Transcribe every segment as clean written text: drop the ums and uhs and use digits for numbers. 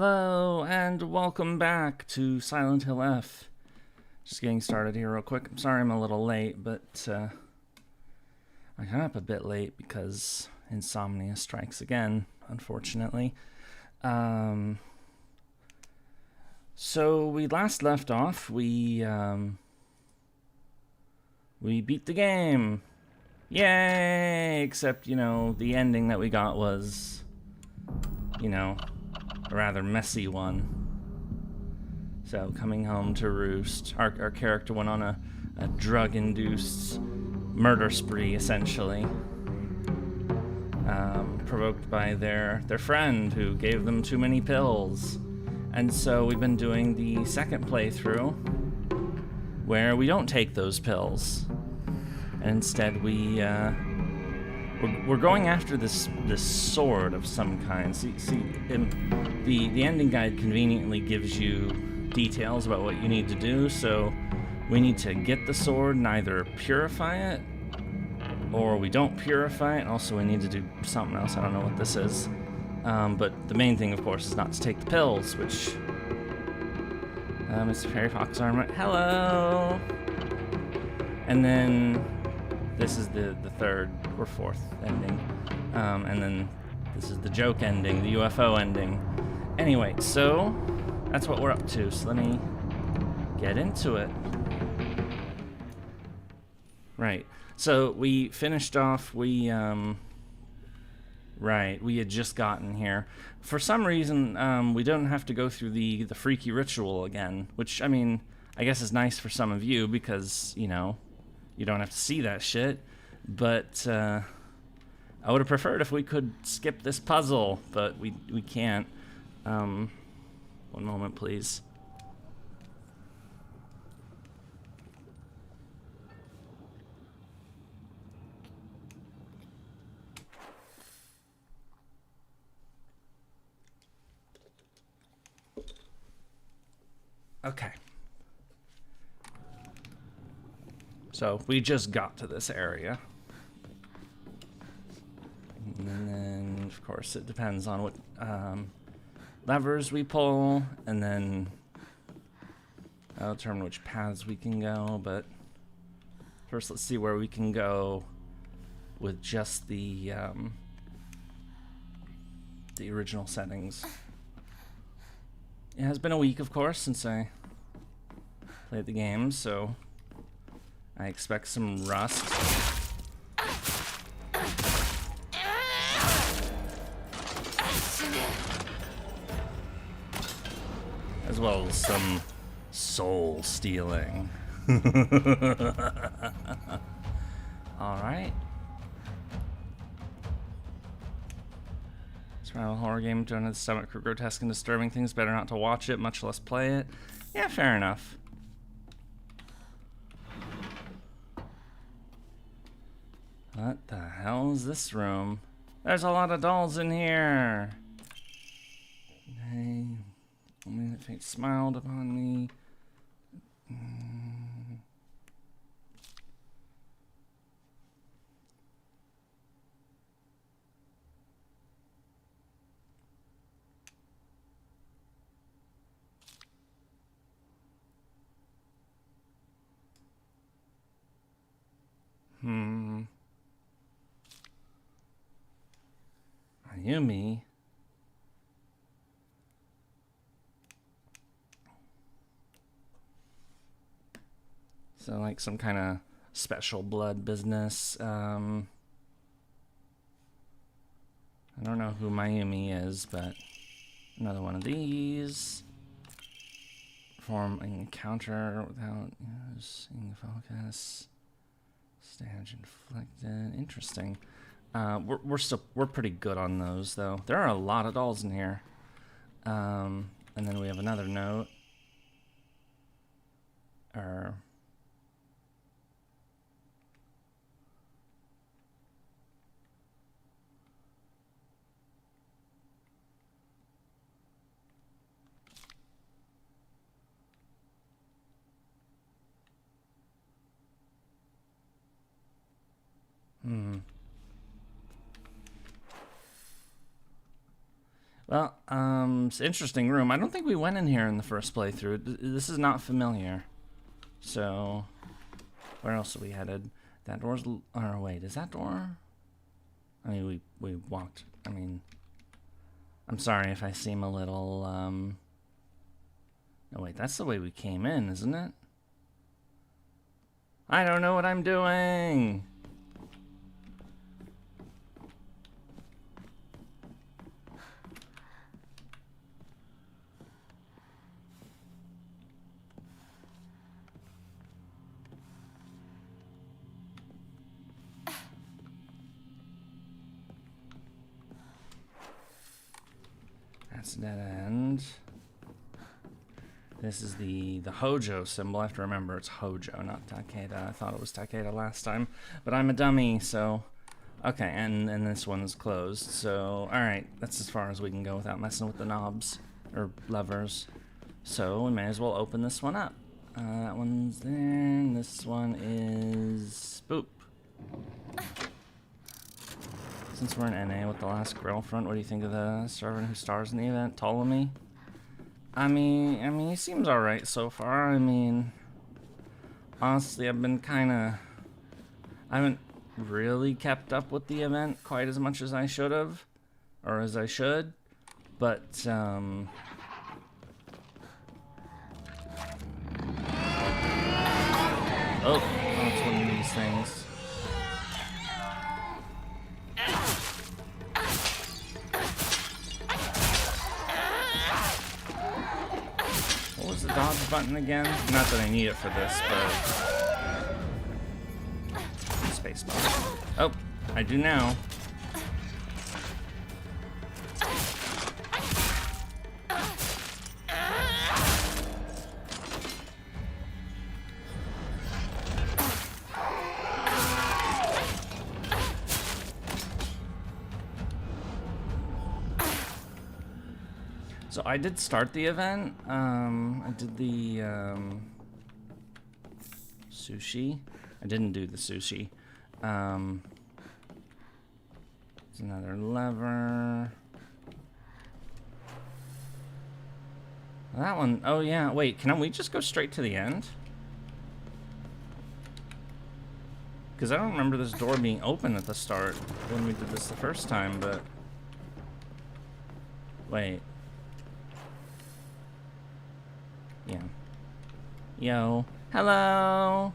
Hello and welcome back to Silent Hill F. Just getting started here real quick. I'm sorry I'm a little late, but I got up a bit late because insomnia strikes again, unfortunately. So we last left off, we beat the game. Yay! Except, the ending that we got was, a rather messy one. So, coming home to roost, our character went on a drug-induced murder spree, essentially. Provoked by their friend who gave them too many pills. And so we've been doing the second playthrough, where we don't take those pills. And instead we're going after this sword of some kind. See, the ending guide conveniently gives you details about what you need to do, so we need to get the sword and either purify it, or we don't purify it. Also, we need to do something else. I don't know what this is. But the main thing, of course, is not to take the pills, which... Mr. Fairy Fox Armor. Hello! And then... this is the third or fourth ending. And then this is the joke ending, the UFO ending. Anyway, so that's what we're up to. So let me get into it. Right. So we finished off, we had just gotten here. For some reason, we don't have to go through the freaky ritual again, which, I mean, I guess is nice for some of you because, you don't have to see that shit. But I would have preferred if we could skip this puzzle, but we can't. One moment, please. Okay. So we just got to this area. And then, of course, it depends on what levers we pull, and then that'll determine which paths we can go. But first, let's see where we can go with just the original settings. It has been a week, of course, since I played the game, so I expect some rust. As well as some soul stealing. Alright. Survival horror game done at the stomach for grotesque and disturbing things. Better not to watch it, much less play it. Yeah, fair enough. What the hell is this room? There's a lot of dolls in here. Hey, only that fate smiled upon me. Yumi. So like some kind of special blood business. I don't know who Mayumi is, but another one of these. Perform an encounter without using focus. Stage inflicted. Interesting. We're pretty good on those though. There are a lot of dolls in here. And then we have another note. Well, it's an interesting room. I don't think we went in here in the first playthrough. This is not familiar. So, where else are we headed? That door's... Or wait, is that door? I mean, we walked... I mean... I'm sorry if I seem a little, No, wait, that's the way we came in, isn't it? I don't know what I'm doing! That's dead end. This is the Hojo symbol. I have to remember it's Hojo, not Takeda. I thought it was Takeda last time, but I'm a dummy, so... Okay, and this one's closed, so... Alright, that's as far as we can go without messing with the knobs, or levers. So, we may as well open this one up. That one's there, and this one is... Boop. Since we're in NA with the last girlfriend, what do you think of the servant who stars in the event, Ptolemy? I mean, he seems alright so far. I mean, honestly, I've been I haven't really kept up with the event quite as much as I should have, or as I should, but, oh, it's one of these things. What was the dodge button again? Not that I need it for this, but... Spacebar. Oh, I do now. So I did start the event. I did the sushi. I didn't do the sushi. There's another lever. That one, oh yeah, wait, can we just go straight to the end? Because I don't remember this door being open at the start when we did this the first time, but... Wait. Yeah. Yo. Hello!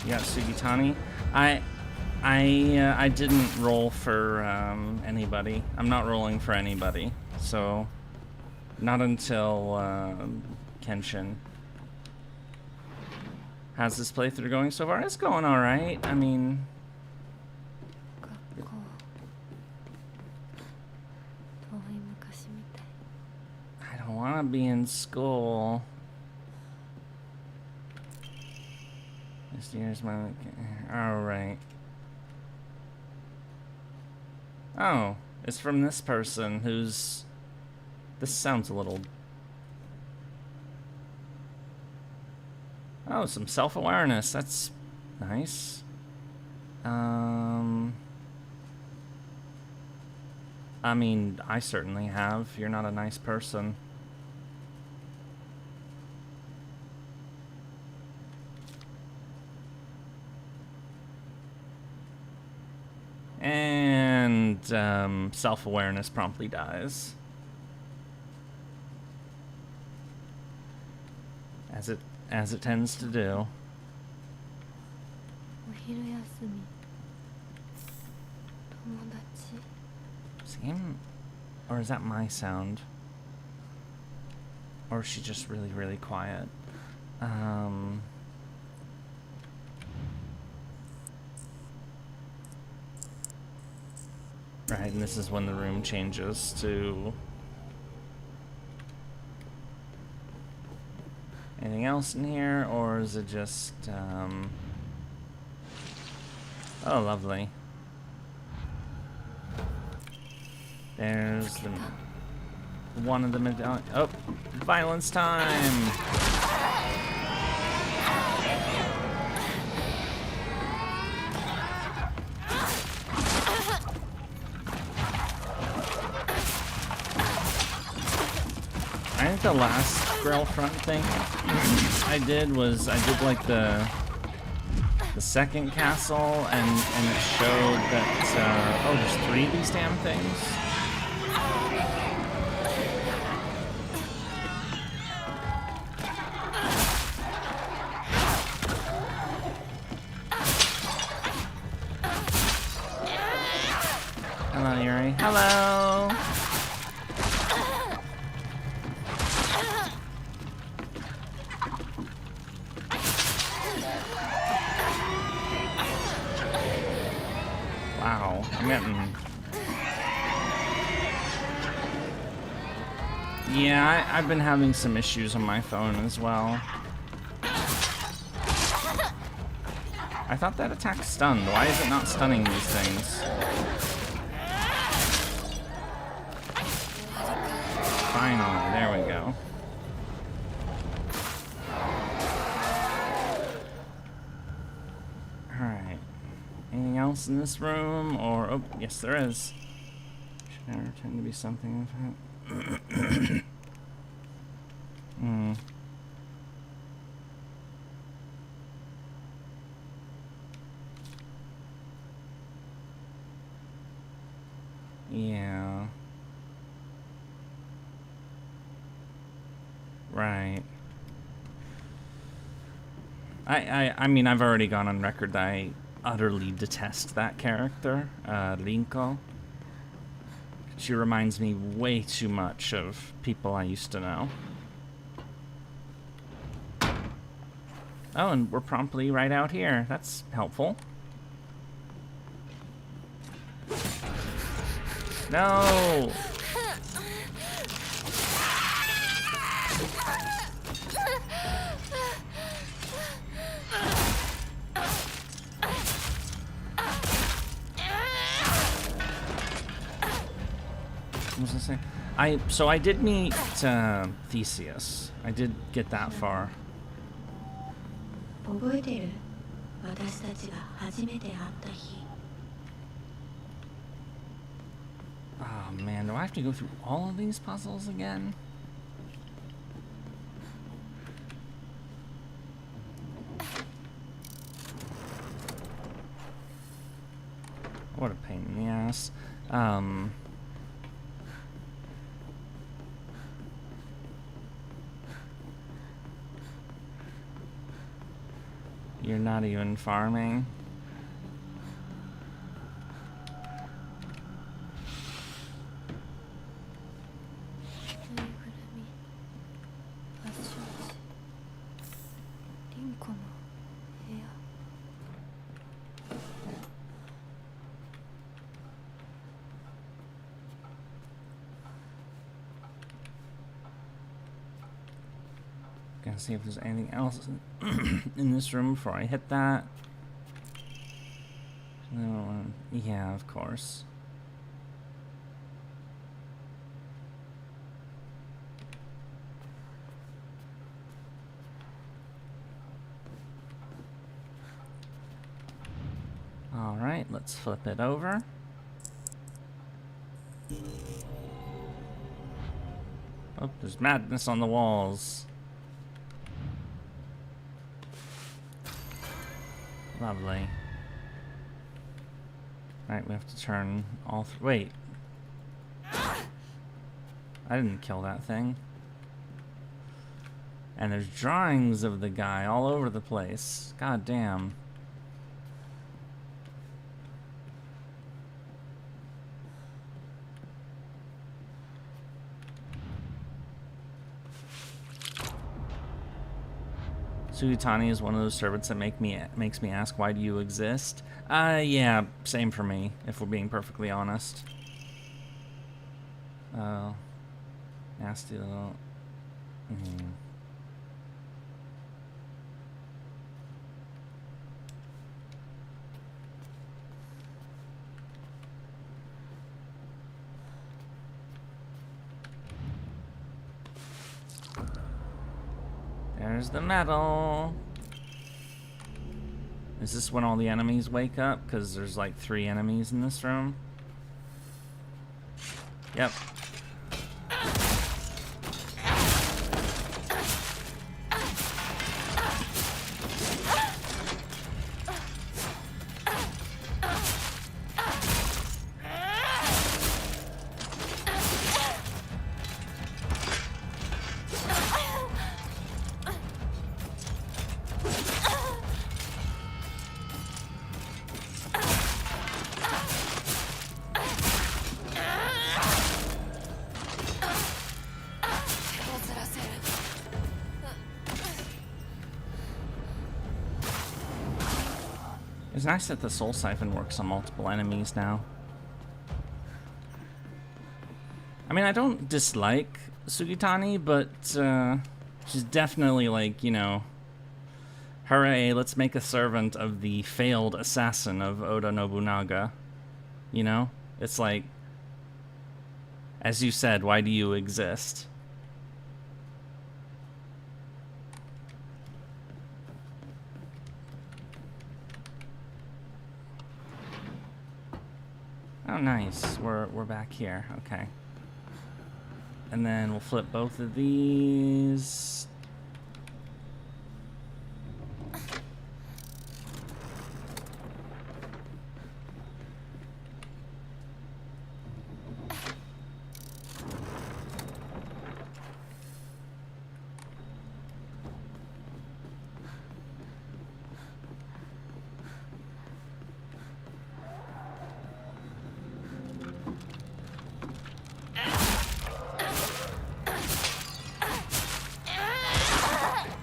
Yeah, Sugitani. I didn't roll for anybody. I'm not rolling for anybody, so not until Kenshin. How's this playthrough going so far? It's going all right. I mean, I don't want to be in school. All right. Oh, it's from this person who's... This sounds a little... Oh, some self-awareness. That's nice. I mean, I certainly have. You're not a nice person. And self-awareness promptly dies. As it tends to do. Same? Or is that my sound? Or is she just really, really quiet? I ここ。 don't お昼休み。友達。 know. 友達。 Same? Or is that my sound? Or is she just really, really quiet? お昼休み。 I 友達。 don't お昼休み。 know. Right, and this is when the room changes to... Anything else in here, or is it just, Oh, lovely. There's the... one of the medallions. Oh, violence time! I think the last girlfriend thing I did was like the second castle, and it showed that oh, there's 3 of these damn things. Hello, Yurie. Hello. Wow, I'm getting... Yeah, I've been having some issues on my phone as well. I thought that attack stunned. Why is it not stunning these things? Finally, there we go. Alright. Anything else in this room? Or, oh, yes there is. Should there tend to be something of it? Hmm. Yeah. Right. I mean, I've already gone on record that I utterly detest that character, Rinko. She reminds me way too much of people I used to know. Oh, and we're promptly right out here. That's helpful. No! What was I saying? So I did meet Theseus. I did get that far. Oh man, do I have to go through all of these puzzles again? What a pain in the ass. You're not even farming. Gonna see if there's anything else in this room before I hit that. No, yeah, of course. All right, let's flip it over. Oh, there's madness on the walls. Lovely. Alright, we have to turn all wait. I didn't kill that thing. And there's drawings of the guy all over the place. God damn. Sugitani is one of those servants that makes me ask, why do you exist? Yeah, same for me, if we're being perfectly honest. Oh. Nasty little... There's the metal. Is this when all the enemies wake up? Because there's like 3 enemies in this room. Yep. It's nice that the soul siphon works on multiple enemies now. I mean, I don't dislike Sugitani, but she's definitely like, you know, hooray, let's make a servant of the failed assassin of Oda Nobunaga. You know? It's like, as you said, why do you exist? Oh, nice. We're back here. Okay. And then we'll flip both of these.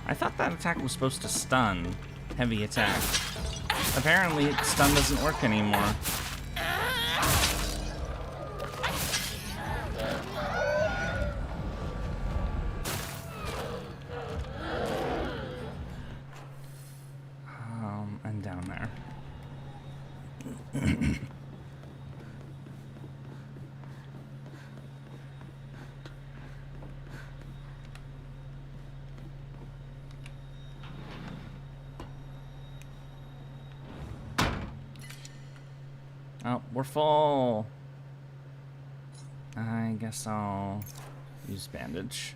I thought that attack was supposed to stun. Heavy attack. Apparently, stun doesn't work anymore. And down there. Oh, we're full. I guess I'll use bandage.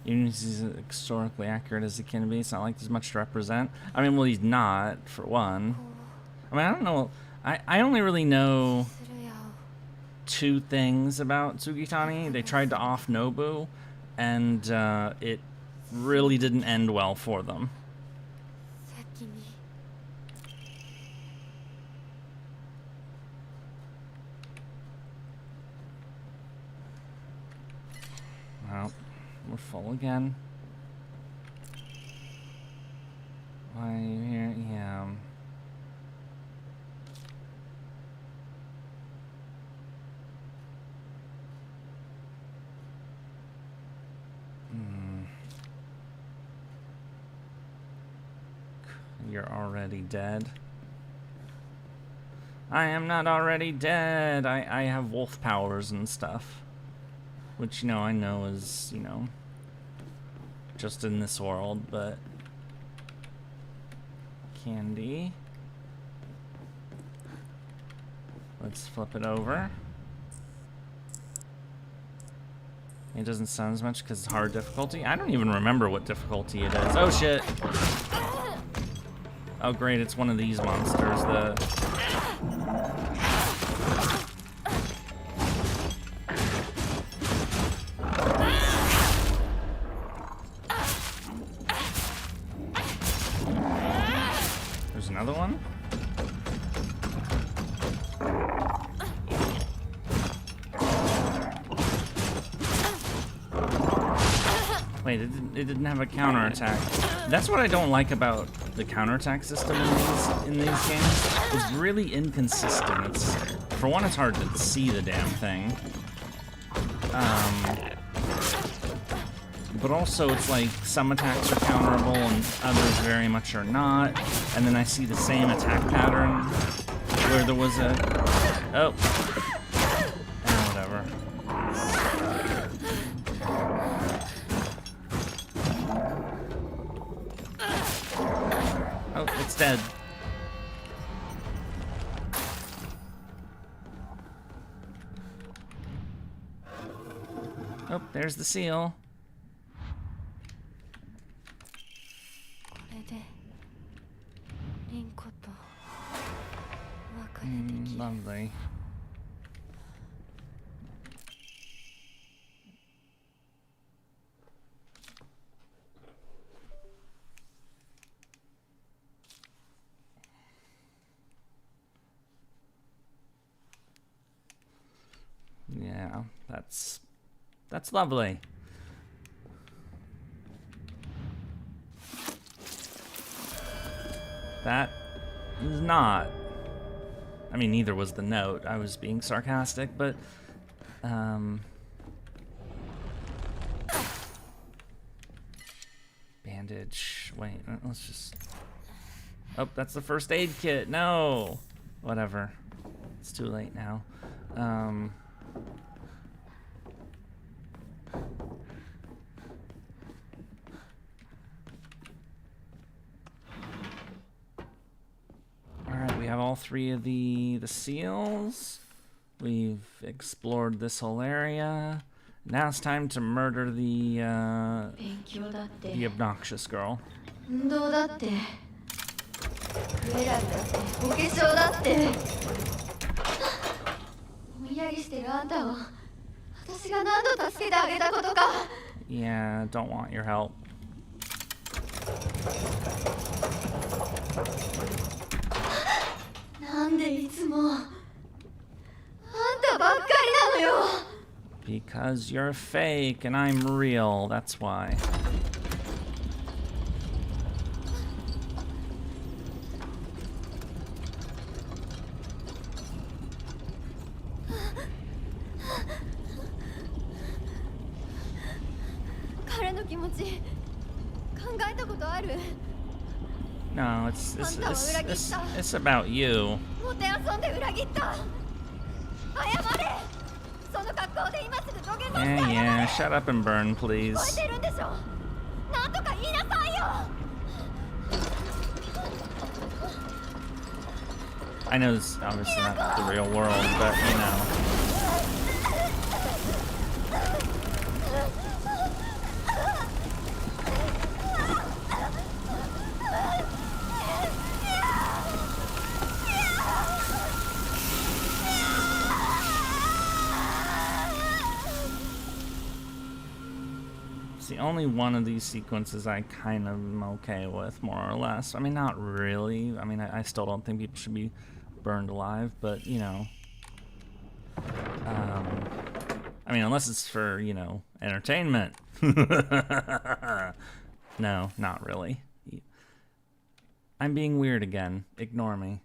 Even if he's as historically accurate as he can be, it's not like there's much to represent. I mean, well, he's not, for one. I mean, I don't know. I only really know 2 things about Sugitani. They tried to off Nobu, and it really didn't end well for them. Well, we're full again. Why are you here? Yeah. You're already dead. I am not already dead. I have wolf powers and stuff. Which, you know, I know is, you know, just in this world, but... Candy. Let's flip it over. It doesn't sound as much because it's hard difficulty. I don't even remember what difficulty it is. Oh, shit! Oh, great, it's one of these monsters, There's another one? Wait, it didn't have a counterattack. That's what I don't like about the counterattack system in these games. It's really inconsistent. It's, for one, it's hard to see the damn thing. But also it's like some attacks are counterable and others very much are not. And then I see the same attack pattern where there was a... Oh. Whatever. Oh, it's dead. Oh, there's the seal. Lovely. Yeah, that's lovely. That is not. I mean, neither was the note. I was being sarcastic, but bandage. Wait, let's just. Oh, that's the first aid kit. No, whatever. It's too late now. Alright, we have all three of the seals. We've explored this whole area. Now it's time to murder the obnoxious girl. Yeah, don't want your help. Because you're fake and I'm real, that's why. No, it's about you. Yeah, shut up and burn, please. I know this is obviously not the real world, but you know. The only one of these sequences I kind of am okay with, more or less. I mean, not really. I mean, I still don't think people should be burned alive, but, you know. I mean, unless it's for, you know, entertainment. No, not really. I'm being weird again. Ignore me.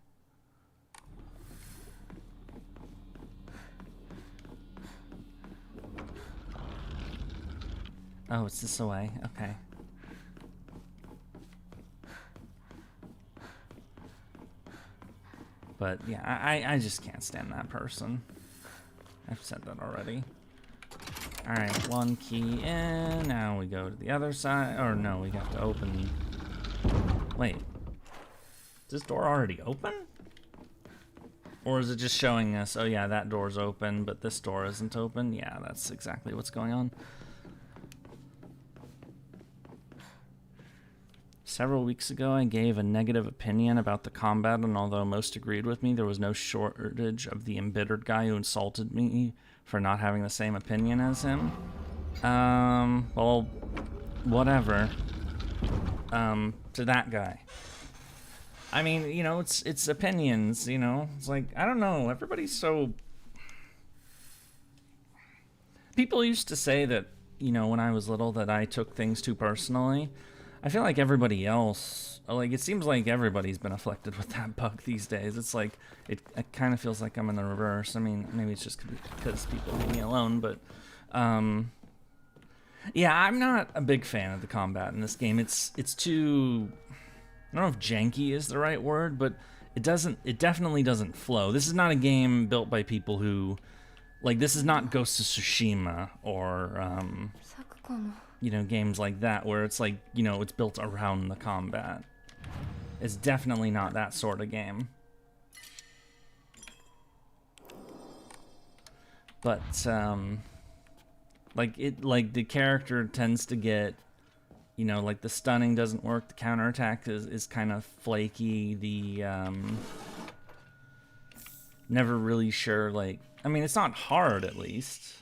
Oh, it's this away. Okay. But yeah, I just can't stand that person. I've said that already. Alright, one key in. Now we go to the other side. Or no, we have to open. Wait. Is this door already open? Or is it just showing us, oh yeah, that door's open, but this door isn't open? Yeah, that's exactly what's going on. Several weeks ago, I gave a negative opinion about the combat, and although most agreed with me, there was no shortage of the embittered guy who insulted me for not having the same opinion as him. Well, whatever. To that guy. I mean, you know, it's opinions, you know? It's like, I don't know, everybody's so... People used to say that you know, when I was little, that I took things too personally. I feel like everybody else, like, it seems like everybody's been afflicted with that bug these days. It's like, it kind of feels like I'm in the reverse. I mean, maybe it's just because people leave me alone, but, yeah, I'm not a big fan of the combat in this game. It's too, I don't know if janky is the right word, but it definitely doesn't flow. This is not a game built by people who, like, this is not Ghost of Tsushima or, you know, games like that where it's like, you know, it's built around the combat. It's definitely not that sort of game. But, like, the character tends to get, you know, like, the stunning doesn't work, the counterattack is kind of flaky, the, never really sure, like, I mean, it's not hard, at least.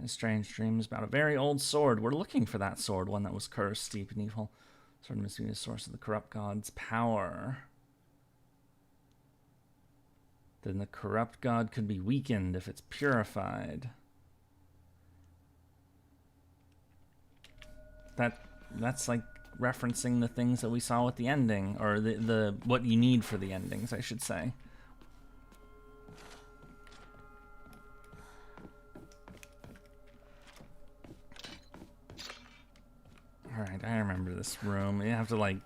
A strange dreams about a very old sword. We're looking for that sword, one that was cursed, steep and evil. Sword must be the source of the corrupt god's power. Then the corrupt god could be weakened if it's purified. That's like referencing the things that we saw with the ending, or the what you need for the endings, I should say. Alright, I remember this room. You have to, like,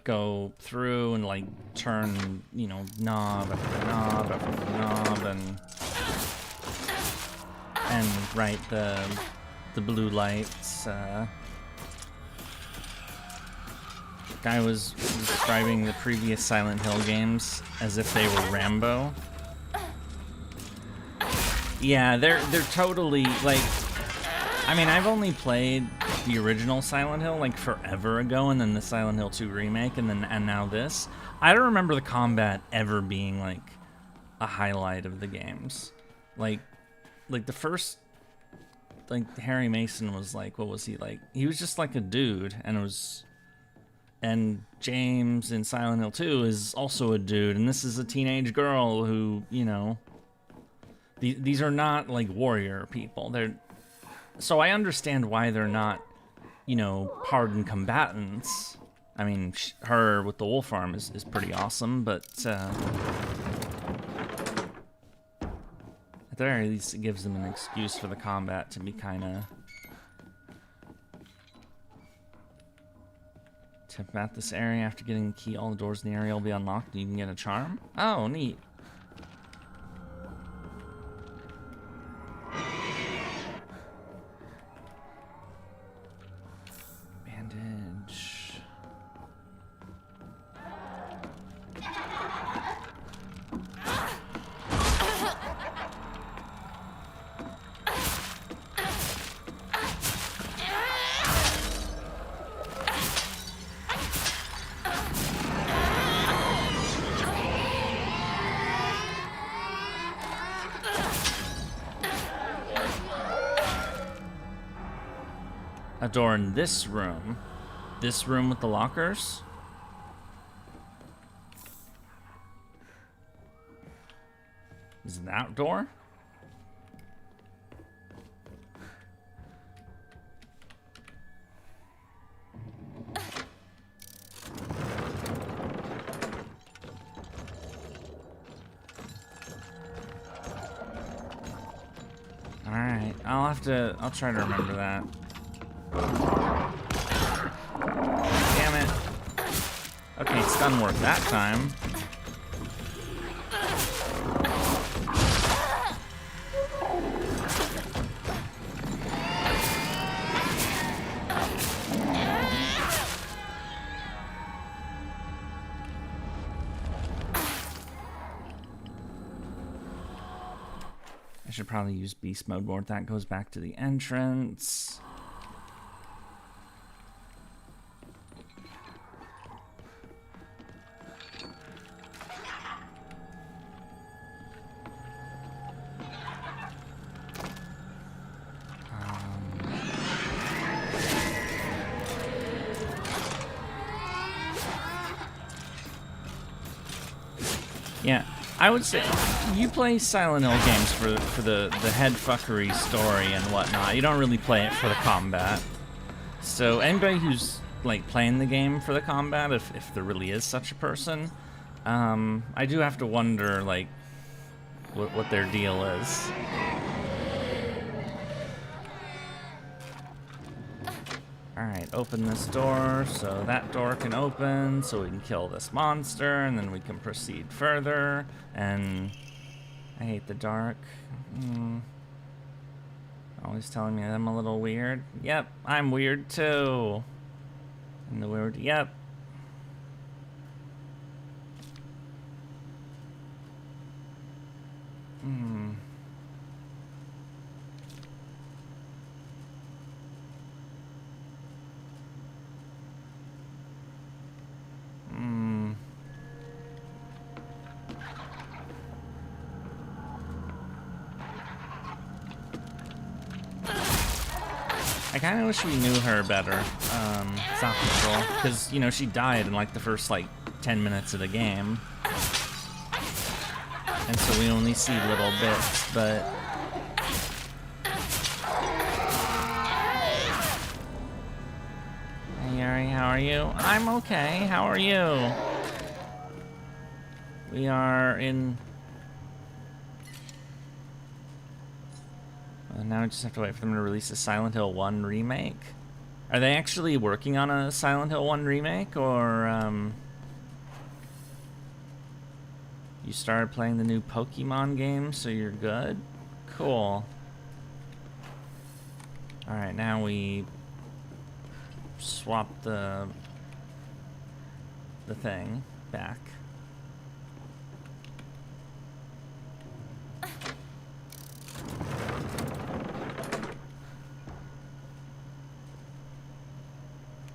go through and, like, turn, you know, knob after knob after knob, and right, the blue lights. Guy was describing the previous Silent Hill games as if they were Rambo. Yeah, they're totally, like, I mean, I've only played the original Silent Hill like forever ago, and then the Silent Hill 2 remake, and now this. I don't remember the combat ever being like a highlight of the games. Like the first, like, Harry Mason was like, what was he like? He was just like a dude, and James in Silent Hill 2 is also a dude, and this is a teenage girl who, you know, these are not like warrior people. So I understand why they're not, you know, hardened combatants. I mean, her with the wolf arm is pretty awesome, but at the very least, it gives them an excuse for the combat to be kind of... Tip at this area after getting the key. All the doors in the area will be unlocked and you can get a charm. Oh, neat. Bandage. A door in this room. This room with the lockers? Is it that door? Alright, I'll try to remember that. Damn it. Okay, stun worked that time. I should probably use beast mode more. That goes back to the entrance. Yeah, I would say you play Silent Hill games for the head fuckery story and whatnot. You don't really play it for the combat. So anybody who's like playing the game for the combat, if there really is such a person, I do have to wonder like what their deal is. Alright, open this door so that door can open so we can kill this monster and then we can proceed further. And I hate the dark. Always telling me I'm a little weird. Yep, I'm weird too. And the weird, yep. I kind of wish we knew her better, Sakura, because, you know, she died in, like, the first, like, 10 minutes of the game. And so we only see little bits, but... Hey, Yurie, how are you? I'm okay, how are you? We are in... Now we just have to wait for them to release a Silent Hill 1 remake. Are they actually working on a Silent Hill 1 remake, or you started playing the new Pokemon game, so you're good? Cool. Alright, now we swap the thing back.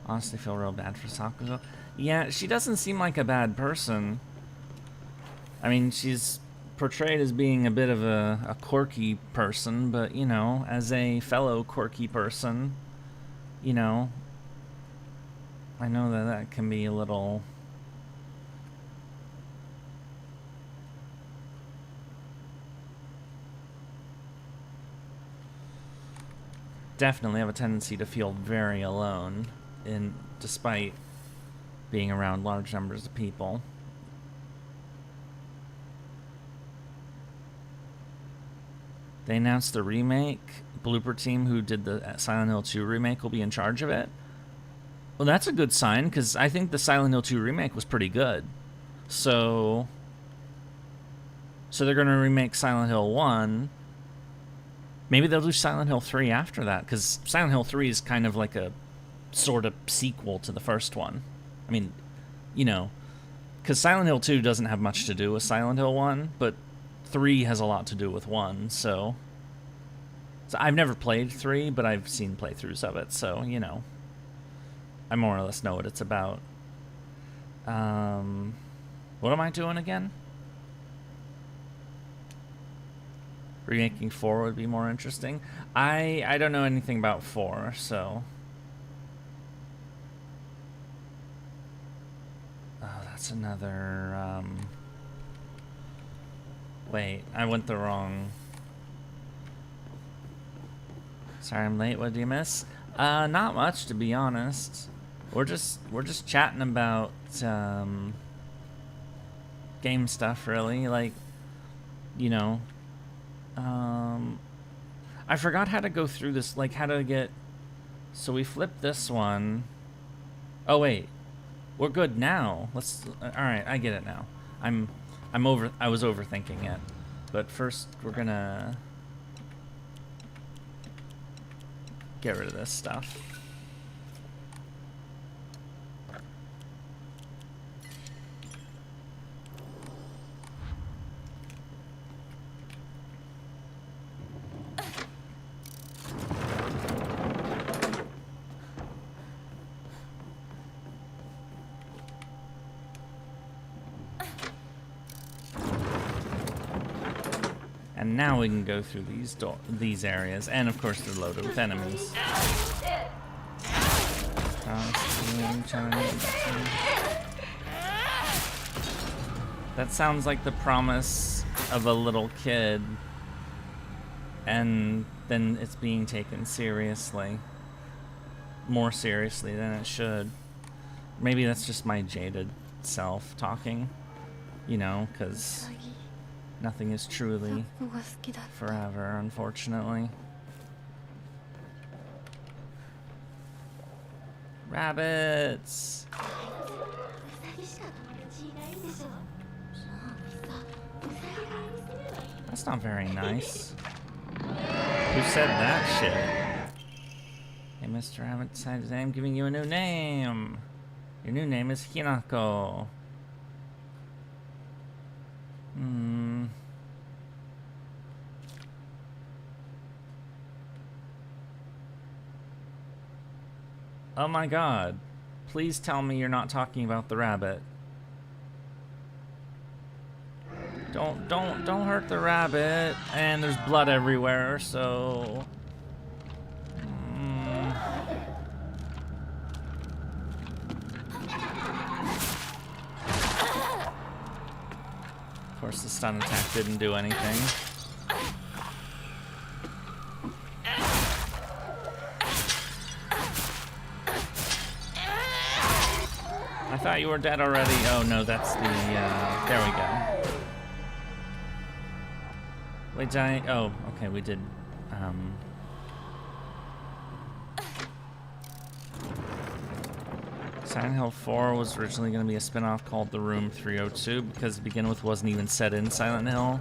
Honestly feel real bad for Sakura. Yeah, she doesn't seem like a bad person. I mean, she's portrayed as being a bit of a quirky person, but, you know, as a fellow quirky person, you know, I know that that can be a little... Definitely have a tendency to feel very alone. Despite being around large numbers of people. They announced the remake. Blooper team who did the Silent Hill 2 remake will be in charge of it. Well, that's a good sign, because I think the Silent Hill 2 remake was pretty good. So they're going to remake Silent Hill 1. Maybe they'll do Silent Hill 3 after that, because Silent Hill 3 is kind of like a sort of sequel to the first one. I mean, you know, because Silent Hill 2 doesn't have much to do with Silent Hill 1, but 3 has a lot to do with 1, so I've never played 3, but I've seen playthroughs of it, so, you know, I more or less know what it's about. What am I doing again? Remaking 4 would be more interesting. I don't know anything about 4, so... That's another, wait, I went the wrong... Sorry I'm late, what did you miss? Not much, to be honest. We're just chatting about, game stuff, really, like, you know, I forgot how to go through this, like, how to get, so we flipped this one. Oh, wait. We're good now. Let's. All right, I get it now. I was overthinking it, but first we're gonna get rid of this stuff. And now we can go through these areas, and of course they're loaded with enemies. That sounds like the promise of a little kid, and then it's being taken seriously. More seriously than it should. Maybe that's just my jaded self talking, you know, because nothing is truly forever, unfortunately. Rabbits! That's not very nice. Who said that shit? Hey, Mr. Rabbit decided I'm giving you a new name. Your new name is Hinako. Oh my god. Please tell me you're not talking about the rabbit. Don't hurt the rabbit. And there's blood everywhere, so... Of course, the stun attack didn't do anything. I thought you were dead already. Oh no, that's the, there we go. Wait, giant, oh, okay, we did, Silent Hill 4 was originally going to be a spin-off called The Room 302 because to begin with wasn't even set in Silent Hill,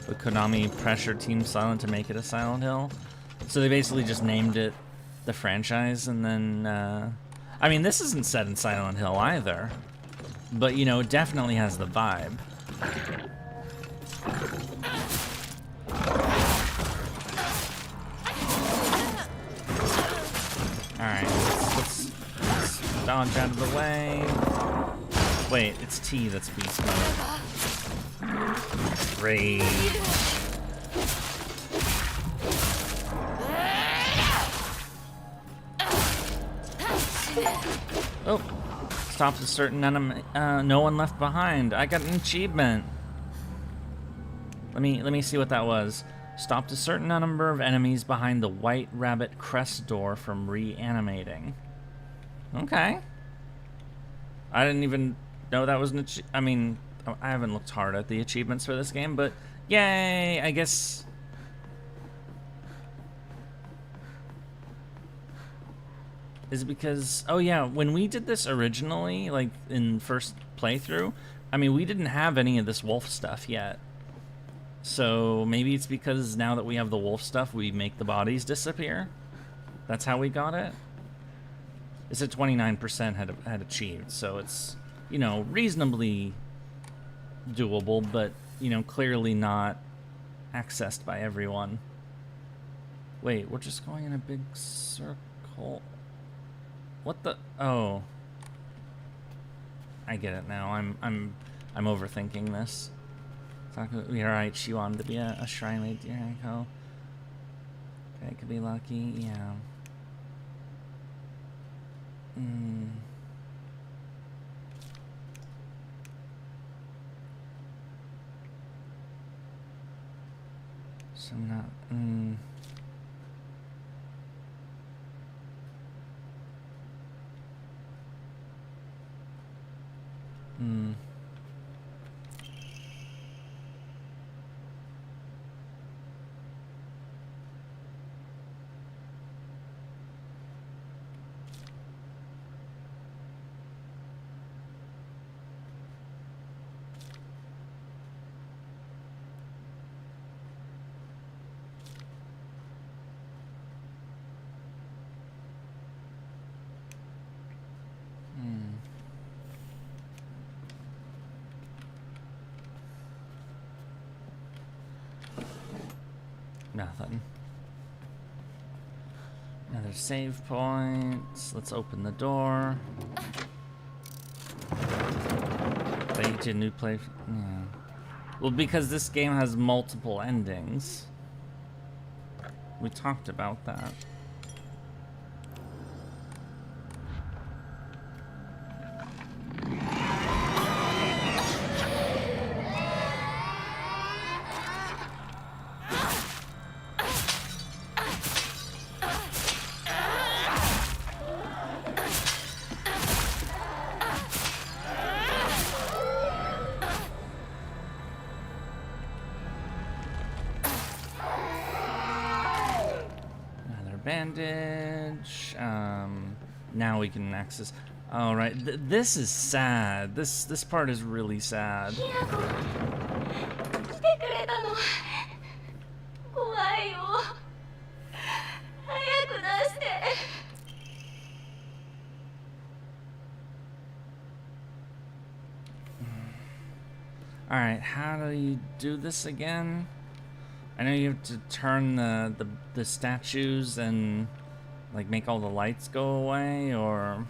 but Konami pressured Team Silent to make it a Silent Hill. So they basically just named it the franchise, and then, I mean, this isn't set in Silent Hill either, but, you know, it definitely has the vibe. Alright, let's dodge out of the way. Wait, it's T that's beast mode. Rage. Oh, stops a certain enemy. No one left behind. I got an achievement. Let me see what that was. Stopped a certain number of enemies behind the white rabbit crest door from reanimating. Okay. I didn't even know that was an I mean, I haven't looked hard at the achievements for this game, but yay, I guess. Is it because, oh yeah, when we did this originally, like in first playthrough, I mean, we didn't have any of this wolf stuff yet. So maybe it's because now that we have the wolf stuff, we make the bodies disappear. That's how we got it. It's at 29% had achieved, so it's, you know, reasonably doable, but, you know, clearly not accessed by everyone. Wait, we're just going in a big circle. What the? Oh, I get it now. I'm overthinking this. You're right. She wanted to be a shrine lady, Hinako. Okay, could be lucky. Yeah. So not. Nothing. Another save point. Let's open the door. They did new play. Yeah. Well, because this game has multiple endings. We talked about that. bandage. Now we can access. All right, this is sad. This part is really sad. All right, how do you do this again? I know you have to turn the statues and like make all the lights go away, or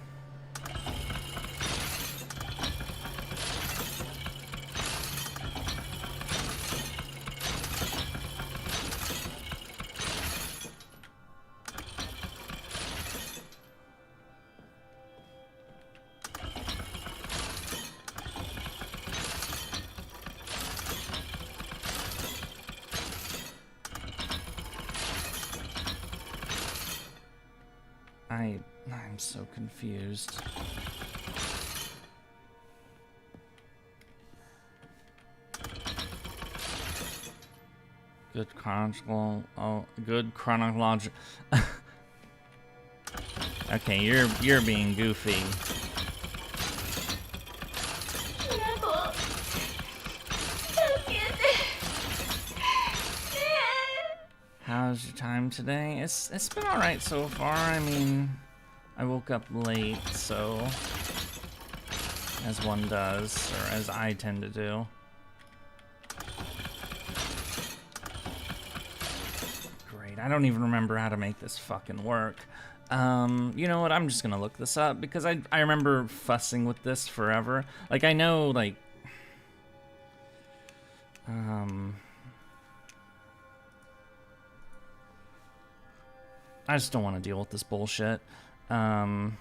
I'm so confused. Good chronological. Oh, good chronological. Okay, you're being goofy. How's your time today? It's been all right so far. I mean, I woke up late, so as one does, or as I tend to do. Great. I don't even remember how to make this fucking work. You know what? I'm just gonna look this up because I remember fussing with this forever. Like I know, like, I just don't want to deal with this bullshit. Alright,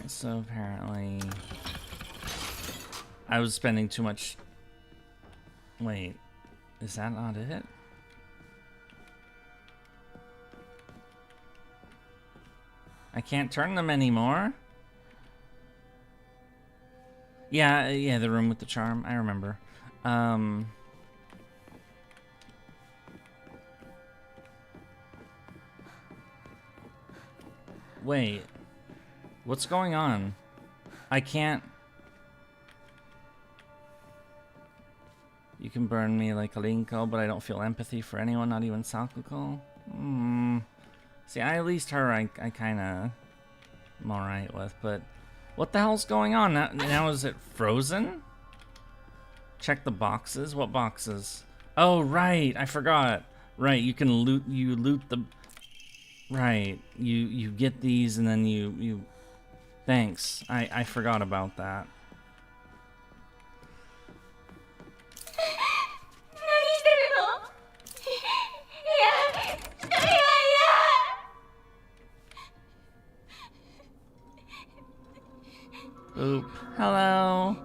so apparently I was spending too much. Wait, is that not it? I can't turn them anymore. Yeah, the room with the charm. I remember. Wait. What's going on? I can't... You can burn me like a Linko, but I don't feel empathy for anyone, not even Sakuko. See, at least her I kinda am alright with, but... What the hell's going on? Now is it frozen? Check the boxes. What boxes? Oh, right. I forgot. Right, you can loot the... Right. You get these and then you... Thanks. I forgot about that. Oop. Hello.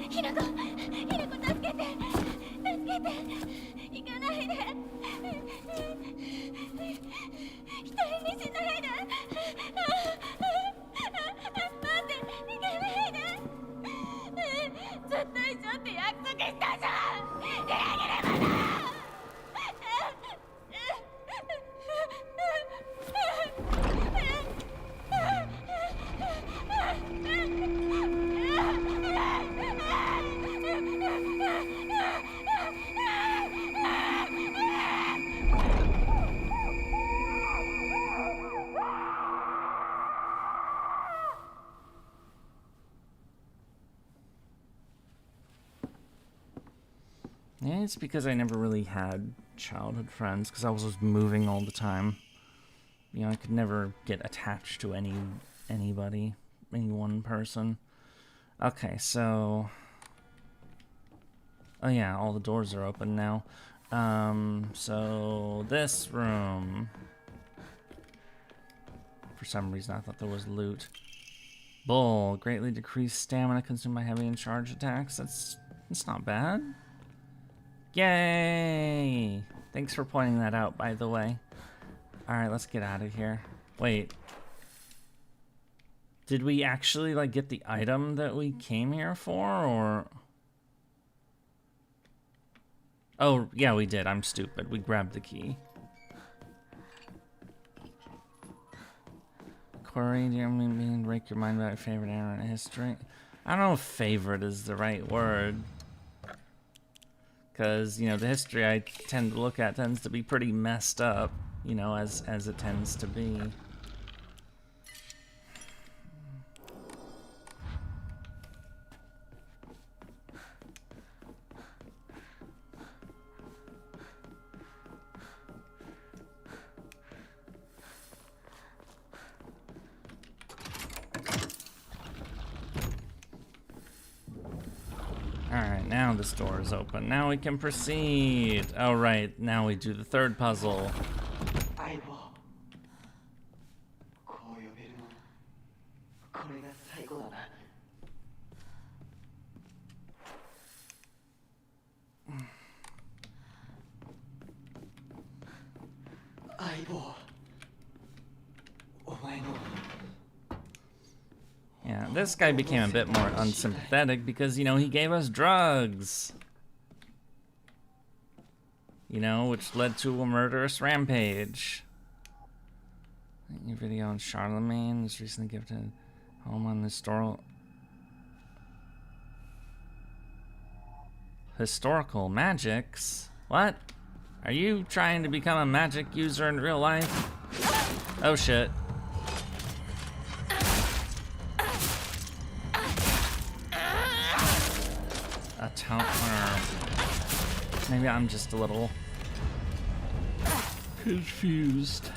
Hinako, Yeah, it's because I never really had childhood friends, because I was just moving all the time. You know, I could never get attached to anybody, any one person. Okay, so... Oh yeah, all the doors are open now. So this room... For some reason I thought there was loot. Bull, greatly decreased stamina consumed by heavy and charged attacks. That's not bad. Yay! Thanks for pointing that out, by the way. Alright, let's get out of here. Wait. Did we actually, like, get the item that we came here for, or... Oh, yeah, we did. I'm stupid. We grabbed the key. Corey, do you mean break your mind about your favorite era in history? I don't know if favorite is the right word. Because, you know, the history I tend to look at tends to be pretty messed up, you know, as it tends to be. Alright, now this door is open. Now we can proceed. Oh, right. Now we do the third puzzle. Yeah, this guy became a bit more unsympathetic because, you know, he gave us drugs. You know, which led to a murderous rampage. Your video on Charlemagne was recently gifted home on historical magics. What? Are you trying to become a magic user in real life? Oh shit. A taunt, or maybe I'm just a little confused.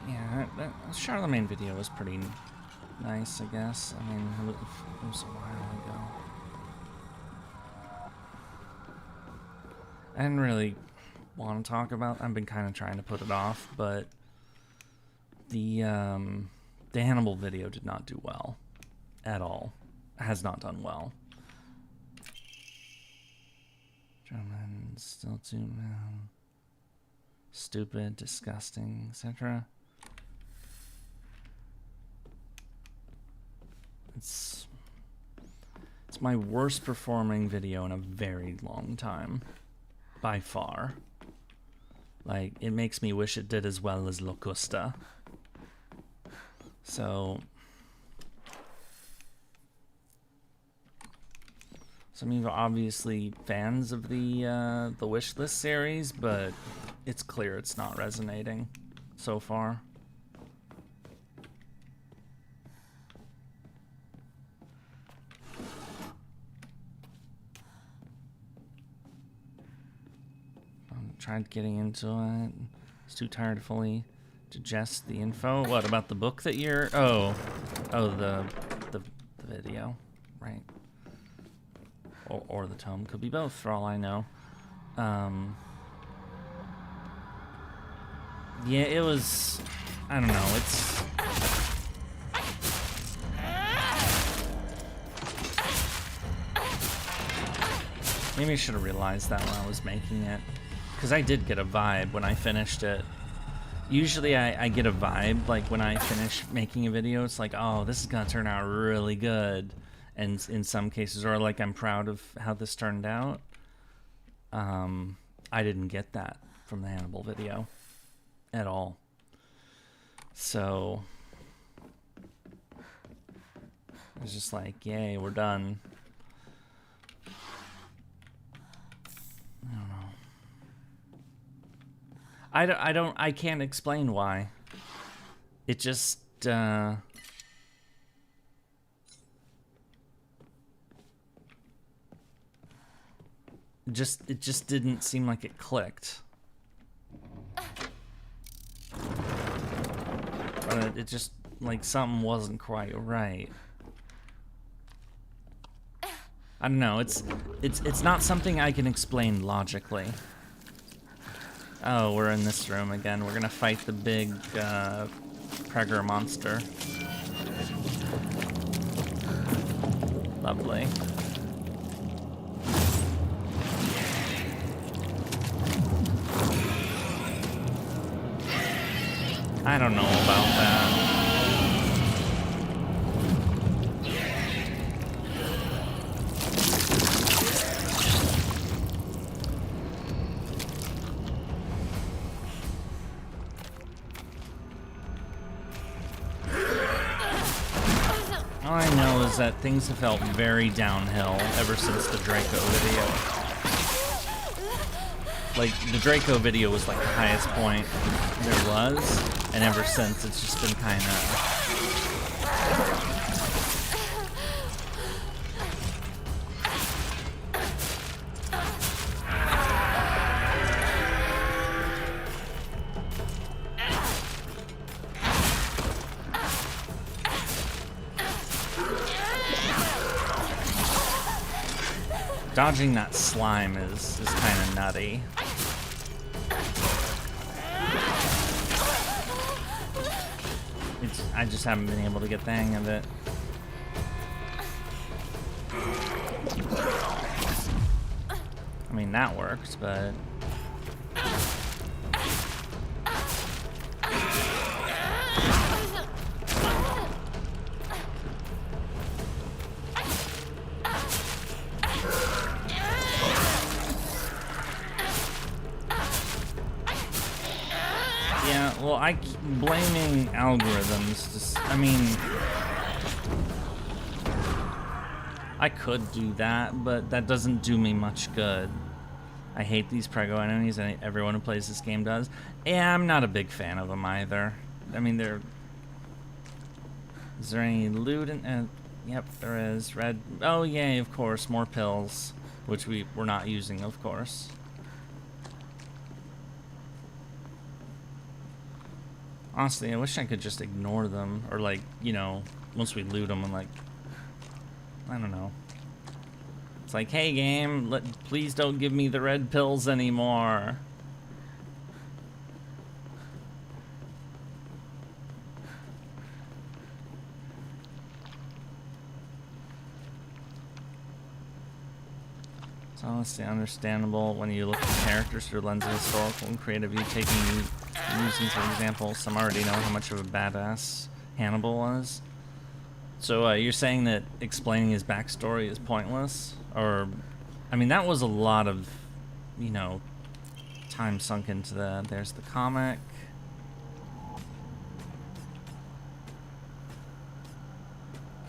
Yeah, that Charlemagne video was pretty nice, I guess. I mean, it was a while ago. I didn't really want to talk about. I've been kind of trying to put it off, but the Hannibal video did not do well at all. Has not done well. Gentlemen, still too stupid, disgusting, etc. It's my worst performing video in a very long time, by far. Like, it makes me wish it did as well as Locusta. So, some of you are obviously fans of the Wishlist series, but it's clear it's not resonating so far. Tried getting into it. It's too tired to fully digest the info. What about the book that you're? Oh, the video, right? Or the tome. Could be both, for all I know. Yeah, it was. I don't know. It's. Maybe I should have realized that when I was making it. Because I did get a vibe when I finished it. Usually I get a vibe, like when I finish making a video, it's like, oh, this is gonna turn out really good. And in some cases, or like I'm proud of how this turned out. I didn't get that from the Hannibal video at all. So it was just like, yay, we're done. I don't know. I can't explain why. It just, it just didn't seem like it clicked. But it just, like, something wasn't quite right. I don't know, it's not something I can explain logically. Oh, we're in this room again. We're gonna fight the big Pregger monster. Lovely. I don't know about that. All I know is that things have felt very downhill ever since the Draco video. Like, the Draco video was like the highest point there was, and ever since it's just been kind of... Dodging that slime is kind of nutty. I just haven't been able to get the hang of it. I mean, that works, but... Yeah, well, I keep blaming algorithms. Just, I mean, I could do that, but that doesn't do me much good. I hate these prego enemies, and everyone who plays this game does. Yeah, I'm not a big fan of them either. I mean, they're... Is there any loot in... yep, there is. Red... Oh, yay, of course, more pills, which we're not using, of course. Honestly, I wish I could just ignore them, or like, you know, once we loot them and like, I don't know. It's like, hey game, please don't give me the red pills anymore. It's honestly understandable when you look at characters through the lens of historical and creative view, using, for example, some already know how much of a badass Hannibal was. So you're saying that explaining his backstory is pointless? Or, I mean, that was a lot of, you know, time sunk into the... There's the comic.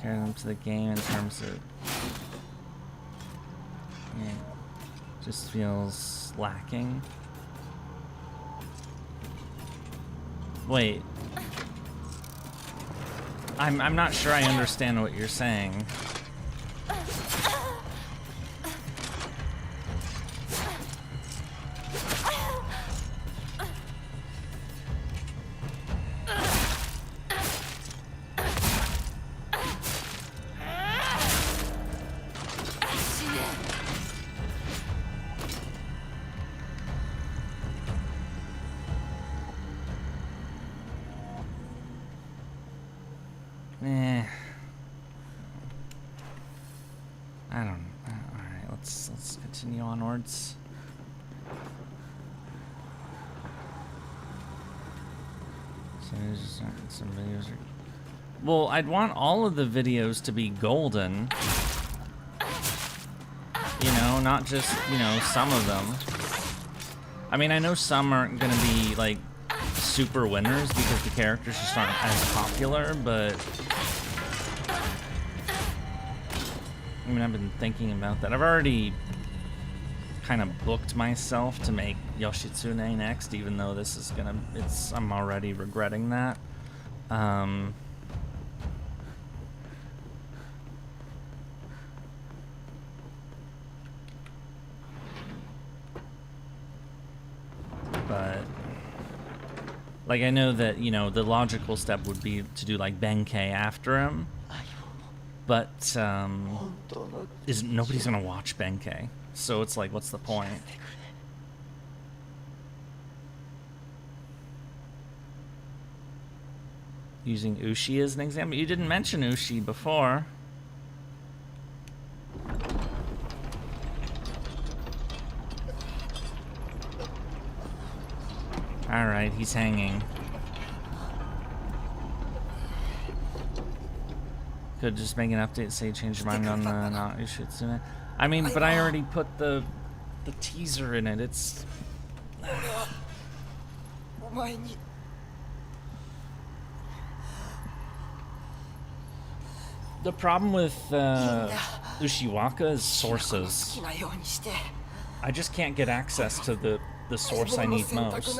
Carry them to the game in terms of... Yeah, just feels lacking. Wait. I'm not sure I understand what you're saying. I don't know. Alright, let's continue onwards. So there's just some videos. Well, I'd want all of the videos to be golden. You know, not just, you know, some of them. I mean, I know some aren't gonna be like super winners because the characters just aren't as popular, but I mean, I've been thinking about that. I've already kind of booked myself to make Yoshitsune next, even though this is gonna, I'm already regretting that. But like, I know that, you know, the logical step would be to do like Benkei after him. But nobody's gonna watch Benkei, so it's like, what's the point? Using Ushi as an example. You didn't mention Ushi before. Alright, he's hanging. Could just make an update, say change your mind on the not Ushitsune. I mean, but I already put the teaser in it. It's the problem with Ushiwaka is sources. I just can't get access to the source I need most.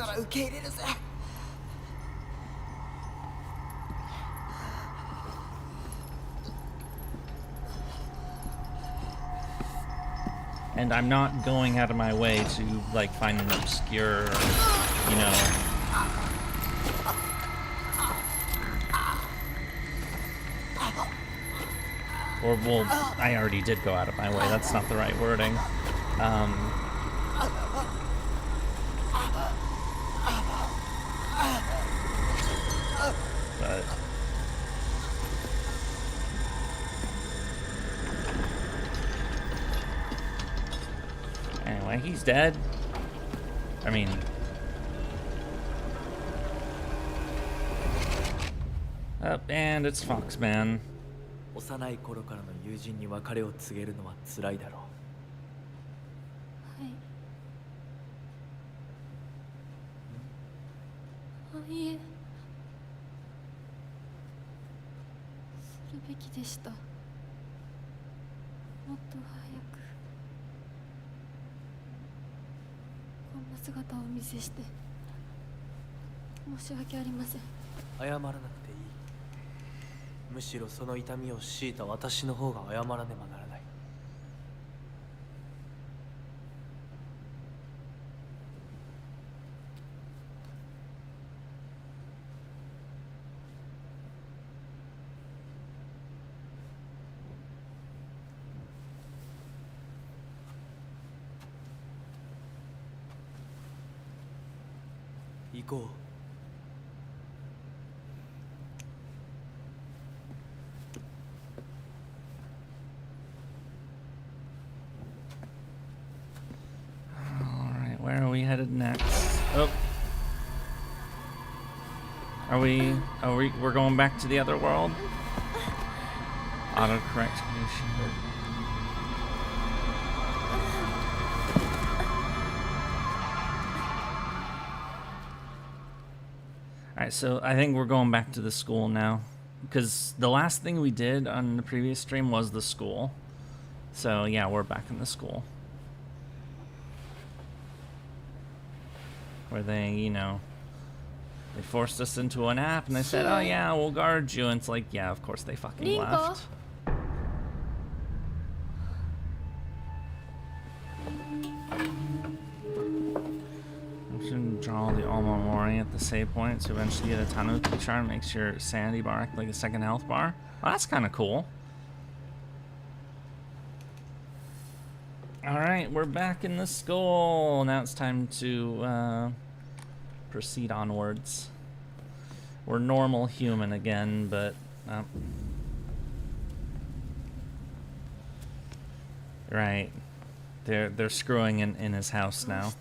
And I'm not going out of my way to, like, find an obscure, you know... Or, well, I already did go out of my way. That's not the right wording. But... Anyway, he's dead. I mean... Up, and it's Foxman. 幼い頃からの友人に別れを告げるのは辛いだろう。はい。あ、いえ。するべきでした。もっと早く。こんな姿をお見せして。申し訳ありません。謝らなくていい。むしろその痛みを強いた私の方が謝らねばならない。行こう。Where are we headed next? Oh. We're going back to the other world? Autocorrect creation. Alright, so I think we're going back to the school now. Because the last thing we did on the previous stream was the school. So yeah, we're back in the school. Where they, you know, they forced us into an app and they said, oh yeah, we'll guard you. And it's like, yeah, of course they fucking left. You should draw the Alma Mori at the save point to eventually get a Tanuki charm. Makes your sanity bar act like a second health bar. Well, that's kind of cool. Alright, we're back in the school. Now it's time to proceed onwards. We're normal human again, but... right. They're screwing in his house now.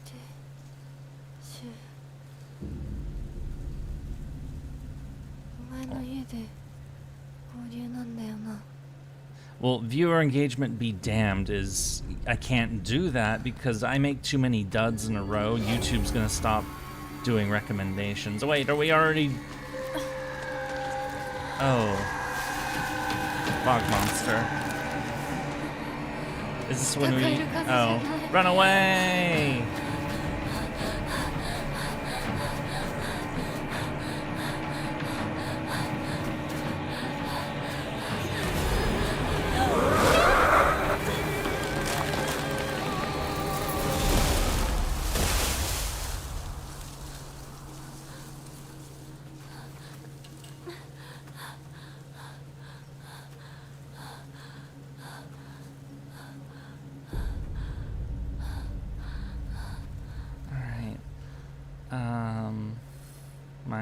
Well, viewer engagement be damned is I can't do that because I make too many duds in a row. YouTube's gonna stop doing recommendations. Oh, wait, are we already... Oh. Fog monster. Is this when we... Oh. Run away!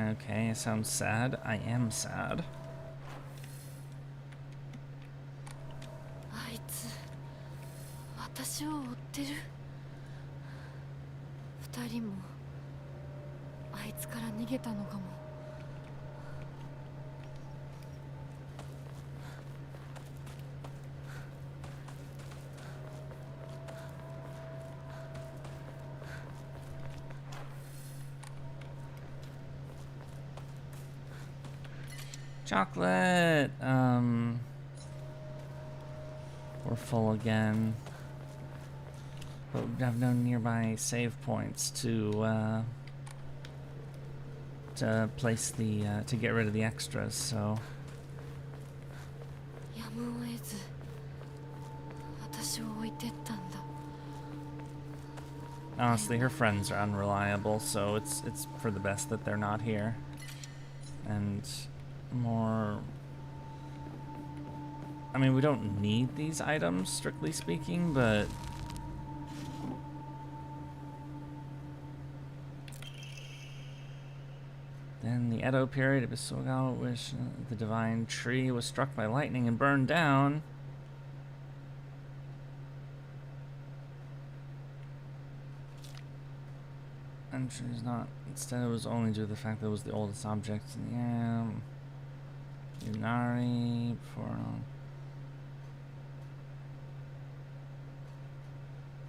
Okay, I sound sad. I am sad. あいつ私を追ってる。二人もあいつから逃げたのかも。Chocolate! We're full again. But we have no nearby save points to place the, to get rid of the extras, so... やむを得ず私を置いてったんだ。 Honestly, her friends are unreliable, so it's for the best that they're not here. And more... I mean, we don't need these items, strictly speaking, but... Then the Edo period of Isogal, which the divine tree was struck by lightning and burned down. And she's not. Instead, it was only due to the fact that it was the oldest object in the Yunari before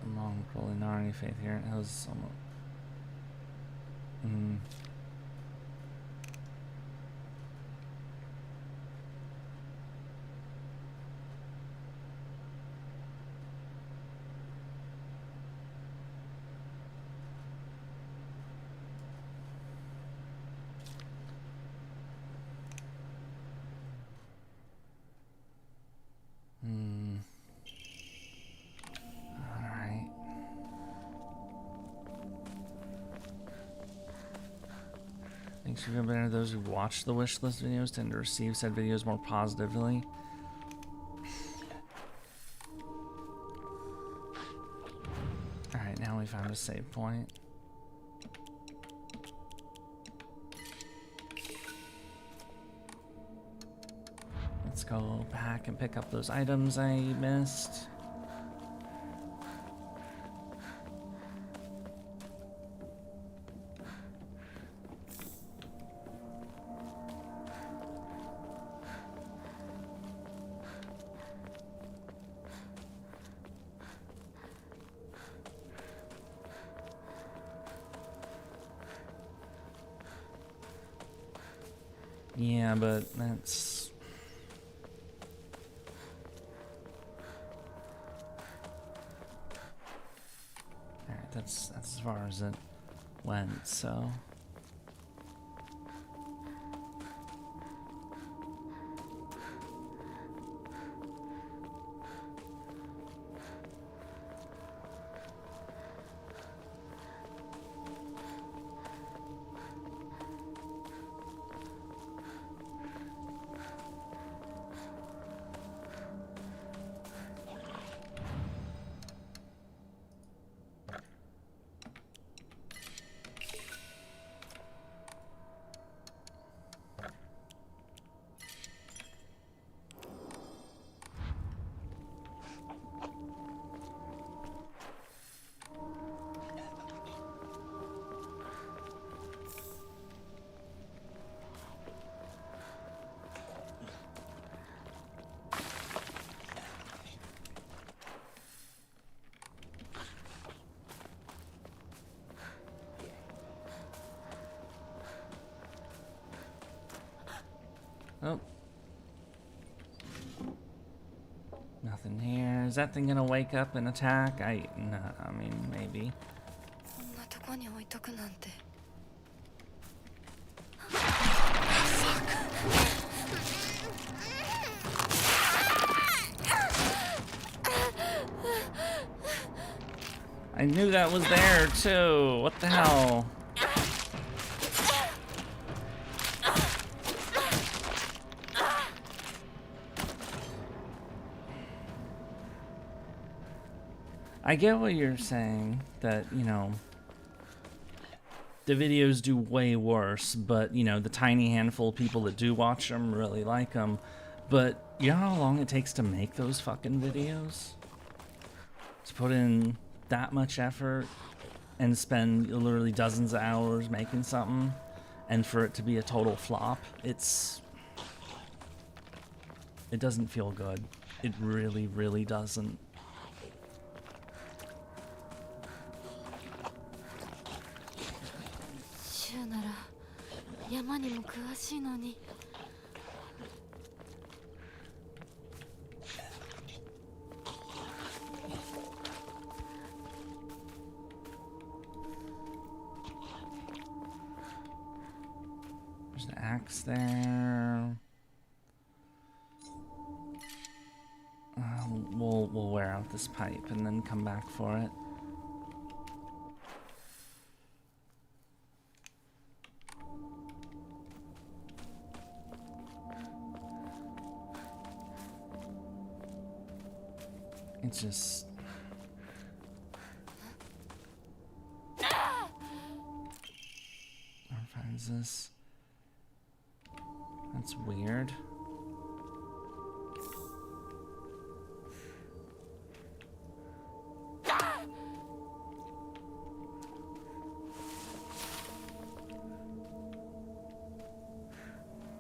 among Inari faith here. It was somewhat. Alright. Thanks for better. Those who watch the wishlist videos tend to receive said videos more positively. Alright, now we found a save point. Let's go back and pick up those items I missed. Yeah, but that's... Alright, that's as far as it went, so... Oh. Nothing here. Is that thing gonna wake up and attack? I mean, maybe. こんなとこに置いとくなんて。 I knew that was there too. What the hell? I get what you're saying, that, you know, the videos do way worse, but you know, the tiny handful of people that do watch them really like them. But you know how long it takes to make those fucking videos? To put in that much effort and spend literally dozens of hours making something, and for it to be a total flop, it doesn't feel good. It really, really doesn't. シュウなら山にも詳しいのに。There's an axe there. We'll wear out this pipe and then come back for it. It's just... Where finds this? That's weird.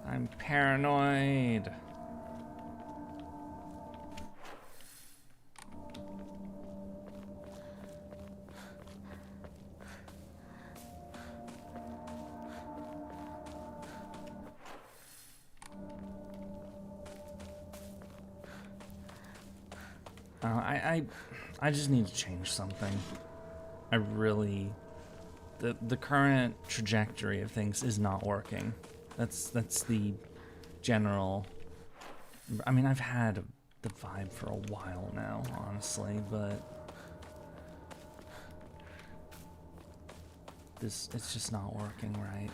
I'm paranoid. I just need to change something. I really... The current trajectory of things is not working. That's the general... I mean, I've had the vibe for a while now, honestly, but... it's just not working right.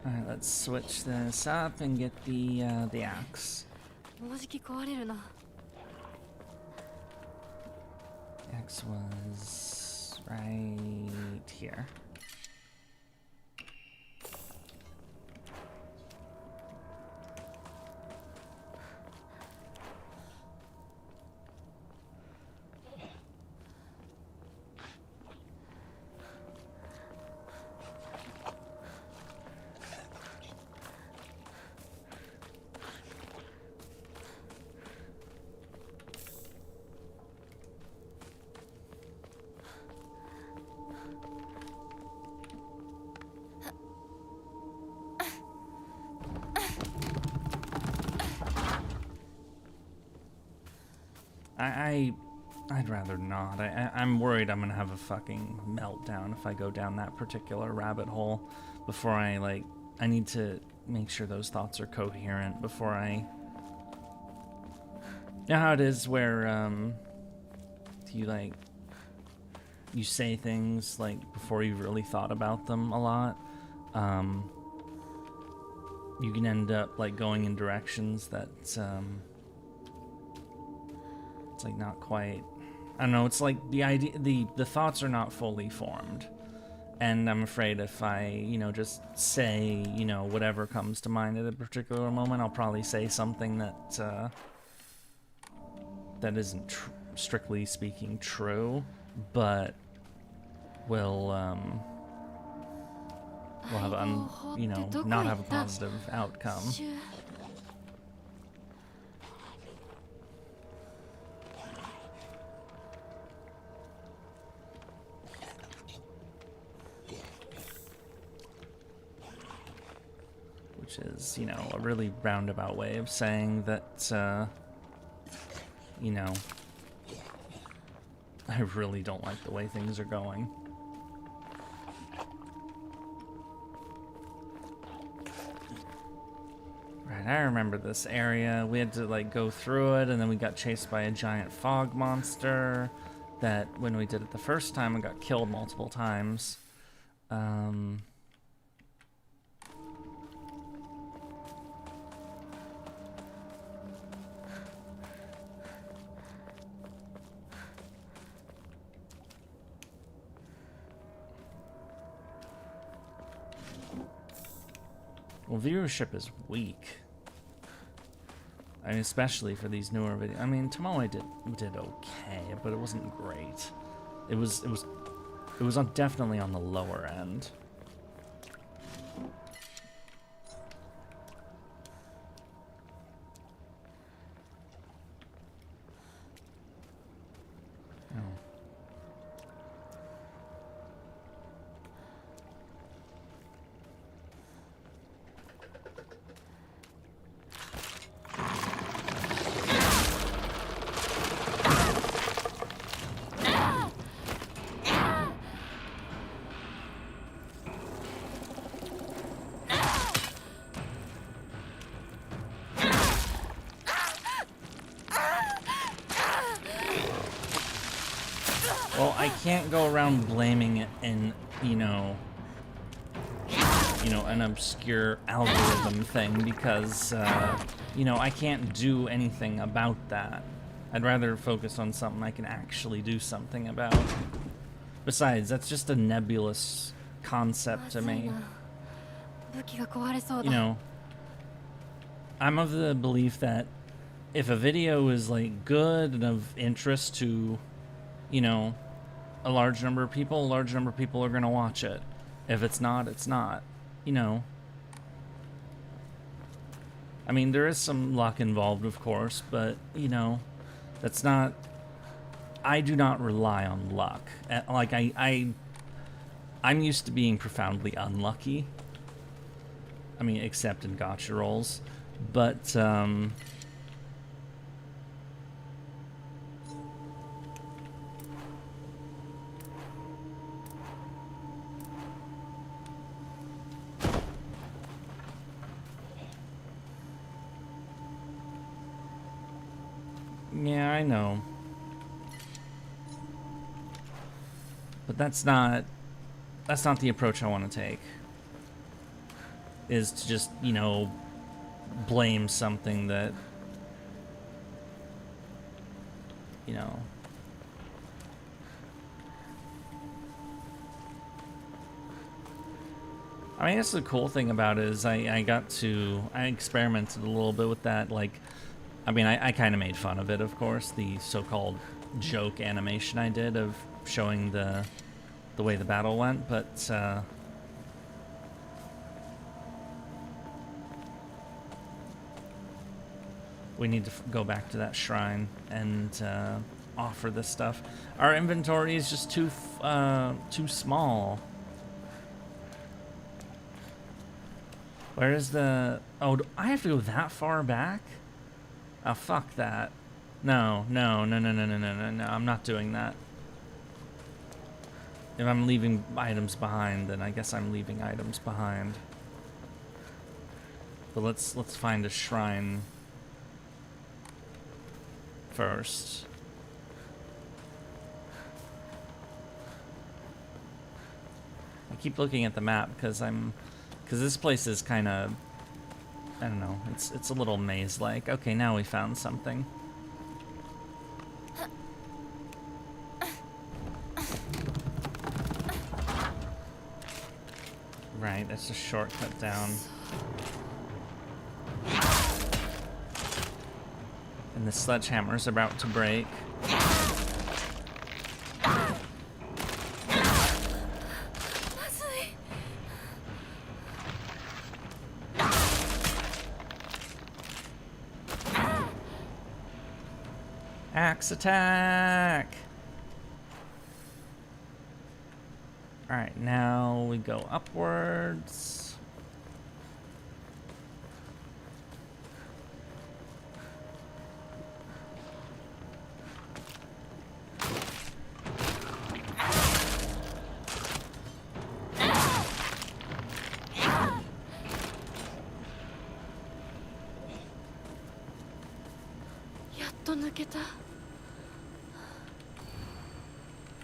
Alright, let's switch this up and get the axe. もうじき壊れるな。 The axe was right here. I'd rather not. I'm worried I'm gonna have a fucking meltdown if I go down that particular rabbit hole before I need to make sure those thoughts are coherent before I... You know how it is where, you say things, before you really thought about them a lot? You can end up, going in directions that, it's not quite... I don't know, it's like the idea, the thoughts are not fully formed. And I'm afraid if I, just say, whatever comes to mind at a particular moment, I'll probably say something that, that isn't strictly speaking true, but will have not have a positive outcome. Which is, a really roundabout way of saying that, I really don't like the way things are going. Right, I remember this area. We had to, go through it, and then we got chased by a giant fog monster that, when we did it the first time, I got killed multiple times. Well, viewership is weak. I mean, especially for these newer videos. I mean, Tomoe did okay, but it wasn't great. It was definitely on the lower end. Well, I can't go around blaming it in, an obscure algorithm thing because, I can't do anything about that. I'd rather focus on something I can actually do something about. Besides, that's just a nebulous concept to me. I'm of the belief that if a video is, good and of interest to, a large number of people are going to watch it. If it's not, it's not. I mean, there is some luck involved, of course, but, that's not... I do not rely on luck. I'm used to being profoundly unlucky. I mean, except in gacha rolls. But, yeah, I know. But that's not the approach I want to take. Is to just, blame something that, I mean, that's the cool thing about it is I experimented a little bit with that, I mean, I kind of made fun of it, of course, the so-called joke animation I did of showing the way the battle went, but, we need to go back to that shrine and offer this stuff. Our inventory is just too small. Where is the... Oh, do I have to go that far back? Oh, fuck that. No. I'm not doing that. If I'm leaving items behind, then I guess I'm leaving items behind. But let's find a shrine first. I keep looking at the map because this place is kind of, I don't know, it's a little maze-like. Okay, now we found something. Right, that's a shortcut down. And the sledgehammer's about to break. Max attack! Alright, now we go upwards.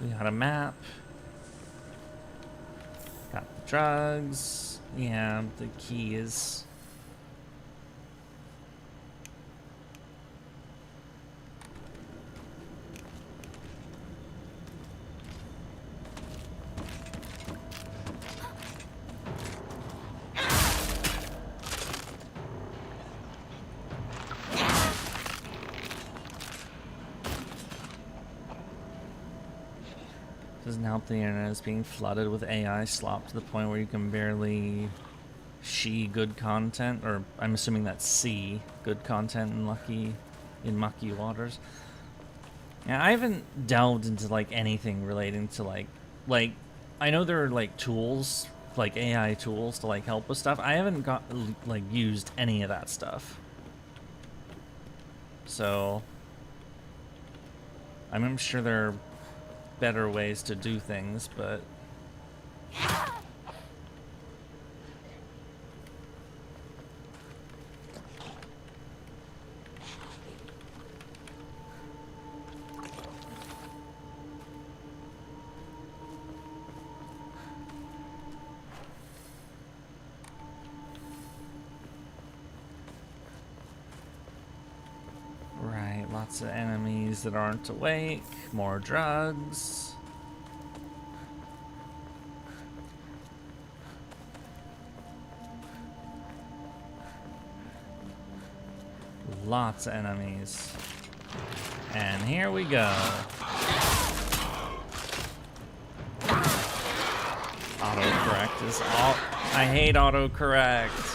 We got a map. Got the drugs. Yeah, the key is... Doesn't help the internet is being flooded with AI slop to the point where you can barely see good content, or I'm assuming that's see good content in mucky waters. Yeah, I haven't delved into like anything relating to like I know there are like tools, like AI tools to like help with stuff. I haven't got like used any of that stuff. So I'm sure there are better ways to do things, but right, lots of enemies that aren't awake, more drugs. Lots of enemies. And here we go. Autocorrect is all. I hate autocorrect.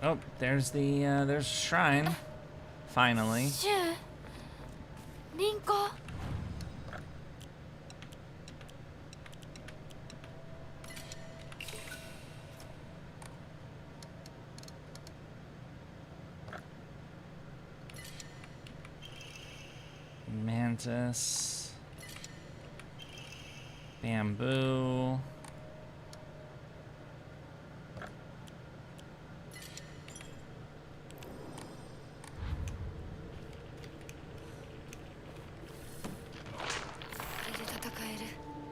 Oh, there's the shrine. Finally. Hinako. Mantis. Bamboo.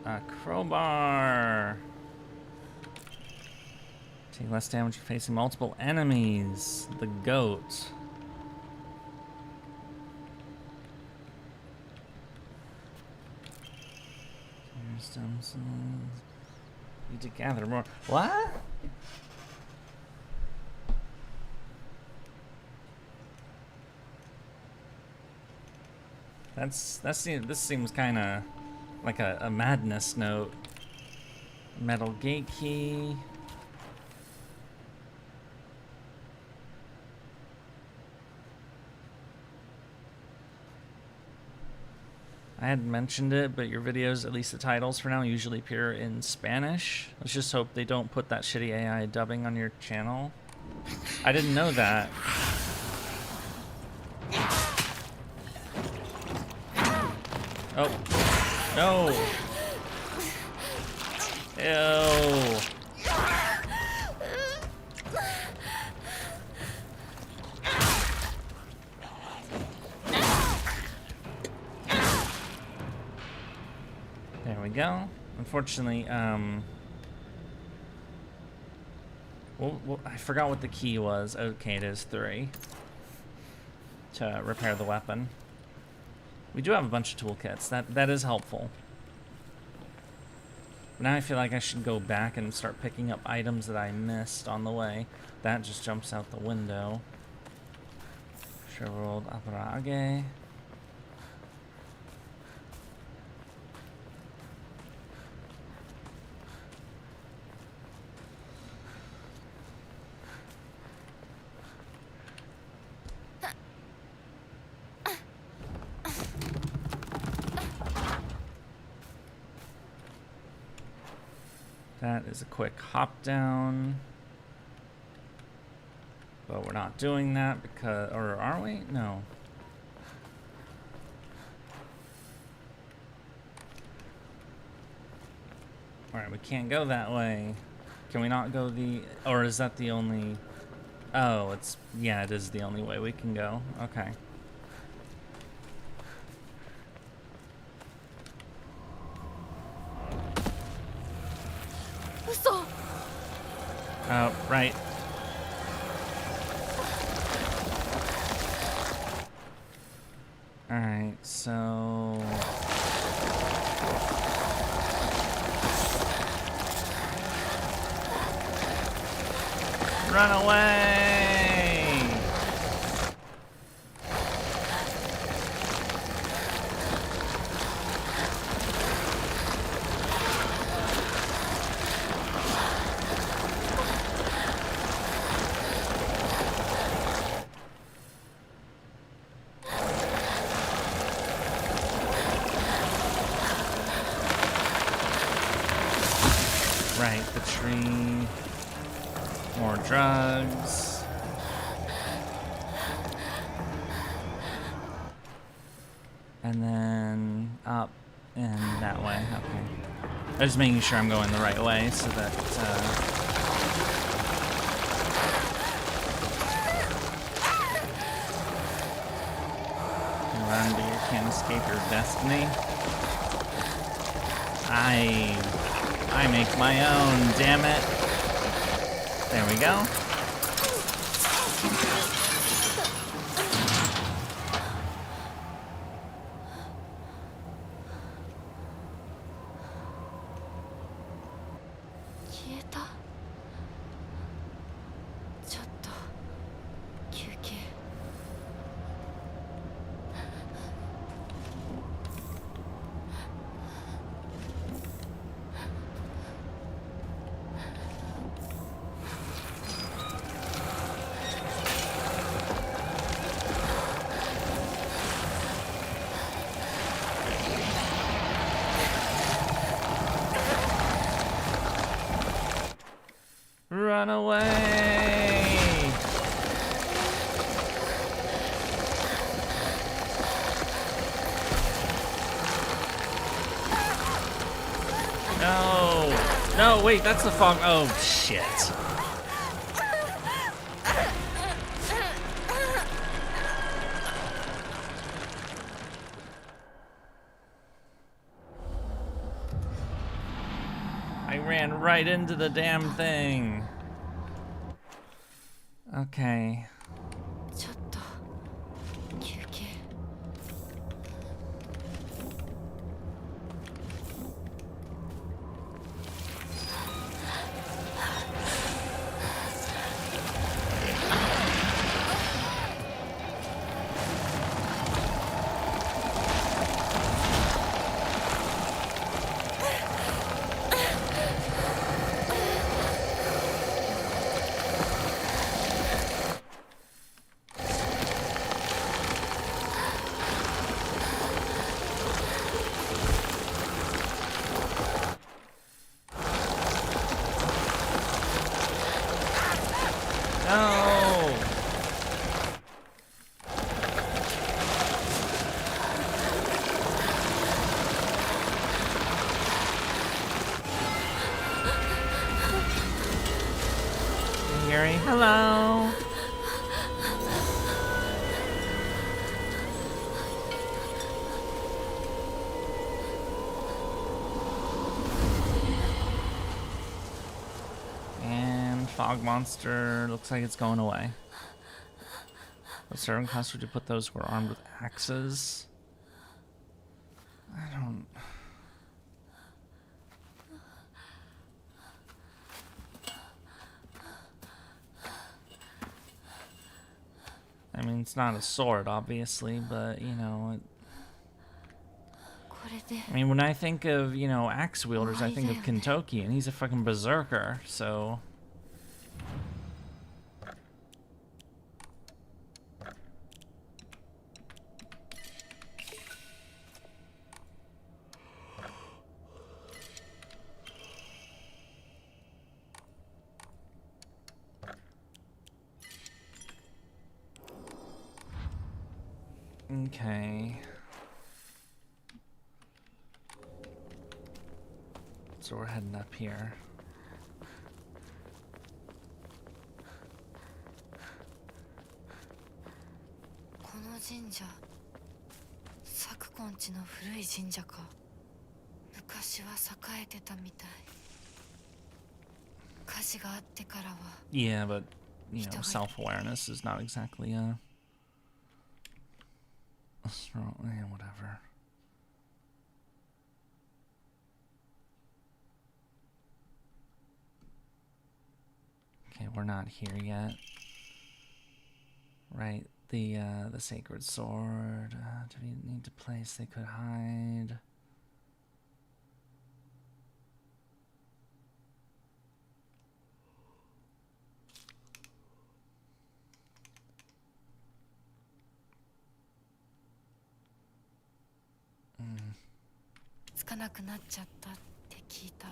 A crowbar. Take less damage facing multiple enemies. The goat. Need to gather more. What? This seems kind of like a madness note. Metal gate key. I hadn't mentioned it, but your videos, at least the titles for now, usually appear in Spanish. Let's just hope they don't put that shitty AI dubbing on your channel. I didn't know that. Oh. No! Ew! There we go. Unfortunately, well, I forgot what the key was. Okay, it is 3 to repair the weapon. We do have a bunch of toolkits. That is helpful. Now I feel like I should go back and start picking up items that I missed on the way. That just jumps out the window. Shriveled Aparage. That is a quick hop down. But we're not doing that because, or are we? No. Alright, we can't go that way. Can we not go the, or is that the only, oh, it's, yeah, it is the only way we can go. Okay. Oh, right. Alright, so... Run away! Right, the tree. More drugs. And then up and that way. Okay. I'm just making sure I'm going the right way so that run, but you can't escape your destiny. I make my own, damn it. There we go. Run away! No! No, wait, that's the fog. Oh, shit. I ran right into the damn thing. Okay. No! Yurie, hello! And fog monster looks like it's going away. A certain cost to put those who are armed with axes. I don't. I mean, mean, it's not a sword, obviously, but, you know, これで I mean, when I think of, you know, axe wielders, I think of Kentucky, and he's a fucking berserker, so... Okay. So we're heading up here. この神社昨今地の古い神社か昔は栄えてたみたい火事があってからは Yeah, but, you know, self-awareness is not exactly a strong... Yeah, whatever. Okay, we're not here yet. Right, the sacred sword. Do we need a place they could hide? Mm. つかなくなっちゃったって聞いた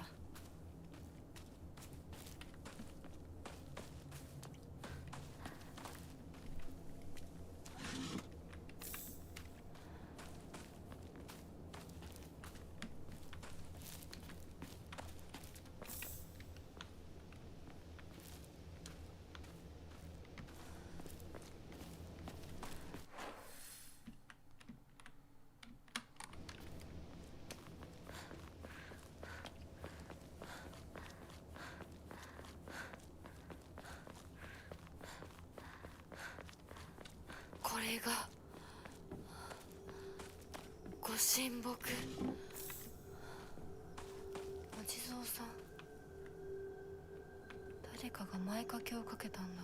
これがご神木お地蔵さん誰かが前掛けをかけたんだ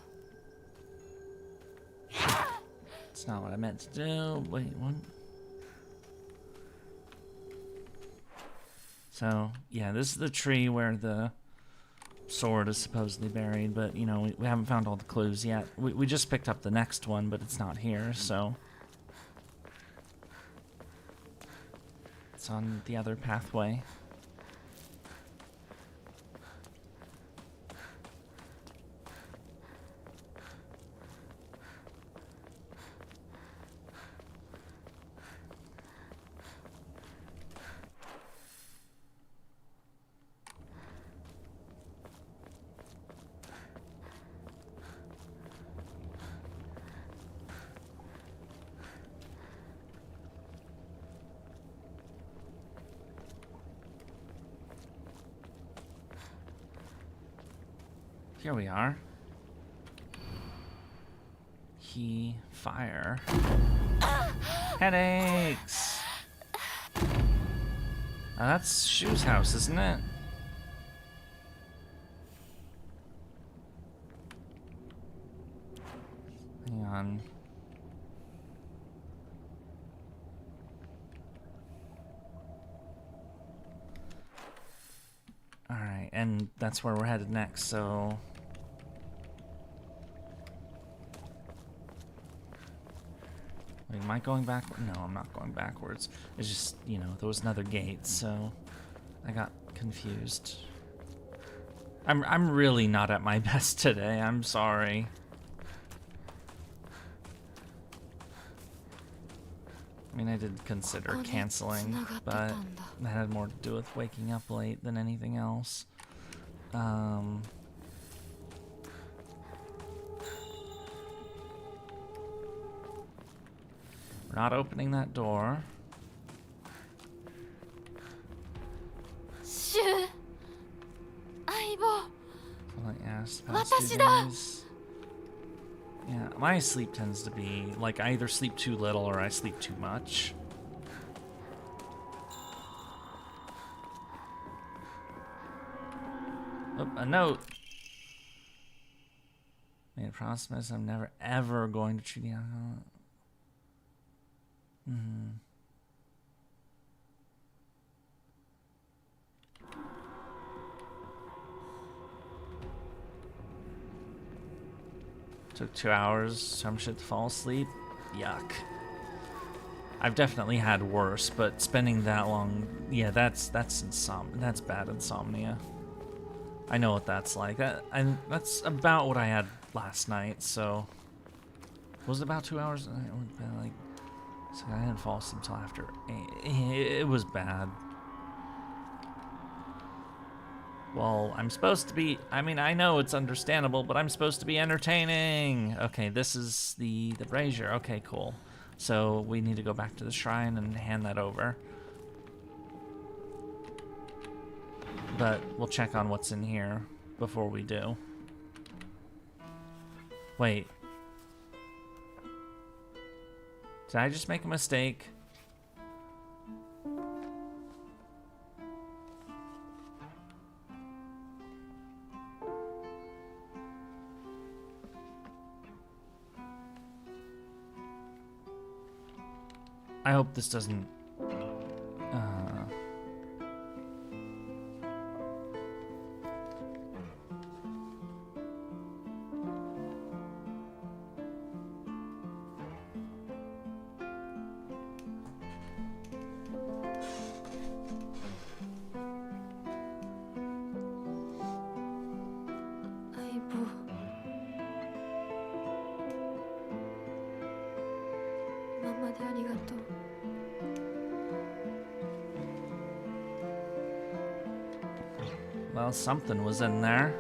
It's not what I meant to do. Wait, what? So, yeah, this is the tree where the sword is supposedly buried, but, you know, we haven't found all the clues yet. We just picked up the next one, but it's not here, so... It's on the other pathway. Here we are. Fire. Headaches! That's Shu's house, isn't it? Hang on. Alright, and that's where we're headed next, so... Wait, am I going back? No, I'm not going backwards. It's just, you know, there was another gate, so I got confused. I'm really not at my best today. I'm sorry. I mean, I did consider canceling, but that had more to do with waking up late than anything else. We're not opening that door. Shu! Aibo! Well, I asked past 2 days. Yeah, my sleep tends to be, like, I either sleep too little or I sleep too much. Oh, a note! Made promise I'm never ever going to treat the alcohol. Took 2 hours, some shit to fall asleep. Yuck. I've definitely had worse, but spending that long, yeah, that's bad insomnia. I know what that's like. That's about what I had last night. So, was it about 2 hours? Like, so I didn't fall asleep until after 8. It was bad. Well, I'm supposed to be, I mean, I know it's understandable, but I'm supposed to be entertaining. Okay, this is the brazier. Okay, cool. So we need to go back to the shrine and hand that over. But we'll check on what's in here before we do. Wait. Did I just make a mistake? I hope this doesn't... Well, something was in there.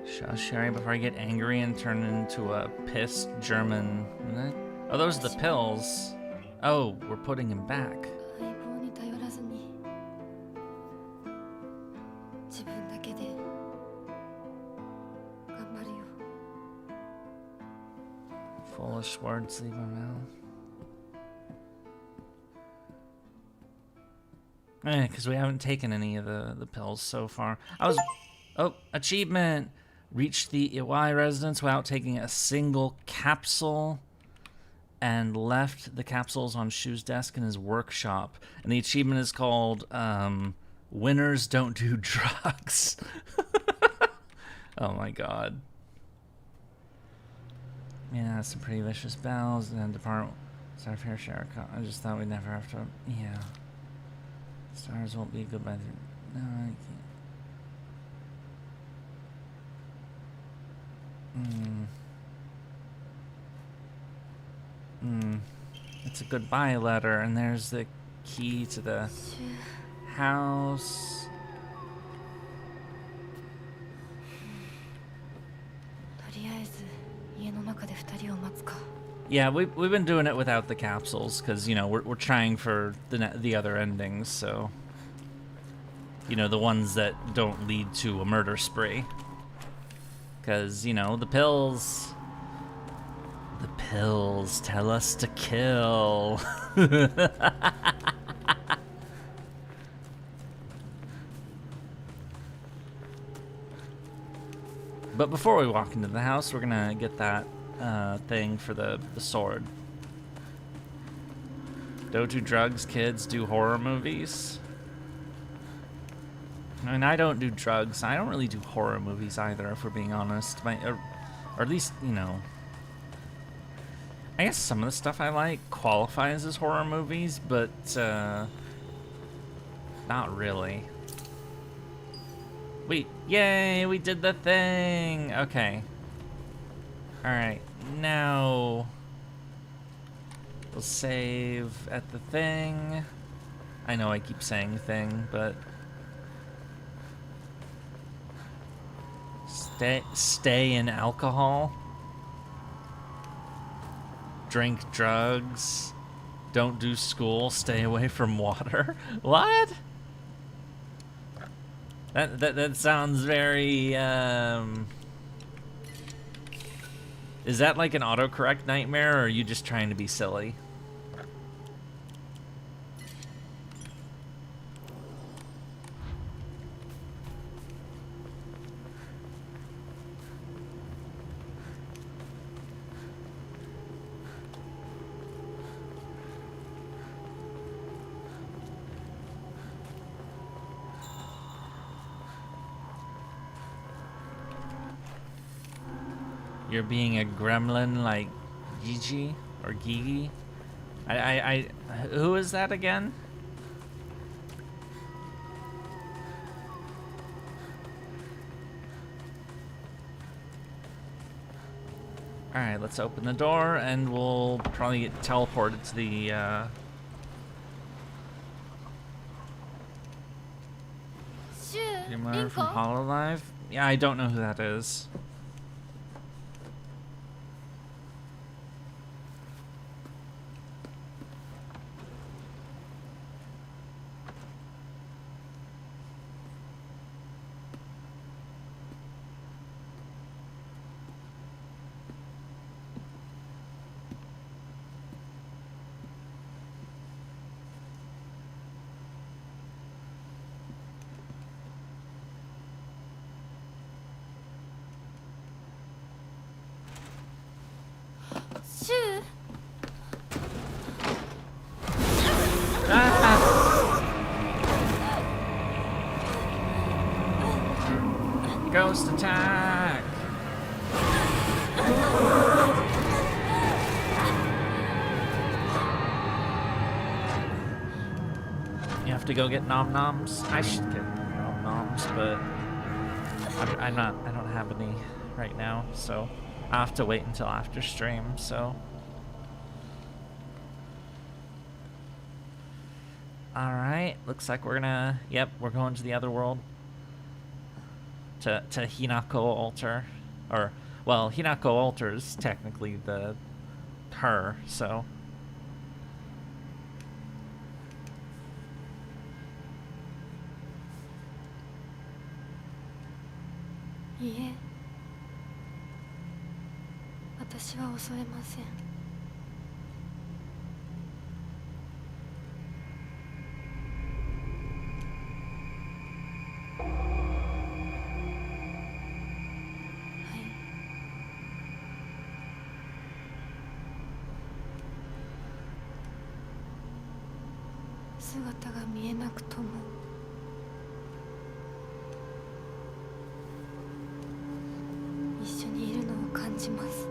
Shush, Sherry, before I get angry and turn into a pissed German. Oh, those are the pills. Oh, we're putting him back. Foolish words leave my mouth. Because we haven't taken any of the pills so far. Oh, achievement! Reached the Iwai residence without taking a single capsule and left the capsules on Shu's desk in his workshop. And the achievement is called, Winners Don't Do Drugs. Oh my god. Yeah, some pretty vicious bells and then depart. Sorry for your share. I just thought we'd never have to, yeah. Stars won't be good by the... No, I can't. It's a goodbye letter, and there's the key to the house. Yeah, we've been doing it without the capsules because, you know, we're trying for the other endings, so, you know, the ones that don't lead to a murder spree, because, you know, the pills tell us to kill. But before we walk into the house, we're gonna get that thing for the sword. Don't do drugs, kids. Do horror movies. I mean, I don't do drugs. I don't really do horror movies either, if we're being honest. Or at least, you know... I guess some of the stuff I like qualifies as horror movies, but not really. Yay, we did the thing! Okay. Alright, now we'll save at the thing. I know I keep saying thing, but stay in alcohol. Drink drugs. Don't do school. Stay away from water. What? That sounds very Is that like an autocorrect nightmare, or are you just trying to be silly? You're being a gremlin like Gigi or Gigi. Who is that again? Alright, let's open the door and we'll probably get teleported to the Humor from Hololive? Yeah, I don't know who that is. Ghost attack! You have to go get nom noms. I should get nom noms, but I don't have any right now, so I have to wait until after stream. So, all right, looks like we're gonna. Yep, we're going to the other world. To Hinako altar, or well, Hinako altar is technically her, so. Yeah. 私は襲えません。姿が見えなくとも一緒にいるのを感じます。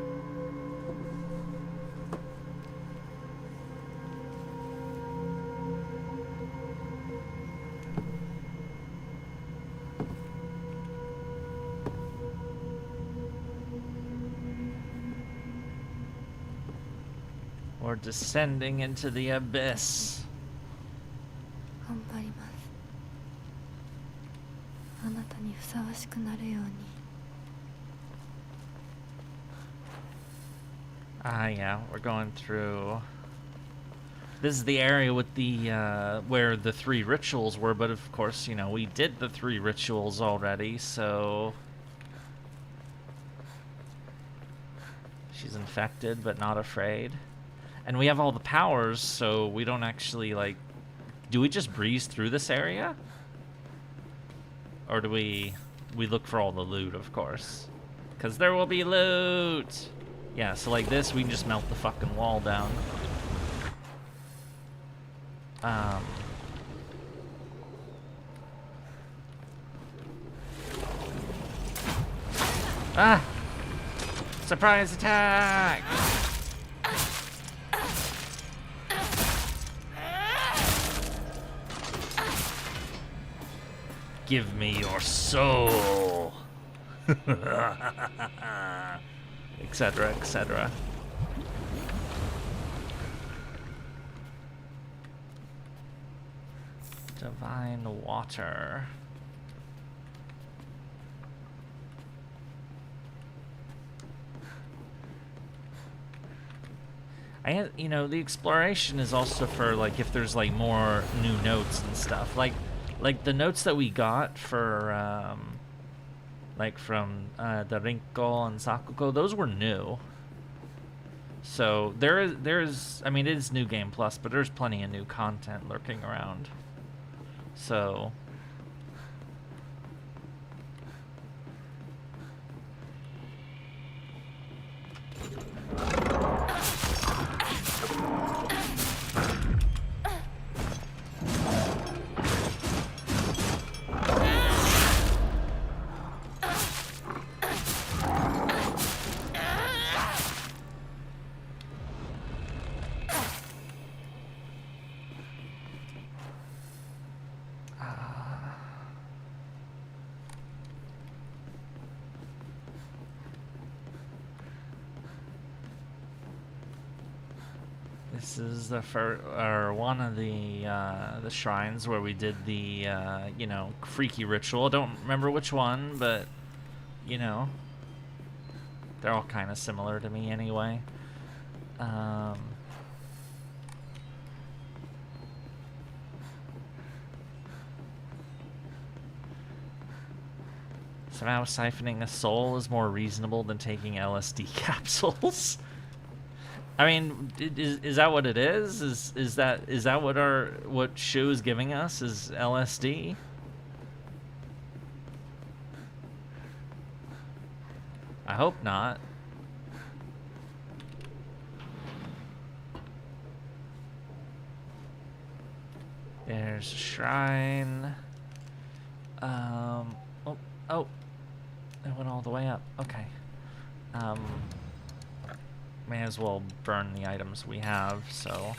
We're descending into the abyss. 頑張ります。あなたにふさわしくなるように。Yeah, we're going through. This is the area with the where the 3 rituals were, but of course, you know, we did the 3 rituals already, so she's infected but not afraid. And we have all the powers, so we don't actually, like, do we just breeze through this area? Or do we look for all the loot, of course? Because there will be loot! Yeah, so like this, we can just melt the fucking wall down. Ah! Surprise attack! Give me your soul! Etc., etc. Divine water. You know, the exploration is also for, like, if there's, like, more new notes and stuff. Like the notes that we got for, like, from the Rinko and Sakuko, those were new. So there's, I mean, it is New Game Plus, but there's plenty of new content lurking around. So... This is the first, or one of the shrines where we did the, you know, freaky ritual. I don't remember which one, but, you know, they're all kind of similar to me anyway. Somehow siphoning a soul is more reasonable than taking LSD capsules. I mean, is that what it is? Is that what show's giving us is LSD? I hope not. There's a shrine. Oh, it went all the way up. Okay. May as well burn the items we have, so.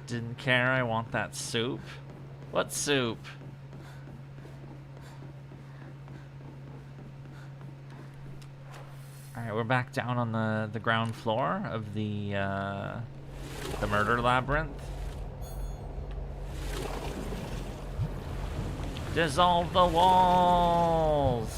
Didn't care, I want that soup. What soup? Alright, we're back down on the ground floor of the murder labyrinth. Dissolve the walls!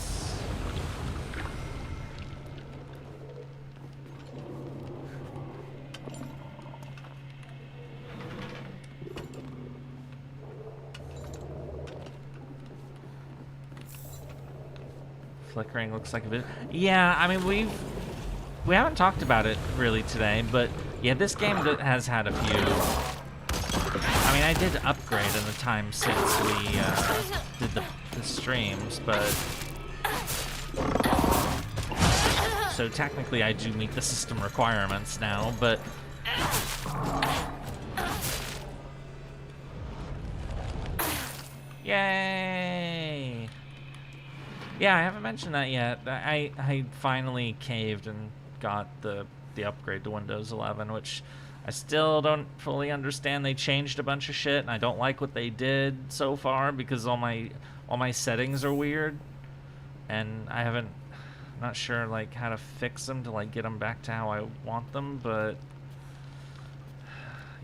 Flickering looks like a bit. Yeah, I mean we haven't talked about it really today, but yeah, this game has had a few. I mean, I did upgrade in the time since we did the streams, but so technically I do meet the system requirements now, but yay! Yeah, I haven't mentioned that yet. I finally caved and got the upgrade to Windows 11, which I still don't fully understand. They changed a bunch of shit, and I don't like what they did so far because all my settings are weird, and I'm not sure like how to fix them to like get them back to how I want them, but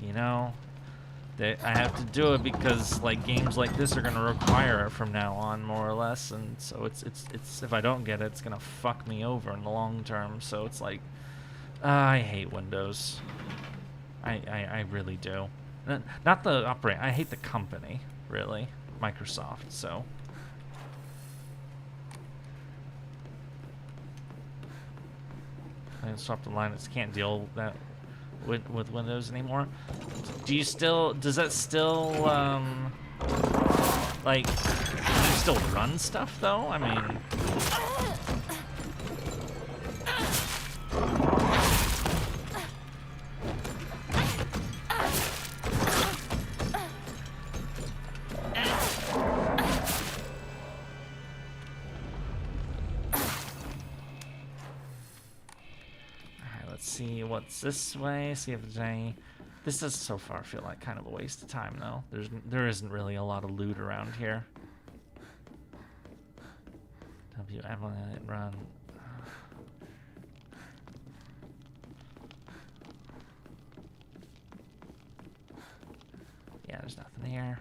you know, I have to do it because like games like this are gonna require it from now on, more or less, and so it's if I don't get it, it's gonna fuck me over in the long term. So it's like I hate Windows. I really do. Not the operating. I hate the company, really, Microsoft. So I swapped the line. It can't deal that with Windows anymore. Does that still like, can you still run stuff though? I mean, see what's this way, see if there's any. This does so far feel like kind of a waste of time though. There isn't really a lot of loot around here. Emulate run. Yeah, there's nothing here.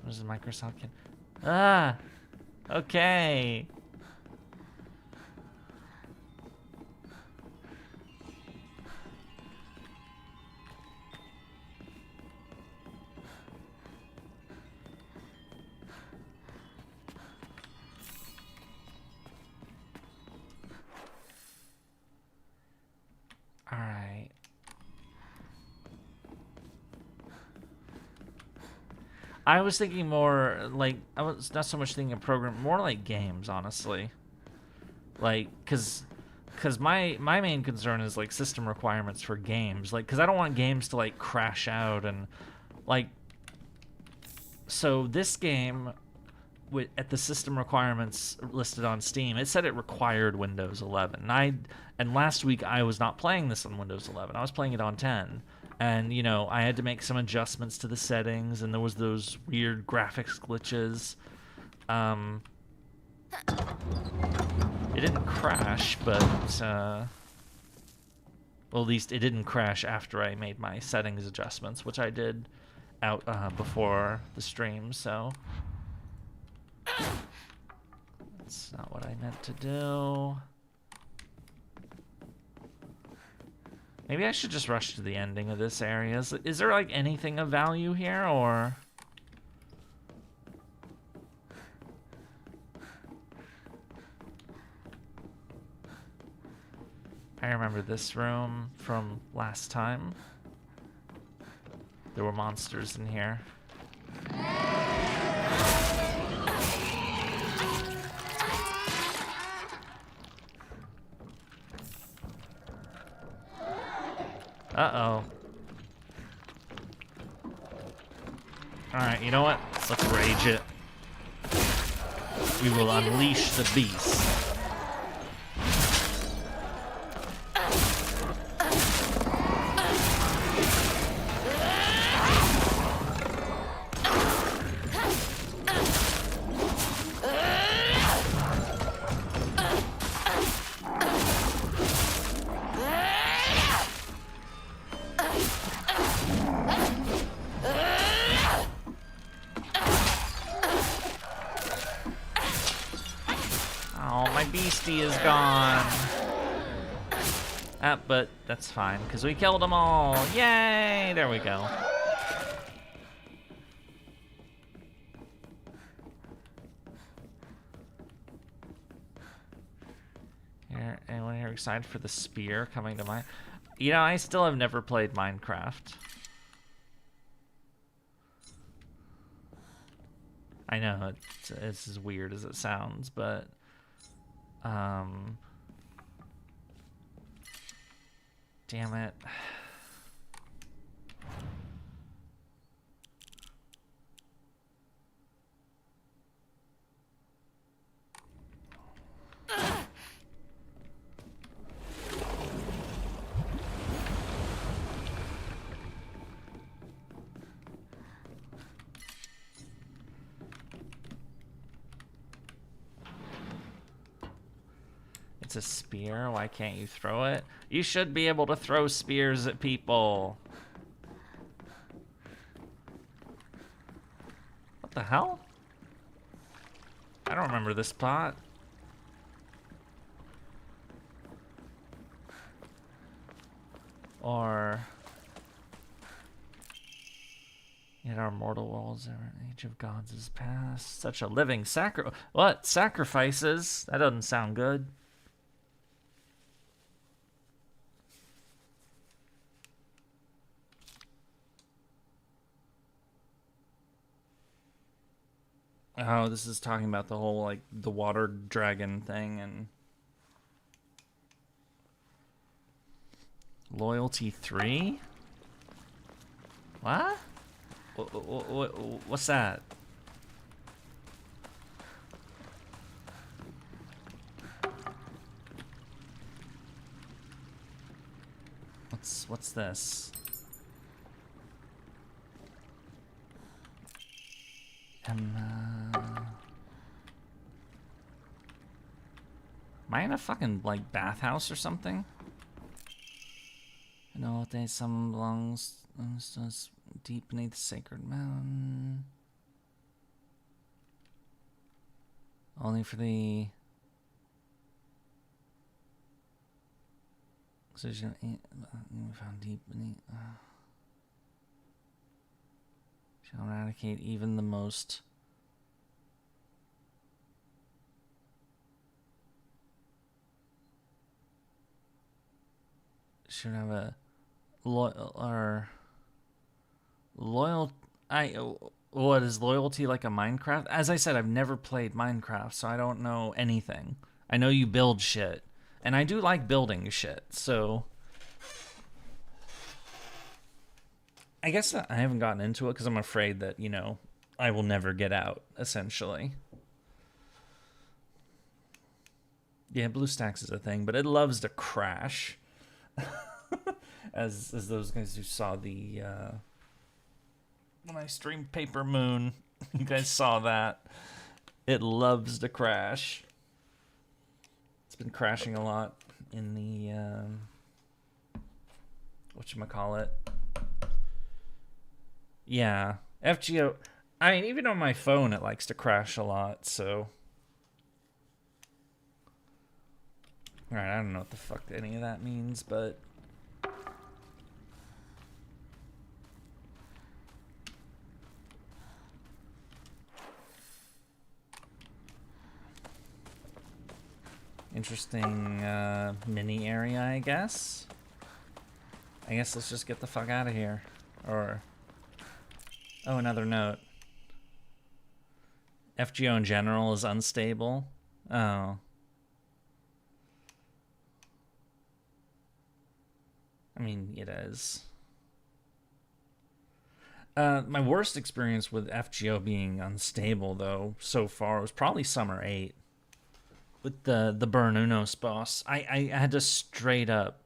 What is the Microsoft kit? Ah! Okay! Alright. I was thinking more like, I was not so much thinking of program, more like games, honestly. Like, cause my main concern is like system requirements for games, like, cause I don't want games to like crash out and like. So this game, at the system requirements listed on Steam, it said it required Windows 11. And last week I was not playing this on Windows 11. I was playing it on 10. And, you know, I had to make some adjustments to the settings, and there was those weird graphics glitches. It didn't crash, but, well, at least it didn't crash after I made my settings adjustments, which I did out before the stream, so that's not what I meant to do. Maybe I should just rush to the ending of this area. Is there like anything of value here, or? I remember this room from last time. There were monsters in here. Uh-oh. Alright, you know what? Let's rage it. We will unleash the beast. Beastie is gone. But that's fine, because we killed them all. Yay! There we go. Here, anyone here excited for the spear coming to mind? You know, I still have never played Minecraft. I know, it's as weird as it sounds, but... damn it. It's a spear. Why can't you throw it? You should be able to throw spears at people. What the hell? I don't remember this spot. Or... yet our mortal worlds, our age of gods is past. Such a living what? Sacrifices? That doesn't sound good. Oh, this is talking about the whole, like, the water dragon thing and... Loyalty 3? What? What's that? What's this? Am I in a fucking, like, bathhouse or something? I know they some belongs deep beneath the sacred mountain. Only for the decision found deep beneath. Shall eradicate even the most. Should have a loyal. What is loyalty like a Minecraft? As I said, I've never played Minecraft, so I don't know anything. I know you build shit, and I do like building shit. So I guess I haven't gotten into it because I'm afraid that, you know, I will never get out, essentially. Yeah, BlueStacks is a thing, but it loves to crash. as those guys who saw the when I streamed Paper Moon, you guys saw that. It loves to crash. It's been crashing a lot in the whatchamacallit. Yeah, FGO. I mean, even on my phone, it likes to crash a lot. So, all right, I don't know what the fuck any of that means, but. Interesting mini area, I guess. I guess let's just get the fuck out of here. Or... Oh, another note. FGO in general is unstable. Oh. I mean, it is. My worst experience with FGO being unstable, though, so far was probably Summer 8. With the Bernunos boss, I had to straight up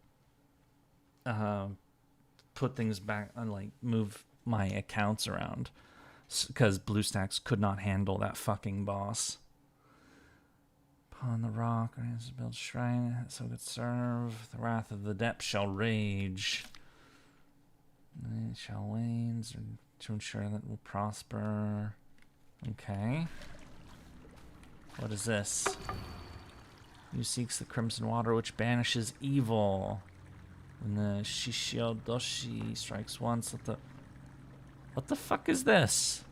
put things back and like move my accounts around because BlueStacks could not handle that fucking boss. Upon the rock, I have to build shrine so it could serve. The wrath of the depths shall rage. It shall wane to ensure that it will prosper. Okay. What is this? Who seeks the crimson water which banishes evil. When the Shishiodoshi strikes once, let the... What the fuck is this?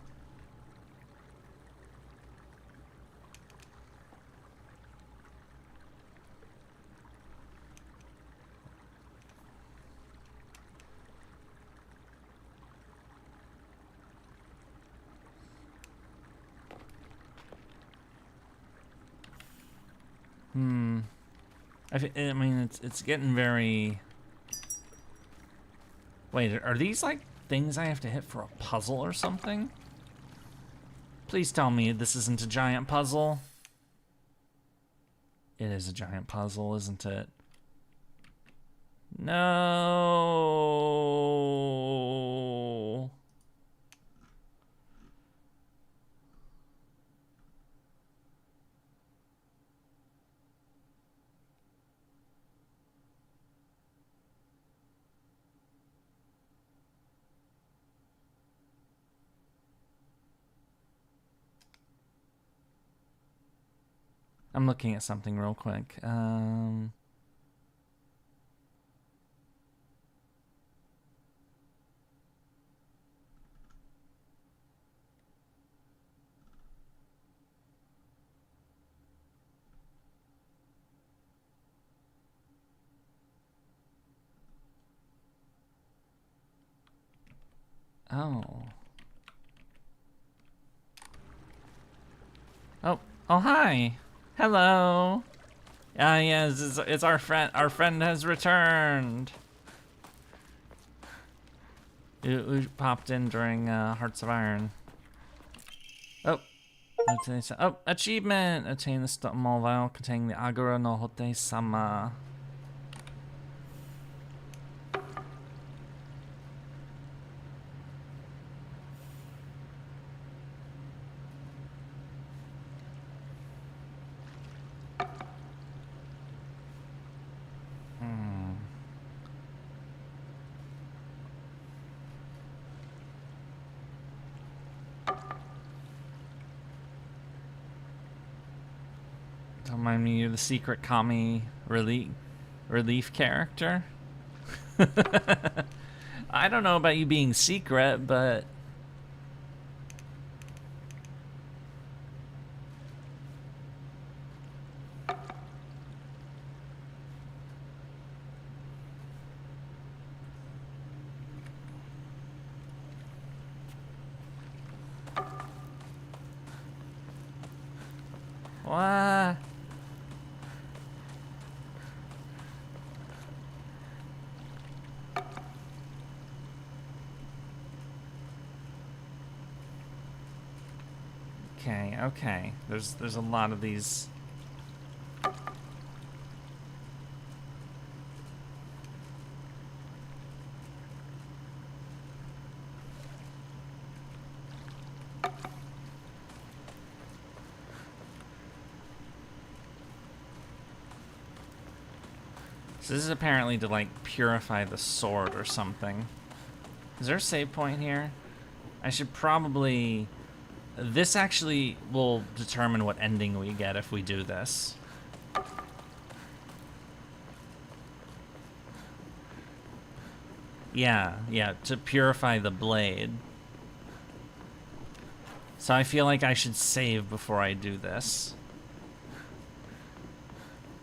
I mean, it's getting very... Wait, are these like things I have to hit for a puzzle or something? Please tell me this isn't a giant puzzle. It is a giant puzzle, isn't it? No. I'm looking at something real quick. Oh. Oh, hi. Hello. Yes, it's our friend. Our friend has returned. Who popped in during Hearts of Iron. Oh. Oh, achievement! Attain the small vial containing the Agura no Hote-sama. Don't mind me, you're the secret Kami relief character. I don't know about you being secret, but... What? Okay. There's a lot of these. So this is apparently to, like, purify the sword or something. Is there a save point here? I should probably... This actually will determine what ending we get if we do this. Yeah, to purify the blade. So I feel like I should save before I do this.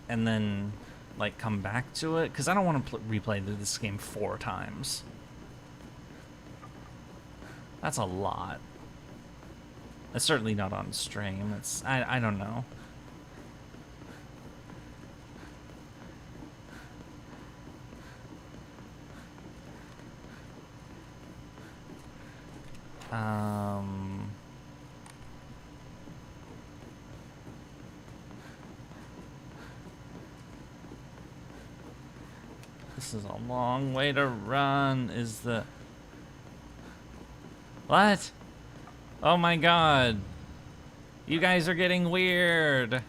And then, like, come back to it. Because I don't want to replay this game 4 times. That's a lot. It's certainly not on stream. It's, I don't know. This is a long way to run. Is the... What? Oh my god. You guys are getting weird.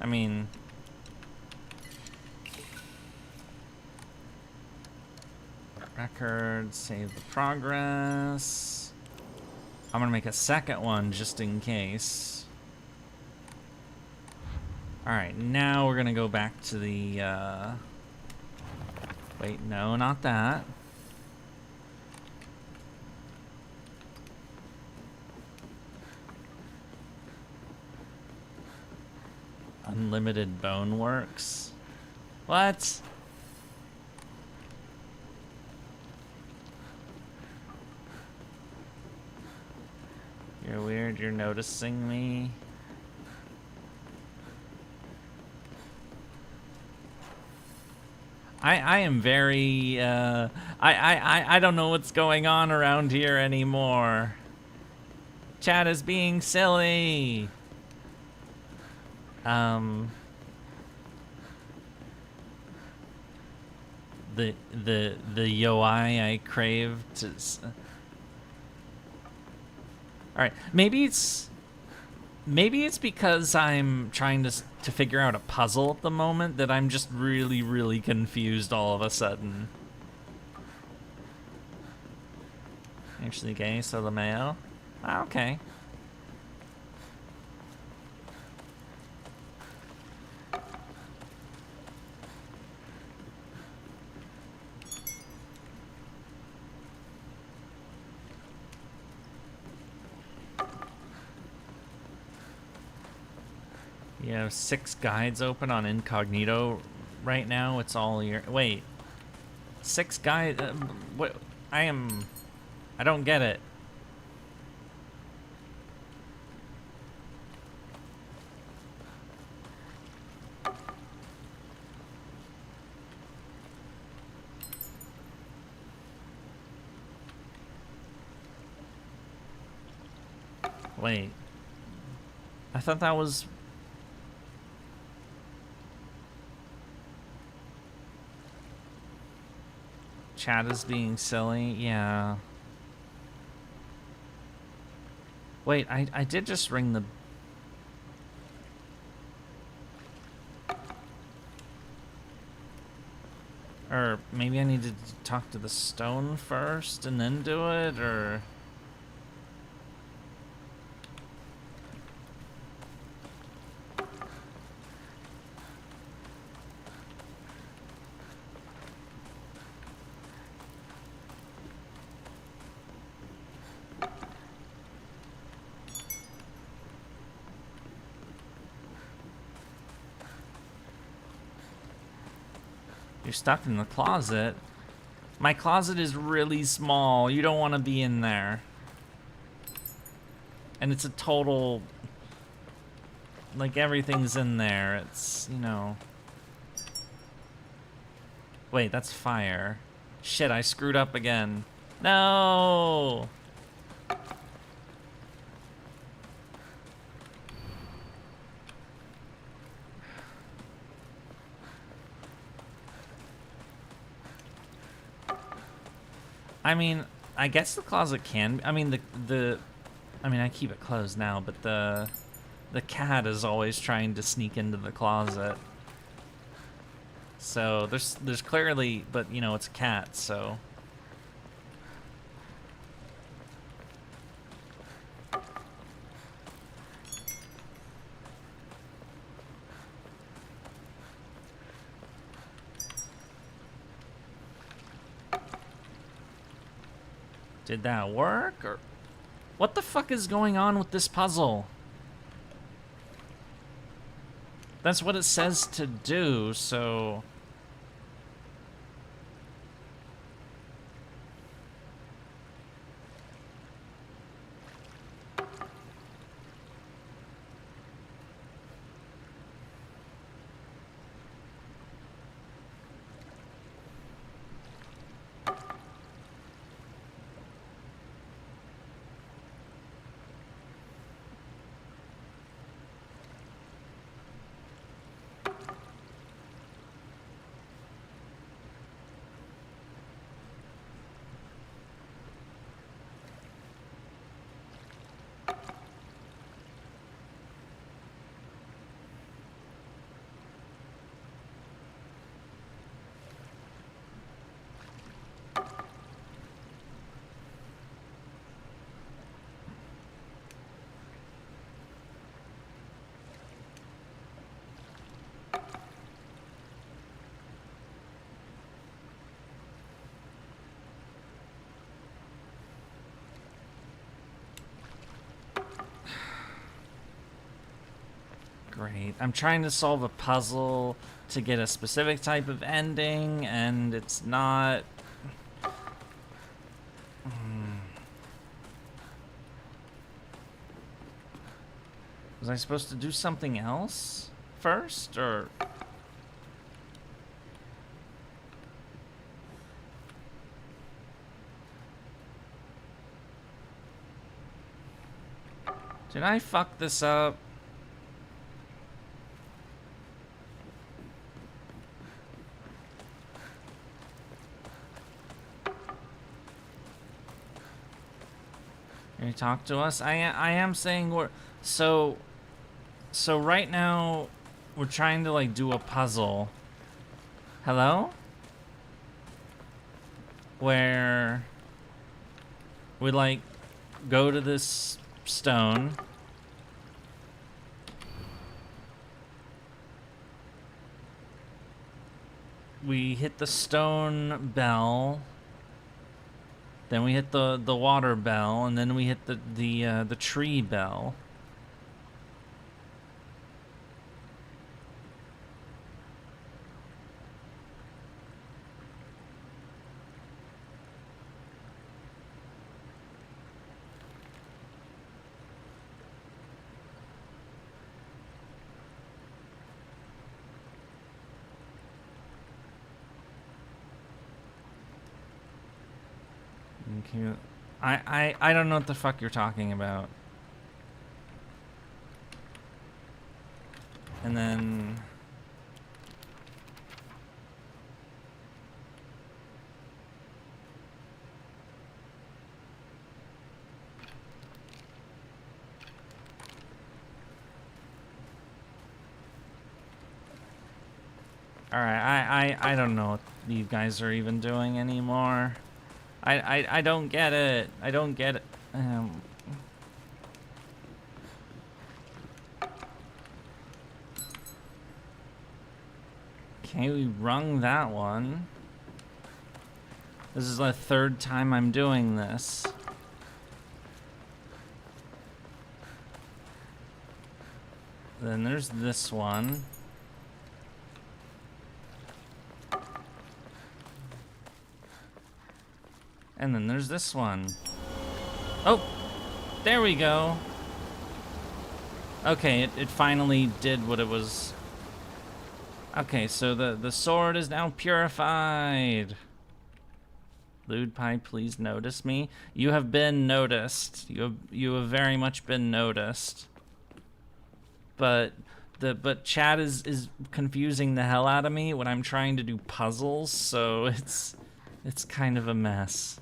I mean... Record, save the progress. I'm gonna make a second one just in case. Alright, now we're gonna go back to the, Wait, no, not that. Unlimited bone works. What? You're weird, you're noticing me. I am very, I don't know what's going on around here anymore. Chat is being silly. The UI I crave to... Alright, maybe it's because I'm trying to figure out a puzzle at the moment that I'm just really, really confused all of a sudden. Actually gay, so the mayo? Ah, okay. You have 6 guides open on incognito right now. It's all your... Wait. 6 guides... what? I don't get it. Wait. I thought that was... Chat is being silly, yeah. Wait, I did just ring the... Or maybe I needed to talk to the stone first and then do it, or... You're stuck in the closet. My closet is really small. You don't want to be in there. And it's a total... Like, everything's in there. It's, you know... Wait, that's fire. Shit, I screwed up again. No! I mean, I guess the closet can. I mean, I mean, I keep it closed now, but the cat is always trying to sneak into the closet. So there's clearly, but you know, it's a cat, so. Did that work, or what the fuck is going on with this puzzle? That's what it says to do, so... Great. I'm trying to solve a puzzle to get a specific type of ending, and it's not... Was I supposed to do something else first, or... Did I fuck this up? Can you talk to us? I am saying we're... So right now, we're trying to, like, do a puzzle. Hello? Where we, like, go to this stone. We hit the stone bell. Then we hit the water bell, and then we hit the tree bell. I don't know what the fuck you're talking about. And then... Alright, I don't know what you guys are even doing anymore. I don't get it. I don't get it. Okay, we rung that one. This is the third time I'm doing this. Then there's this one. And then there's this one. Oh, there we go. Okay, it finally did what it was. Okay, so the sword is now purified. Lewd Pie, please notice me. You have been noticed. You have very much been noticed. But chat is confusing the hell out of me when I'm trying to do puzzles, so it's kind of a mess.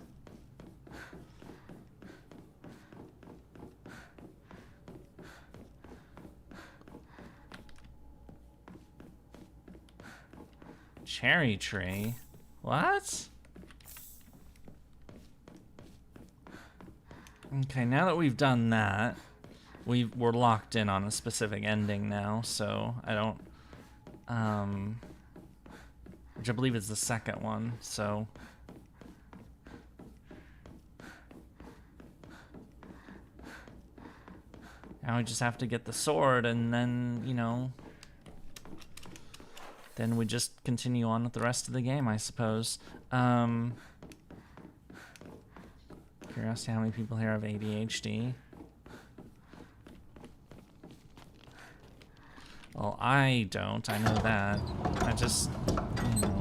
Cherry tree? What? Okay, now that we've done that, we're locked in on a specific ending now, so I don't, which I believe is the second one, so. Now we just have to get the sword, and then, you know, then we just continue on with the rest of the game, I suppose. Curiosity, how many people here have ADHD? Well, I don't. I know that. I just, you know.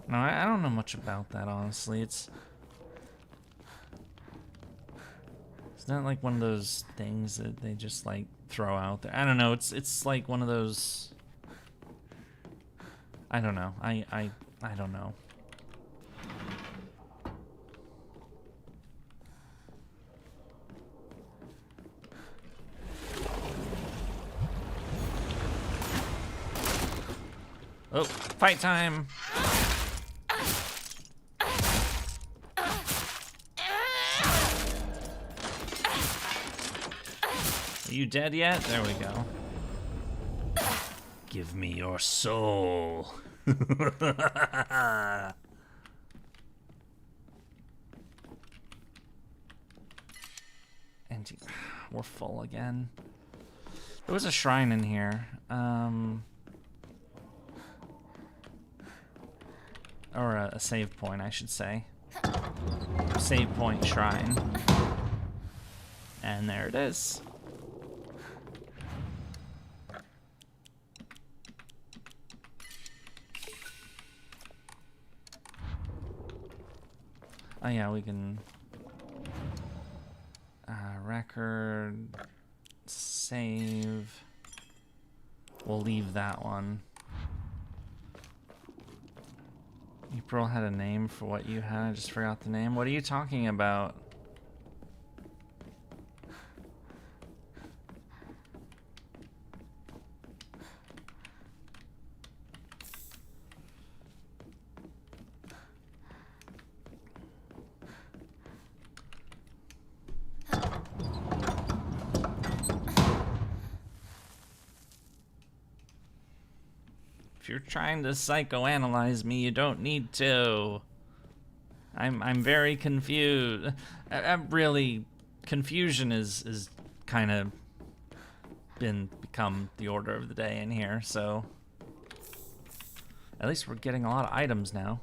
No, I don't know much about that, honestly. It's not like one of those things that they just, like, throw out there. I don't know. It's like one of those. I don't know. I don't know. Oh, fight time! Are you dead yet? There we go. Give me your soul. And we're full again. There was a shrine in here. Or a save point, I should say. Save point shrine. And there it is. Oh yeah, we can record, save. We'll leave that one. April had a name for what you had. I just forgot the name. What are you talking about? If you're trying to psychoanalyze me, you don't need to. I'm very confused. I'm really, confusion is kind of become the order of the day in here. So at least we're getting a lot of items now.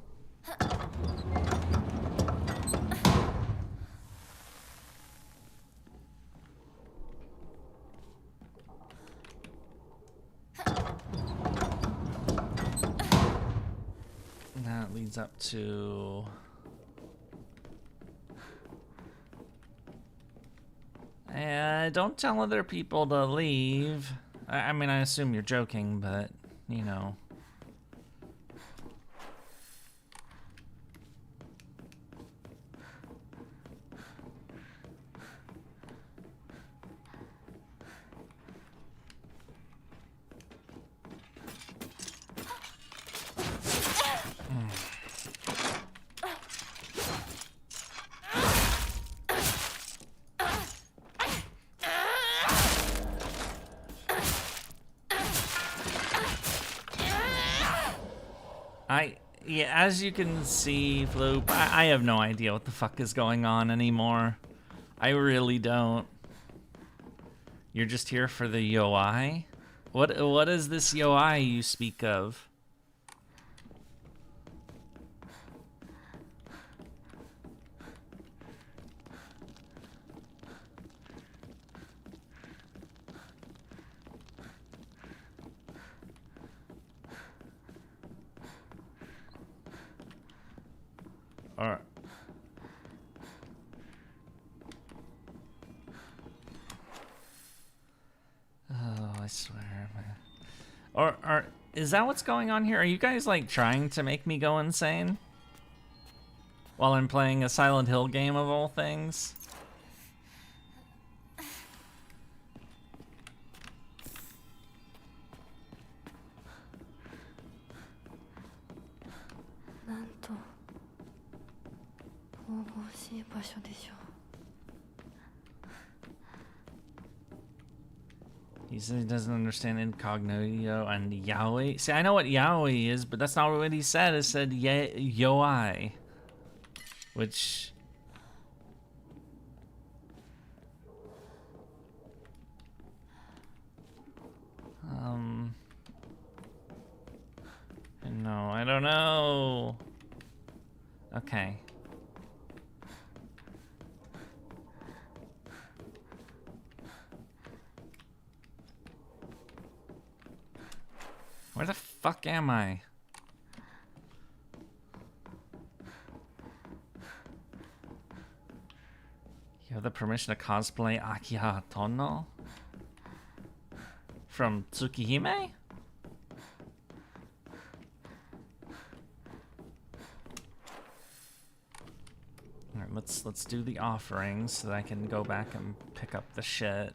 That leads up to don't tell other people to leave. I mean, I assume you're joking, but you know. Yeah, as you can see, Floop, I have no idea what the fuck is going on anymore. I really don't. You're just here for the UI? What is this UI you speak of? Or oh, I swear, man. Or is that what's going on here? Are you guys like trying to make me go insane while I'm playing a Silent Hill game of all things? 神々しい場所でしょう。 He said he doesn't understand incognito and yaoi. See, I know what yaoi is, but that's not what he said. It said yoi, which... No, I don't know. Okay. Where the fuck am I? You have the permission to cosplay Akiha Tono? From Tsukihime? Alright, let's do the offerings so that I can go back and pick up the shit.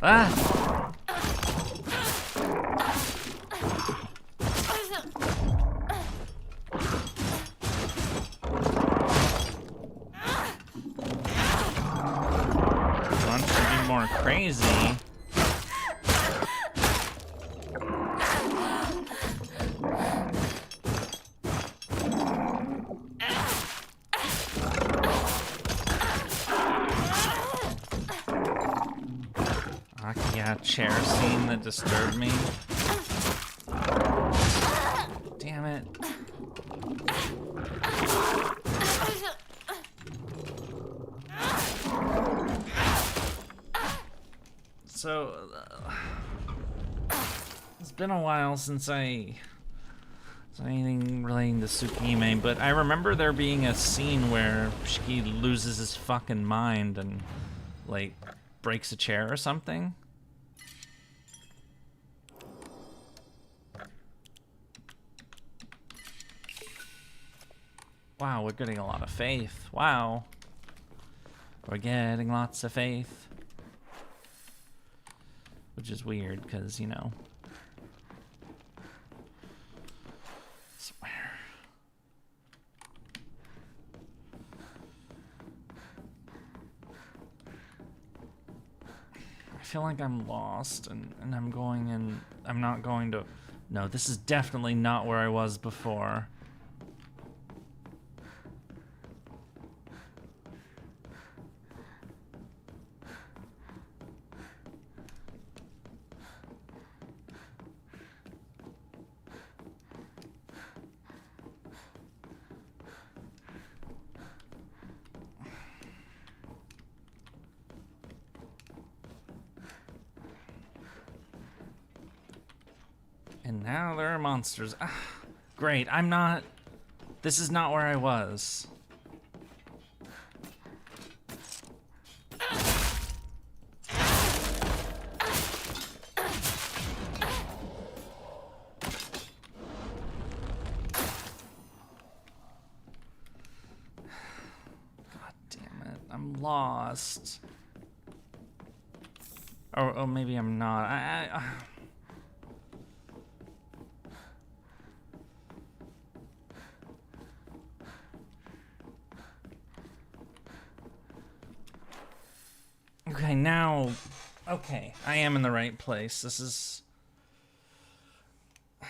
Ah! Want to be more crazy? Yeah, chair scene that disturbed me. Damn it. So, it's been a while since I saw anything relating to Tsukihime, but I remember there being a scene where Shiki loses his fucking mind and, like, breaks a chair or something. Wow, we're getting a lot of faith. Wow. We're getting lots of faith. Which is weird, because, you know. I swear. I feel like I'm lost, and I'm going and I'm not going to... No, this is definitely not where I was before. And now there are monsters. Ah, great, I'm not... This is not where I was. God damn it, I'm lost. Or maybe I'm not. Okay, now... Okay, I am in the right place. This is... Okay.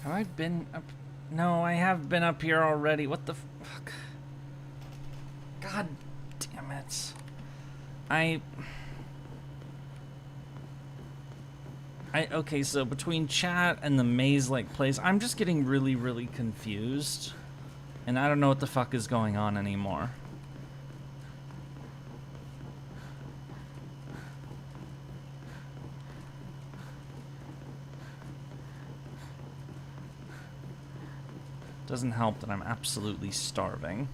Have I been up? No, I have been up here already. What the fuck? God damn it. Okay, so between chat and the maze-like place, I'm just getting really, really confused. And I don't know what the fuck is going on anymore. Doesn't help that I'm absolutely starving.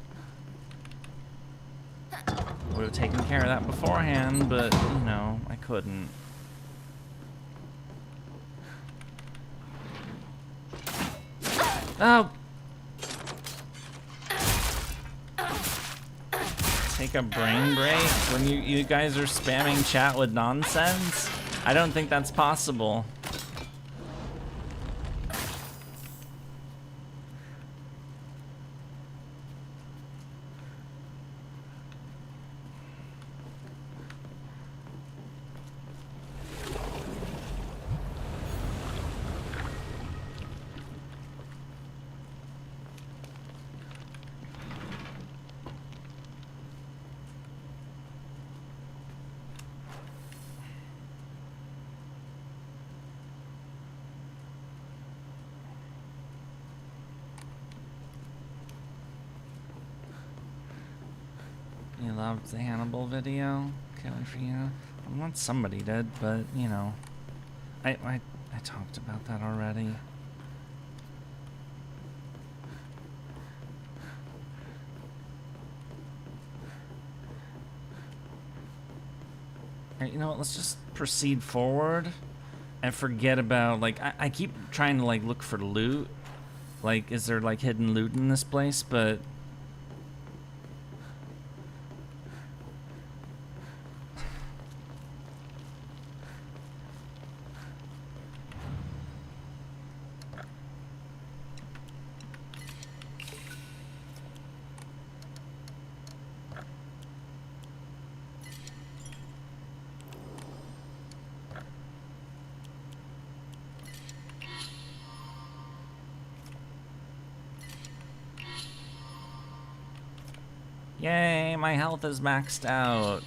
Would have taken care of that beforehand, but, you know, I couldn't. Oh! Take a brain break when you guys are spamming chat with nonsense? I don't think that's possible. You loved the Hannibal video? Killing for you? I'm not somebody did, but, you know. I talked about that already. You know what, let's just proceed forward and forget about, like, I keep trying to, like, look for loot. Like, is there, like, hidden loot in this place? But yay, my health is maxed out.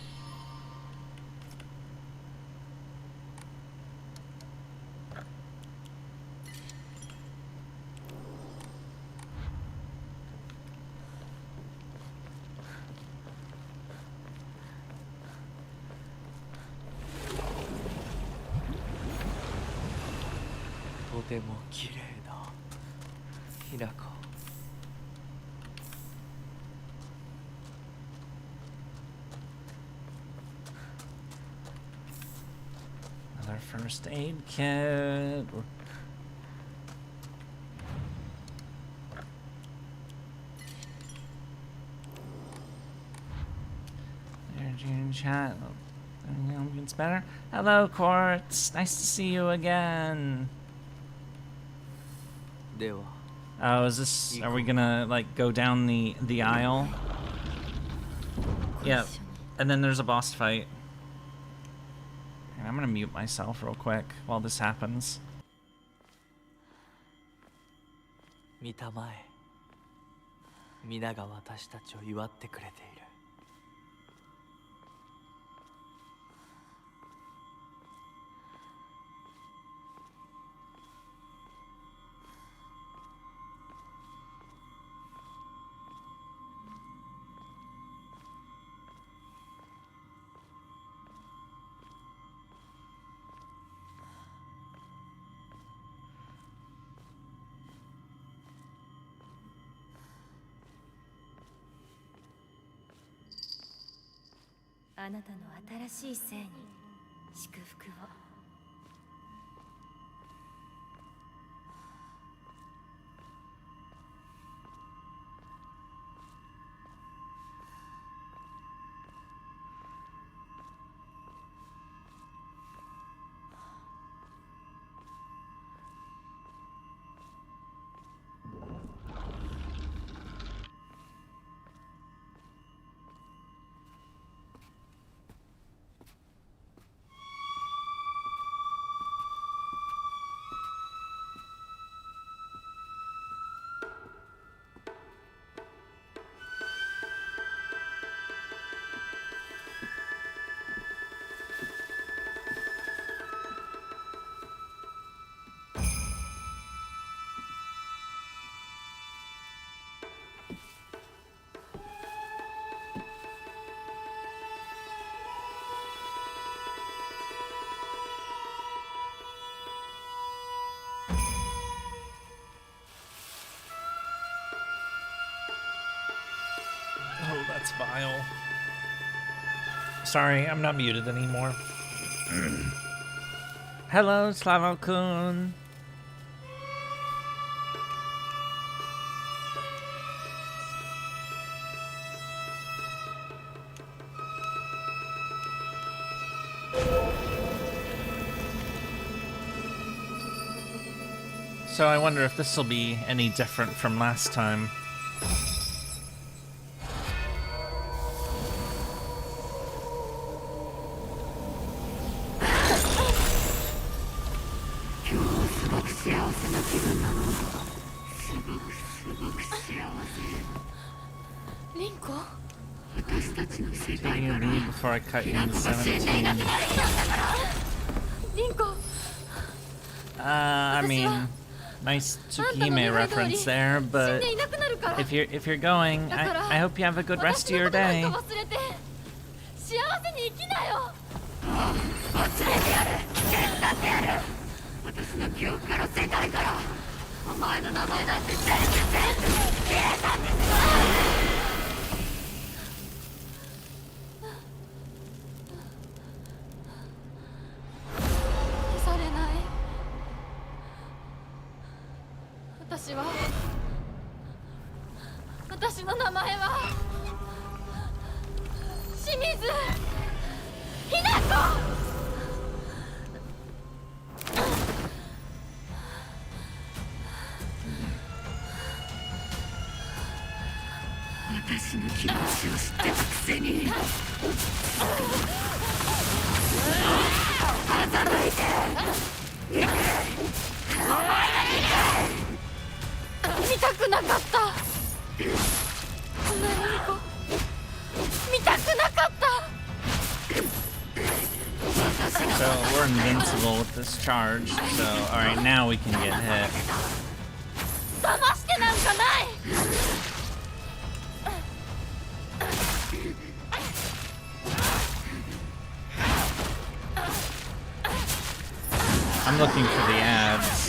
Hinako. Another first aid kit. There's you in chat. It's better. Hello, Quartz. Nice to see you again. Oh, is this? Are we gonna like go down the aisle? Yeah, and then there's a boss fight. And I'm gonna mute myself real quick while this happens. 見たまえ。皆が私たちを祝ってくれている。あなたの新しい生に祝福を。That's vile. Sorry, I'm not muted anymore. Hello, Slavo-kun. So I wonder if this will be any different from last time. Taking a lead before I cut you into 17. I mean, nice Tsukihime reference there, but if you're going, I hope you have a good rest of your day. So we're invincible with this charge, so alright, now we can get hit. I'm looking for the ads.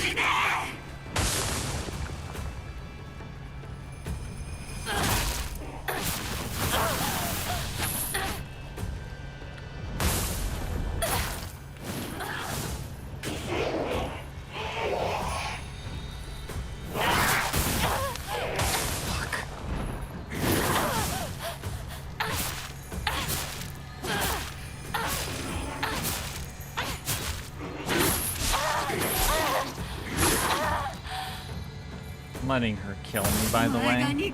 I'm letting her kill me, by the way.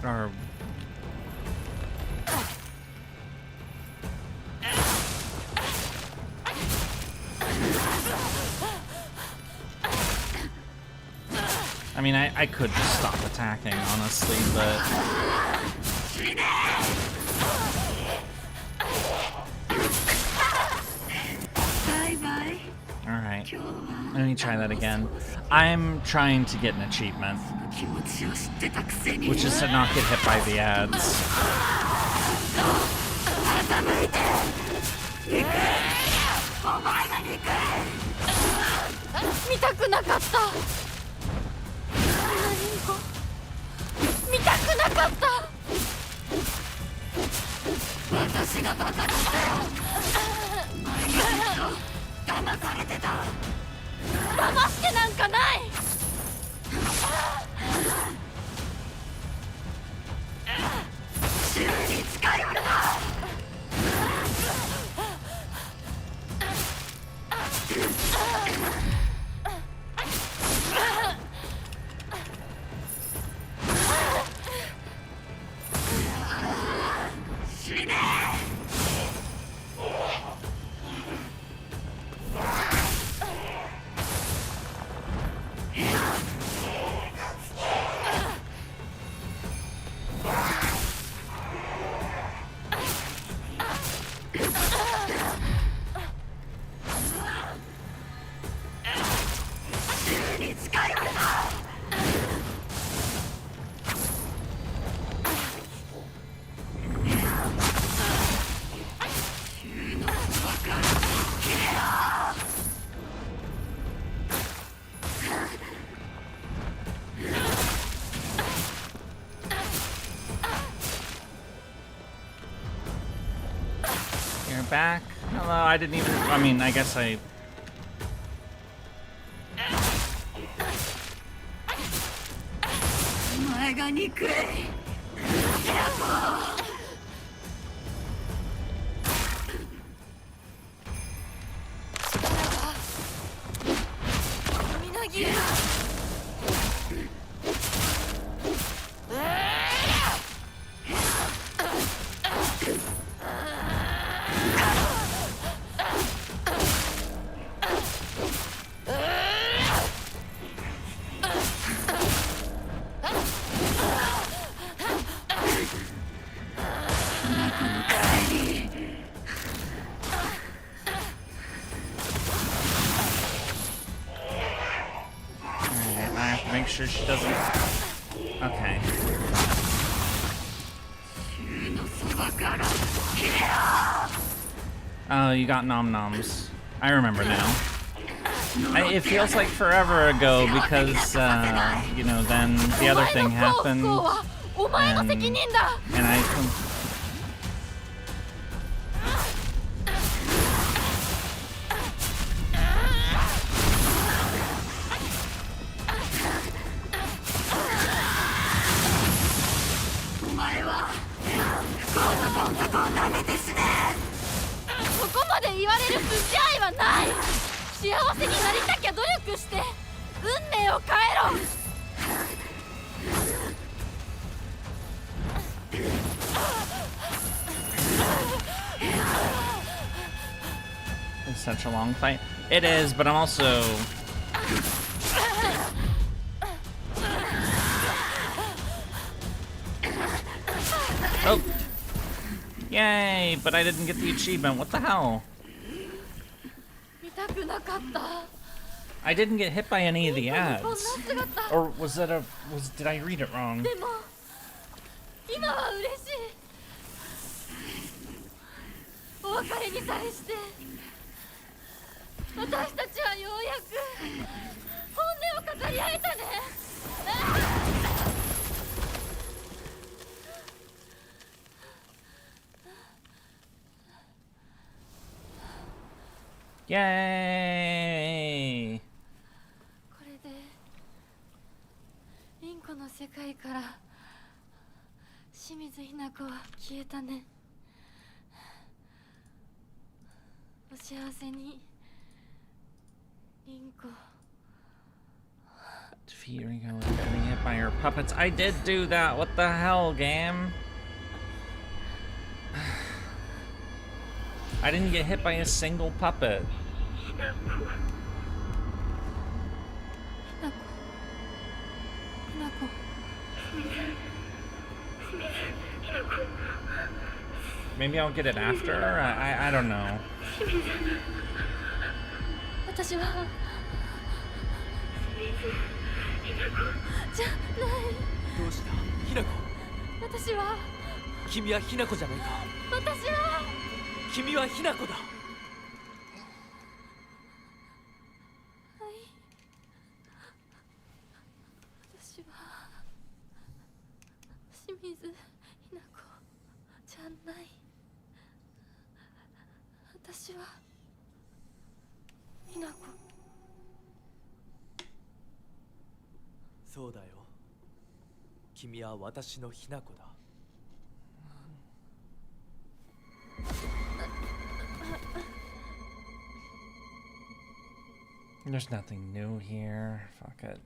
Or... I mean, I could just stop attacking, honestly, but... Alright, let me try that again. I'm trying to get an achievement, which is to not get hit by the ads. back. Hello, I didn't even. I mean, I guess I. Make sure she doesn't. Okay. Oh, you got nom noms. I remember now. It feels like forever ago because, you know, then the other thing happened. And I. It's such a long fight. It is, but I'm also. Oh! Yay! But I didn't get the achievement. What the hell? I didn't get hit by any of the ads. Or was that a... did I read it wrong? Yay! これで凛子の世界から清水ひな子は消えたね。お幸せに凛子。 Defeat Ringo and getting hit by her puppets. I did do that. What the hell, game? I didn't get hit by a single puppet. Maybe I'll get it after? I don't know. 私はじゃない。どうしたひなこ。私は君はひなこじゃないか。私は君はひなこだ。私は清水ひな子じゃない。私はひな子。そうだよ。君は私のひな子だ。There's nothing new here. Fuck it.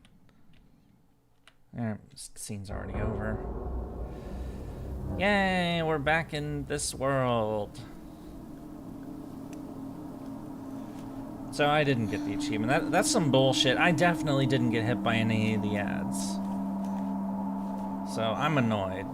Scene's already over. Yay, we're back in this world. So I didn't get the achievement. That's some bullshit. I definitely didn't get hit by any of the ads. So I'm annoyed.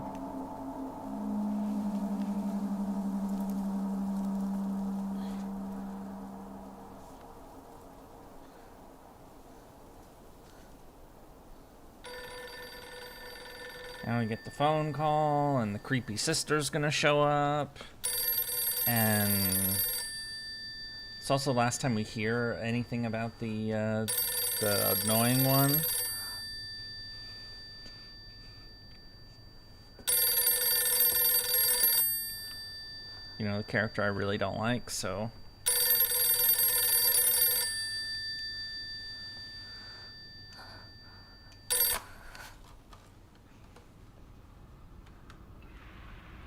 Now we get the phone call, and the creepy sister's gonna show up. And it's also the last time we hear anything about the annoying one. you know, the character I really don't like, so.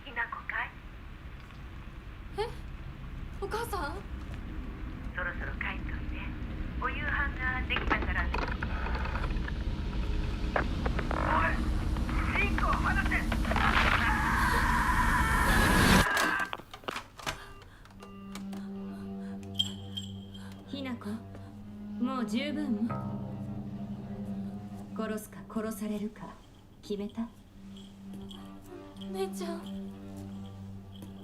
Hinako かい？え、お母さん？そろそろ帰っといて。お夕飯ができたから。おい、リンコを離せ！ひなこ、もう十分。殺すか殺されるか決めた？お姉ちゃん。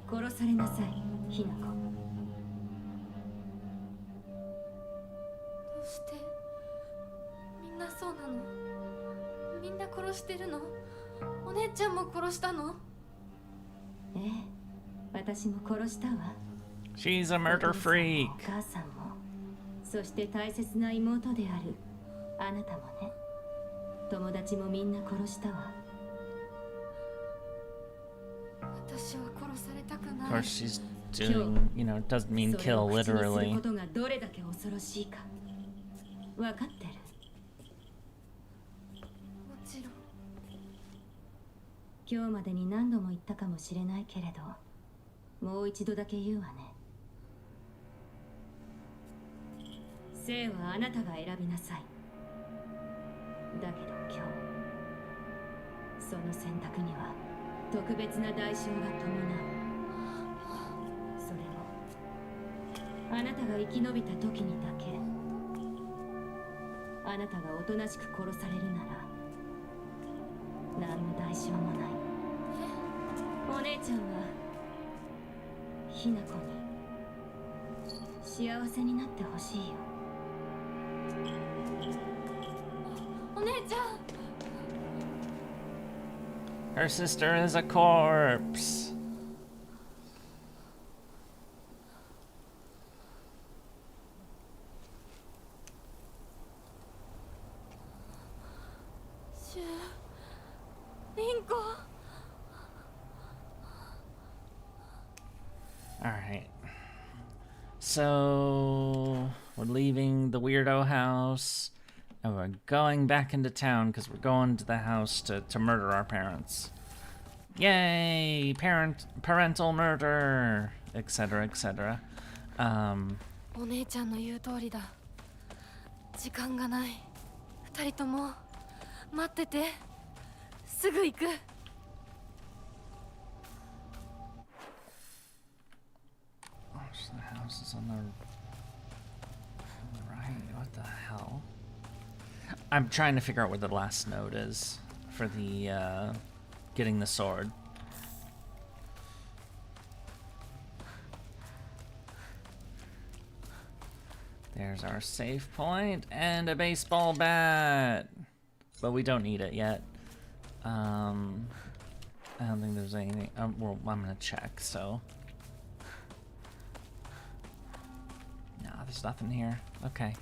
殺されなさい、ひなこ。どうしてみんなそうなの？みんな殺してるの？お姉ちゃんも殺したの？ええ、私も殺したわ。 She's a murder freak. お母さんも、そして大切な妹であるあなたもね。友達もみんな殺したわ。私は殺されたくない。 Of course, she's doing, you know, it doesn't mean それを kill 口にする literally. ことがどれだけ恐ろしいか分かってる。もちろん。今日までに何度も言ったかもしれないけれど、もう一度だけ言うわね。生はあなたが選びなさい。だけど今日、その選択には特別な代償が伴う。それもあなたが生き延びた時にだけ。あなたがおとなしく殺されるなら何の代償もない。お姉ちゃんはひなこに幸せになってほしいよ。お姉ちゃん。 Her sister is a corpse. シュリンコ。 Alright. So, we're leaving the weirdo house, and we're going back into town because we're going to the house to murder our parents. Yay! Parental murder! Etc., etc. お姉ちゃんの言う通りだ。時間がない。二人とも待ってて。すぐ行く。 So the house is on the right. What the hell? I'm trying to figure out where the last note is for the getting the sword. There's our save point and a baseball bat, but we don't need it yet. I don't think there's anything. Well, I'm gonna check. So. No, there's nothing here. Okay.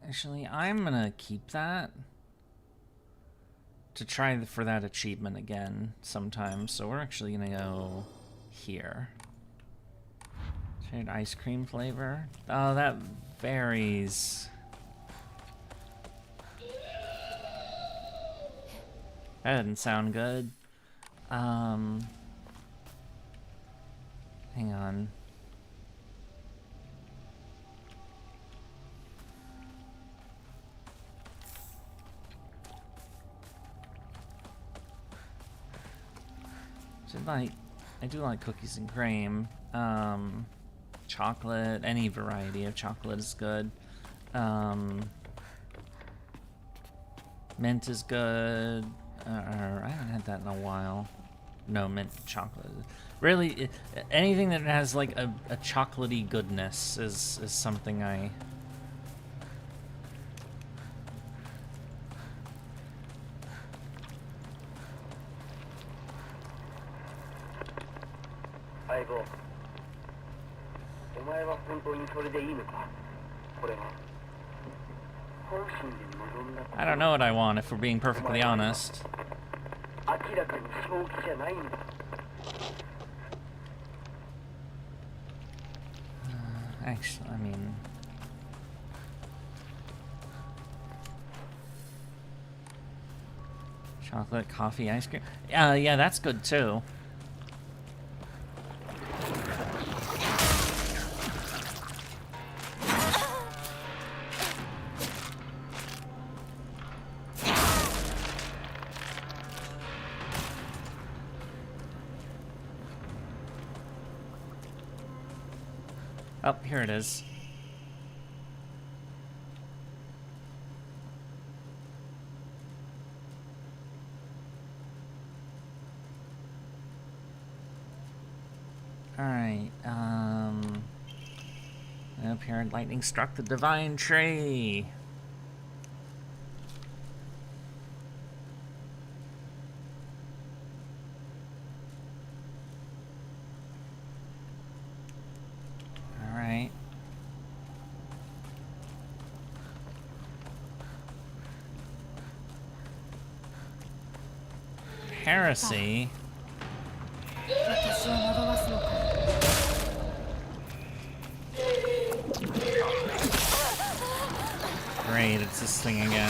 Actually, I'm gonna keep that to try for that achievement again sometime. So we're actually gonna go here. Shared ice cream flavor. Oh, that varies. That didn't sound good. Hang on. I do like cookies and cream. Chocolate, any variety of chocolate is good. Mint is good. I haven't had that in a while. No, mint chocolate. Really, anything that has like a chocolatey goodness is something I... 前は本当にそれでいいのか。これは本心で望んだ。 I don't know what I want, if we're being perfectly honest. 明らかに正気じゃないんだ。Actually, I mean... Chocolate, coffee, ice cream. Yeah, that's good too. Oh, here it is. Alright, up here, lightning struck the divine tree. Alright. Heresy? 私を惑わすのか。 Great, it's this thing again.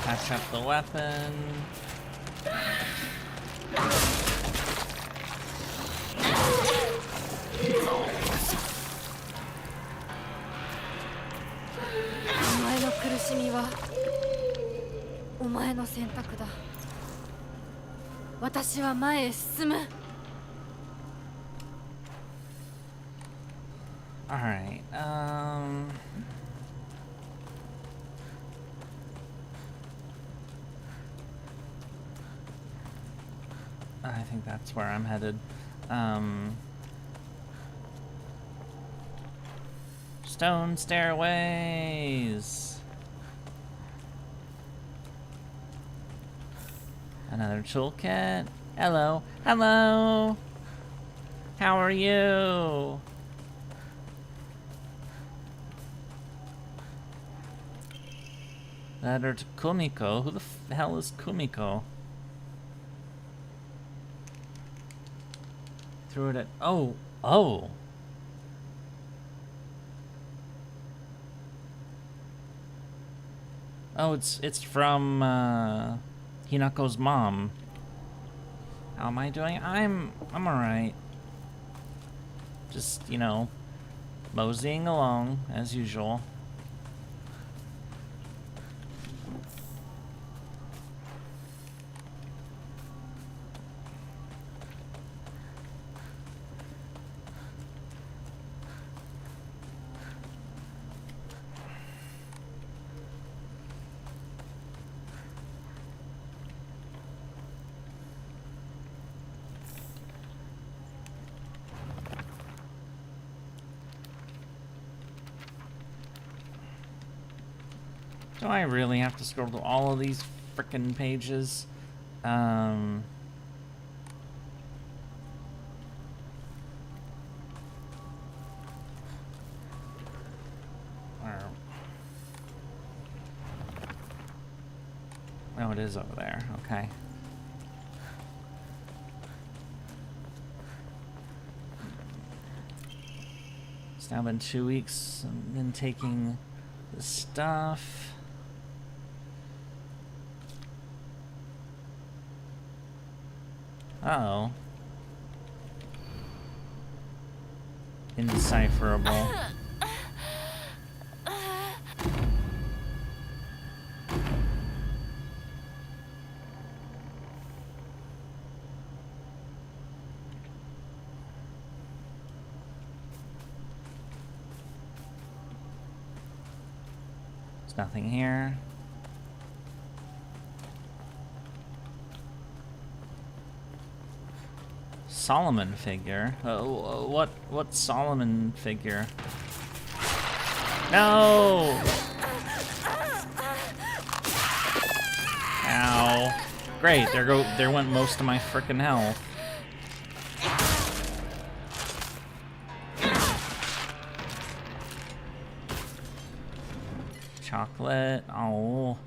Patch up the weapon. Alright, I think that's where I'm headed. Stone stairways. Another toolkit. Hello. Hello. How are you? Letter to Kumiko. Who the hell is Kumiko? Threw it at. Oh. Oh. Oh, it's from Hinako's mom. How am I doing? I'm alright. Just, you know, moseying along as usual. Do I really have to scroll through all of these frickin' pages? Where? Oh, it is over there. Okay. It's now been 2 weeks. I've been taking the stuff. Uh-oh. Indecipherable. There's nothing here. Solomon figure? What Solomon figure? No! Ow. Great, there went most of my frickin' health. Chocolate. Oh.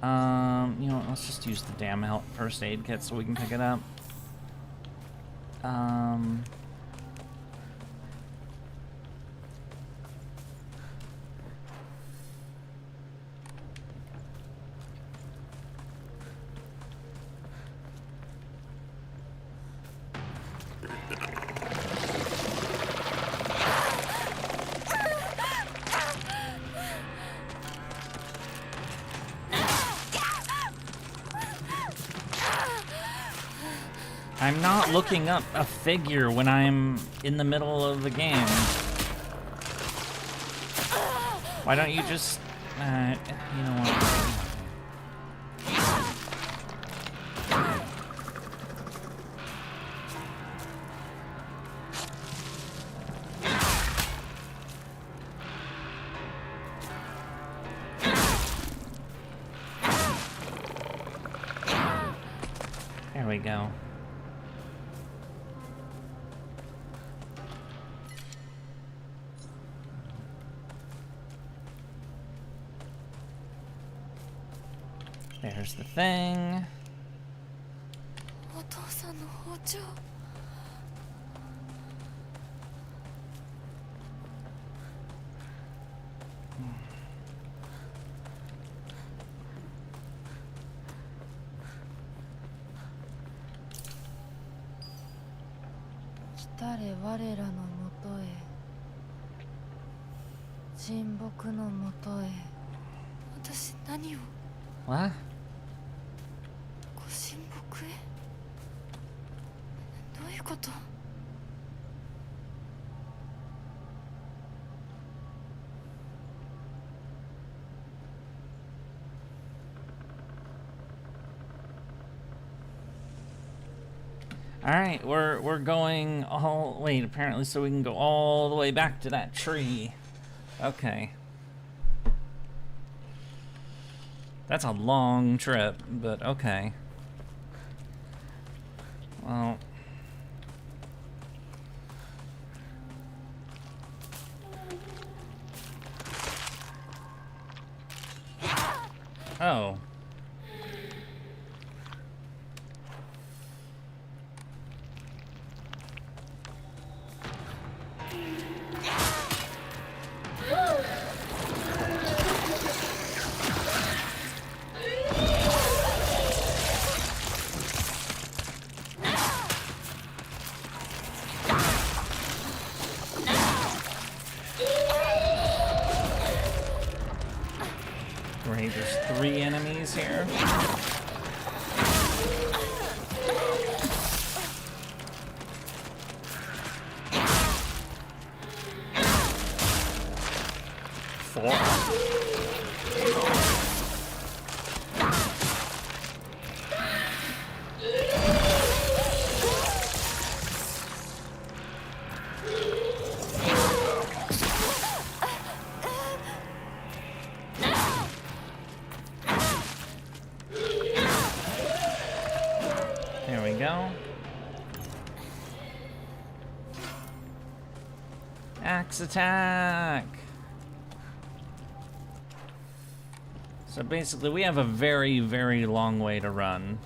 You know what, let's just use the damn first aid kit so we can pick it up. I'm not looking up a figure when I'm in the middle of the game. Why don't you just, you know what? There we go. There's the thing. お父さんの包丁。来たれ我らのもとへ、沈黙のもとへ。私何を？ What? ご神木へ？どういうこと？ Alright, we're going all... Wait, apparently so we can go all the way back to that tree. Okay. That's a long trip, but okay. Well... Oh. Great, there's 3 enemies here. Four. There we go. Axe attack! So basically we have a very, very long way to run.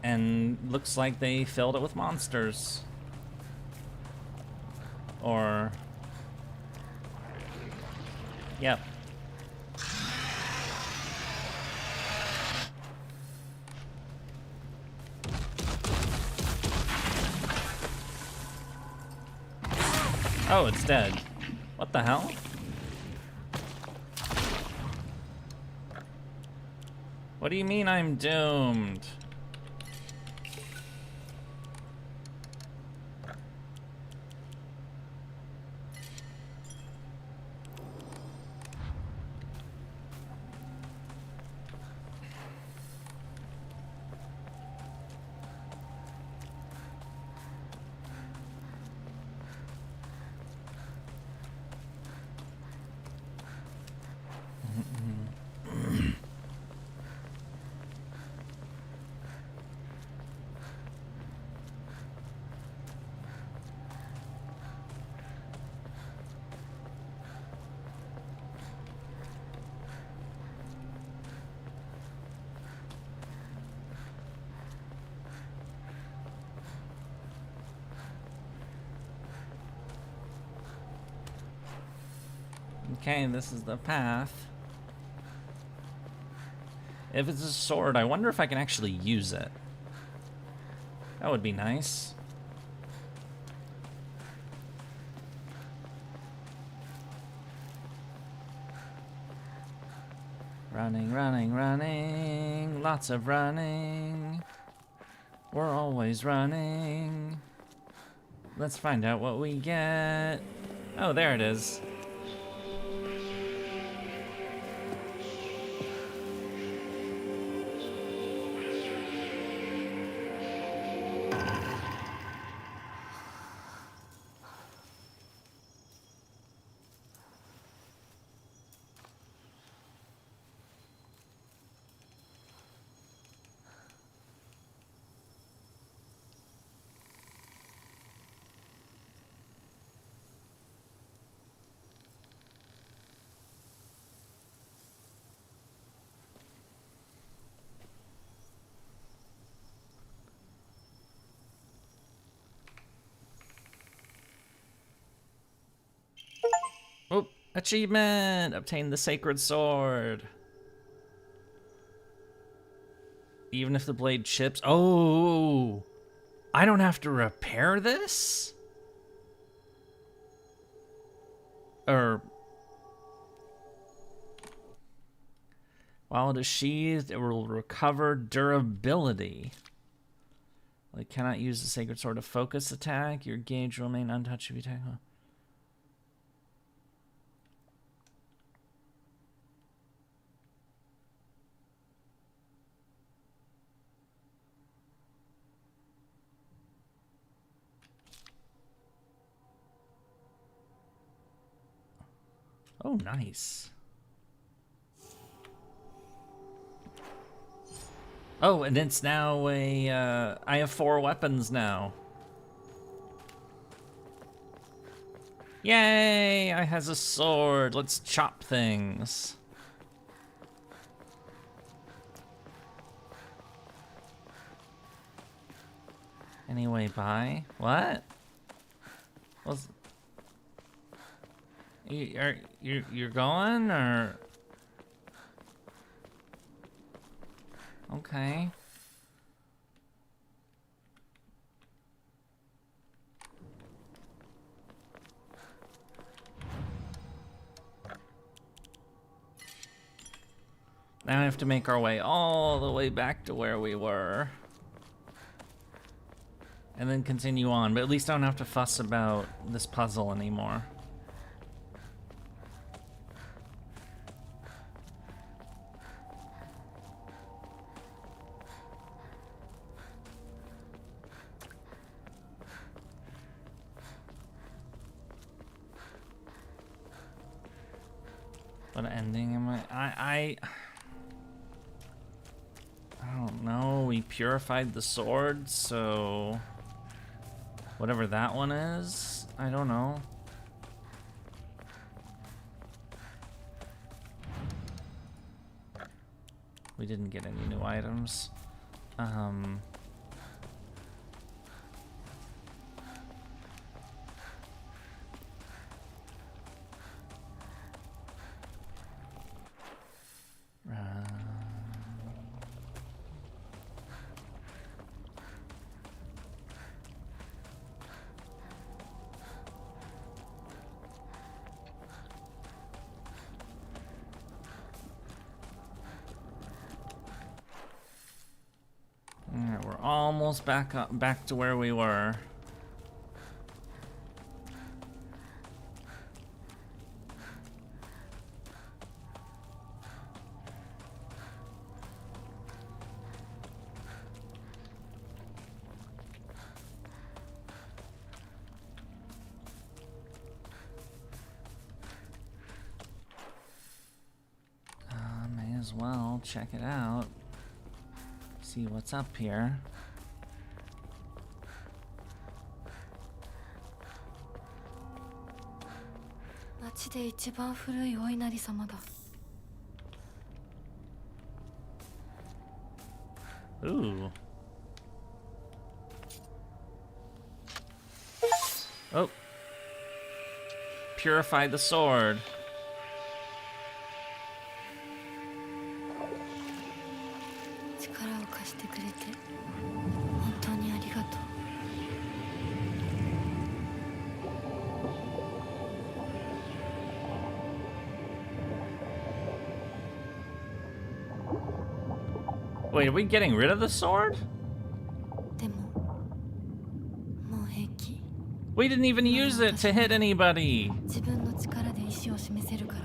And looks like they filled it with monsters. Or... Yep. Oh, it's dead. What the hell? What do you mean I'm doomed? Okay, this is the path. If it's a sword, I wonder if I can actually use it. That would be nice. Running, running, running. Lots of running. We're always running. Let's find out what we get. Oh, there it is. Oh, achievement! Obtain the sacred sword. Even if the blade chips. Oh, I don't have to repair this? Or while it is sheathed, it will recover durability. Like, cannot use the sacred sword to focus attack. Your gauge will remain untouched if you attack. Oh, nice. Oh, and it's now a, I have 4 weapons now. Yay, I has a sword. Let's chop things. Any way by? What? Was you're going, or? Okay. Now we have to make our way all the way back to where we were. And then continue on, but at least I don't have to fuss about this puzzle anymore. What ending am I don't know. We purified the sword, so whatever that one is, I don't know. We didn't get any new items. Alright, we're almost back to where we were. May as well check it out. See what's up here. Ooh. Oh. Purify the sword. 力を貸してくれて本当にありがとう。Wait, are we getting rid of the sword? でももう平気。 We didn't even use it to hit anybody. 自分の力で意志を示せるから。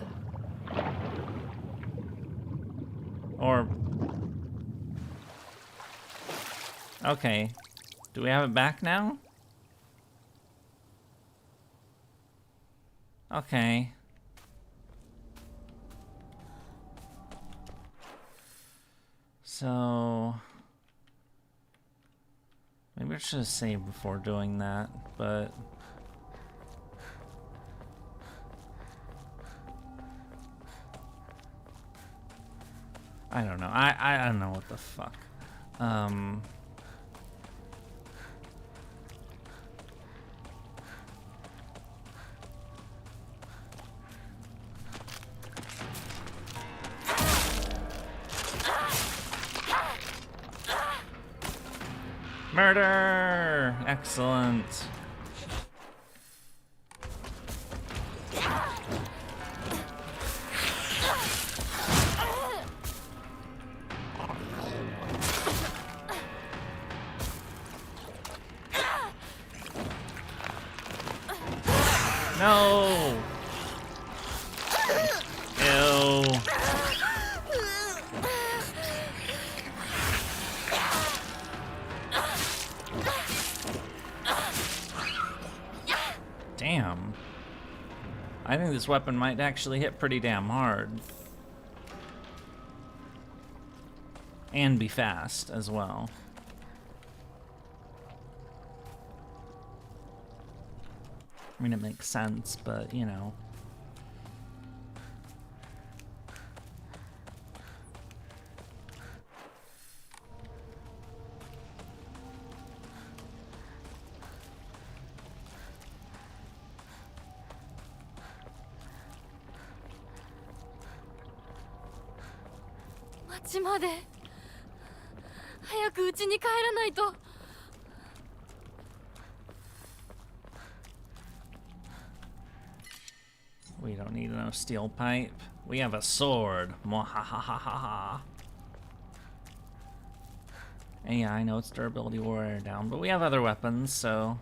Or... Okay. Do we have it back now? Okay. So... Maybe I should have saved before doing that, but... I don't know. I don't know what the fuck. Murder! Excellent. No! Ew. Damn. I think this weapon might actually hit pretty damn hard. And be fast as well. I mean, it makes sense, but you know.町まで早く家に帰らないと。 We don't need no steel pipe. We have a sword. Mwahahaha. And yeah, I know it's durability warrior down, but we have other weapons, so...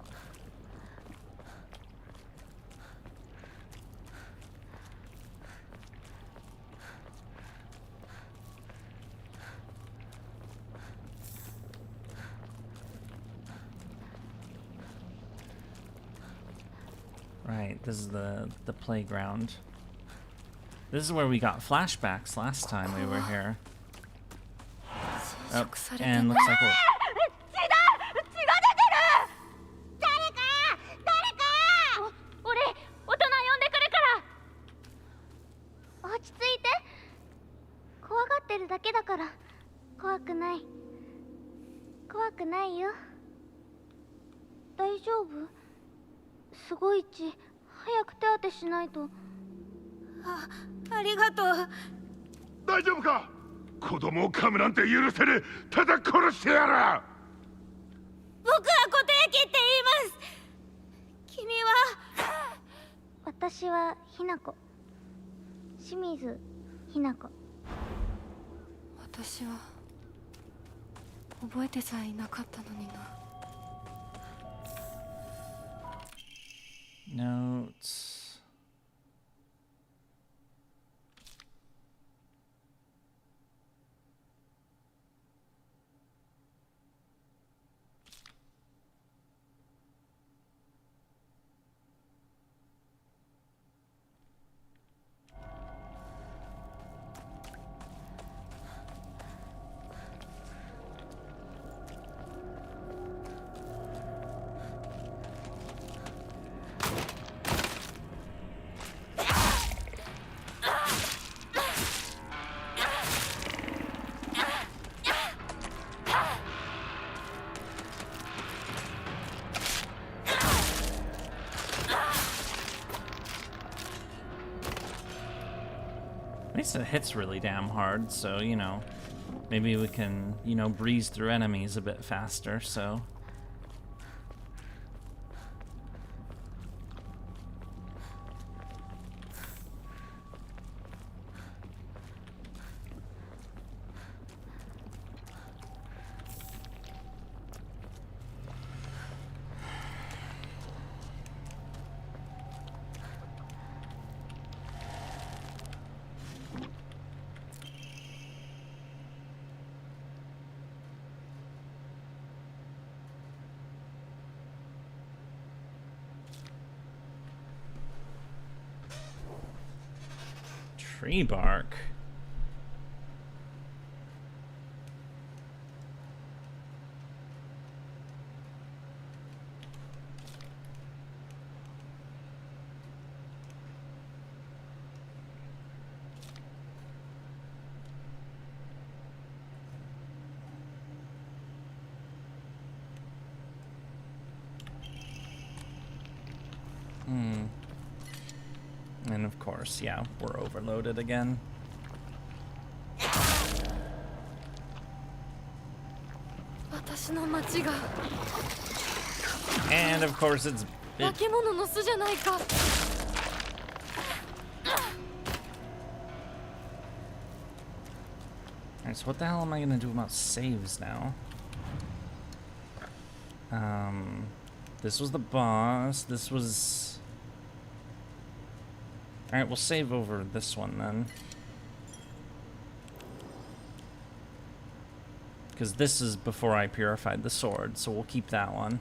Right, this is the playground. This is where we got flashbacks last time we were here. Oh, and looks like we're... Hinako. 清水 Hinako. 私は覚えてさえいなかったのにな。 Notes. At least it hits really damn hard, so, you know. maybe we can, you know, breeze through enemies a bit faster, so... Tree bark. And of course, yeah, we're overloaded again. And of course it's... Alright, so what the hell am I gonna do about saves now? This was the boss, this was... Alright, we'll save over this one then. Because this is before I purified the sword, so we'll keep that one.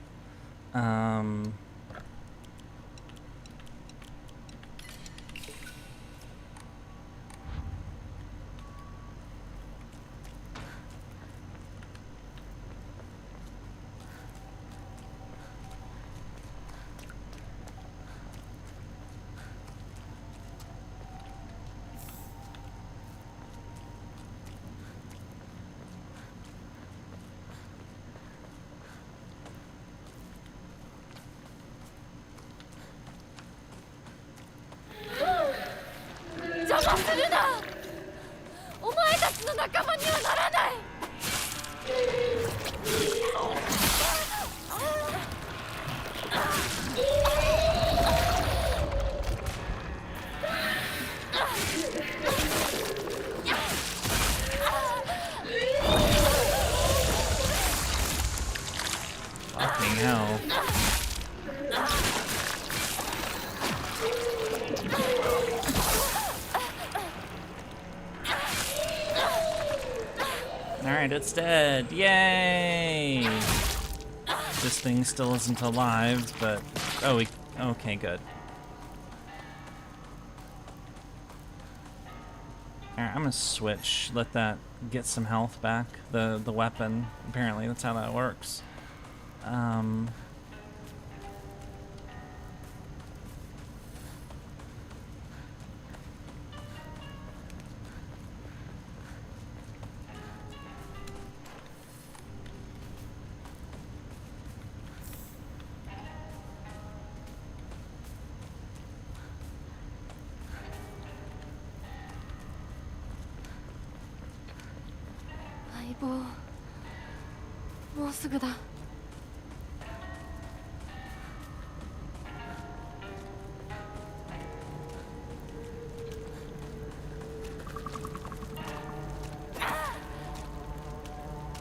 Fucking hell. Alright, it's dead. Yay! This thing still isn't alive, but... Oh, we... Okay, good. Alright, I'm gonna switch. Let that get some health back. The weapon. Apparently, that's how that works.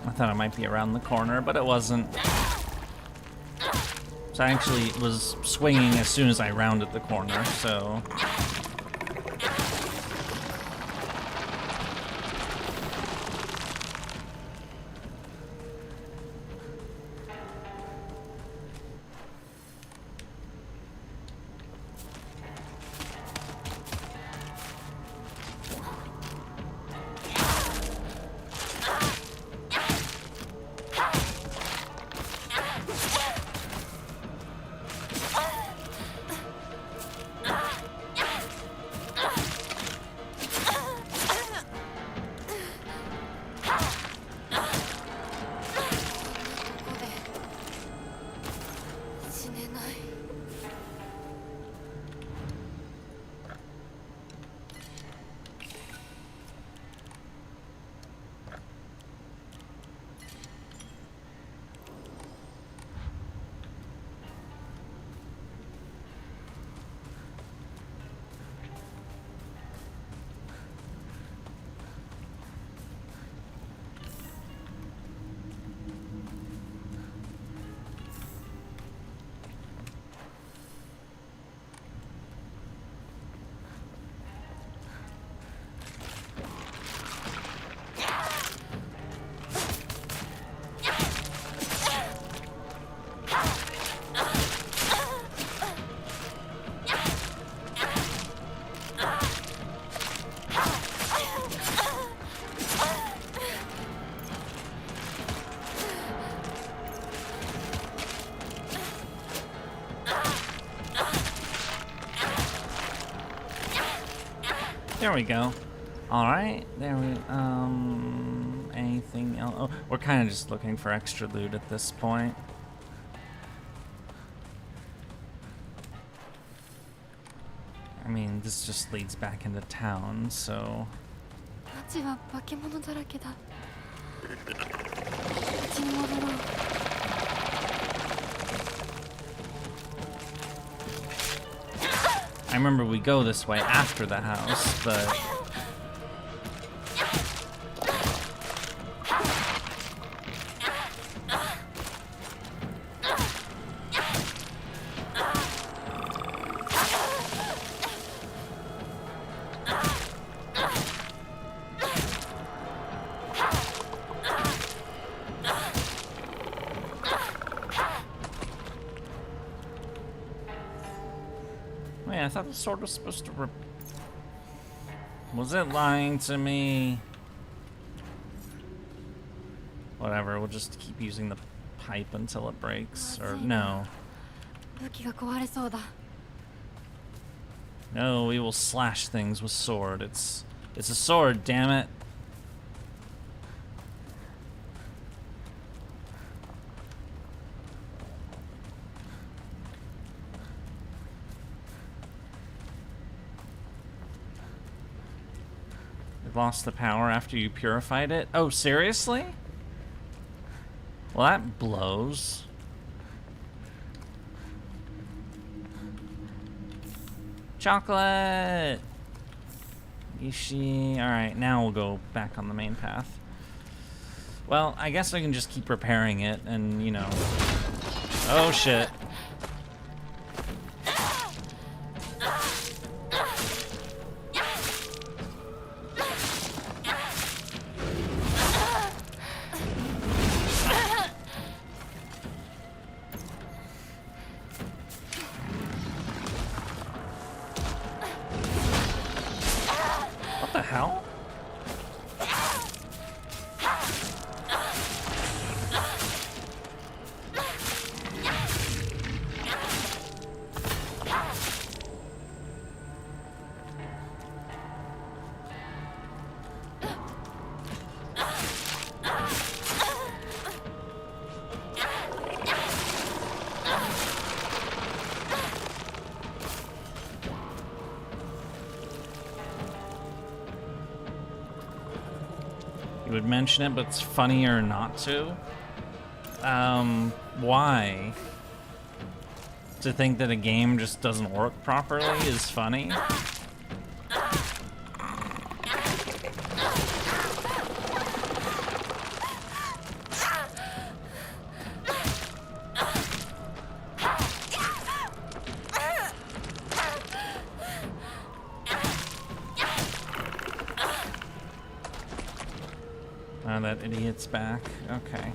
I thought it might be around the corner, but it wasn't. So I actually was swinging as soon as I rounded the corner, so... There we go. Alright, there we, anything else? Oh, we're kind of just looking for extra loot at this point. I mean, this just leads back into town, so... 街は化け物だらけだ。家に戻ろう。I remember we go this way after the house, but... Wait, I thought the sword was supposed to rip... Was it lying to me? Whatever, we'll just keep using the pipe until it breaks, or no. 武器が壊れそうだ。 No, we will slash things with sword. It's a sword, damn it. It lost the power after you purified it? Oh, seriously? Well, that blows. Chocolate! Ishi. Alright, now we'll go back on the main path. Well, I guess I can just keep repairing it and, you know... Oh, shit. What the hell? You would mention it, but it's funnier not to. Why? To think that a game just doesn't work properly is funny? Oh, that idiot's back. Okay.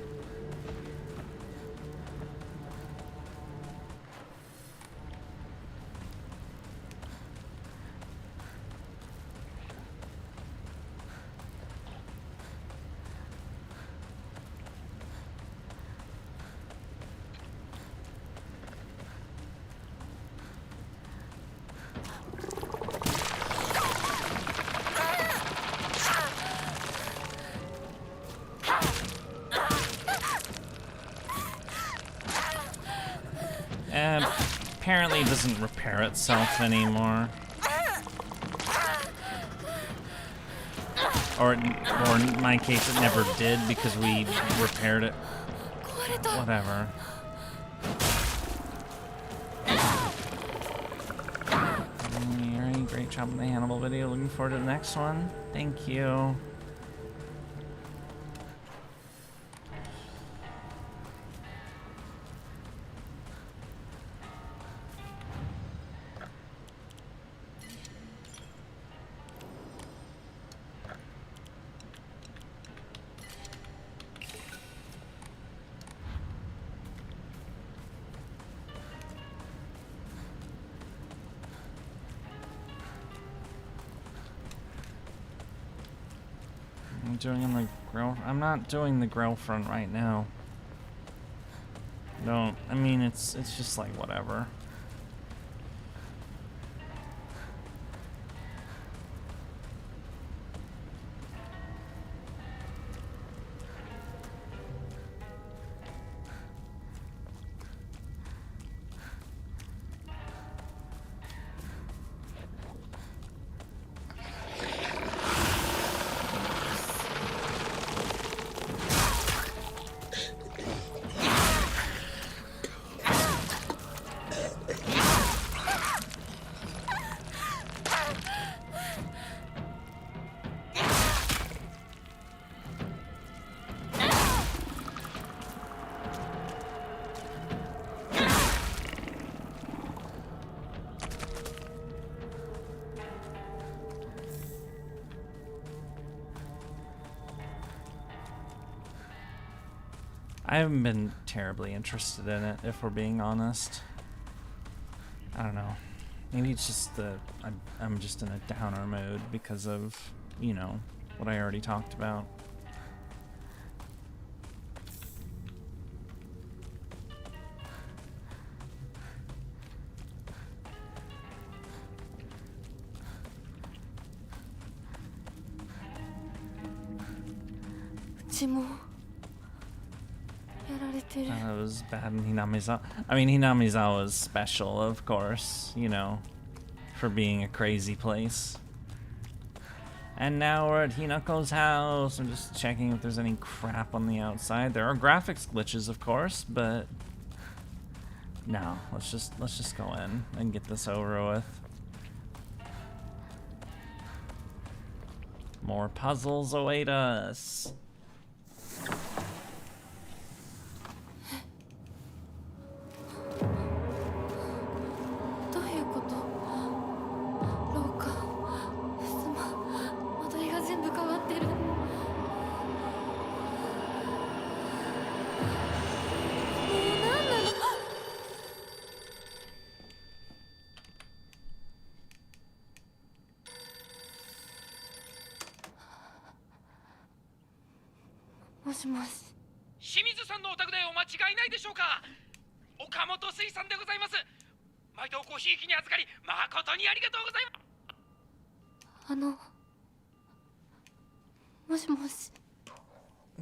Apparently it doesn't repair itself anymore. Or in my case, it never did because we repaired it. Whatever. Yurie, great job on the Hannibal video. Looking forward to the next one. Thank you. I'm not doing the grill front right now. No, I mean it's just like whatever. I haven't been terribly interested in it, if we're being honest. I don't know. Maybe it's just I'm just in a downer mood because of, you know, what I already talked about. That was bad in Hinamizawa. I mean, Hinamizawa was special, of course, you know, for being a crazy place. And now we're at Hinako's house. I'm just checking if there's any crap on the outside. There are graphics glitches, of course, but no, let's just go in and get this over with. More puzzles await us.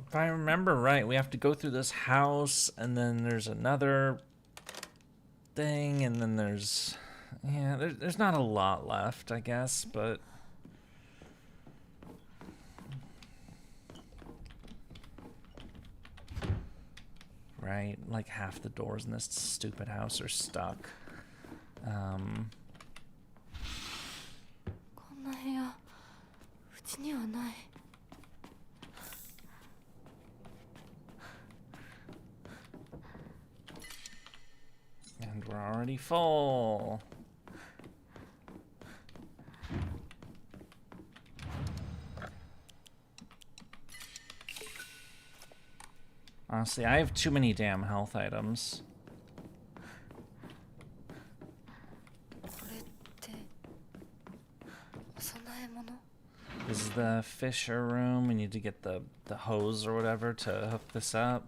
If I remember right, we have to go through this house, and then there's another thing, and then there's... Yeah, there's not a lot left, I guess, but... Right, like half the doors in this stupid house are stuck. And we're already full. Honestly, I have too many damn health items. This is the Fisher room. We need to get the hose or whatever to hook this up.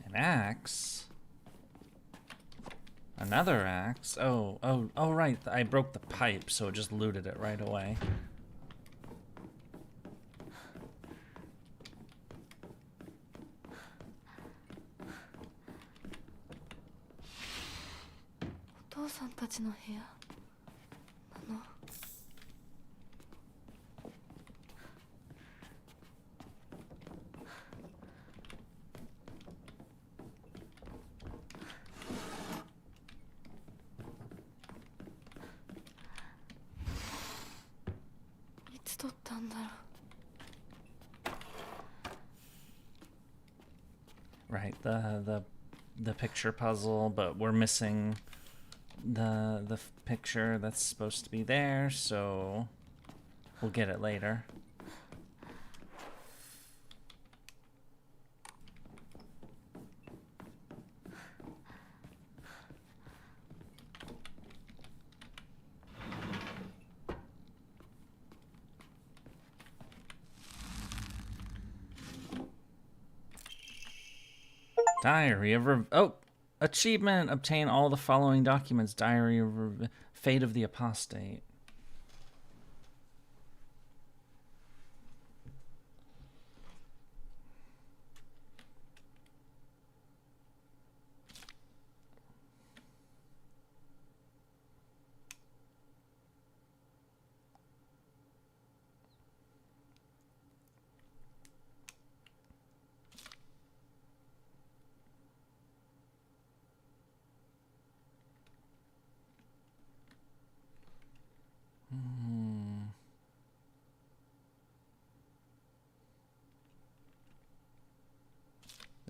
An axe? Another axe? Oh, right. I broke the pipe, so it just looted it right away. Right, the picture puzzle, but we're missing the picture that's supposed to be there, so we'll get it later. Diary of achievement. Obtain all the following documents. Diary of Fate of the Apostate.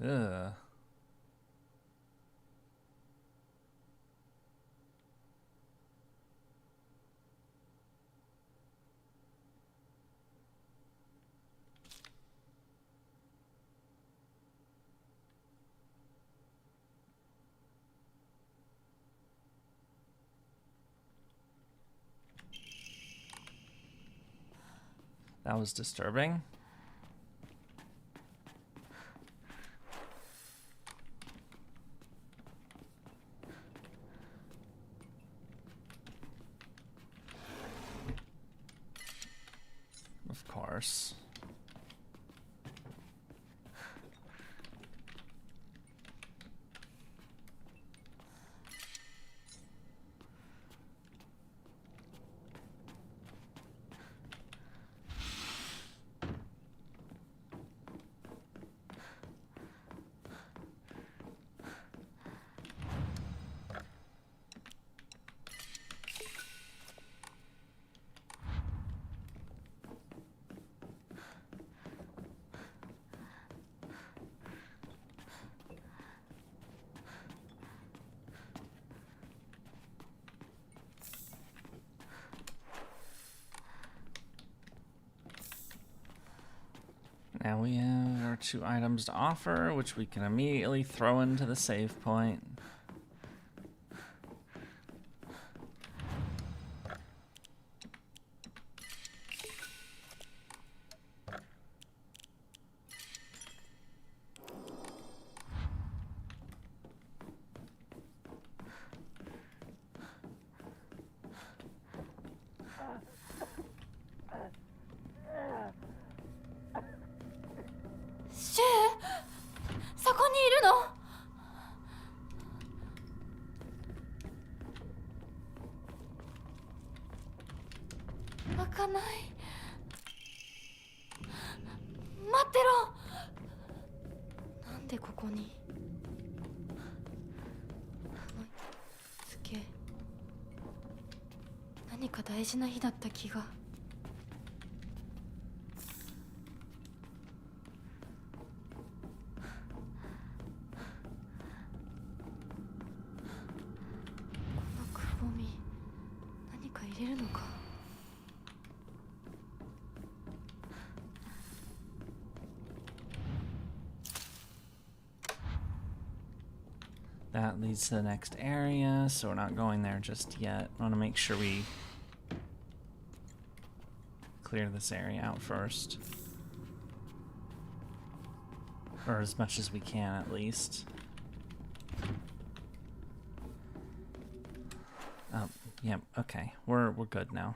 Ugh. That was disturbing. Of course. Now we have our 2 items to offer, which we can immediately throw into the save point.シュウ、そこにいるの？開かない。待ってろ。なんでここに？すげえ。何か大事な日だった気が。何か入れるのか。That leads to the next area, so we're not going there just yet. I want to make sure we clear this area out first. Or as much as we can, at least. Oh, yep, okay. We're good now.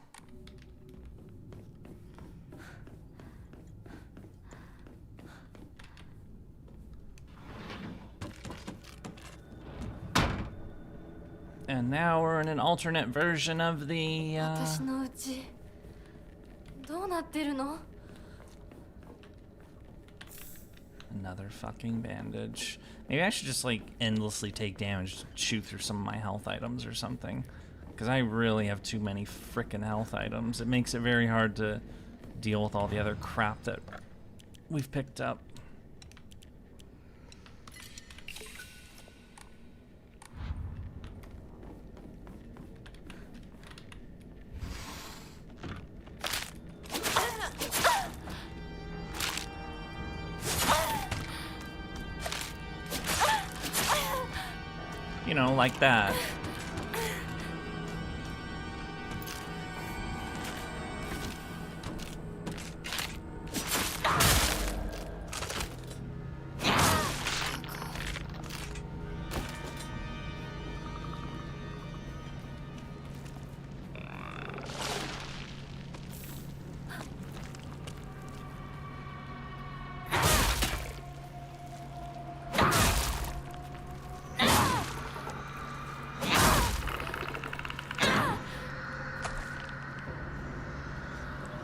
And now we're in an alternate version of the, 私のうちどうなってるの？ Another fucking bandage. Maybe I should just, like, endlessly take damage, shoot through some of my health items or something. Because I really have too many frickin' health items. It makes it very hard to deal with all the other crap that we've picked up. You know, like that.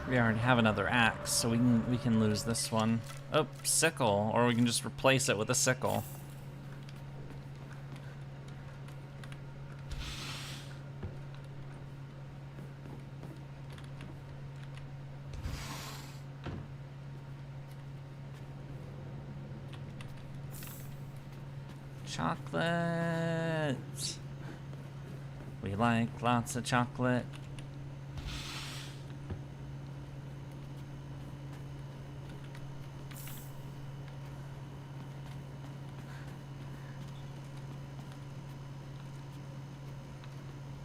We already have another axe, so we can lose this one. Oh, sickle, or we can just replace it with a sickle. Chocolate. We like lots of chocolate.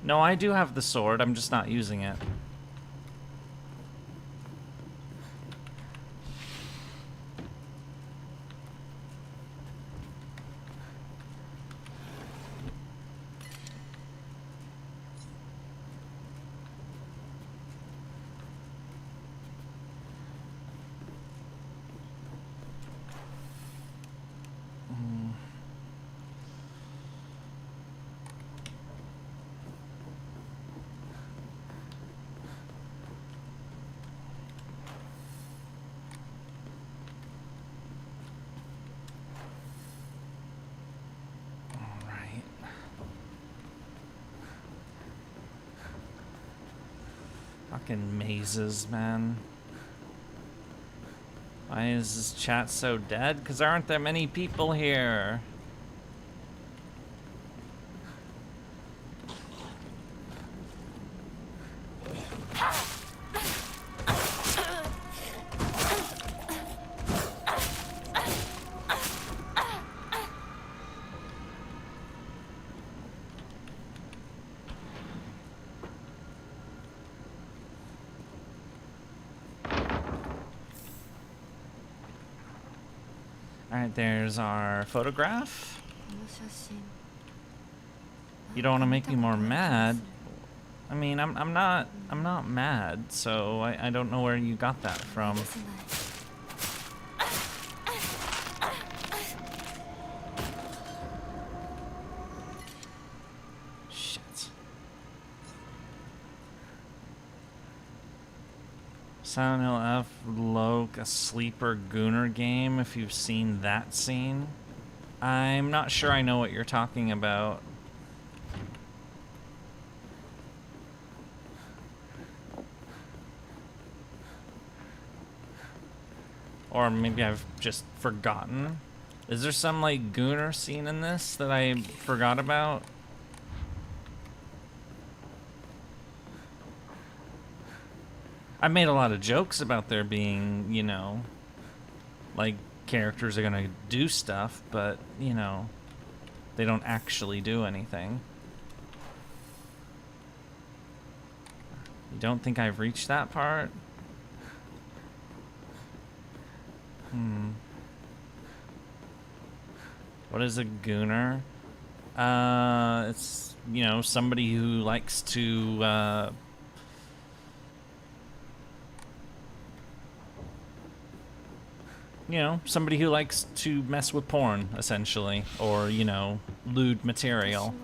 No, I do have the sword. I'm just not using it. Fucking mazes, man. Why is this chat so dead? Because there aren't that many people here. Alright, there's our photograph. You don't want to make me more mad. I mean, I'm not mad, so I don't know where you got that from. Shit. Silent Hill F. Loke, a sleeper gooner game, if you've seen that scene. I'm not sure I know what you're talking about. Or maybe I've just forgotten. Is there some, like, gooner scene in this that I forgot about? I made a lot of jokes about there being, you know, like, characters are gonna do stuff, but, you know, they don't actually do anything. You don't think I've reached that part? What is a gooner? It's, you know, somebody who likes to, you know, somebody who likes to mess with porn, essentially, or, you know, lewd material.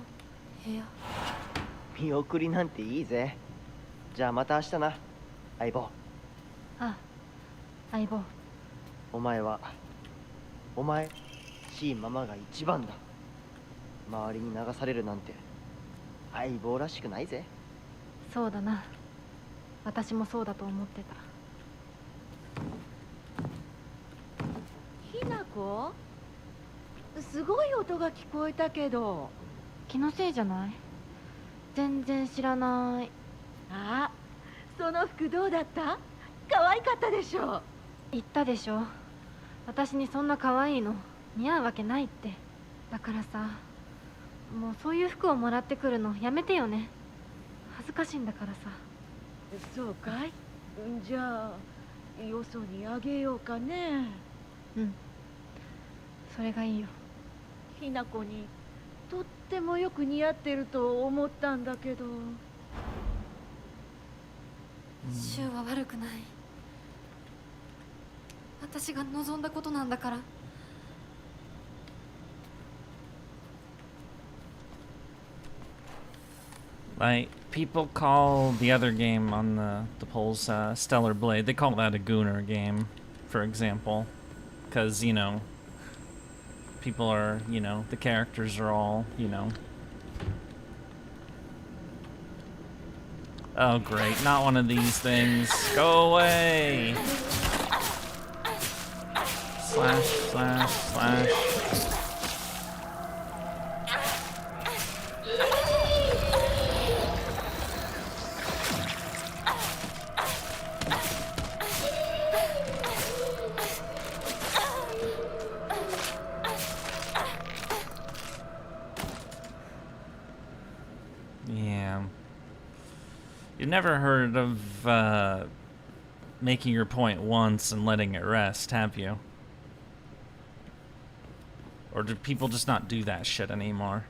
見送りなんていいぜ。じゃあまた明日な、相棒。あ、相棒。お前しいままが一番だ。周りに流されるなんて相棒らしくないぜ。そうだな。私もそうだと思ってた。ひなこ？すごい音が聞こえたけど。気のせいじゃない？全然知らない。あ、その服どうだった？可愛かったでしょ。言ったでしょ。私にそんな可愛いの似合うわけないって。だからさ、もうそういう服をもらってくるのやめてよね。恥ずかしいんだからさ。そうかい？じゃあよそにあげようかね。うん。それがいいよ。ひなこにとってもよく似合ってると思ったんだけど。シュウは悪くない。私が望んだことなんだから。Like, people call the other game on the polls Stellar Blade. They call that a gooner game, for example. Because, you know, people are, you know, the characters are all, you know. Oh, great. Not one of these things. Go away! Slash, slash, slash. You never heard of making your point once and letting it rest, have you? Or do people just not do that shit anymore?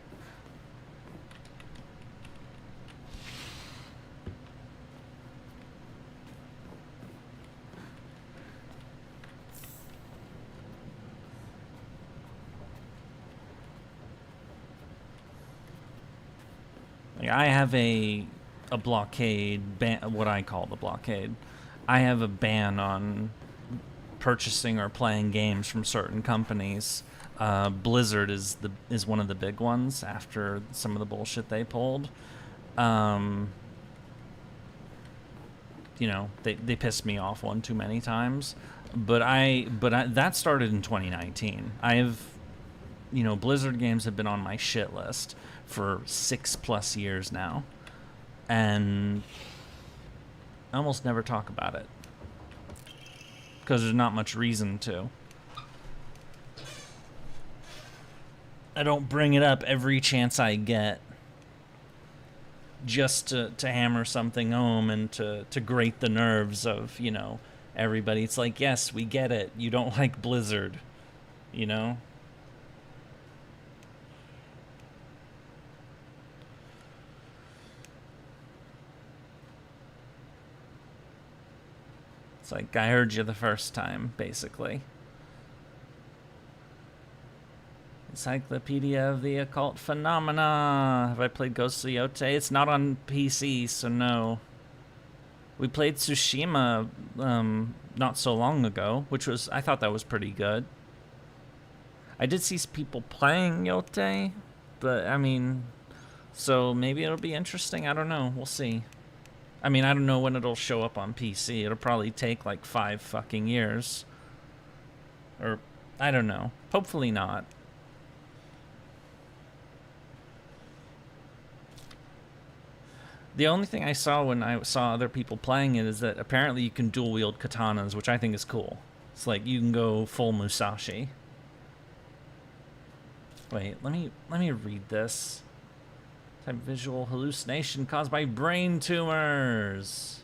Like, I have a blockade ban, what I call the blockade. I have a ban on purchasing or playing games from certain companies. Blizzard is one of the big ones after some of the bullshit they pulled. You know, they pissed me off one too many times. But that started in 2019. You know, Blizzard games have been on my shit list for 6+ years now, and I almost never talk about it because there's not much reason to. I don't bring it up every chance I get just to hammer something home and to grate the nerves of, you know, everybody. It's like, yes, we get it. You don't like Blizzard, you know? It's like, I heard you the first time, basically. Encyclopedia of the Occult Phenomena. Have I played Ghosts of Yote? It's not on PC, so no. We played Tsushima not so long ago, which was, I thought that was pretty good. I did see people playing Yote, but I mean, so maybe it'll be interesting. I don't know. We'll see. I mean, I don't know when it'll show up on PC. It'll probably take like 5 fucking years. Or, I don't know. Hopefully not. The only thing I saw when I saw other people playing it is that apparently you can dual wield katanas, which I think is cool. It's like you can go full Musashi. Wait, let me read this. Type visual hallucination caused by brain tumors.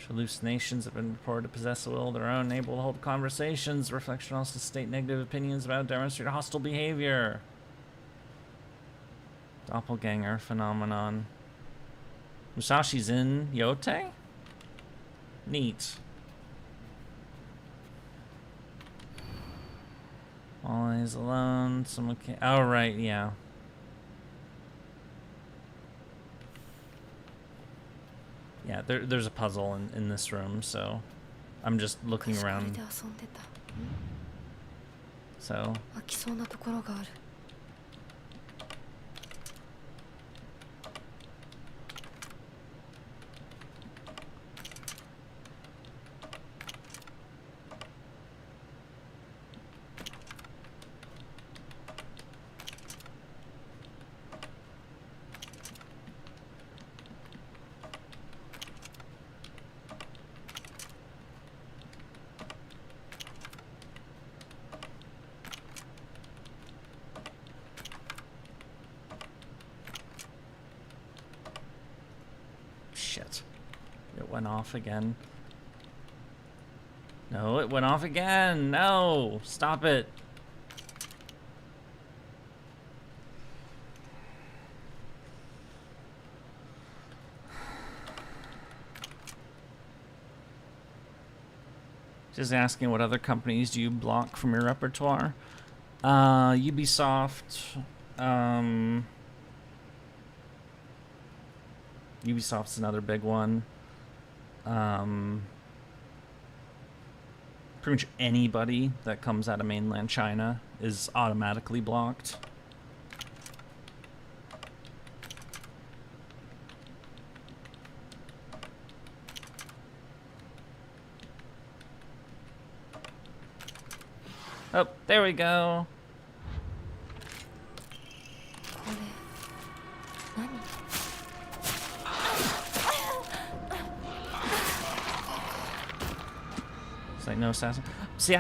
Hallucinations have been reported to possess a will of their own, able to hold conversations. Reflection also state negative opinions about demonstrate hostile behavior. Doppelganger phenomenon. Musashi's in Yote? Neat. Always alone. Someone can. Oh, right, yeah. Yeah, there's a puzzle in this room, so I'm just looking around. So. Shit. It went off again. No, it went off again. No, stop it. Just asking what other companies do you block from your repertoire? Ubisoft. Ubisoft's another big one. Pretty much anybody that comes out of mainland China is automatically blocked. Oh, there we go. It's like no assassin. See,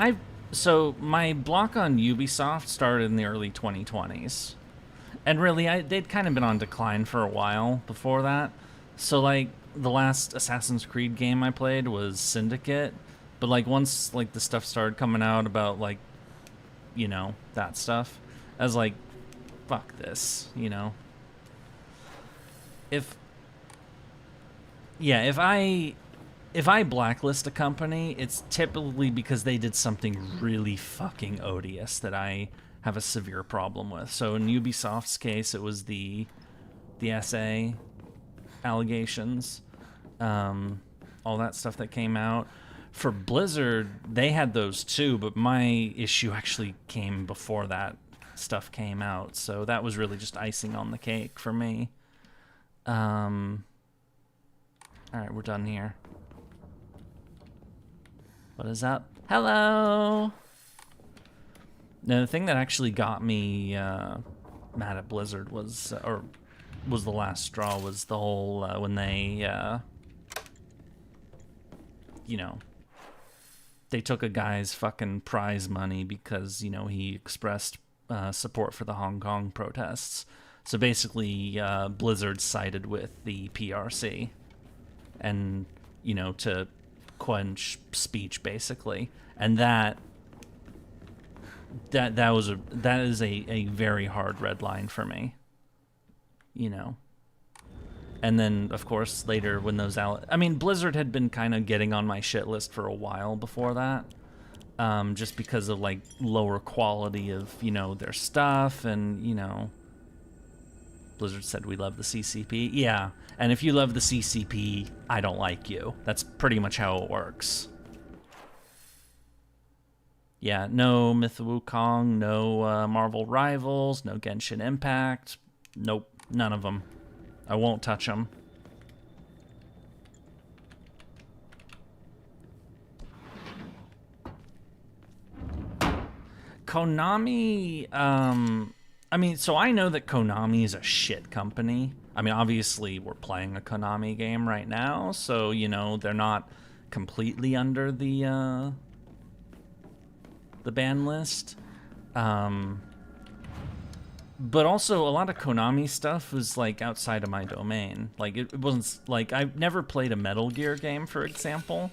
so my block on Ubisoft started in the early 2020s. And really, they'd kind of been on decline for a while before that. So, like, the last Assassin's Creed game I played was Syndicate. But, like, once, like, the stuff started coming out about, like, you know, that stuff, I was like, fuck this, you know? If I blacklist a company, it's typically because they did something really fucking odious that I have a severe problem with. So in Ubisoft's case, it was the SA allegations, all that stuff that came out. For Blizzard, they had those too, but my issue actually came before that stuff came out. So that was really just icing on the cake for me. All right, we're done here. What is up? Hello! Now, the thing that actually got me mad at Blizzard was the last straw, was the whole, when they, you know, they took a guy's fucking prize money because, you know, he expressed support for the Hong Kong protests. So basically, Blizzard sided with the PRC and, you know, to quench speech, basically. And that is a very hard red line for me, you know. And then, of course, later when those I mean, Blizzard had been kind of getting on my shit list for a while before that, just because of, like, lower quality of, you know, their stuff. And, you know, Blizzard said, we love the CCP. Yeah, and if you love the CCP, I don't like you. That's pretty much how it works. Yeah, no Myth of Wukong, no Marvel Rivals, no Genshin Impact. Nope, none of them. I won't touch them. Konami, I mean, so I know that Konami is a shit company. I mean, obviously we're playing a Konami game right now, so, you know, they're not completely under the ban list. But also, a lot of Konami stuff was, like, outside of my domain. Like, it wasn't, like, I've never played a Metal Gear game, for example.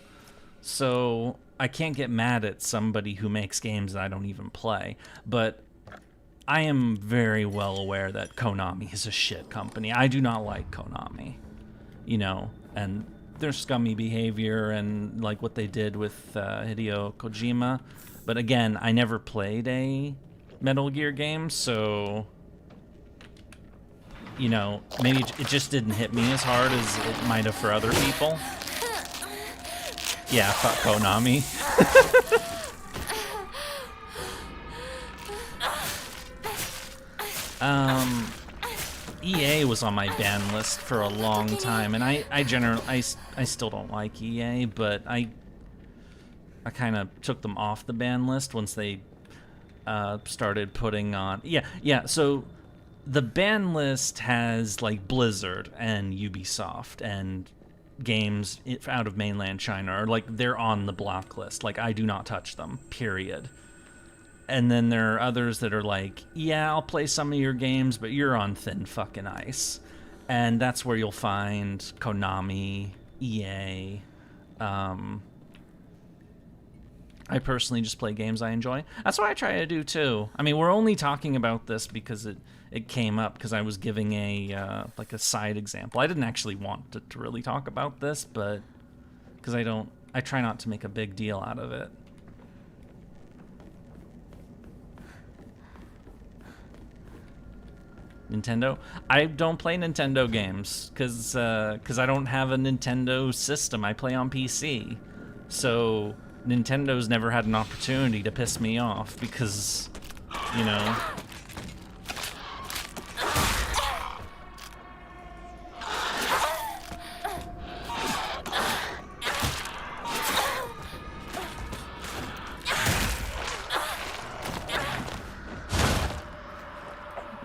So, I can't get mad at somebody who makes games that I don't even play. But I am very well aware that Konami is a shit company. I do not like Konami. You know, and their scummy behavior and, like, what they did with Hideo Kojima. But again, I never played a Metal Gear game, so, you know, maybe it just didn't hit me as hard as it might have for other people. Yeah, fuck Konami. EA was on my ban list for a long time, and I still don't like EA, but I kind of took them off the ban list once they started putting on... Yeah, so the ban list has, like, Blizzard and Ubisoft and games out of mainland China, or, like, they're on the block list. Like, I do not touch them, period. And then there are others that are like, yeah, I'll play some of your games, but you're on thin fucking ice. And that's where you'll find Konami, EA. I personally just play games I enjoy. That's what I try to do too. I mean, we're only talking about this because it came up because I was giving a like a side example. I didn't actually want to really talk about this, but because I try not to make a big deal out of it. Nintendo? I don't play Nintendo games because I don't have a Nintendo system. I play on PC. So Nintendo's never had an opportunity to piss me off because, you know...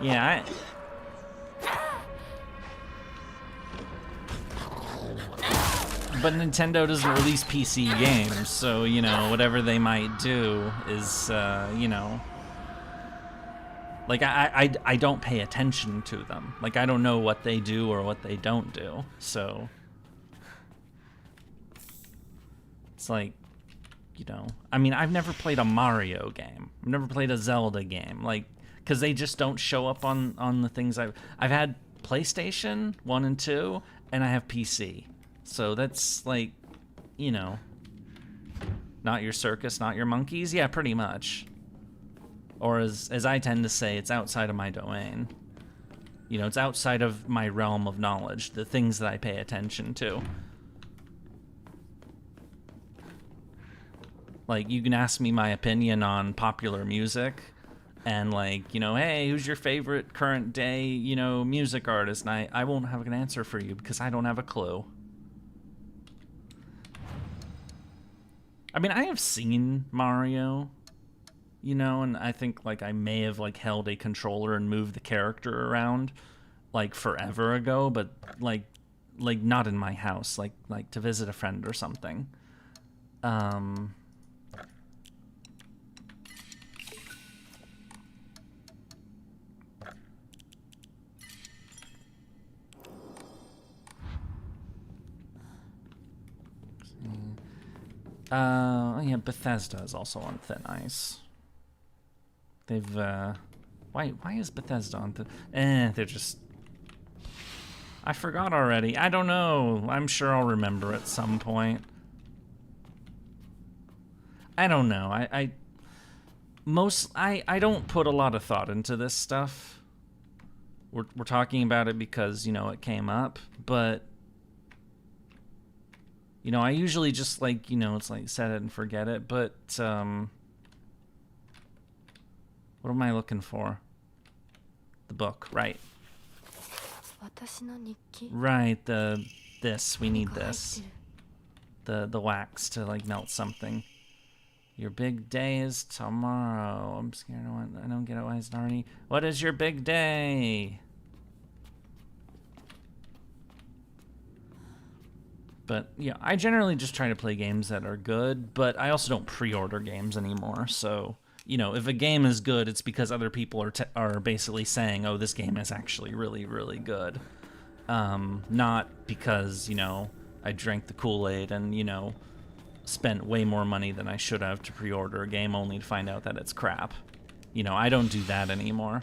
Yeah, but Nintendo doesn't release PC games, so, you know, whatever they might do is, you know, Like, I don't pay attention to them. Like, I don't know what they do or what they don't do. So, it's like, you know, I mean, I've never played a Mario game. I've never played a Zelda game. Like, because they just don't show up on the things I've had PlayStation 1 and 2, and I have PC. So that's like, you know, not your circus, not your monkeys. Yeah, pretty much. Or as I tend to say, it's outside of my domain. You know, it's outside of my realm of knowledge, the things that I pay attention to. Like, you can ask me my opinion on popular music, and like, you know, hey, who's your favorite current day, you know, music artist? And I won't have an answer for you because I don't have a clue. I mean, I have seen Mario, you know, and I think, like, I may have, like, held a controller and moved the character around, like, forever ago, but, like not in my house, like to visit a friend or something. Yeah, Bethesda is also on thin ice. They've, why is Bethesda on thin... they're just... I forgot already. I don't know. I'm sure I'll remember at some point. I don't know. I don't put a lot of thought into this stuff. We're talking about it because, you know, it came up, but... You know, I usually just, like, you know, it's like set it and forget it, but, what am I looking for? The book, right. Right, this, we need this. The wax to, like, melt something. Your big day is tomorrow. I'm scared I don't get it, why it's already... What is your big day? But, yeah, I generally just try to play games that are good, but I also don't pre-order games anymore, so, you know, if a game is good, it's because other people are basically saying, oh, this game is actually really, really good. Not because, you know, I drank the Kool-Aid and, you know, spent way more money than I should have to pre-order a game only to find out that it's crap. You know, I don't do that anymore.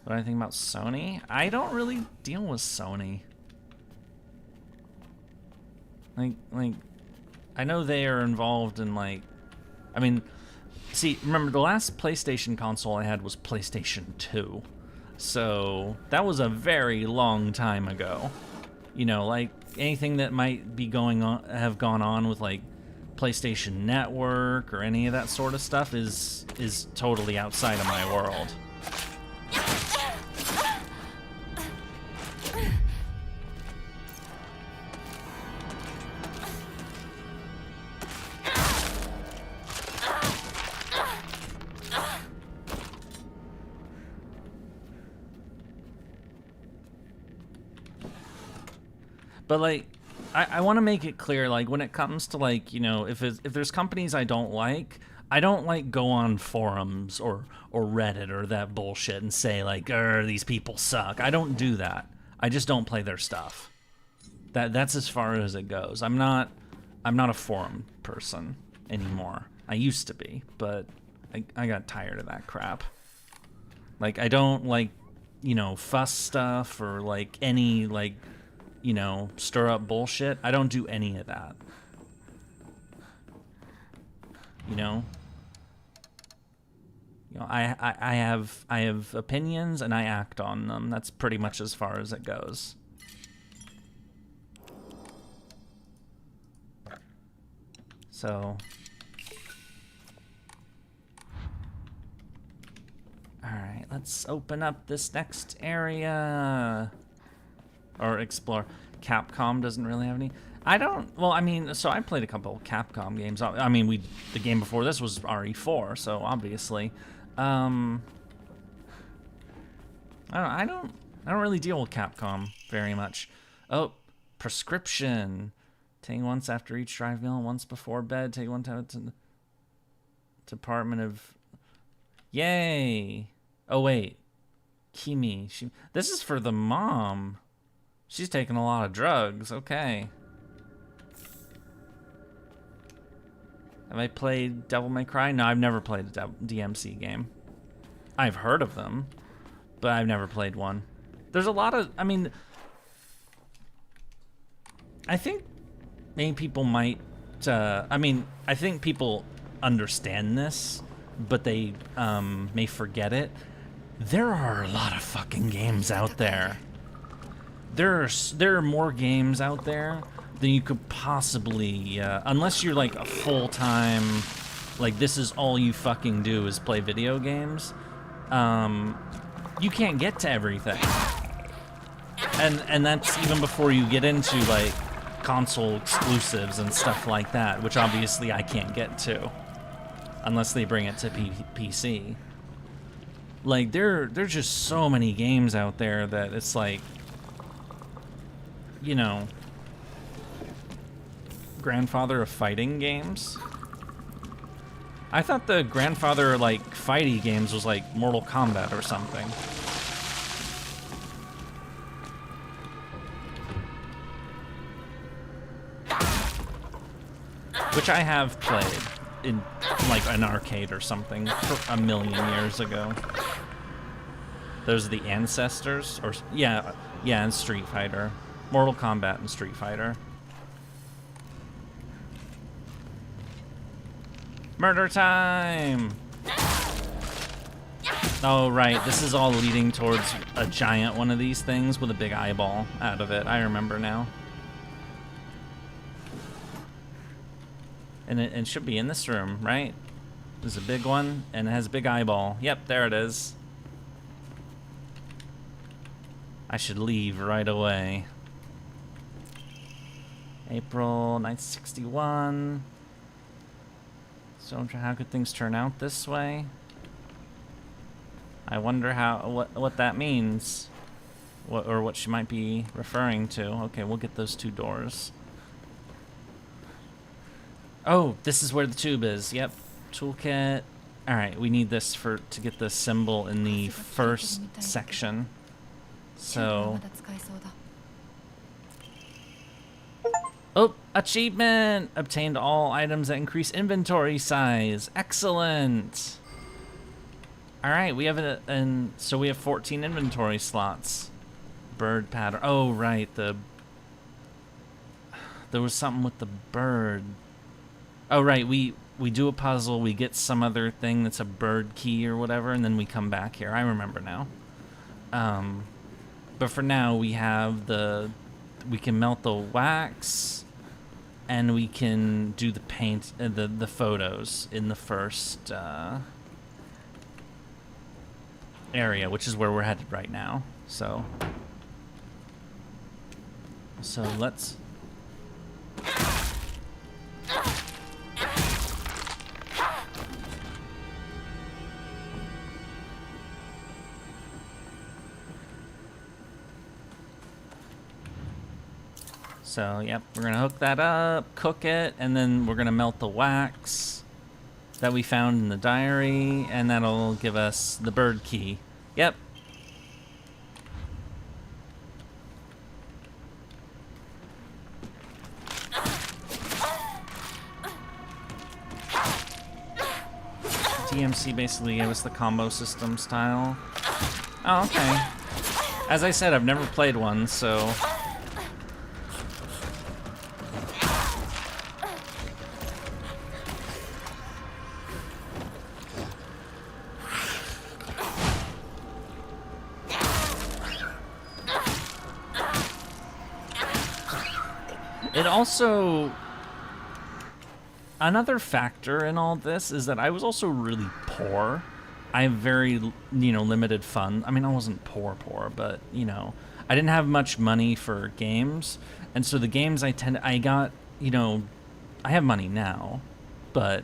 What do I think about Sony? I don't really deal with Sony. Like, I know they are involved in, like... I mean, see, remember, the last PlayStation console I had was PlayStation 2. So, that was a very long time ago. You know, like, anything that might be have gone on with, like, PlayStation Network or any of that sort of stuff is totally outside of my world. But, like, I want to make it clear, like, when it comes to, like, you know, if there's companies I don't like go on forums or Reddit or that bullshit and say, like, these people suck. I don't do that. I just don't play their stuff. That's as far as it goes. I'm not a forum person anymore. I used to be, but I got tired of that crap. Like, I don't, like, you know, fuss stuff or, like, any, like, you know, stir up bullshit. I don't do any of that. You know? You know, I have opinions and I act on them. That's pretty much as far as it goes. So, all right, let's open up this next area. Or explore. Capcom doesn't really have any. I don't. Well, I mean, so I played a couple of Capcom games. I mean, the game before this was RE4, so obviously, I don't really deal with Capcom very much. Oh, Prescription. Take once after each dry meal, once before bed. Take one time to the Department of... Yay! Oh, wait. Kimi. This is for the mom. She's taking a lot of drugs. Okay. Have I played Devil May Cry? No, I've never played a DMC game. I've heard of them, but I've never played one. There's a lot of... I mean... I think many people might... I think people understand this, but they may forget it. There are a lot of fucking games out there. There are more games out there than you could possibly, unless you're like a full-time, like this is all you fucking do is play video games, you can't get to everything. And that's even before you get into like console exclusives and stuff like that, which obviously I can't get to unless they bring it to PC. Like there's just so many games out there that it's like, you know, grandfather of fighting games. I thought the grandfather like fighty games was like Mortal Kombat or something. Which I have played in like an arcade or something a million years ago. Those are the ancestors, or yeah, and Street Fighter. Mortal Kombat and Street Fighter. Murder time! Oh, right. This is all leading towards a giant one of these things with a big eyeball out of it. I remember now. And it should be in this room, right? There's a big one, and it has a big eyeball. Yep, there it is. I should leave right away. April 1961. So how could things turn out this way? I wonder what that means. What she might be referring to. Okay, we'll get those two doors. Oh, this is where the tube is. Yep. Toolkit. Alright, we need this to get the symbol in the first section. So... Oh, achievement! Obtained all items that increase inventory size. Excellent! Alright, we have so we have 14 inventory slots. Bird pattern. Oh, right, there was something with the bird. Oh, right, we do a puzzle, we get some other thing that's a bird key or whatever, and then we come back here. I remember now. But for now, we have we can melt the wax, and we can do the paint, the photos in the first area, which is where we're headed right now. So let's... So, yep, we're gonna hook that up, cook it, and then we're gonna melt the wax that we found in the diary, and that'll give us the bird key. Yep. DMC basically gave us the combo system style. Oh, okay. As I said, I've never played one, so... It also... Another factor in all this is that I was also really poor. I have very, limited funds. I mean, I wasn't poor, but, I didn't have much money for games. And so the games I got, I have money now. But,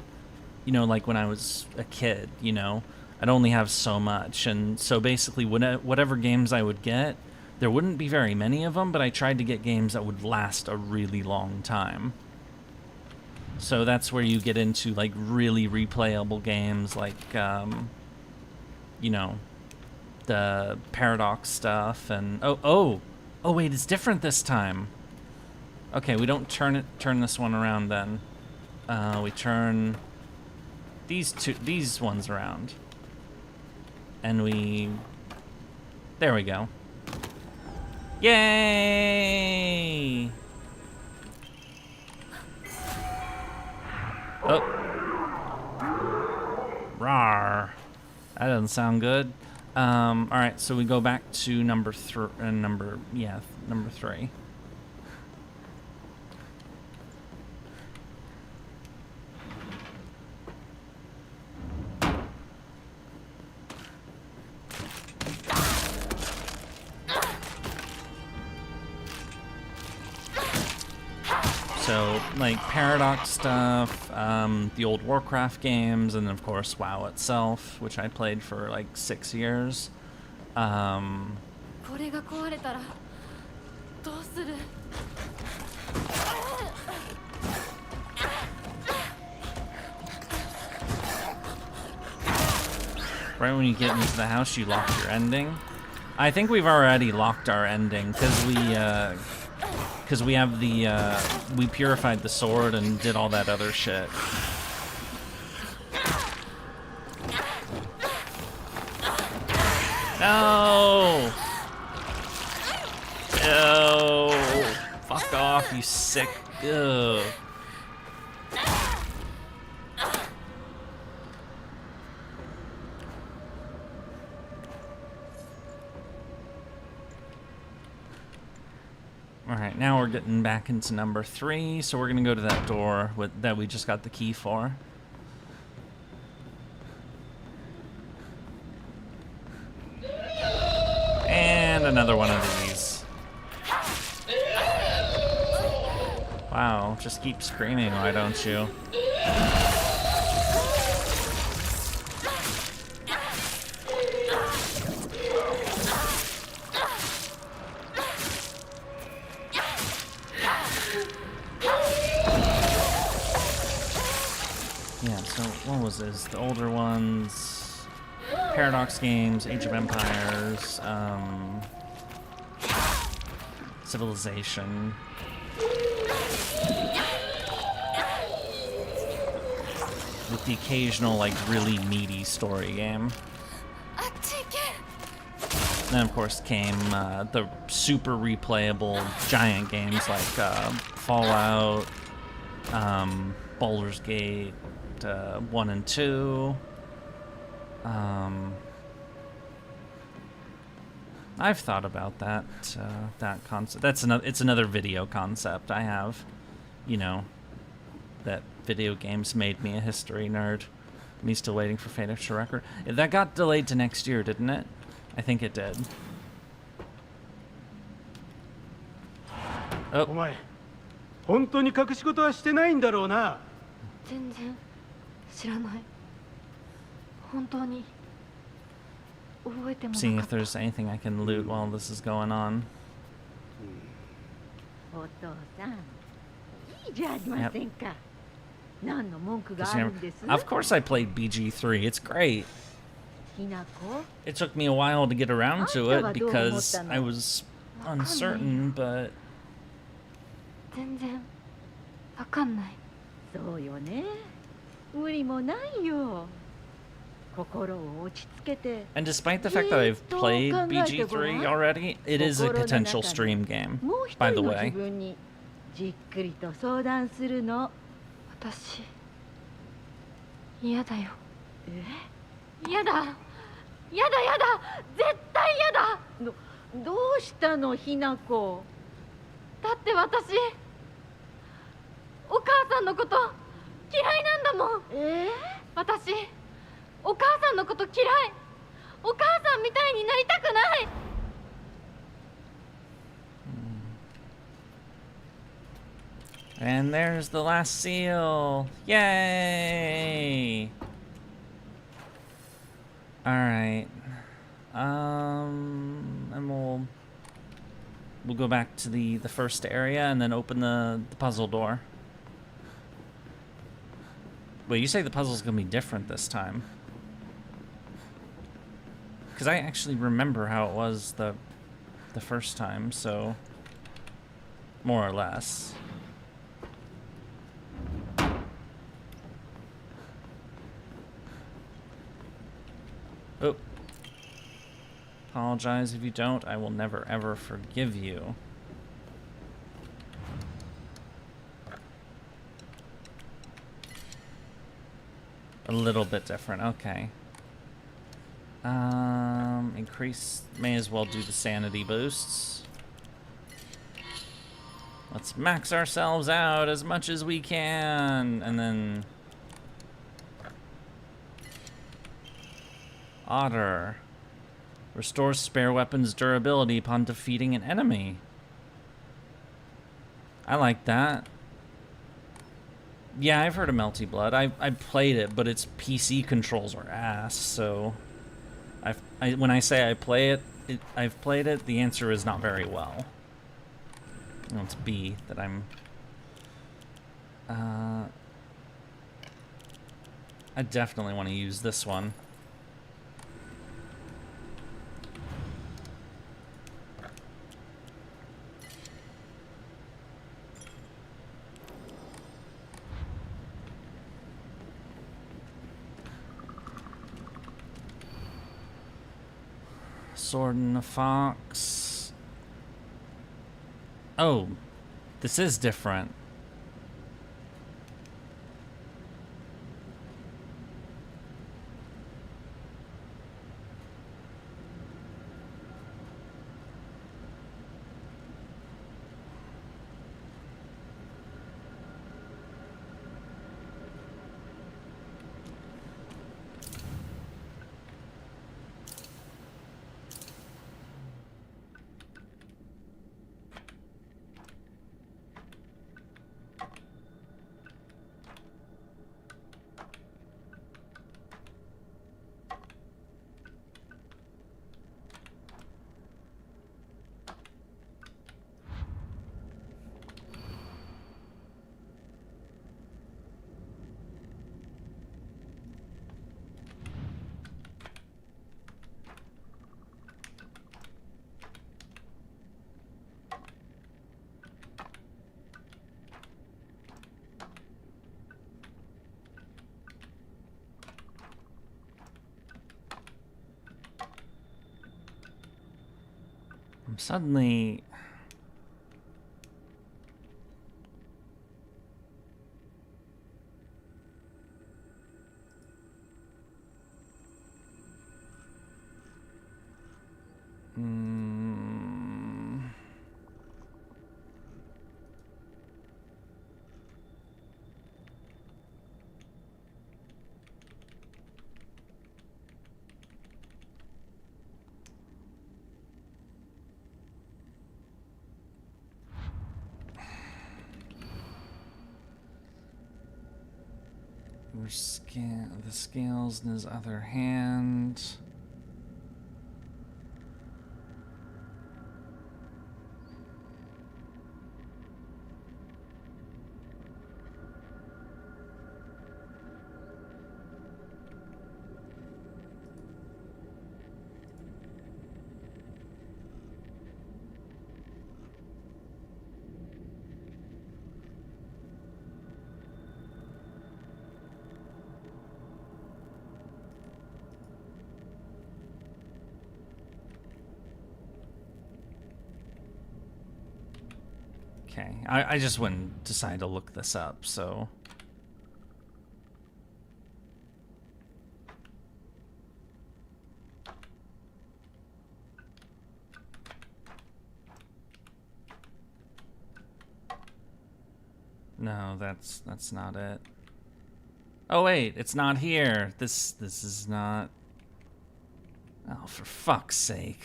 like when I was a kid, I'd only have so much. And so basically whatever games I would get, there wouldn't be very many of them, but I tried to get games that would last a really long time. So that's where you get into like really replayable games like, you know, the Paradox stuff and oh wait, it's different this time. Okay, we don't turn this one around then. We turn these ones around. And there we go. Yay! Oh. Rawr. That doesn't sound good. Alright, so we go back to number 3. So, like, Paradox stuff, the old Warcraft games, and of course WoW itself, which I played for like 6 years. これが壊れたらどうする? Right when you get into the house, you lock your ending. I think we've already locked our ending, because we have the, we purified the sword and did all that other shit. No! No! Fuck off, you sick. Ugh. Alright, now we're getting back into number 3, so we're gonna go to that door that we just got the key for. And another one of these. Wow, just keep screaming, why don't you? Yeah, so what was this? The older ones... Paradox games, Age of Empires, Civilization. With the occasional, like, really meaty story game. Then, of course, came the super replayable giant games like Fallout, Baldur's Gate 1 and 2. I've thought about that concept. It's another video concept I have. You know, that video games made me a history nerd. Me still waiting for Fate of Record. That got delayed to next year, didn't it? I think it did. Oh. お前、本当に隠し事はしてないんだろうな。全然知らない。本当に覚えてもなかった。 Seeing if there's anything I can loot while this is going on. お父さん、いいじゃありませんか。何の文句があるんです？ Of course I played BG3. It's great. Hinako? It took me a while to get around to it because I was uncertain, but 全然わかんない。そうよね。無理もないよ。心を落ち着けて。 And despite the fact that I've played BG3 already, it is a potential stream game, by the way. じっくりと相談するの。私嫌だよ。嫌だ。やだやだ。絶対やだ。どうしたの、ひなこ。だって私お母さんのこと嫌いなんだもん。私お母さんのこと嫌い。お母さんみたいになりたくない。And there's the last seal. Yay! Alright. And we'll go back to the first area and then open the puzzle door. Wait, you say the puzzle's gonna be different this time? Because I actually remember how it was the first time, so more or less. Oh. Apologize if you don't. I will never ever forgive you. A little bit different, okay. Increase, may as well do the sanity boosts. Let's max ourselves out as much as we can, and then... Otter. Restores spare weapons durability upon defeating an enemy. I like that. Yeah, I've heard of Melty Blood. I played it, but its PC controls are ass, so... when I say I've played it, the answer is not very well. No, it's B that I'm... I definitely want to use this one. Sword and the Fox. Oh, this is different. I'm suddenly... the scales in his other hand. Okay, I just wouldn't decide to look this up, so... No, that's not it. Oh wait, it's not here. This is not... Oh, for fuck's sake.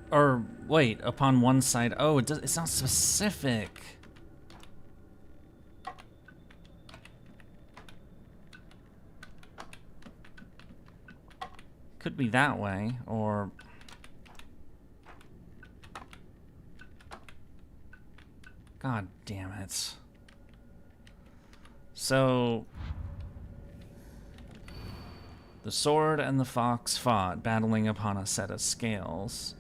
Or wait, upon one side. Oh, it's not specific. Could be that way, or God damn it. So the sword and the fox fought, battling upon a set of scales.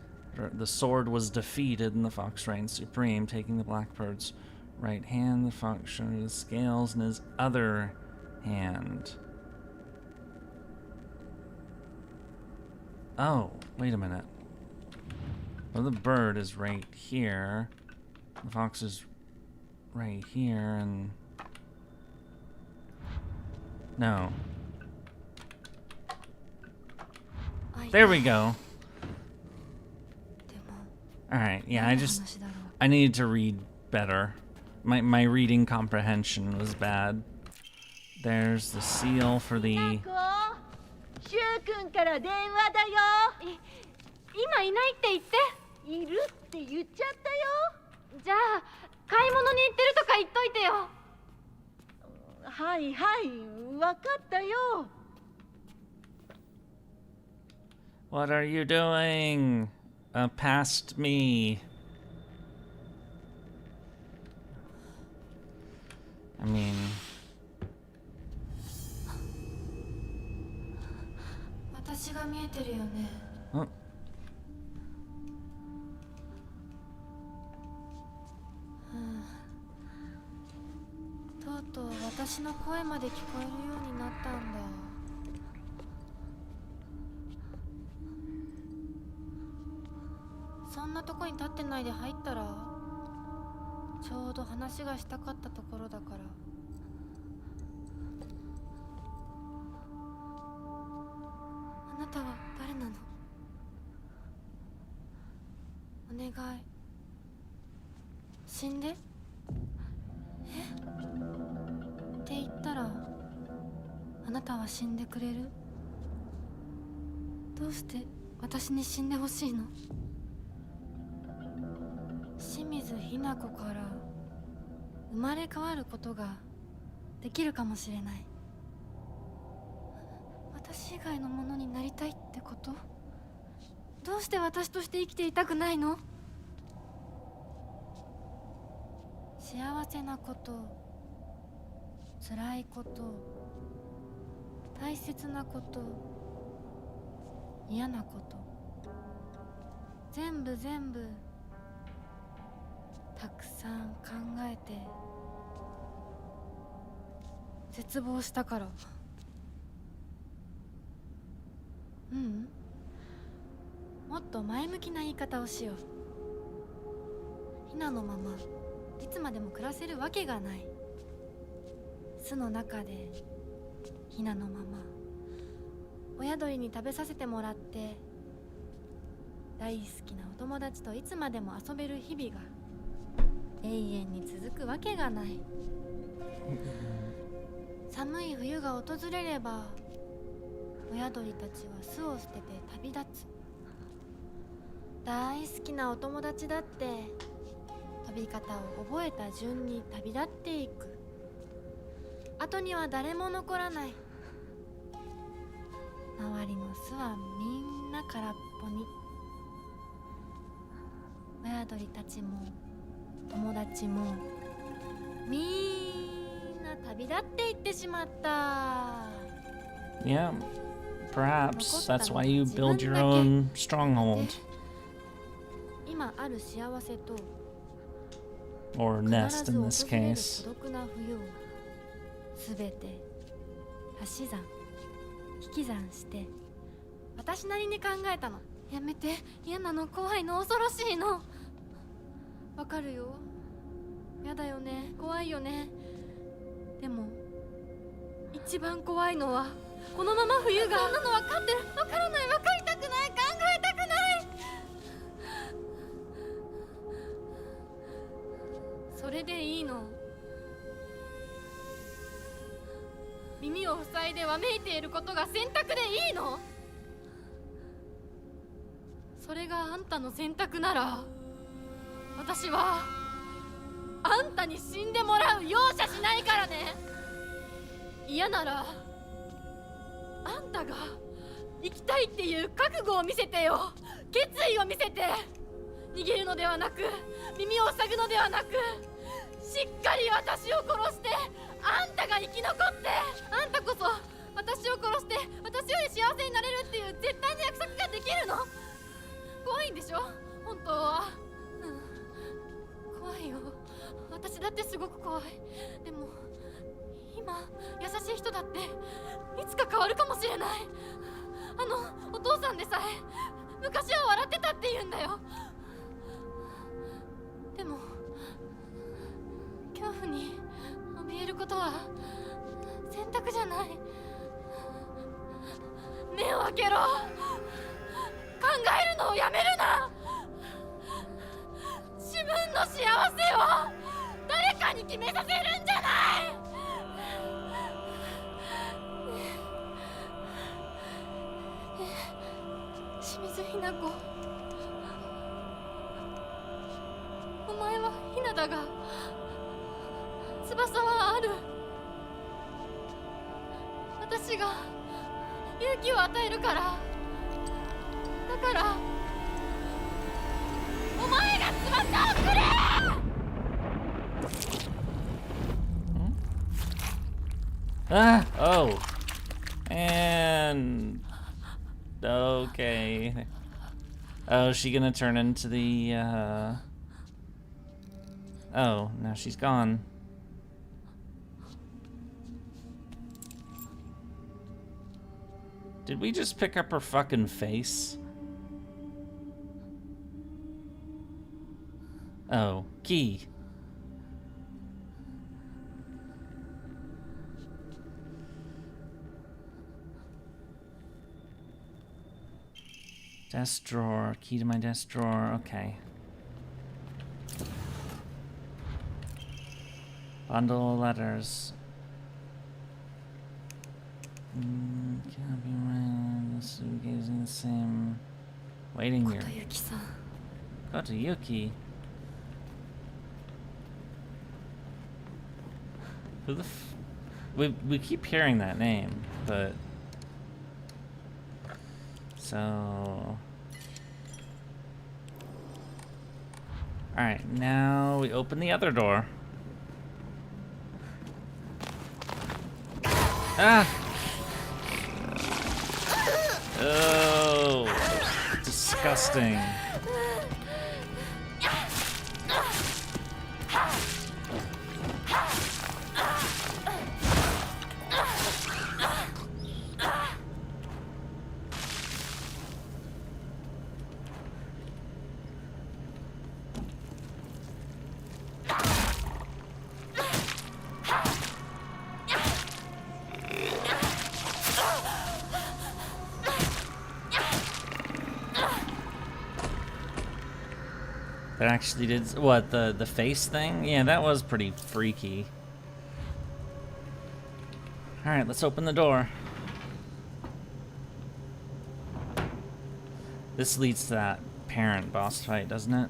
The sword was defeated and the fox reigned supreme, taking the blackbird's right hand. The fox showed his scales in his other hand. Oh, wait a minute. Well, the bird is right here. The fox is right here, and... No. There we go. Alright, yeah, I needed to read better. My reading comprehension was bad. There's the seal for the... シュウ君から電話だよ。今いないって言って。いるって言っちゃったよ。じゃあ買い物に行ってるとか言っといてよ。はいはい、わかったよ。What are you doing? Past me. I mean...私が見えてるよね。とうとう私の声まで聞こえるようになったんだ。そんなとこに立ってないで入ったら、ちょうど話がしたかったところだから。あなたは誰なの？お願い。死んで？って言ったら、あなたは死んでくれる？どうして私に死んでほしいの？清水ひな子から生まれ変わることができるかもしれない。私以外のものになりたいってこと？どうして私として生きていたくないの？幸せなこと、辛いこと、大切なこと、嫌なこと、全部たくさん考えて絶望したから。もっと前向きな言い方をしよう。ひなのままいつまでも暮らせるわけがない。巣の中でひなのまま親鳥に食べさせてもらって、大好きなお友達といつまでも遊べる日々が永遠に続くわけがない。寒い冬が訪れれば、親鳥たちは巣を捨てて旅立つ。大好きなお友達だって飛び方を覚えた順に旅立っていく。後には誰も残らない。周りの巣はみんな空っぽに。親鳥たちも友達もみんな旅立っていってしまった。Yeah, perhaps that's why you build your own stronghold. 今ある幸せと or nest in this case. 孤独な冬をすべて足し算引き算して私なりに考えたの。やめて、嫌なの、怖いの、恐ろしいの。わかるよ、やだよね、怖いよね。でも一番怖いのはこのまま冬が。そんなの分かってる。分からない、分かりたくない、考えたくない。それでいいの。耳を塞いでわめいていることが選択でいいの？それがあんたの選択なら、私はあんたに死んでもらう容赦しないからね。嫌ならあんたが生きたいっていう覚悟を見せてよ。決意を見せて。逃げるのではなく、耳を塞ぐのではなく、しっかり私を殺して、あんたが生き残って、あんたこそ私を殺して私より幸せになれるっていう絶対の約束ができるの。怖いんでしょ本当は。怖いよ。私だってすごく怖い。でも今優しい人だっていつか変わるかもしれない。お父さんでさえ昔は笑ってたって言うんだよ。でも恐怖に怯えることは選択じゃない。目を開けろ。考えるのをやめるな。自分の幸せを誰かに決めさせるんじゃない。清水ひな子、お前はひなだが翼はある。私が勇気を与えるから。だからお前が翼をくれ。Ah! Oh. And... Okay. Oh, is she gonna turn into the, Oh, now she's gone. Did we just pick up her fucking face? Oh, key. Desk drawer. Key to my desk drawer. Okay. Bundle of letters. Can't be right. This is in the same waiting room. Kotoyuki. Who the f... We keep hearing that name, but... So... Alright, now we open the other door. Ah! Oh, disgusting. That actually did what, the face thing? Yeah, that was pretty freaky. All right, let's open the door. This leads to that parent boss fight, doesn't it?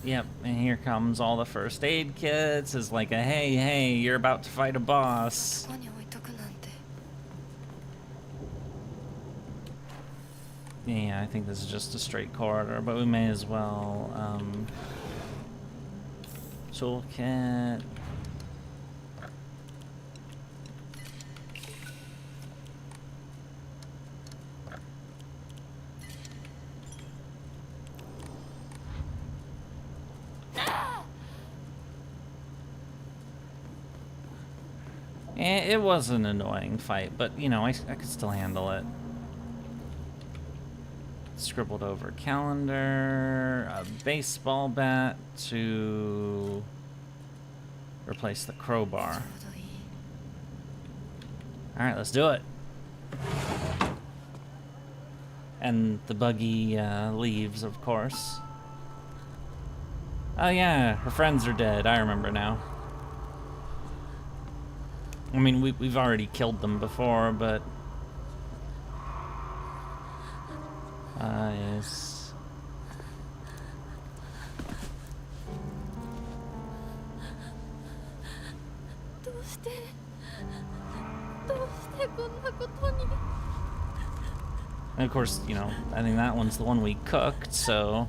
Yep, and here comes all the first aid kits. It's like a hey, you're about to fight a boss. Yeah, I think this is just a straight corridor, but we may as well, toolkit. It was an annoying fight, but, you know, I could still handle it. Scribbled over calendar, a baseball bat to replace the crowbar. Alright, let's do it. And the buggy leaves, of course. Oh yeah, her friends are dead, I remember now. I mean, we've already killed them before, but... yes. どうしてこんなことに。 And of course, you know, I think that one's the one we cooked, so...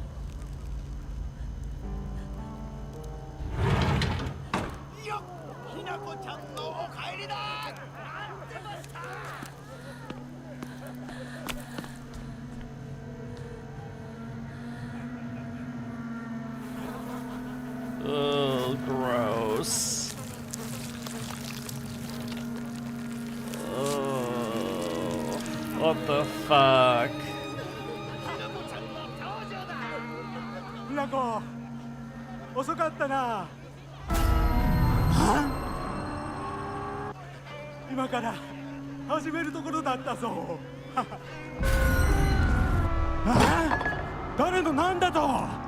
Oh, gross. Oh, what the fuck? ひなこ、遅かったな。今から始めるところだったぞ。誰のなんだと。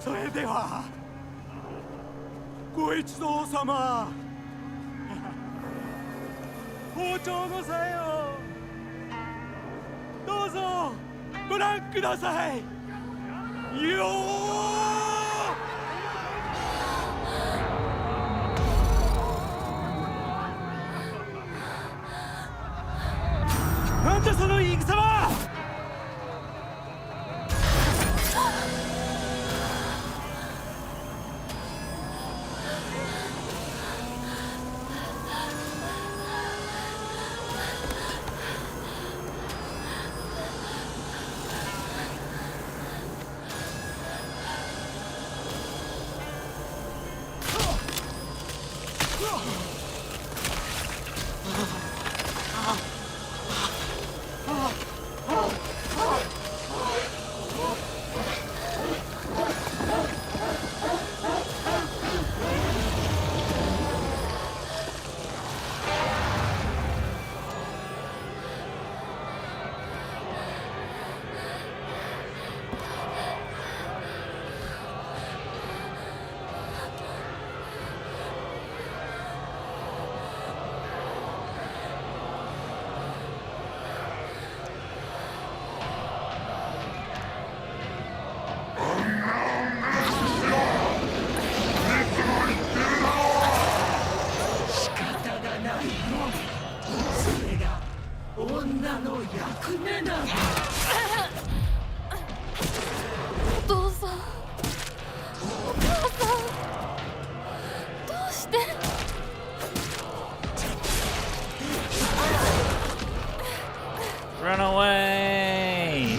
それではご一同様包丁のさえをどうぞご覧くださいよーなんだその言い草は Run away!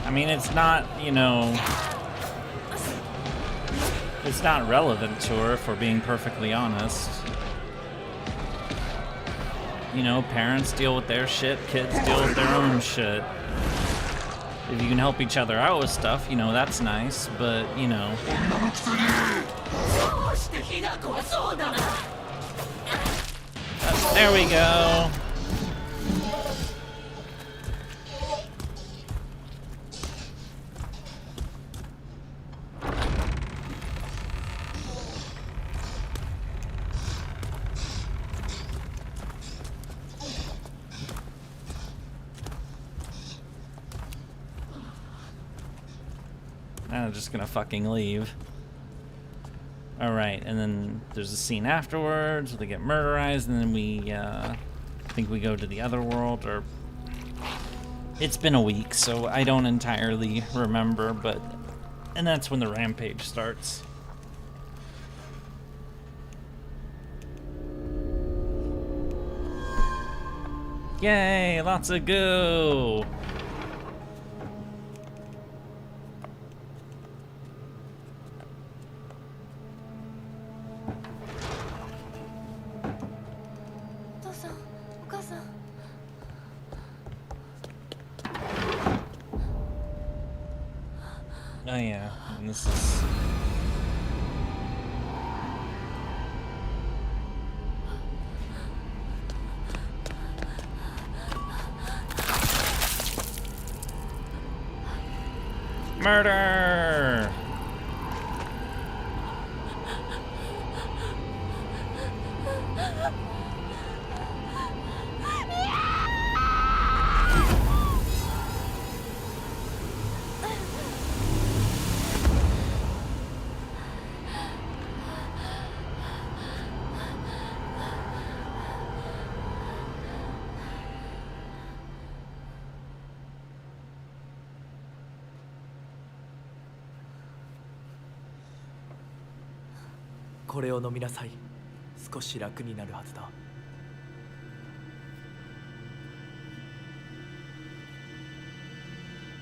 I mean, it's not, you know, it's not relevant to her, if we're being perfectly honest. You know, parents deal with their shit, kids deal with their own shit. If you can help each other out with stuff, you know, that's nice, but, you know. There we go. I'm just gonna fucking leave. Alright, and then there's a scene afterwards where they get murderized, and then we, I think we go to the other world, or... It's been a week, so I don't entirely remember, but... And that's when the rampage starts. Yay, lots of goo! Oh yeah, and this is... Murder!これを飲みなさい。少し楽になるはずだ。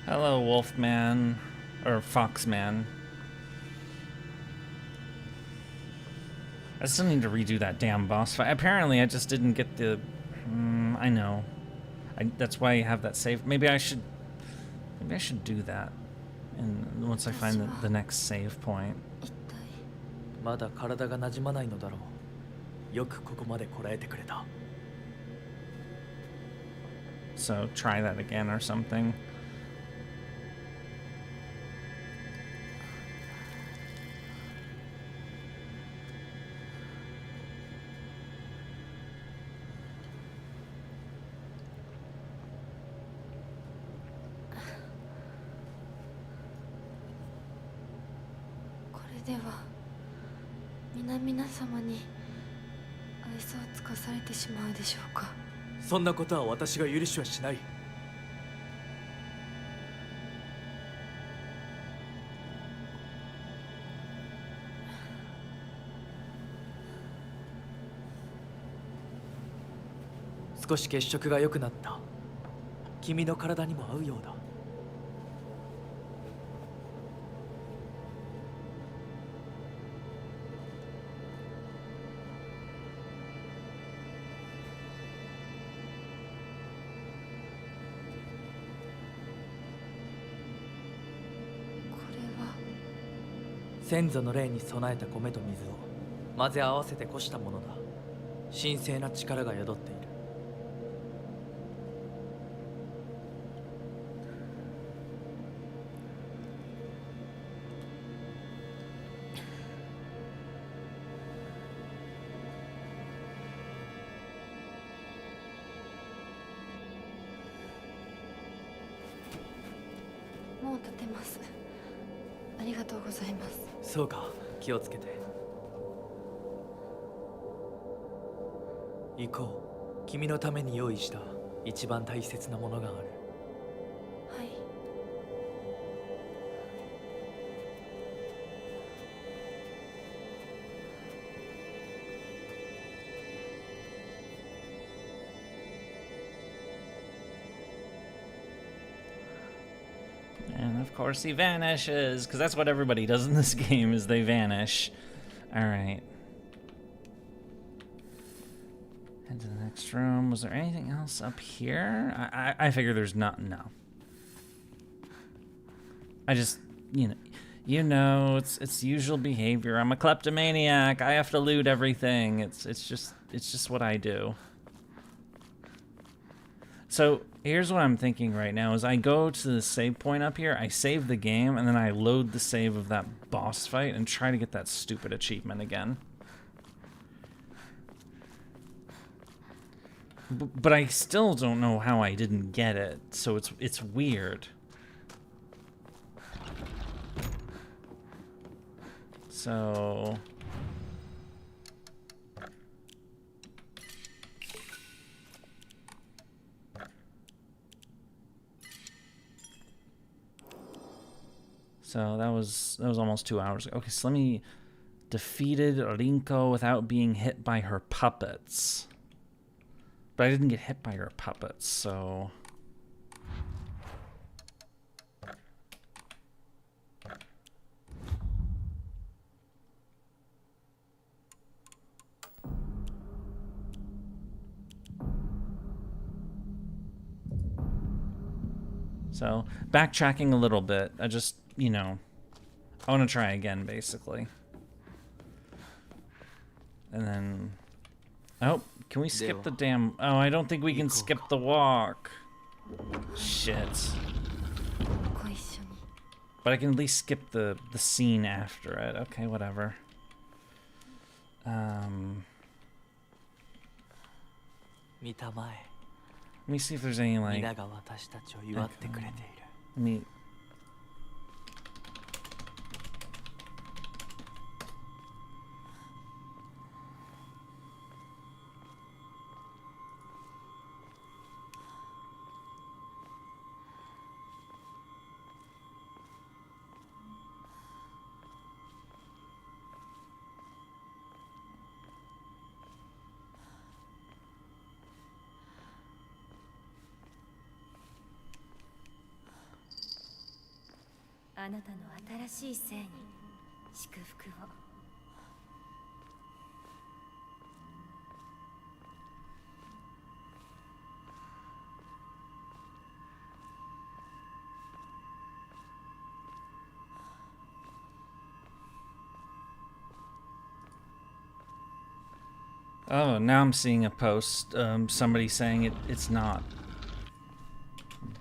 Hello, Wolfman. Or Foxman. I still need to redo that damn boss fight. Apparently, I just didn't get the... I know. That's why I have that save. Maybe I should do that. And once I find the next save point. まだ体が馴染まないのだろう。よくここまでこらえてくれた。So try that again or something. This 皆様に愛想をつかされてしまうでしょうか。そんなことは私が許しはしない。少し血色が良くなった。君の体にも合うようだ。先祖の霊に備えた米と水を混ぜ合わせてこしたものだ。神聖な力が宿っている。もう立てます。ありがとうございます。そうか、気をつけて。行こう。君のために用意した一番大切なものがある。はい。And of course he vanishes, because that's what everybody does in this game, is they vanish. Alright. Head to the next room. Was there anything else up here? I figure there's not, no. I just, you know, it's usual behavior. I'm a kleptomaniac. I have to loot everything. It's just what I do. So here's what I'm thinking right now is I go to the save point up here, I save the game, and then I load the save of that boss fight and try to get that stupid achievement again. But I still don't know how I didn't get it, so it's weird. So that was almost 2 hours ago. Okay, so let me defeated Rinko without being hit by her puppets. But I didn't get hit by her puppets, so backtracking a little bit. I just, you know, I want to try again, basically. And then, oh, can we skip the damn, oh, I don't think we can skip the walk. Shit. But I can at least skip the scene after it. Okay, whatever. Let me see if there's any, like, let me,あなたの新しい生に祝福を。Oh, now I'm seeing a post, somebody saying it's not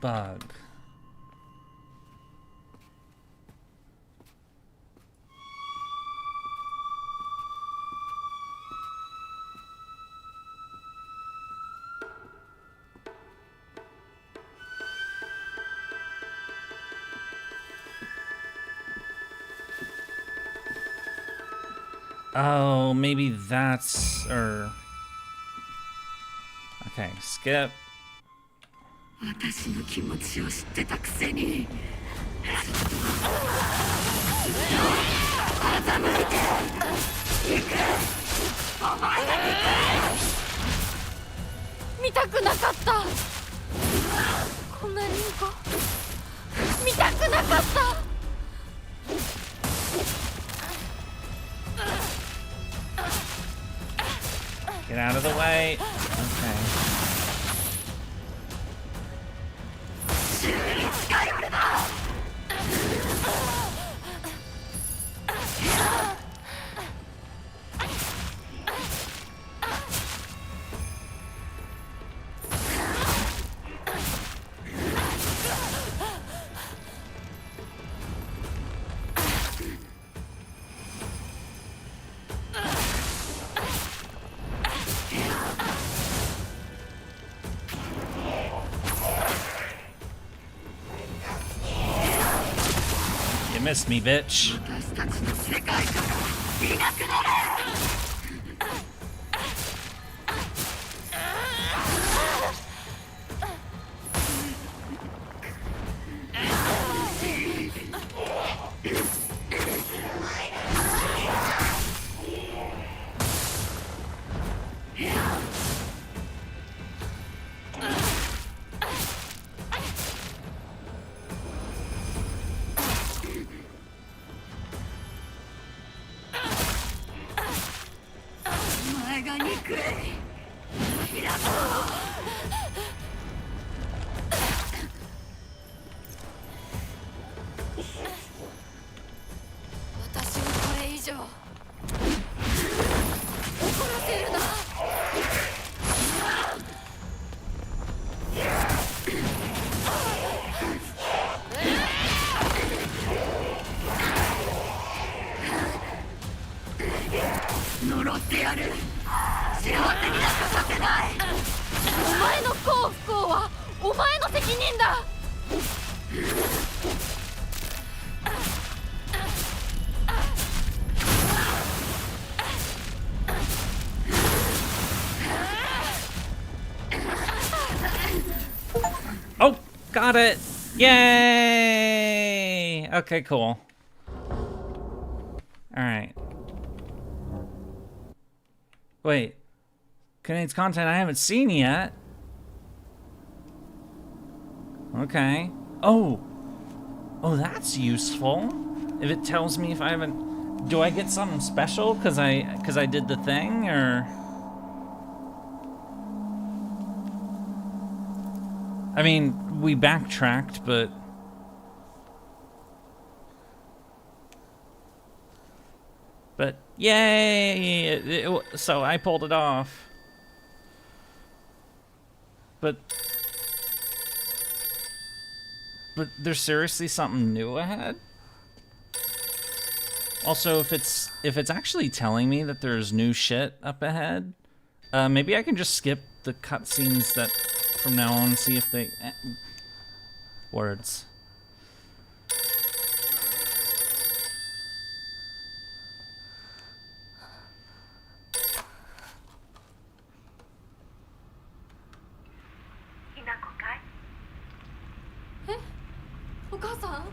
bug. Oh, maybe that's, or... Okay, skip. 私の気持ちを知ってたくせに。欺いて行く。お前が見たくなかった。こんなリンコ見たくなかった。Get out of the way. Okay. Missed me, bitch. Oh, got it. Yay! Okay, cool. Alright. Wait. Contains content I haven't seen yet. Okay. Oh. Oh, that's useful. If it tells me if I haven't... Do I get something special because I did the thing, or... I mean, we backtracked, but... But, yay! So I pulled it off. But there's seriously something new ahead? Also, if it's actually telling me that there's new shit up ahead, maybe I can just skip the cutscenes that from now on and see if they... Words. Hinako かい？え、お母さん？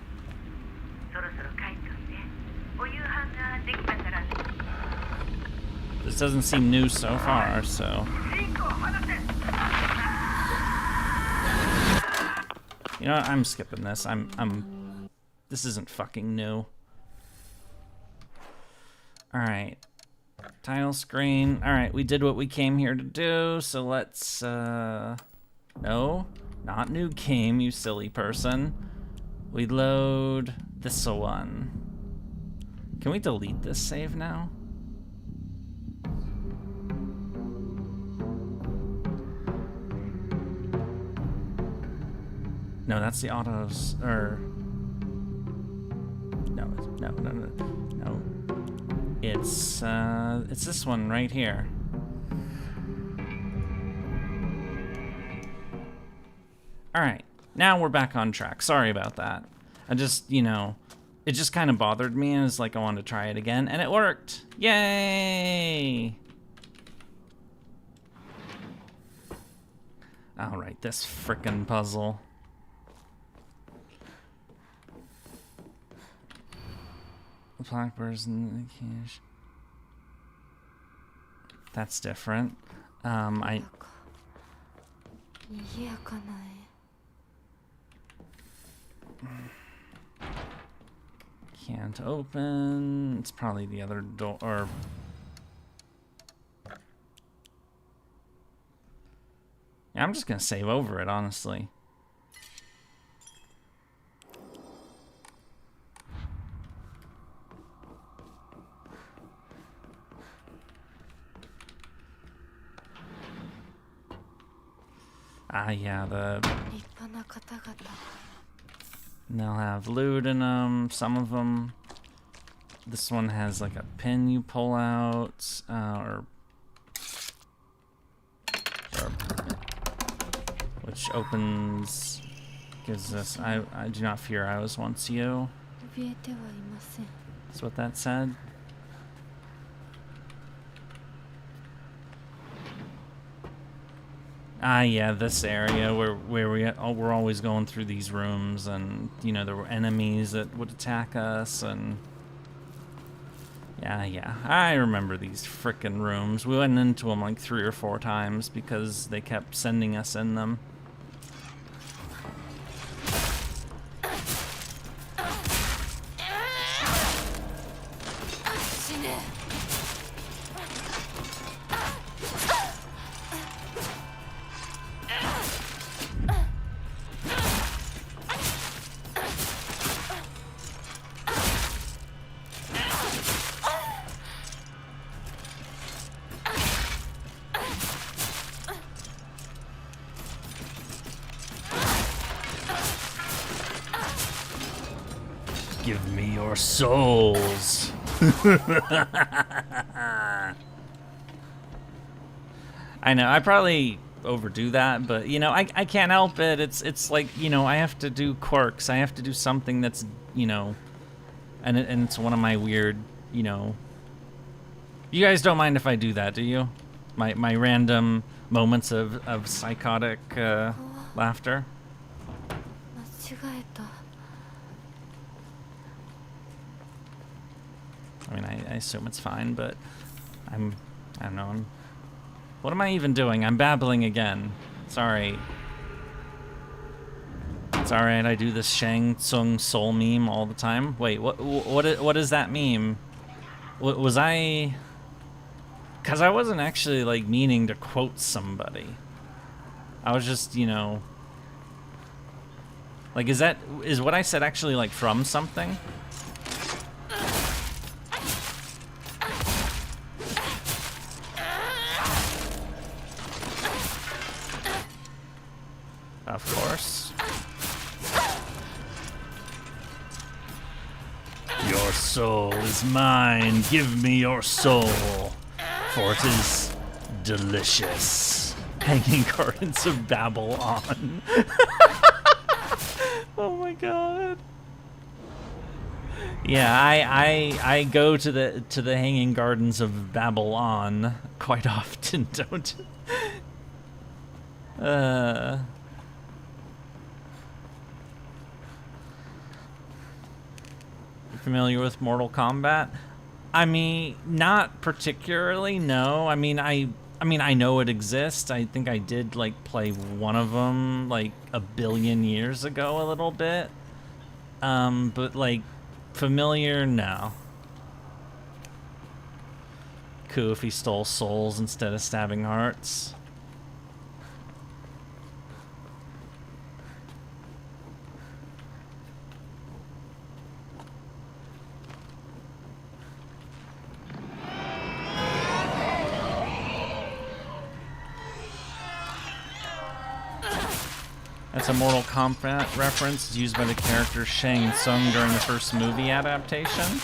そろそろ帰っといて。お夕飯ができたから。 This doesn't seem new so far, so... You know what? I'm skipping this. This isn't fucking new. Alright. Title screen. Alright, we did what we came here to do, so let's, No, not new game, you silly person. We load this one. Can we delete this save now? No, that's the autos, or... No. It's this one right here. Alright, now we're back on track. Sorry about that. I just, you know, it just kind of bothered me, and it's like I wanted to try it again, and it worked! Yay! Alright, this frickin' puzzle. Blackbirds in the cage. That's different. I can't open. It's probably the other door, or yeah, I'm just gonna save over it, honestly. Ah, yeah, they'll have loot in them, some of them. This one has like a pin you pull out, which opens, gives us, I do not fear I was once you. That's what that said. Ah, yeah, this area where we're always going through these rooms, and you know there were enemies that would attack us, and yeah, I remember these frickin' rooms. We went into them like 3 or 4 times because they kept sending us in them. Give me your souls. I know, I probably overdo that, but you know, I can't help it. It's like, you know, I have to do quirks. I have to do something that's, you know, and it's one of my weird, you know. You guys don't mind if I do that, do you? My random moments of psychotic laughter. I mean, I assume it's fine, but I don't know. What am I even doing? I'm babbling again. Sorry. It's alright, I do this Shang Tsung Soul meme all the time. Wait, what is that meme? Was I... Because I wasn't actually, like, meaning to quote somebody. I was just, you know... Like, is what I said actually, like, from something? Of course. Your soul is mine. Give me your soul, for it is delicious. Hanging Gardens of Babylon. Oh my god. Yeah, I go to the Hanging Gardens of Babylon quite often, don't. Familiar with Mortal Kombat? I mean, not particularly, no. I mean, I know it exists. I think I did, like, play one of them, like, a billion years ago a little bit. But, like, familiar, no. Cool if he stole souls instead of stabbing hearts. That's a Mortal Kombat reference. It's used by the character Shang Tsung during the first movie adaptation.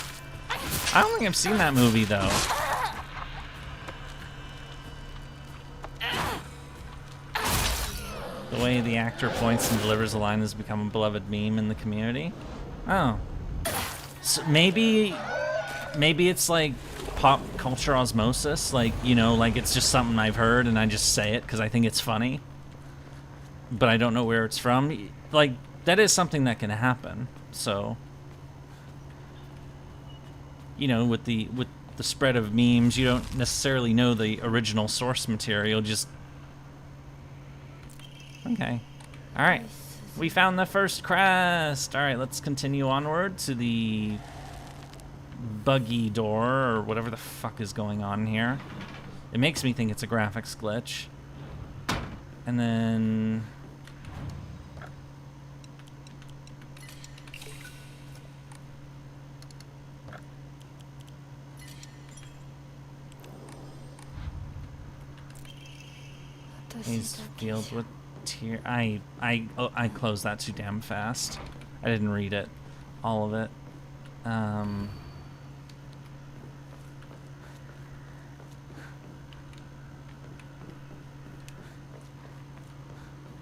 I don't think I've seen that movie, though. The way the actor points and delivers a line has become a beloved meme in the community. Oh. So maybe it's like pop culture osmosis. Like, you know, like it's just something I've heard and I just say it because I think it's funny. But I don't know where it's from. Like, that is something that can happen. So, you know, with the spread of memes, you don't necessarily know the original source material. Just okay. All right, we found the first crest. All right, let's continue onward to the buggy door or whatever the fuck is going on here. It makes me think it's a graphics glitch. And then he's filled with tear. I closed that too damn fast. I didn't read it, all of it.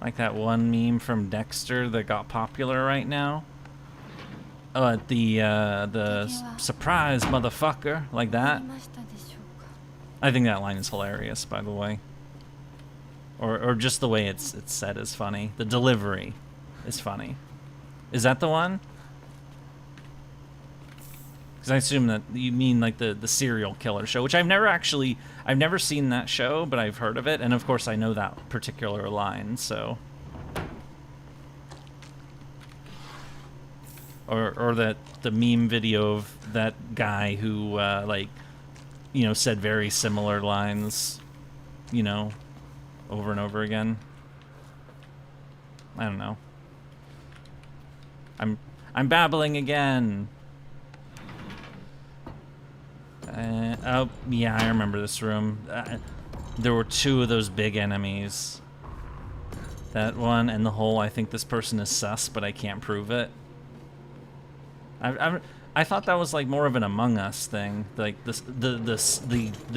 Like that one meme from Dexter that got popular right now. Oh, the surprise motherfucker, like that. I think that line is hilarious, by the way. Or just the way it's said is funny. The delivery is funny. Is that the one? Because I assume that you mean like the serial killer show, which I've never seen that show, but I've heard of it, and of course I know that particular line, so. Or that the meme video of that guy who like, you know, said very similar lines, you know, over and over again. I don't know. I'm babbling again. Oh, yeah, I remember this room. There were two of those big enemies. That one and the whole, I think this person is sus, but I can't prove it. I thought that was like more of an Among Us thing. Like the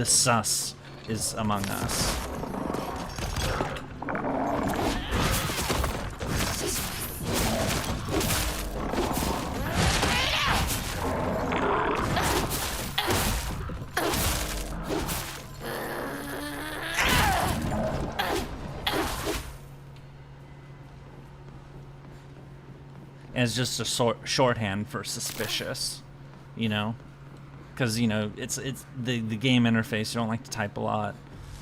sus is Among Us. And it's just a shorthand for suspicious, you know? Because, you know, it's the game interface. You don't like to type a lot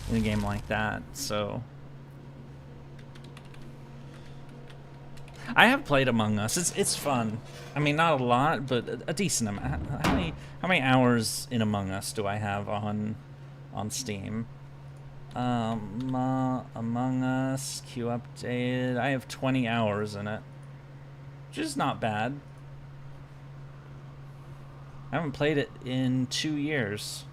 in a game like that, so... I have played Among Us. It's fun. I mean, not a lot, but a decent amount. How many hours in Among Us do I have on Steam? Among Us, queue updated. I have 20 hours in it, which is not bad. I haven't played it in 2 years.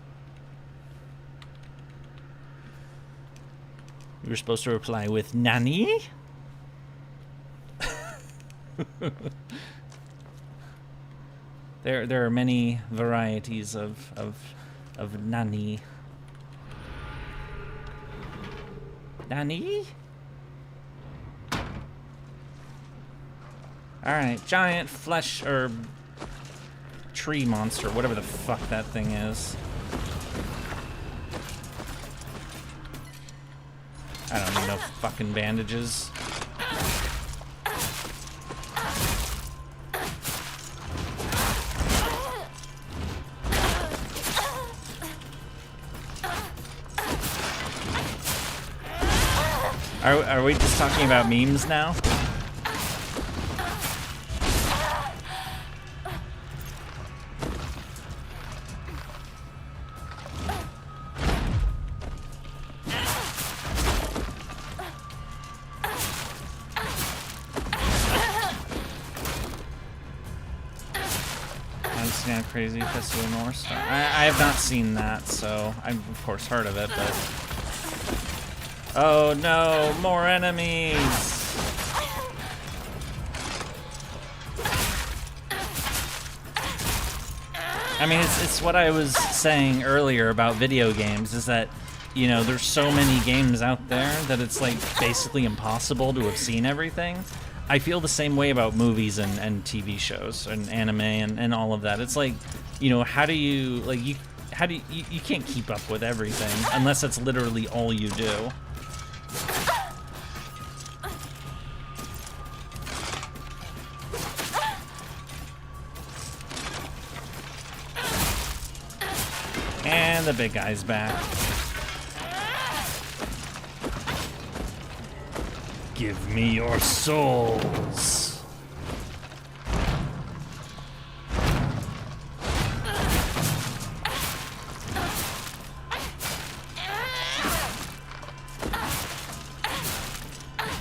You were supposed to reply with Nani? There are many varieties of Nani. Nani? Alright, giant flesh or tree monster, whatever the fuck that thing is. I don't need no fucking bandages. Are we just talking about memes now? That's kind of crazy. Festival North Star. I have not seen that, so I've of course heard of it, but... Oh no, more enemies! I mean, it's what I was saying earlier about video games, is that, you know, there's so many games out there that it's like basically impossible to have seen everything. I feel the same way about movies and TV shows and anime and all of that. It's like, you know, how do you, like, you can't keep up with everything unless that's literally all you do. And the big guy's back. Give me your souls.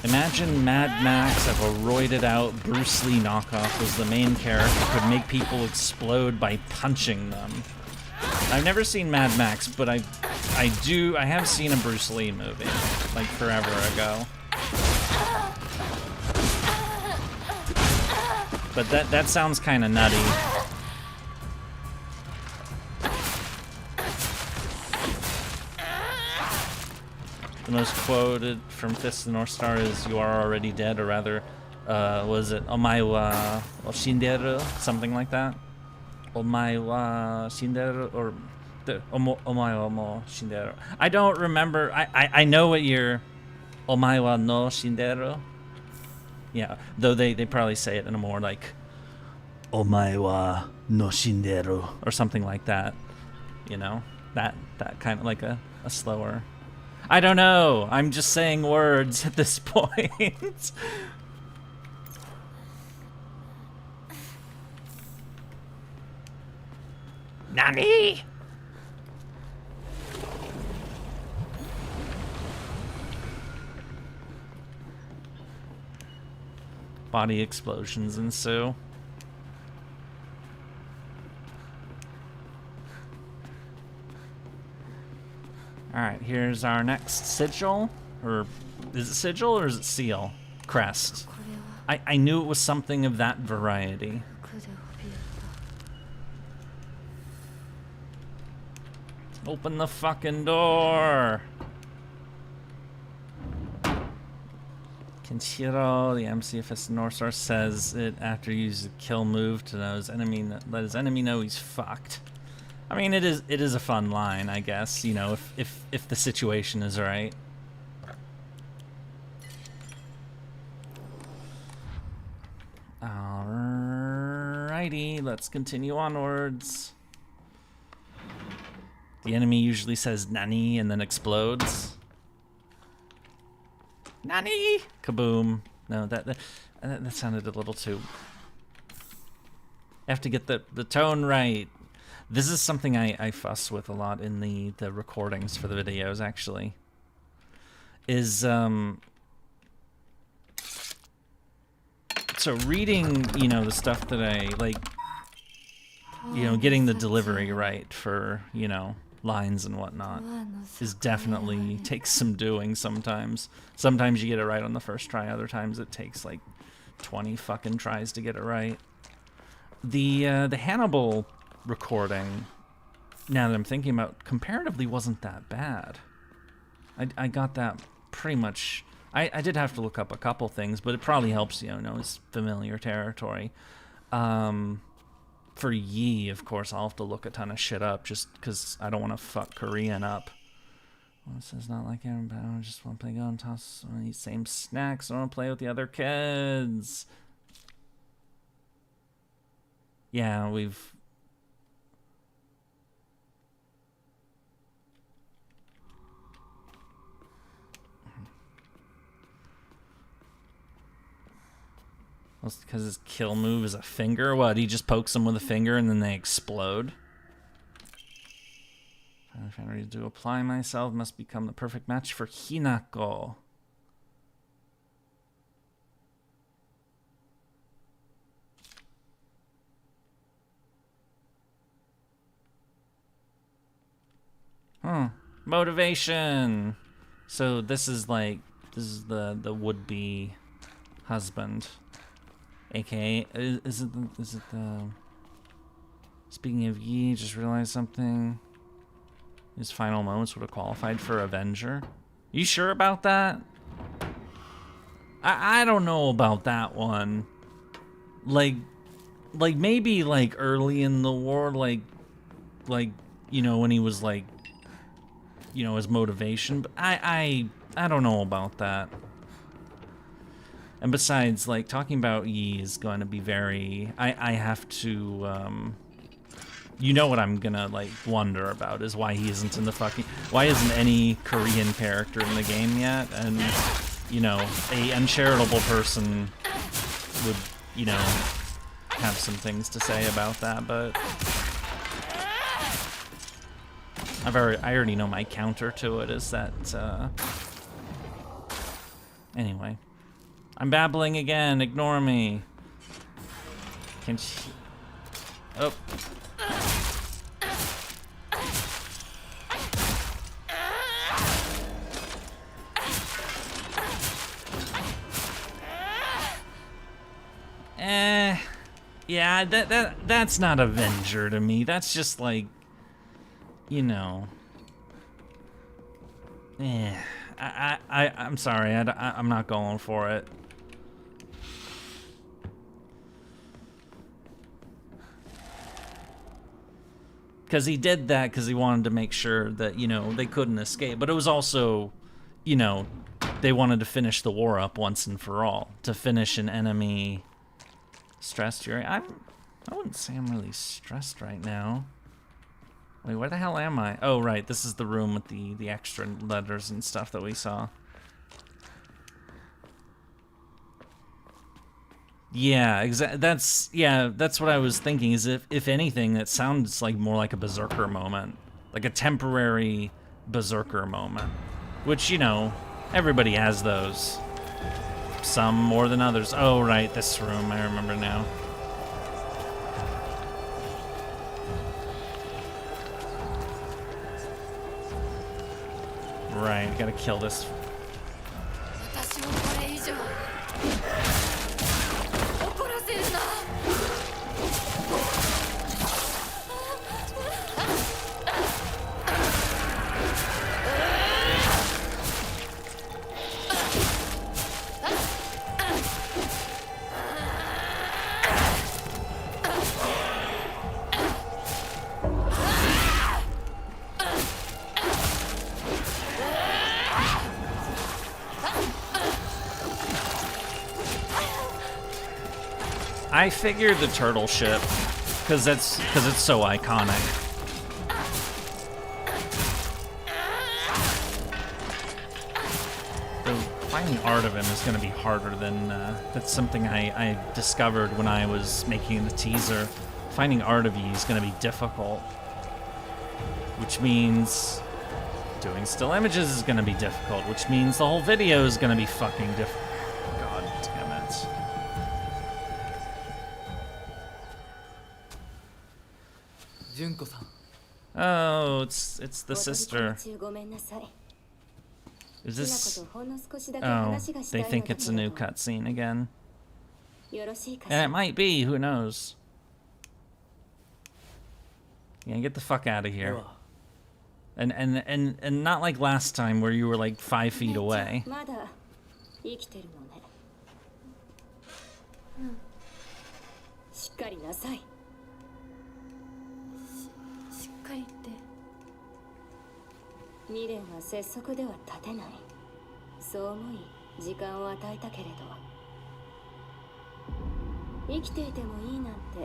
Imagine Mad Max if a roided out Bruce Lee knockoff was the main character, could make people explode by punching them. I've never seen Mad Max, but I have seen a Bruce Lee movie, like forever ago. But that sounds kind of nutty. The most quoted from Fist of the North Star is "You are already dead," or rather, was it "Omae wa shinderu," something like that. "Omae wa shinderu," or "Omae wa mo shinderu." I don't remember. I know what you're. "Omae wa no shinderu." Yeah, though they probably say it in a more like "Omae wa no shinderu" or something like that. You know, that kind of like a slower. I don't know. I'm just saying words at this point. Nani? Body explosions ensue. Alright, here's our next sigil. Or is it sigil or is it seal? Crest. I knew it was something of that variety. Open the fucking door! Kenshiro, the MCFS North Star, says it after you use the kill move to let his enemy know he's fucked. I mean, it is a fun line, I guess, you know, if the situation is right. Alright. Alrighty, let's continue onwards. The enemy usually says "Nani" and then explodes. Nani! Kaboom. No, that sounded a little too... I have to get the tone right. This is something I fuss with a lot in the recordings for the videos, actually. Is, so reading, you know, the stuff that I, like, you know, getting the delivery right for, you know, lines and whatnot is definitely takes some doing sometimes. Sometimes you get it right on the first try, other times it takes like 20 fucking tries to get it right. The Hannibal recording, now that I'm thinking about, comparatively wasn't that bad. I got that pretty much. I did have to look up a couple things, but it probably helps, you know, it's familiar territory. For Yi, of course, I'll have to look a ton of shit up just because I don't want to fuck Korean up. Well, this is not like everybody. I just want to play Go and toss some of these same snacks. I want to play with the other kids. Yeah, we've... Well, because his kill move is a finger? What, he just pokes them with a finger and then they explode? If I'm ready to apply myself, must become the perfect match for Hinako. Motivation! So this is like, this is the would-be husband. AKA, is it the... Speaking of Yi, just realized something. His final moments would have qualified for Avenger. You sure about that? I don't know about that one. Like maybe like early in the war, like you know, when he was like, you know, his motivation, but I don't know about that. And besides, like, talking about Yi is going to be very... I have to, you know what I'm gonna, like, wonder about is why he isn't in the fucking... Why isn't any Korean character in the game yet? And, you know, a uncharitable person would, you know, have some things to say about that, but... I already know my counter to it is that, Anyway. I'm babbling again, ignore me. Can she... Oh. Yeah, that's not Avenger to me. That's just like, you know... I'm sorry, I'm not going for it. Because he did that because he wanted to make sure that, you know, they couldn't escape. But it was also, you know, they wanted to finish the war up once and for all. To finish an enemy stressed Yurie. I wouldn't say I'm really stressed right now. Wait, where the hell am I? Oh, right, this is the room with the extra letters and stuff that we saw. Yeah, that's what I was thinking, is if anything, that sounds like more like a berserker moment. Like a temporary berserker moment. Which, you know, everybody has those. Some more than others. Oh, right, this room, I remember now. Right, gotta kill this. I figured the turtle ship, because it's so iconic. The finding art of him is going to be harder than that's something I discovered when I was making the teaser. Finding art of you is going to be difficult, which means doing still images is going to be difficult, which means the whole video is going to be fucking difficult. God damn it. Junko-san. Oh, it's the sister. Is this... Oh, they think it's a new cutscene again. And it might be, who knows? Yeah, get the fuck out of here. And not like last time where you were like 5 feet away. 未練は拙速では立てない。そう思い時間を与えたけれど、生きていてもいいなんて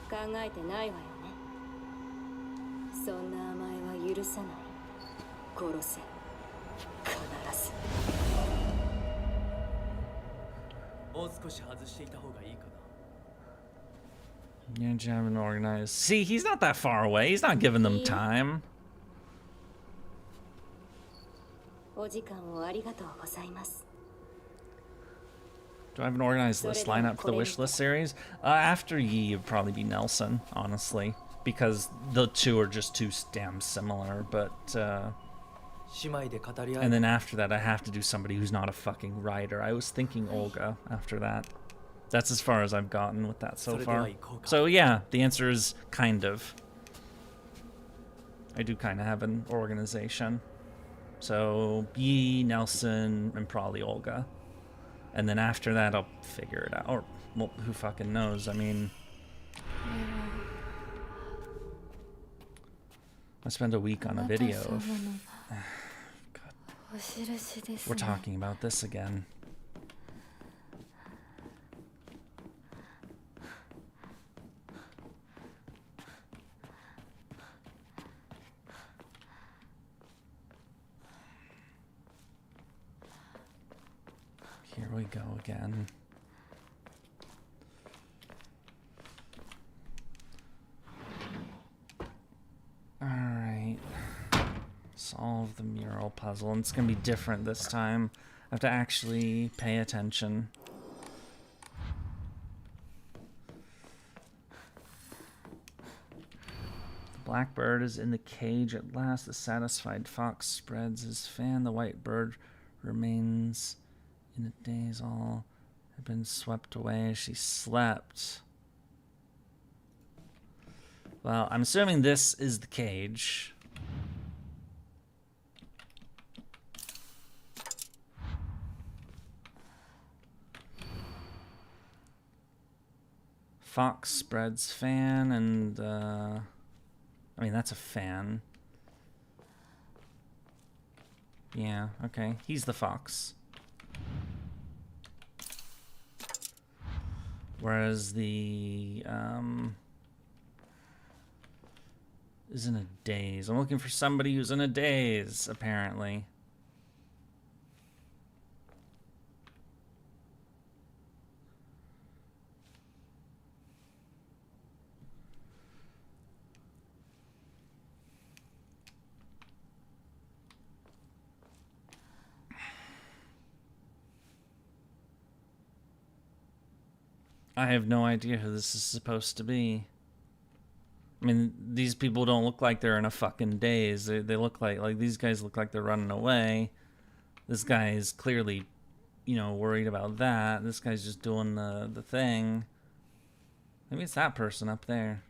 考えてないわよね。そんな甘えは許さない。殺せ。必ず。もう少し外していた方がいいかな。 Yeah, you haven't organized. See, he's not that far away. He's not giving them time. お時間をありがとうございます。 Do I have an organized list lineup for the wish list series? After Yi, it'd probably be Nelson, honestly, because the two are just too damn similar. But and then after that, I have to do somebody who's not a fucking writer. I was thinking Olga after that. That's as far as I've gotten with that so far. So yeah, the answer is kind of. I do kind of have an organization. So Yi, Nelson, and probably Olga. And then after that, I'll figure it out. Or, well, who fucking knows? I mean... I spent a week on a video of... God. We're talking about this again. Here we go again. Alright. Solve the mural puzzle. And it's gonna be different this time. I have to actually pay attention. The black bird is in the cage at last. The satisfied fox spreads his fan. The white bird remains in a daze. All had been swept away as she slept. Well, I'm assuming this is the cage. Fox spreads fan and, I mean, that's a fan. Yeah, okay. He's the fox. Whereas the, is in a daze. I'm looking for somebody who's in a daze, apparently. I have no idea who this is supposed to be. I mean, these people don't look like they're in a fucking daze. They look like these guys look like they're running away. This guy is clearly, you know, worried about that. This guy's just doing the thing. Maybe it's that person up there.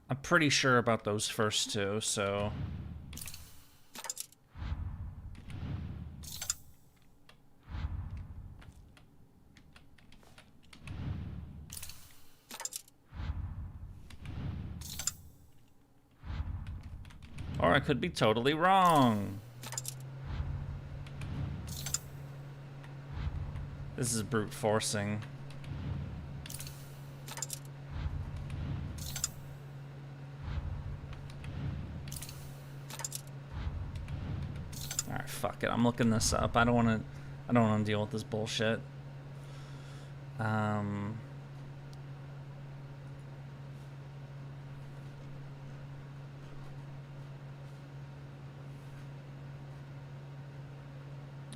I'm pretty sure about those first two, so... Or I could be totally wrong. This is brute forcing. Alright, fuck it. I'm looking this up. I don't wanna deal with this bullshit.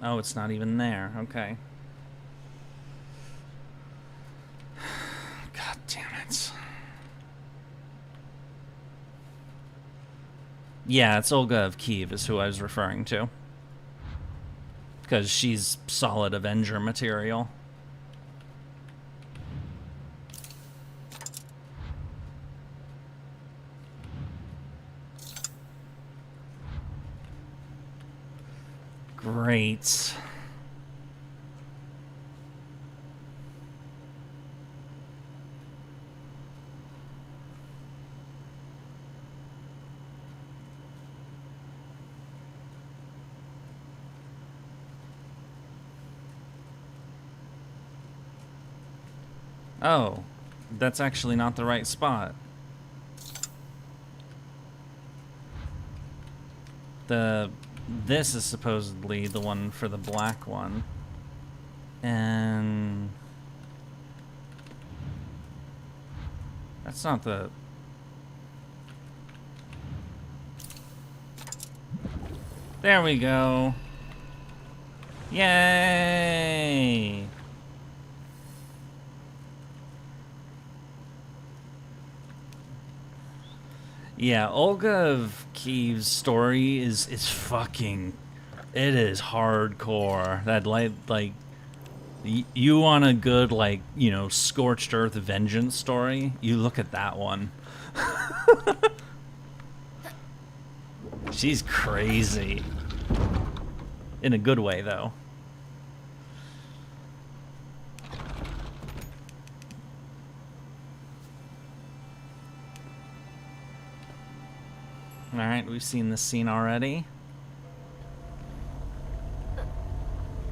Oh, it's not even there. Okay. God damn it. Yeah, it's Olga of Kiev is who I was referring to. Because she's solid Avenger material. Great. Oh, that's actually not the right spot. This is supposedly the one for the black one. And that's not the... There we go. Yay! Yeah, Olga of Kiev's story is fucking... It is hardcore. That, like you want a good, like, you know, Scorched Earth vengeance story? You look at that one. She's crazy. In a good way, though. Alright, we've seen this scene already.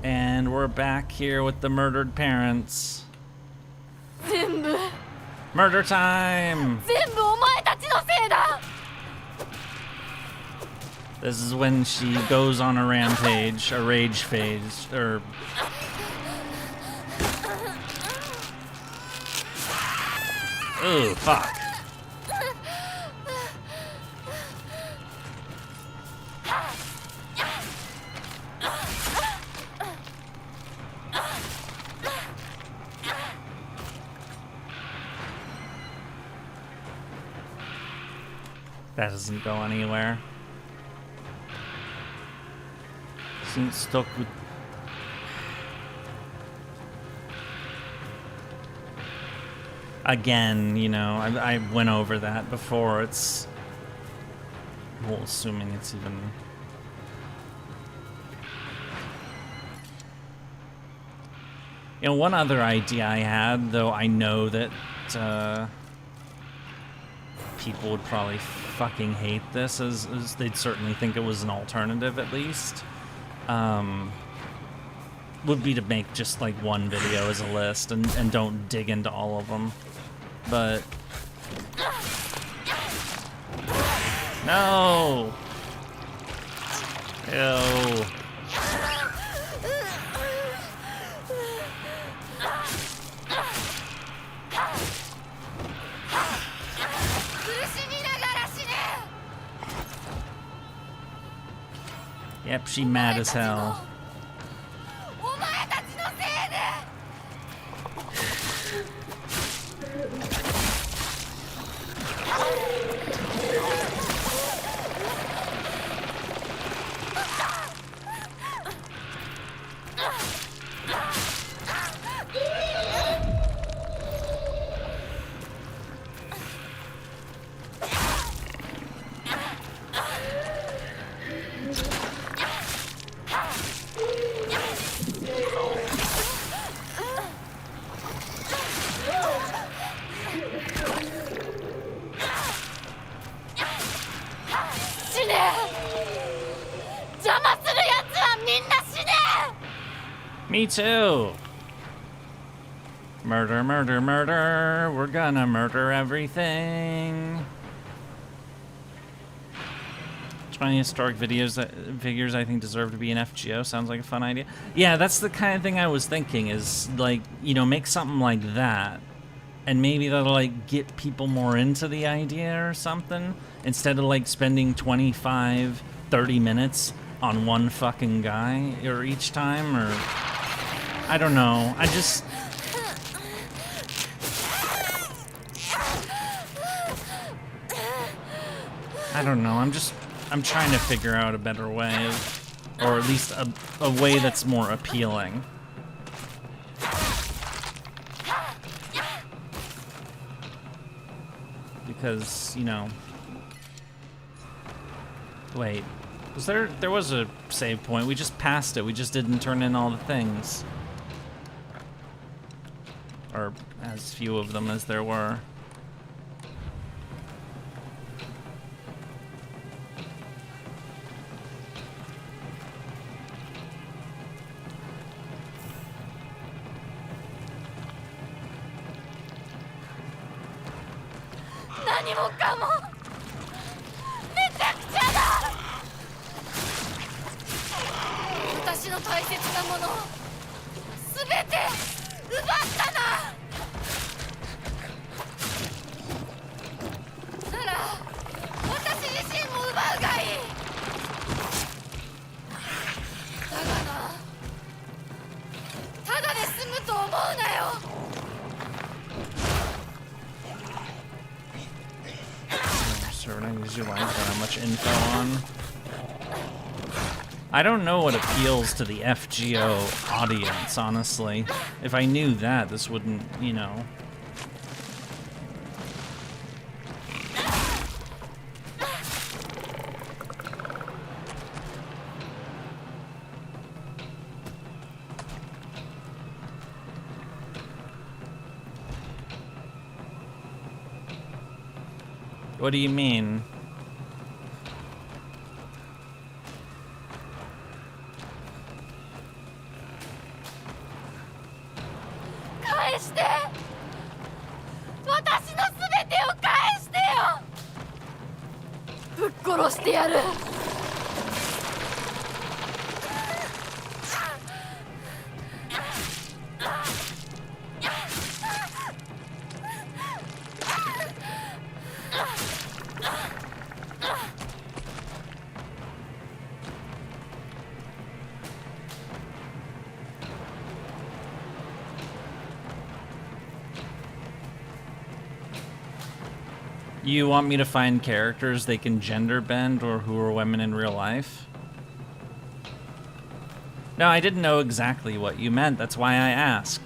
And we're back here with the murdered parents. Murder time! This is when she goes on a rampage, a rage phase, or... Ooh, fuck. That doesn't go anywhere. Seems stuck with... Again, you know, I went over that before. It's... Well, assuming it's even... You know, one other idea I had, though I know that people would probably fucking hate this, as they'd certainly think it was an alternative at least, would be to make just like one video as a list and don't dig into all of them. But... No! Ew. Yep, she mad as hell. Me too. Murder, murder, murder. We're gonna murder everything. 20 historic figures I think deserve to be an FGO. Sounds like a fun idea. Yeah, that's the kind of thing I was thinking is, like, you know, make something like that. And maybe that'll, like, get people more into the idea or something. Instead of, like, spending 25, 30 minutes on one fucking guy or each time, or... I don't know. I don't know. I'm trying to figure out a better way, or at least a way that's more appealing. Because, you know... Wait. There was a save point. We just passed it. We just didn't turn in all the things. Or as few of them as there were. I don't know what appeals to the FGO audience, honestly. If I knew that, this wouldn't, you know... What do you mean? You want me to find characters they can gender bend or who are women in real life? No, I didn't know exactly what you meant. That's why I asked.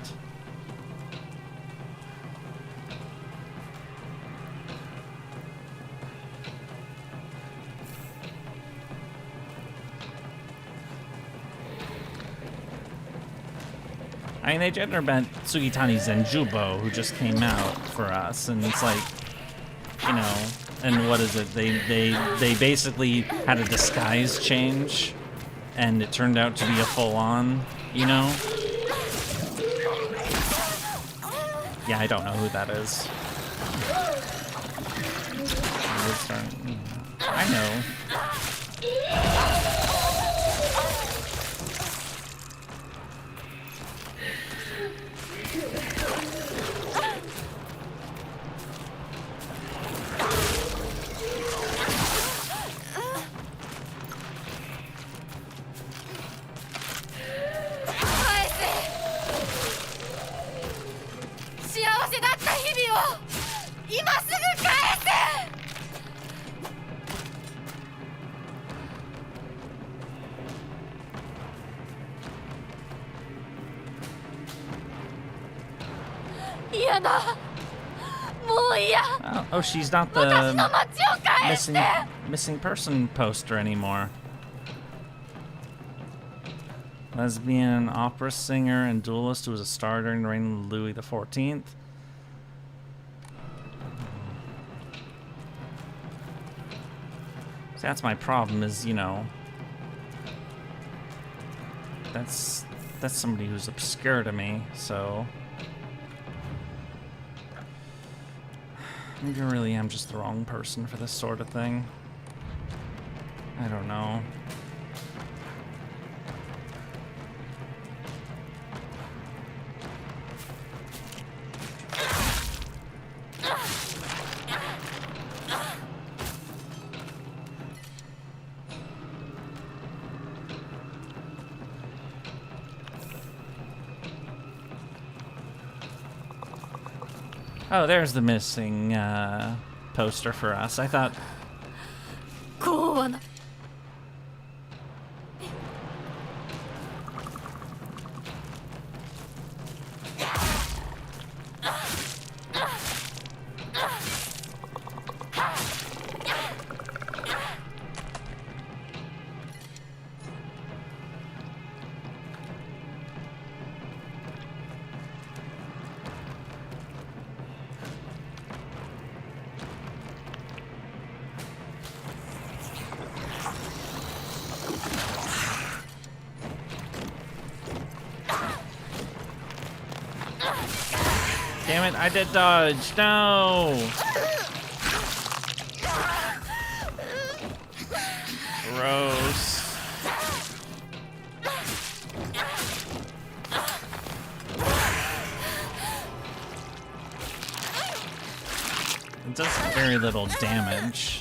I mean, they gender bent Sugitani Zenjubo, who just came out for us, and it's like, you know, and what is it? They basically had a disguise change, and it turned out to be a full-on, you know? Yeah, I don't know who that is. I know. Oh, she's not the missing person poster anymore. Lesbian opera singer and duelist who was a star during the reign of Louis XIV. So that's my problem is, you know, that's that's somebody who's obscure to me, so... Maybe I really am just the wrong person for this sort of thing. I don't know. Oh, there's the missing poster for us. I thought... Damn it, I did dodge. No! Gross. It does very little damage.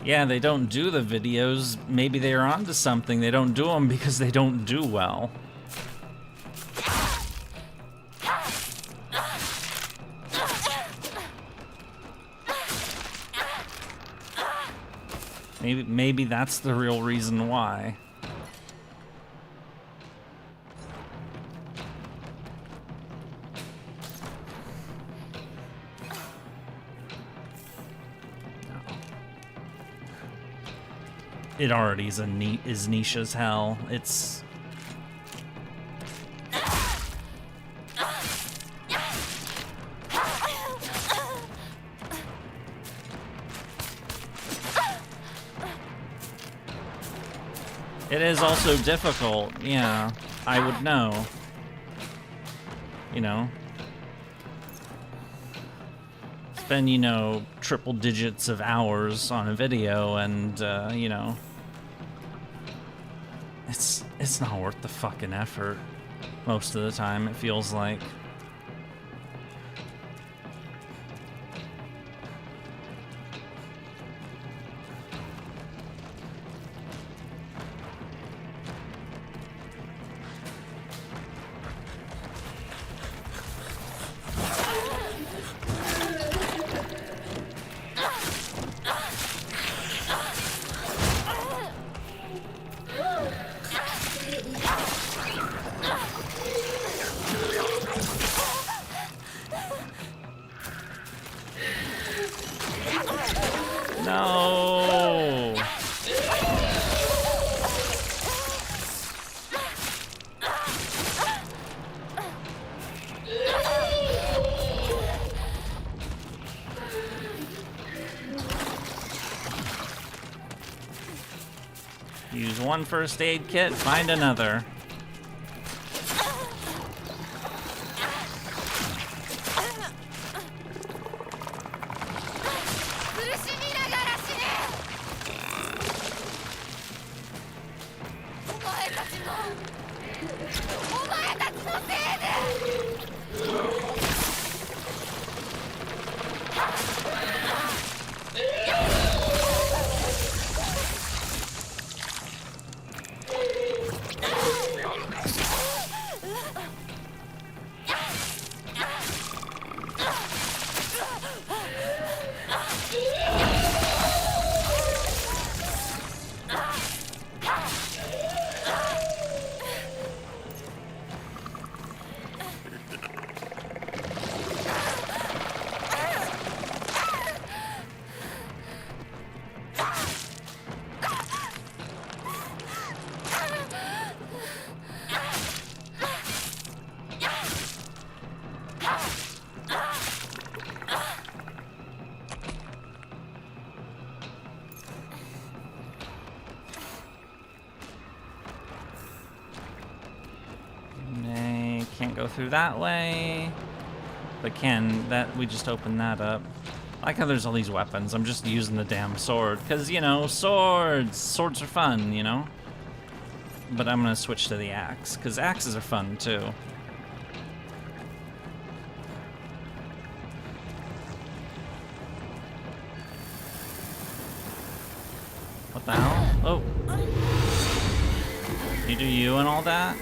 Yeah, they don't do the videos. Maybe they're onto something. They don't do them because they don't do well. Maybe that's the real reason why. It already is niche as hell. It's... It is also difficult, yeah. I would know. You know. Spend, you know, triple digits of hours on a video and, you know. It's not worth the fucking effort. Most of the time, it feels like. No. Use one first aid kit, find another. go through that way. But we just opened that up. I like how there's all these weapons. I'm just using the damn sword. Because, you know, swords! Swords are fun, you know? But I'm gonna switch to the axe, because axes are fun, too. What the hell? Oh. You do you and all that?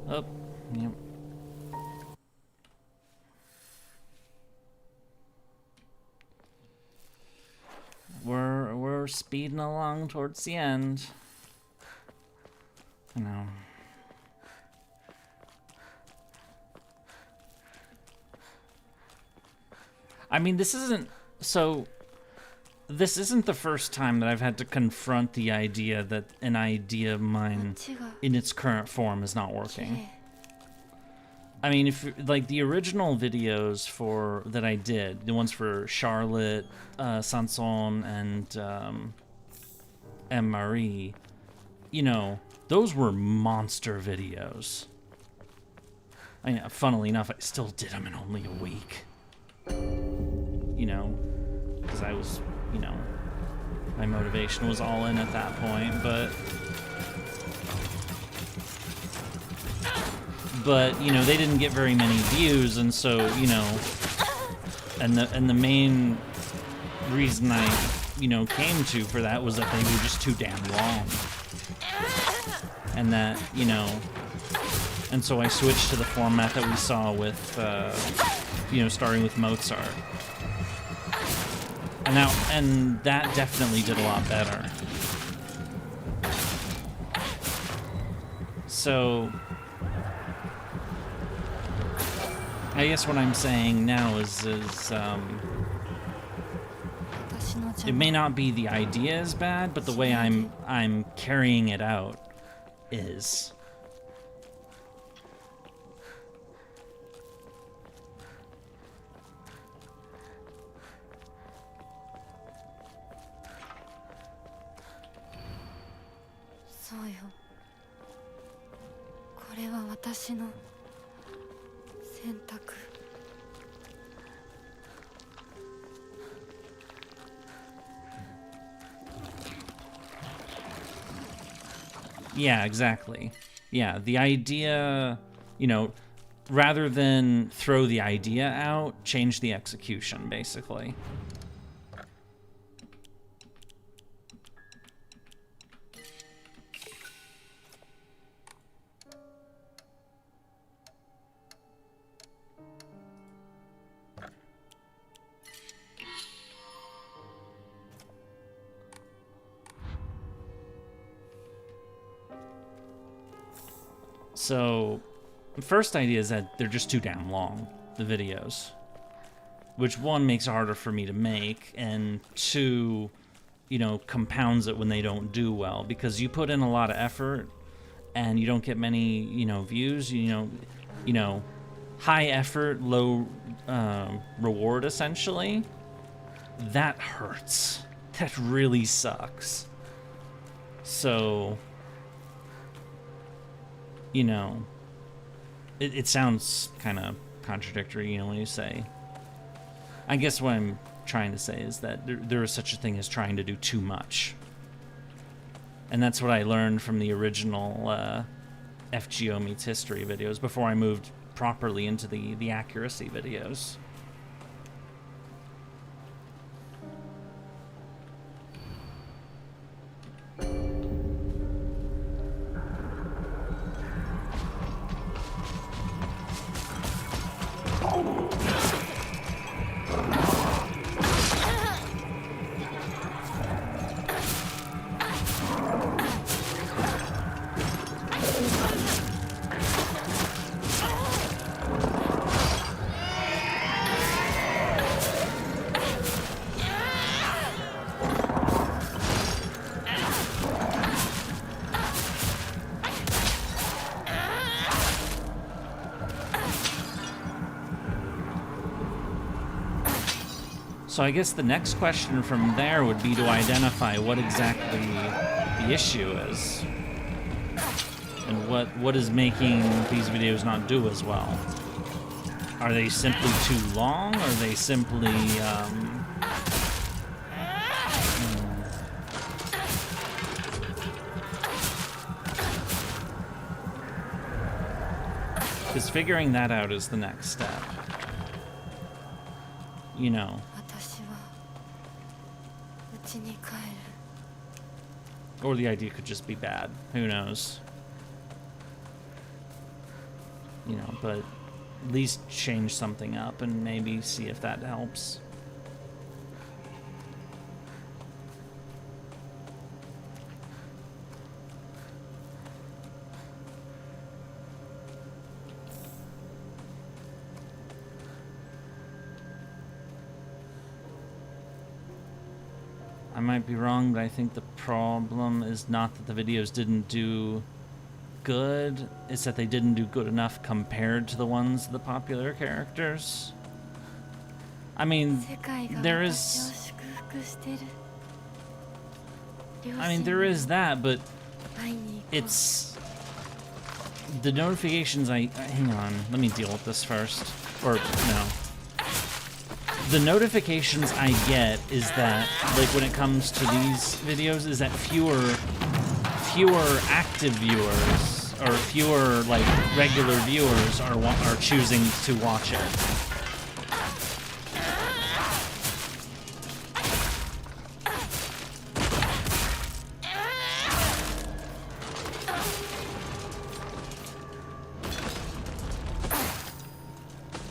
Oh, yep. We're speeding along towards the end. You know. I mean, this isn't the first time that I've had to confront the idea that an idea of mine in its current form is not working. I mean, if like the original videos that I did, the ones for Charlotte, Sanson, and Marie, you know, those were monster videos. I mean, funnily enough, I still did them in only a week. You know, because I was, you know, my motivation was all in at that point, but you know, they didn't get very many views, and so, you know, and the main reason I, you know, came to for that was that they were just too damn long, and that, you know, and so I switched to the format that we saw with, you know, starting with Mozart. And that definitely did a lot better. So I guess what I'm saying now is it may not be the idea is bad, but the way I'm carrying it out is. そうよ。これは私の選択。Yeah, exactly. Yeah, the idea, you know, rather than throw the idea out, change the execution, basically. So, the first idea is that they're just too damn long, the videos. Which, one, makes it harder for me to make, and two, you know, compounds it when they don't do well. Because you put in a lot of effort, and you don't get many, you know, views, you know, high effort, low reward, essentially. That hurts. That really sucks. So, you know, it sounds kind of contradictory, you know, when you say. I guess what I'm trying to say is that there is such a thing as trying to do too much. And that's what I learned from the original FGO Meets History videos before I moved properly into the accuracy videos. So I guess the next question from there would be to identify what exactly the issue is. And what is making these videos not do as well. Are they simply too long? Are they simply, because figuring that out is the next step. You know. Or the idea could just be bad. Who knows? You know, but at least change something up and maybe see if that helps. I might be wrong, but I think the problem is not that the videos didn't do good, it's that they didn't do good enough compared to the ones of the popular characters. I mean, there is that, but it's the notifications hang on, let me deal with this first. Or no. The notifications I get is that, like, when it comes to these videos, is that fewer active viewers or fewer, like, regular viewers are choosing to watch it.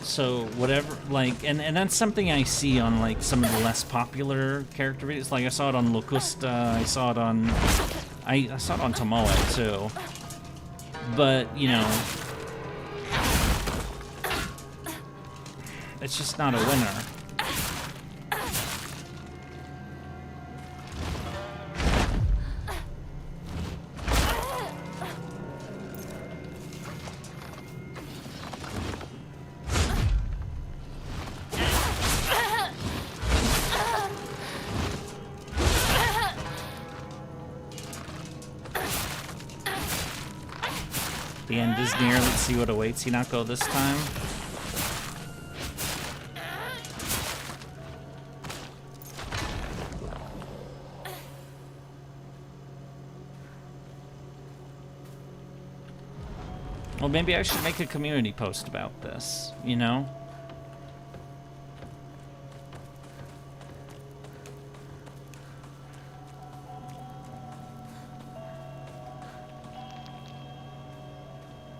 So whatever, like, and that's something I see on, like, some of the less popular character videos. Like, I saw it on Locusta, I saw it on Tomoe too. But, you know, it's just not a winner. The end is near. Let's see what awaits Hinako this time. Well, maybe I should make a community post about this, you know?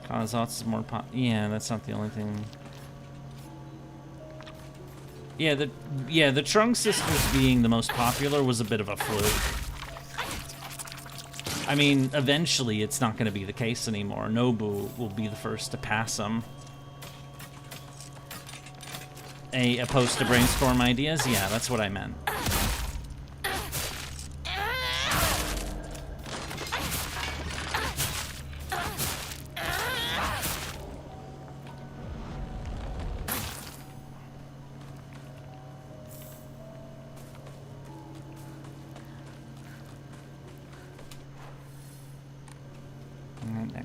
Kazats is more yeah, that's not the only thing. Yeah, the Trunk Sisters being the most popular was a bit of a fluke. I mean, eventually it's not going to be the case anymore. Nobu will be the first to pass them. A post to brainstorm ideas? Yeah, that's what I meant.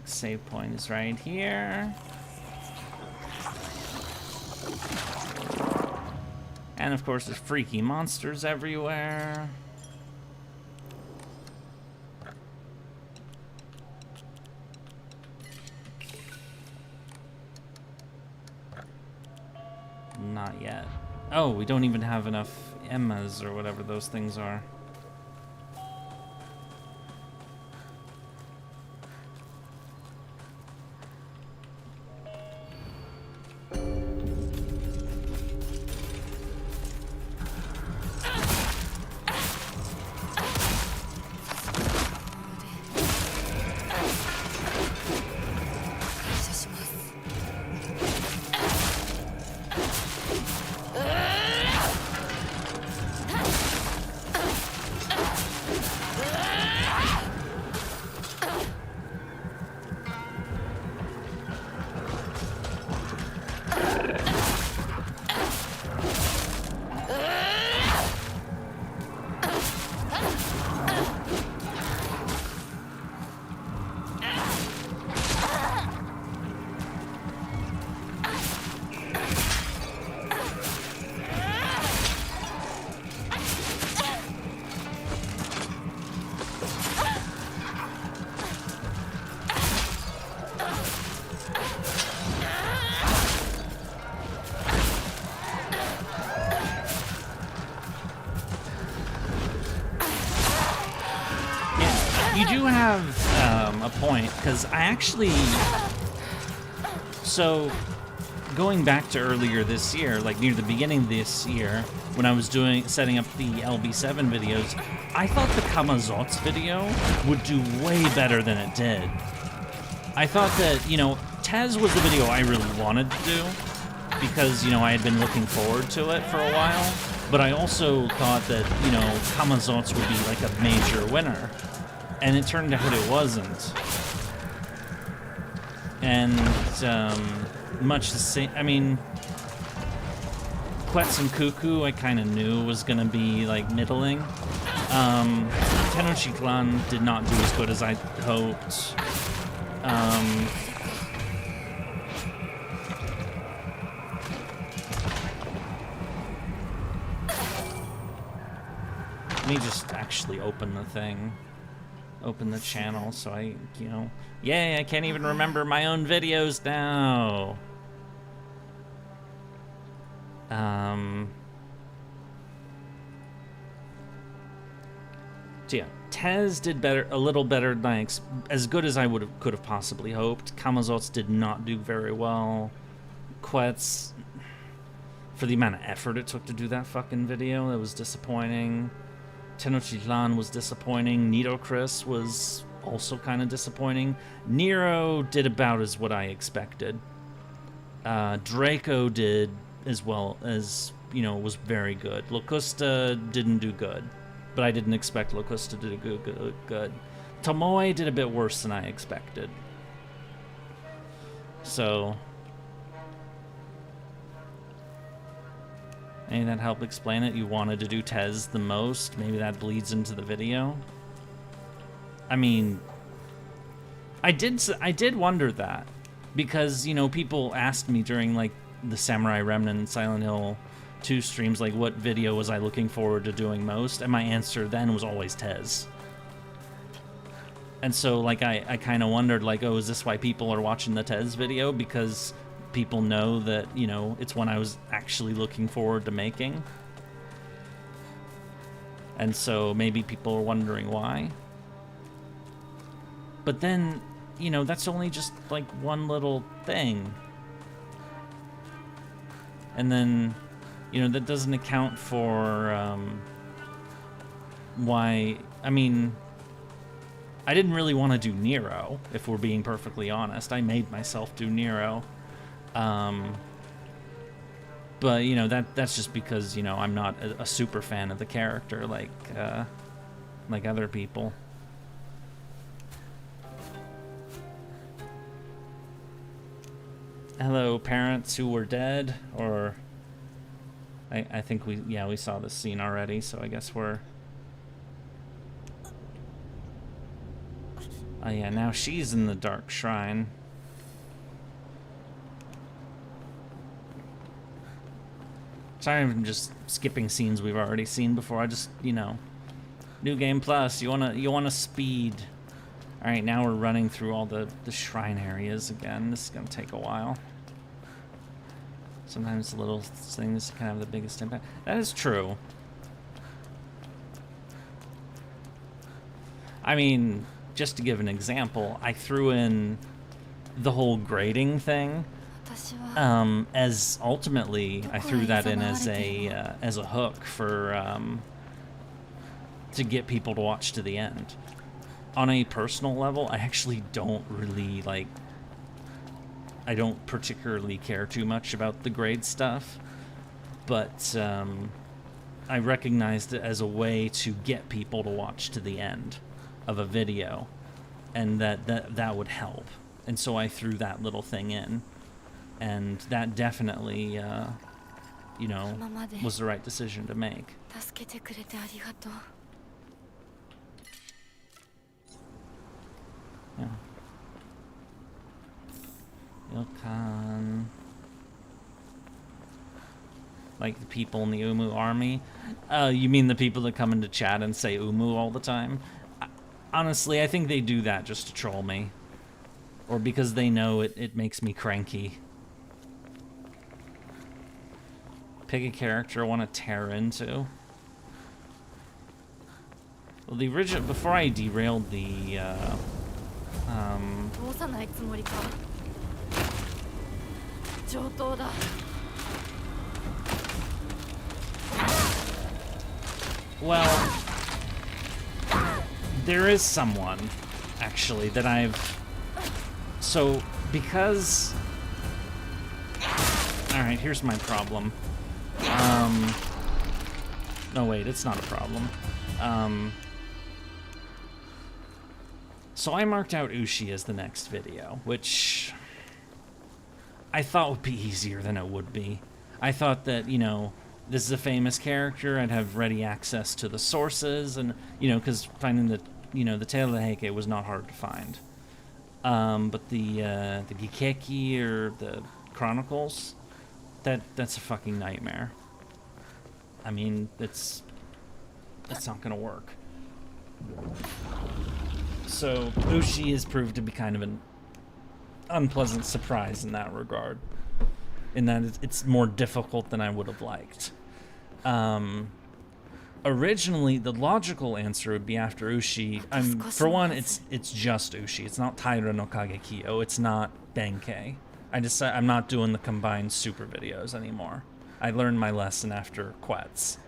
Save point is right here. And of course there's freaky monsters everywhere. Not yet. Oh, we don't even have enough Emmas or whatever those things are. You do have a point, because I actually... So, going back to earlier this year, like near the beginning of this year, when I was setting up the LB7 videos, I thought the Kamazots video would do way better than it did. I thought that, you know, Tez was the video I really wanted to do, because, you know, I had been looking forward to it for a while, but I also thought that, you know, Kamazots would be like a major winner. And it turned out it wasn't. And, much the same, I mean, Quetz and Cuckoo I kind of knew was going to be, like, middling. Tenouchi Clan did not do as good as I hoped. Let me just actually open the thing. Open the channel so I, you know... Yay, I can't even remember my own videos now! So yeah, Tez did better, a little better than as good as I could have possibly hoped. Kamazots did not do very well. Quetz, for the amount of effort it took to do that fucking video, that was disappointing. Tenochtitlan was disappointing. Nitocris was also kind of disappointing. Nero did about as what I expected. Draco did as well as, you know, was very good. Locusta didn't do good, but I didn't expect Locusta to do good. Tomoe did a bit worse than I expected. So... any that help explain it? You wanted to do Tez the most? Maybe that bleeds into the video? I mean, I did wonder that, because, you know, people asked me during, like, the Samurai Remnant and Silent Hill 2 streams, like, what video was I looking forward to doing most, and my answer then was always Tez. And so, like, I kind of wondered, like, oh, is this why people are watching the Tez video? Because people know that, you know, it's one I was actually looking forward to making. And so maybe people are wondering why. But then, you know, that's only just, like, one little thing. And then, you know, that doesn't account for why... I mean, I didn't really want to do Nero, if we're being perfectly honest. I made myself do Nero. But, you know, that's just because, you know, I'm not a super fan of the character like other people. Hello, parents who were dead, or... I think we saw this scene already, so I guess we're... Oh yeah, now she's in the Dark Shrine. Sorry, I'm just skipping scenes we've already seen before. I just, you know, New Game Plus. You wanna speed. All right, now we're running through all the shrine areas again. This is gonna take a while. Sometimes the little things can have the biggest impact. That is true. I mean, just to give an example, I threw in the whole grading thing. As ultimately, I threw that in as a hook for to get people to watch to the end. On a personal level, I actually don't really like. I don't particularly care too much about the grade stuff, but I recognized it as a way to get people to watch to the end of a video, and that would help. And so I threw that little thing in. And that definitely, you know, was the right decision to make. Yeah. Yokan. Like the people in the Umu army? You mean the people that come into chat and say Umu all the time? Honestly, I think they do that just to troll me. Or because they know it makes me cranky. Pick a character I want to tear into. Well, the original, before I derailed the, well, there is someone, actually, that I've... So, because... Alright, here's my problem. No, wait, it's not a problem. So I marked out Ushi as the next video, which I thought would be easier than it would be. I thought that, you know, this is a famous character, I'd have ready access to the sources, and, you know, because finding the, you know, the Tale of the Heike was not hard to find. But the Gikeki or the Chronicles, that's a fucking nightmare. I mean, it's not gonna work. So Ushi has proved to be kind of an unpleasant surprise in that regard, in that it's more difficult than I would have liked. Originally, the logical answer would be after Ushi. For one, it's just Ushi. It's not Taira no Kagekyo. It's not Benkei. I'm not doing the combined super videos anymore. I learned my lesson after Quetz.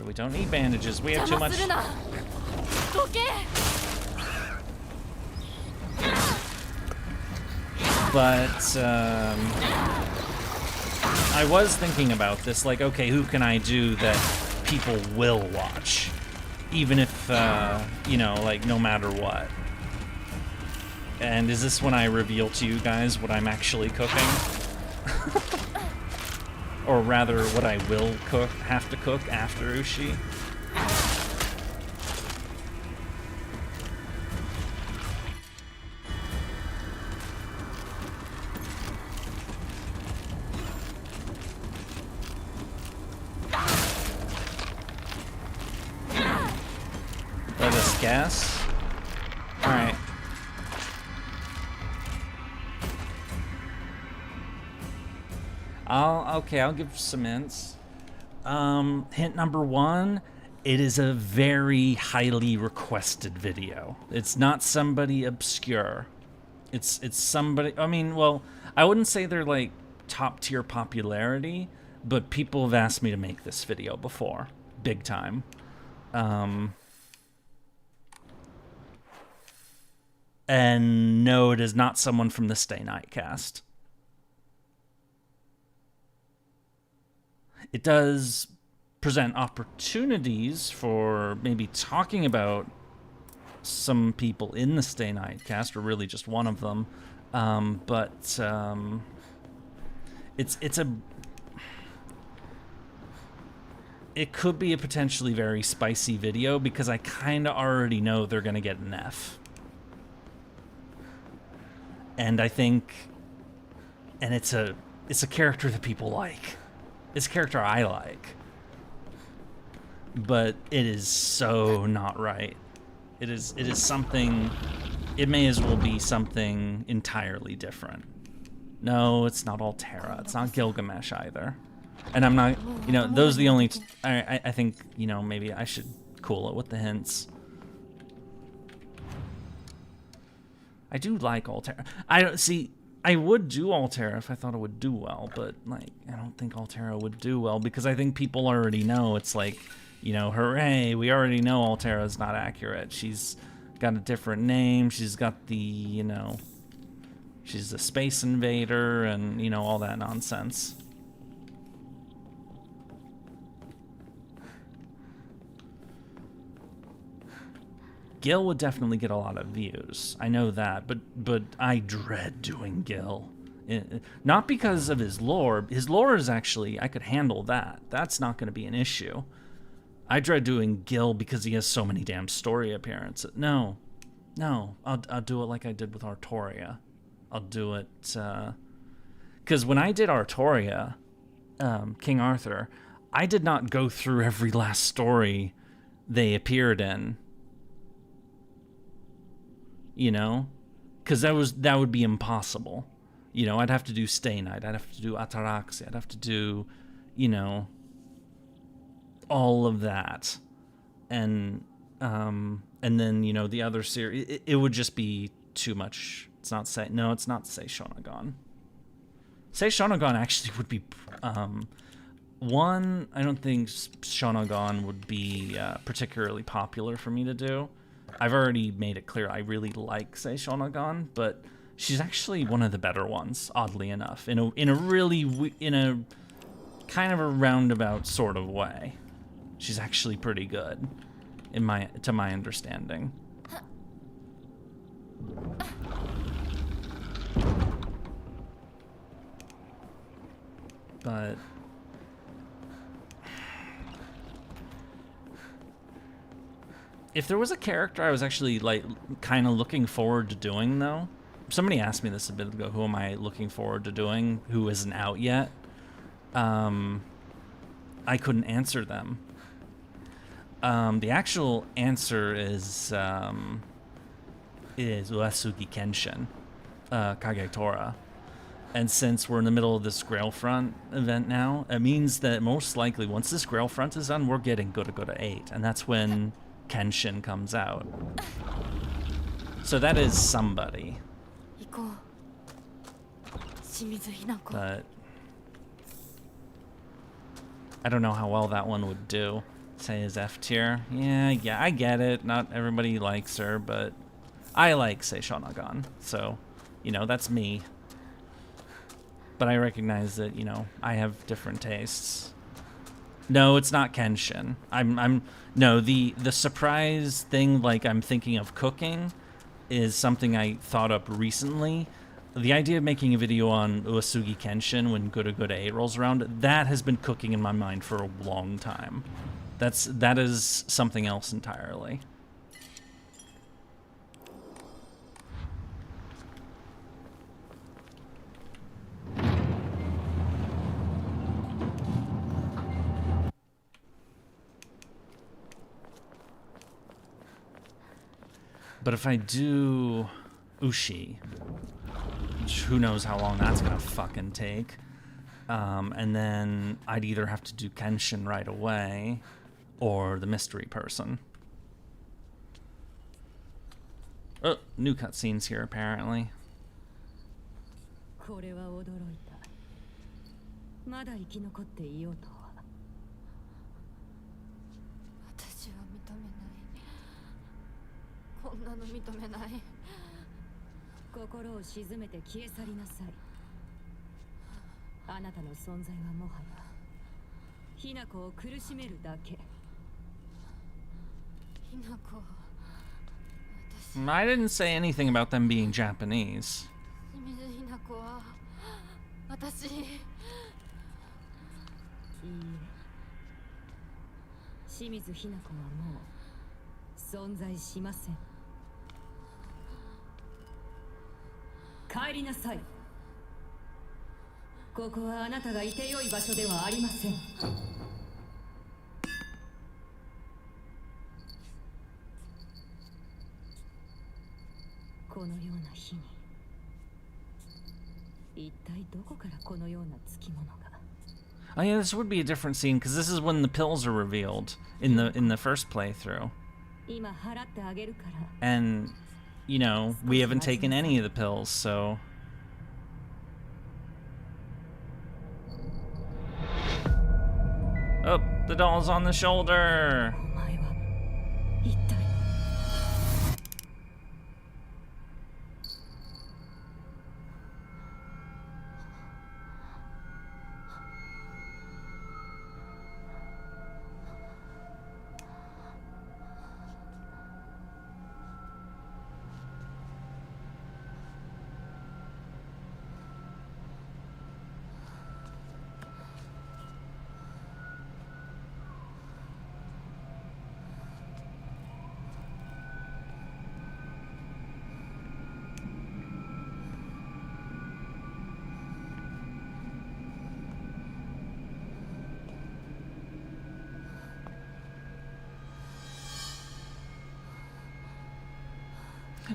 We don't need bandages. We have too much. But I was thinking about this, like, okay, who can I do that people will watch? Even if, you know, like, no matter what. And is this when I reveal to you guys what I'm actually cooking? Or rather, what I will have to cook after Ushi? just guess. Alright. I'll give some hints. Hint number 1, it is a very highly requested video. It's not somebody obscure. It's somebody, I mean, well, I wouldn't say they're like top tier popularity, but people have asked me to make this video before. Big time. And no, it is not someone from the Stay Night cast. It does present opportunities for maybe talking about some people in the Stay Night cast, or really just one of them. It could be a potentially very spicy video because I kind of already know they're going to get an F. And I think, and it's a character that people like. It's a character I like. But it is so not right. It is something, it may as well be something entirely different. No, it's not Altera. It's not Gilgamesh either. And I'm not, you know, those are the only, I think, you know, maybe I should cool it with the hints. I do like Altera. I would do Altera if I thought it would do well, but, like, I don't think Altera would do well because I think people already know. It's like, you know, hooray, we already know Altera's not accurate. She's got a different name. She's got the, you know, she's a space invader and, you know, all that nonsense. Gil would definitely get a lot of views. I know that, but I dread doing Gil. Not because of his lore. His lore is actually, I could handle that. That's not going to be an issue. I dread doing Gil because he has so many damn story appearances. No, I'll do it like I did with Artoria. I'll do it, because when I did Artoria, King Arthur, I did not go through every last story they appeared in. You know, because that would be impossible. You know, I'd have to do Stay Night, I'd have to do Ataraxia, I'd have to do, you know, all of that, and then, you know, the other series. It would just be too much. It's not Seishonagon. Seishonagon actually would be one. I don't think Shonagon would be particularly popular for me to do. I've already made it clear I really like Seishonagon, but she's actually one of the better ones, oddly enough, in a kind of a roundabout sort of way. She's actually pretty good, to my understanding. But if there was a character I was actually, like, kind of looking forward to doing, though, somebody asked me this a bit ago, who am I looking forward to doing, who isn't out yet? I couldn't answer them. The actual answer is Uesugi Kenshin, Kagetora. And since we're in the middle of this Grailfront event now, it means that most likely once this Grailfront is done, we're getting Goda 8, and that's when Kenshin comes out. So that is somebody. But I don't know how well that one would do. Say is F tier. Yeah, I get it. Not everybody likes her, but I like Seishonagon. So, you know, that's me. But I recognize that, you know, I have different tastes. No, it's not Kenshin. No, the surprise thing, like, I'm thinking of cooking is something I thought up recently. The idea of making a video on Uesugi Kenshin when Goda 8 rolls around, that has been cooking in my mind for a long time. That is something else entirely. But if I do Ushi, which who knows how long that's gonna fucking take, and then I'd either have to do Kenshin right away or the mystery person. Oh, new cutscenes here apparently. これは驚いた。まだ生き残っていようとは。私は認めない。こんなの認めない。心を沈めて消え去りなさい。あなたの存在はもはやひなこを苦しめるだけ。ひなこ。 I didn't say anything about them being Japanese. 清水ひなこは私。いいえ。清水ひなこはもう存在しません。帰りなさい。ここはあなたがいてよい場所ではありません。このような日に一体どこからこのようなつきものが。 Oh yeah, this would be a different scene because this is when the pills are revealed in the first playthrough. 今払ってあげるから。 And you know, we haven't taken any of the pills, so oh, the doll's on the shoulder. お前は一体。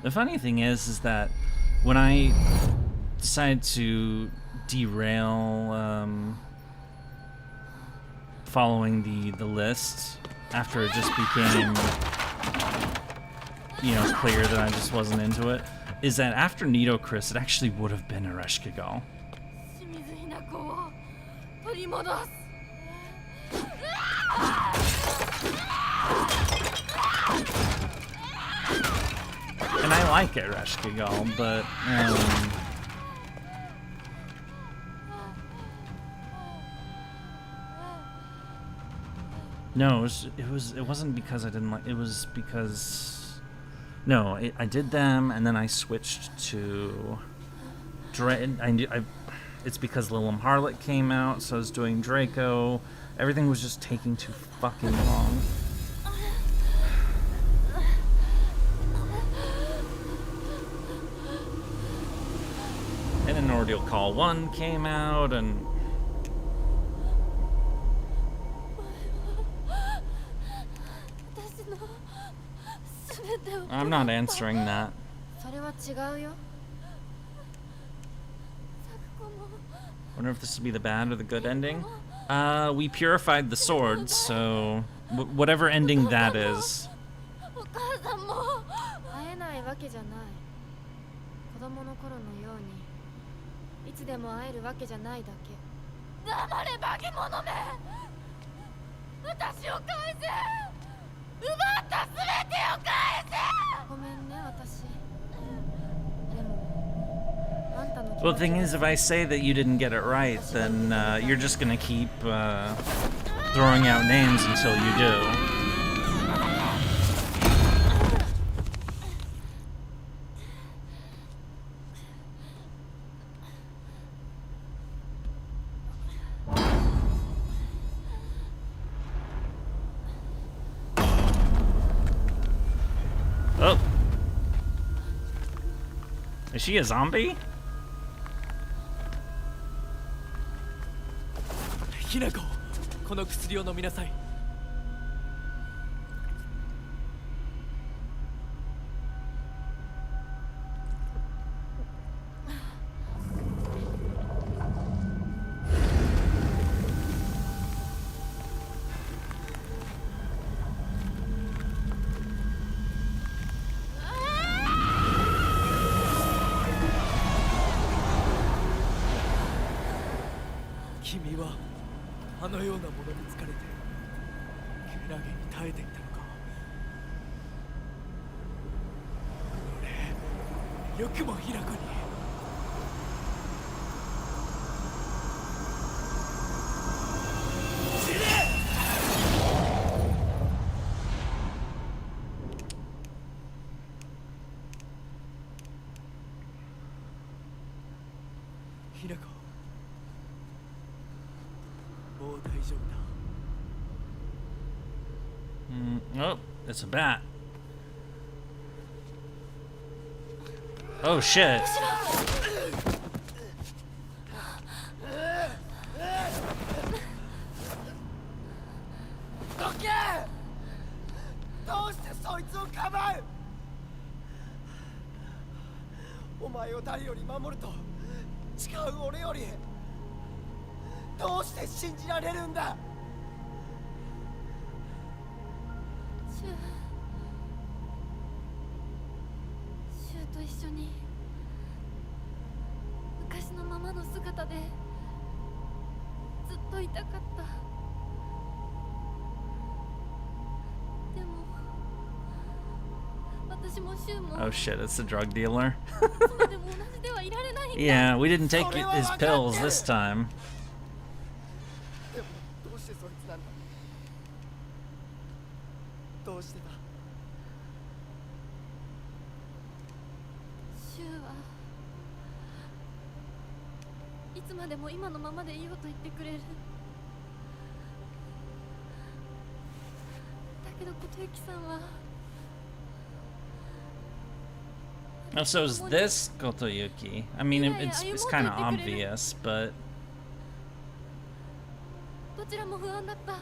The funny thing is that when I decided to derail following the list after it just became, you know, clear that I just wasn't into it, is that after Nido Chris, it actually would have been Ereshkigal. And I like Ereshkigal, but no, it wasn't because I didn't like. It was because no, I did them and then I switched to it's because Lilum Harlot came out, so I was doing Draco. Everything was just taking too fucking long. And then Ordeal Call 1 came out, and I'm not answering that. Wonder if this would be the bad or the good ending. We purified the swords, so whatever ending that is. Well, the thing is, if I say that you didn't get it right, then you're just gonna keep throwing out names until you do. Oh. Is she a zombie? Hinako, この薬を飲みなさい。君はあのようなものに疲れてけなげに耐えていたのか。俺よくも平子に。ひなこ、もう大丈夫だ。Oh, it's a bat. Oh shit. どけ！どうしてそいつをかばう！お前を誰より守ると誓う俺よりどうして信じられるんだ！シュウと一緒に昔のままの姿でずっといたかった。でも私もシュウも Oh shit, it's the drug dealer. いつまでも同じではいられないんだ。Yeah, we didn't take his pills this time. でもどうしてそいつなんだ？どうしてだ？シュウはいつまでも今のままでいようと言ってくれる。だけど琴雪さんは Oh, so is this Kotoyuki? I mean, it's kind of obvious, but どちらも不安だった。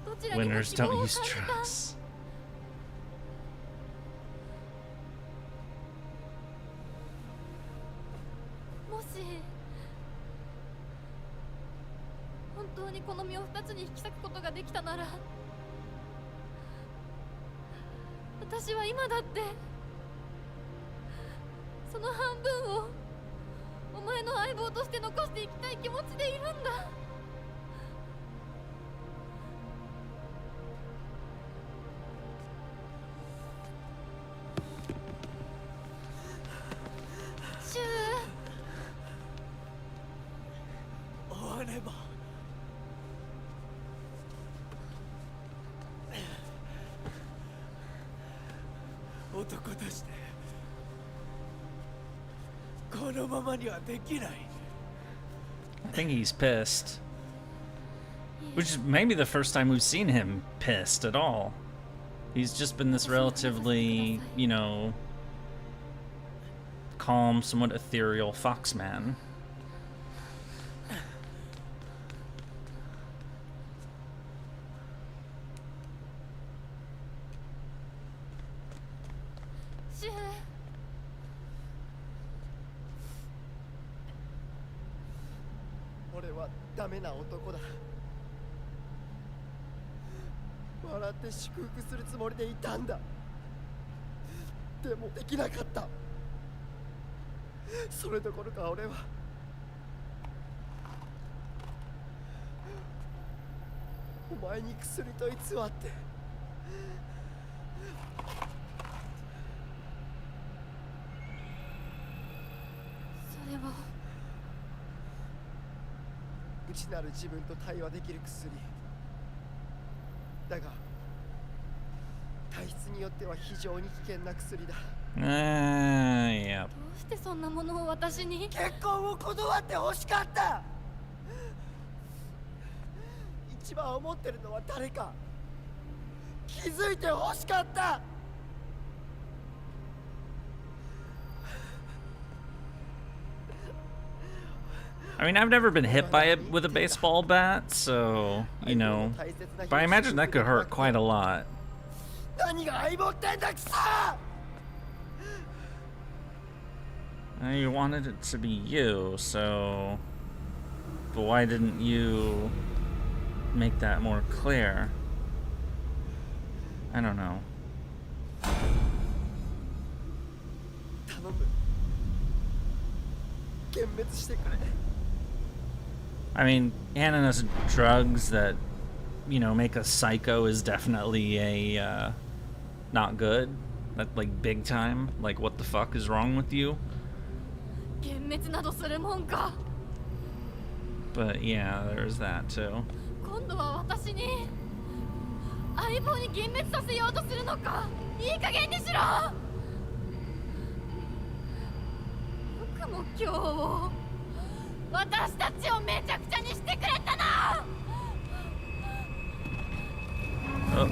どちらにも winners 希望 don't を use 感じた。 drugs. もし本当にこの身を二つに引き裂くことができたなら、私は今だってその半分をお前の相棒として残していきたい気持ちでいるんだ。シュウ、終われば。男としてこのままにはできない。 I think he's pissed. Which is maybe the first time we've seen him pissed at all. He's just been this relatively, you know, calm, somewhat ethereal foxman. シュウ、俺はダメな男だ。笑って祝福するつもりでいたんだ。でもできなかった。それどころか俺はお前に薬と偽ってそれを内なる自分と対話できる薬だが、体質によっては非常に危険な薬だ。Yeah. どうしてそんなものを私に？結婚を断って欲しかった。一番思ってるのは誰か気づいて欲しかった。 I mean, I've never been hit by it with a baseball bat, so, you know, but I imagine that could hurt quite a lot. 何が相棒ってんだくさ！ You wanted it to be you, so, but why didn't you make that more clear? I don't know. 頼む。幻滅してくれ。I mean, handing us drugs that, you know, make us psycho is definitely a, not good. That, like, big time. Like, what the fuck is wrong with you? But yeah, there's that too. Oh.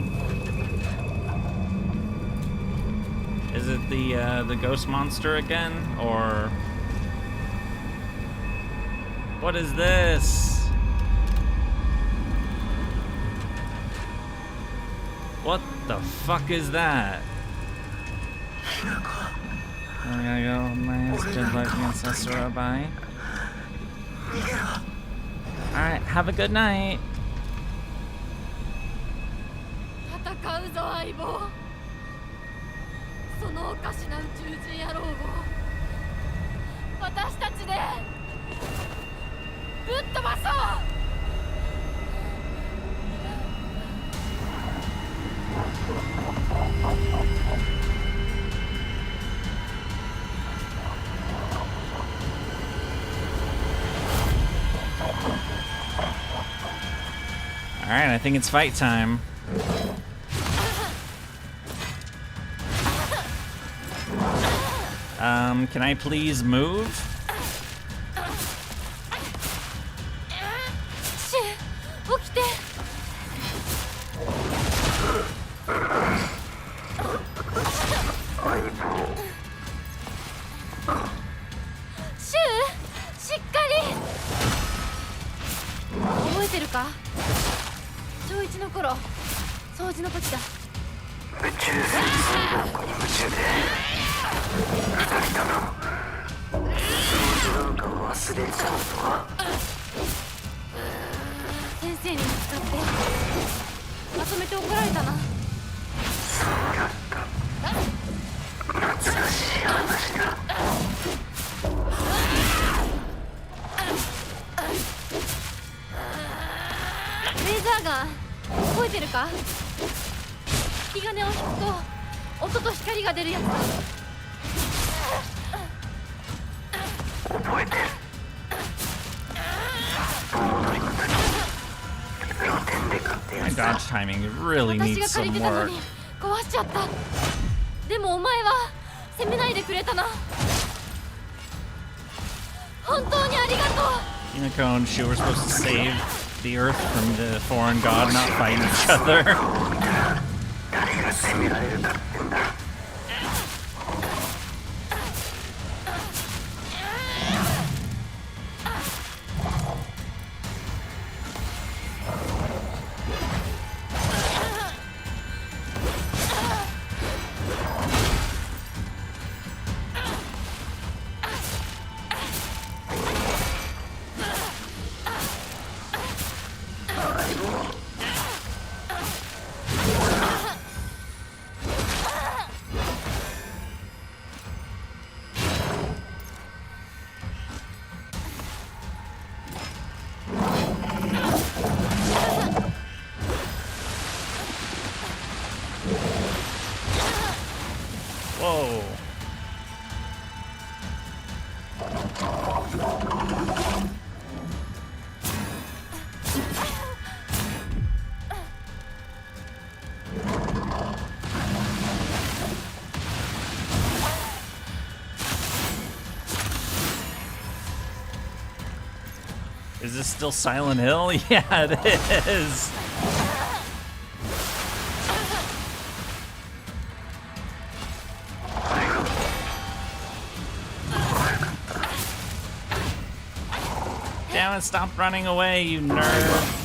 Is it the ghost monster again, or what is this? What the fuck is that? I gotta go. My just like ancestor. Bye. All right. Have a good night. All right, I think it's fight time. Can I please move? My dodge timing really needs some work. Hinako and Shu were supposed to save the Earth from the foreign god not fighting each other. Whoa. Is this still Silent Hill? Yeah, it is. Damn it, stop running away, you nerd.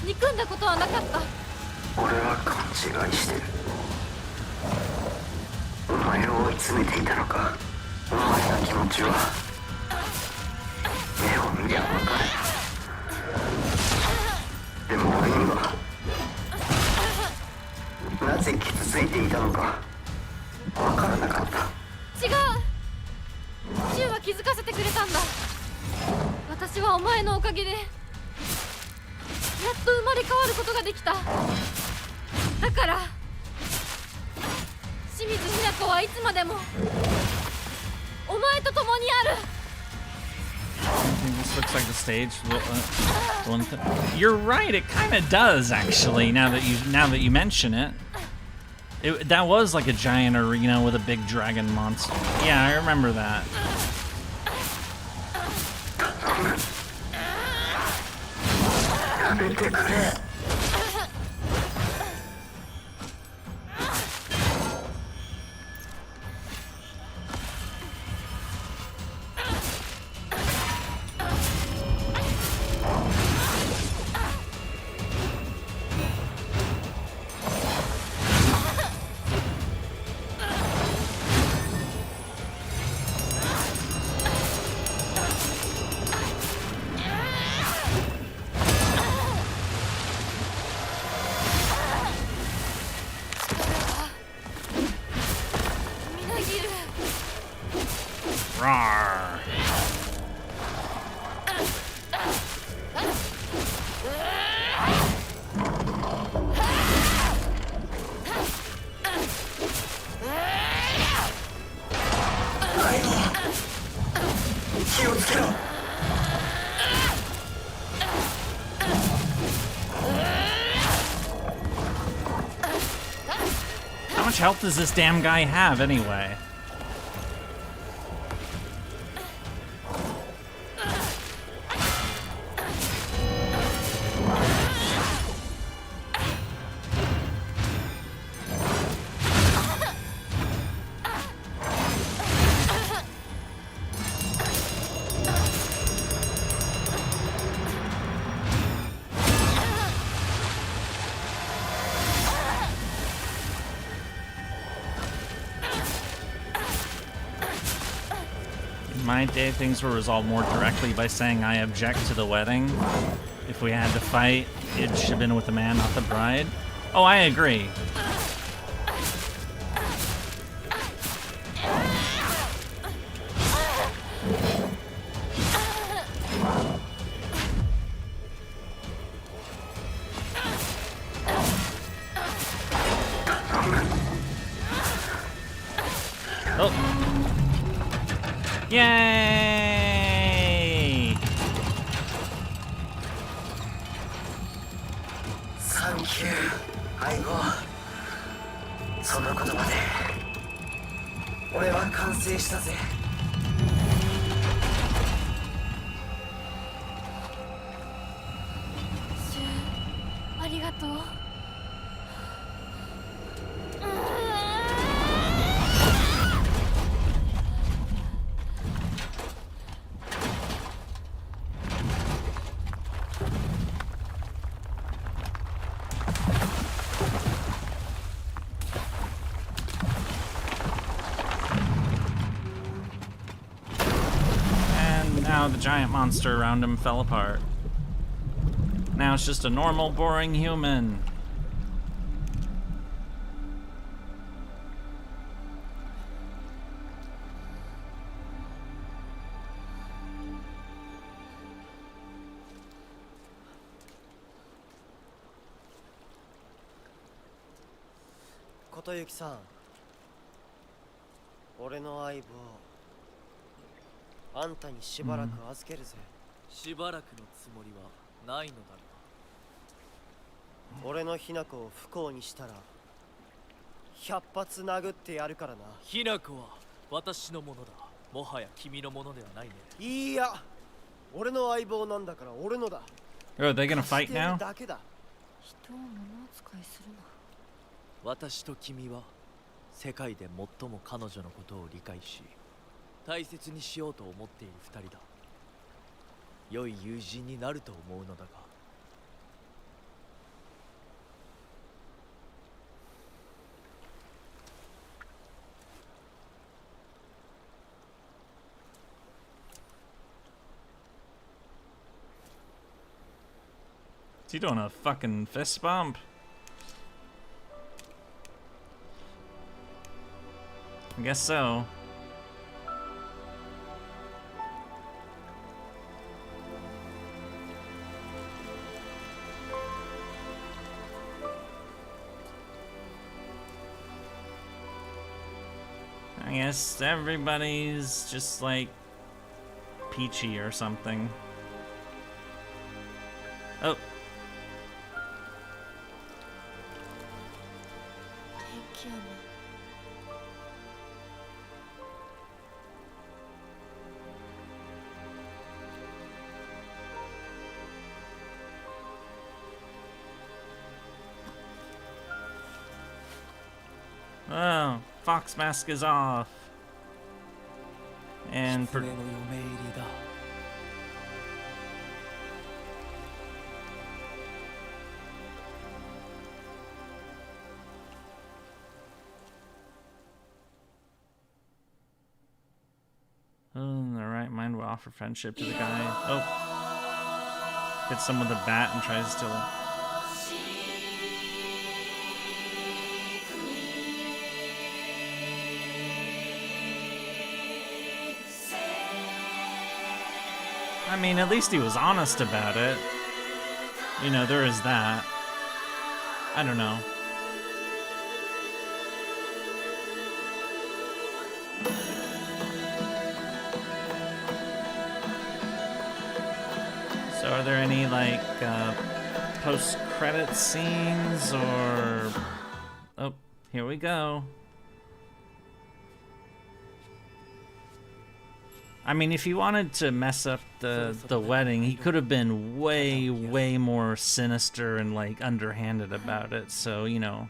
憎んだことはなかった。俺は勘違いしてる。お前を追い詰めていたのか。お前の気持ちは目を見りゃ分かる。でも俺にはなぜ傷ついていたのか分からなかった。違う、シュウは気づかせてくれたんだ。私はお前のおかげでやっと生まれ変わることができた。だから清水ひな子はいつまでもお前と共にある。 This looks like the stage. One thing. You're right. It kind of does, actually. Now that you mention it, that was like a giant arena with a big dragon monster. Yeah, I remember that. Rawr. How much health does this damn guy have anyway? In my day, things were resolved more directly by saying I object to the wedding. If we had to fight, it should have been with the man, not the bride. Oh, I agree. Oh. Yay! Thank you, Aigo. その言葉で俺は完成したぜ。シュウ、ありがとう。Now the giant monster around him fell apart. Now it's just a normal, boring human. Kotoyuki-san, 俺の相棒あんたにしばらく預けるぜ。しばらくのつもりはないのだろう。俺のひな子を不幸にしたら100発殴ってやるからな。ひな子は私のものだ。もはや君のものではないね。いいや、俺の相棒なんだから俺のだ。 Oh, are they gonna fight now? だけだ。人を物扱いするな。私と君は世界で最も彼女のことを理解し大切にしようと思っている二人だ。良い友人になると思うのだが。Is he doing a fucking fist bump? I guess so. I guess everybody's just like peachy or something. Oh. Oh, Fox mask is off. And for in the right mind will offer friendship to the guy. Oh. Hits him with a bat and tries to steal it. I mean, at least he was honest about it. You know, there is that. I don't know. So are there any, like, post-credit scenes, or... Oh, here we go. I mean, if he wanted to mess up the wedding, he could have been way more sinister and, like, underhanded about it, so, you know.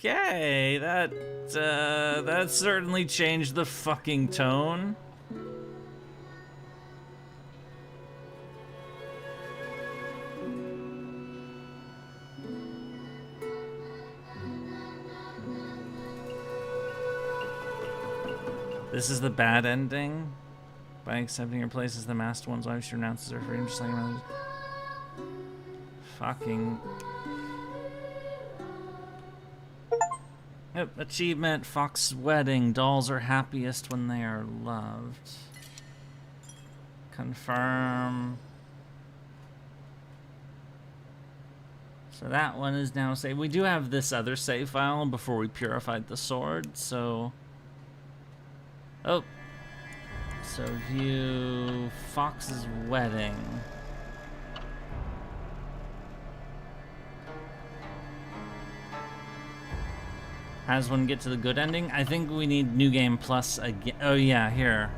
Okay, that certainly changed the fucking tone. This is the bad ending. By accepting your place as the masked one's wife, she renounces her freedom, just like another. Fucking. Yep, achievement, Fox's wedding. Dolls are happiest when they are loved. Confirm. So that one is now saved. We do have this other save file before we purified the sword, so... Oh. So view Fox's wedding. Has one get to the good ending? I think we need New Game Plus again. Oh yeah, here.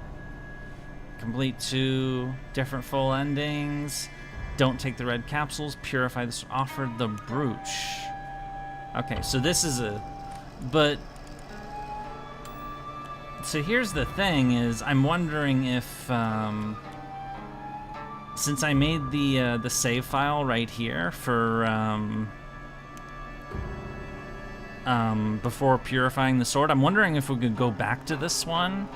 Complete 2 different full endings. Don't take the red capsules. Purify this. Offer the brooch. Okay, so this is a... But... So here's the thing is, I'm wondering if, since I made the save file right here for, before purifying the sword, I'm wondering if we could go back to this one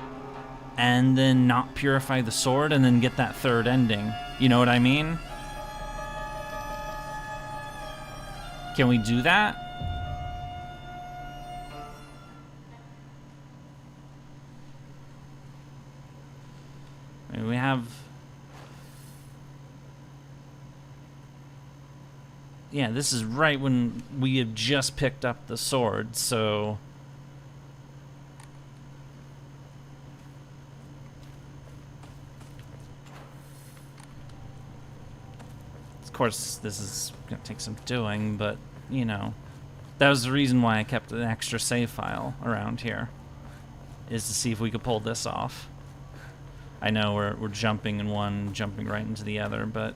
and then not purify the sword and then get that third ending. You know what I mean? Can we do that? I mean, we have... Yeah, this is right when we have just picked up the sword, so... Of course, this is gonna take some doing, but, you know, that was the reason why I kept an extra save file around here. is to see if we could pull this off. I know we're jumping in one, jumping right into the other, but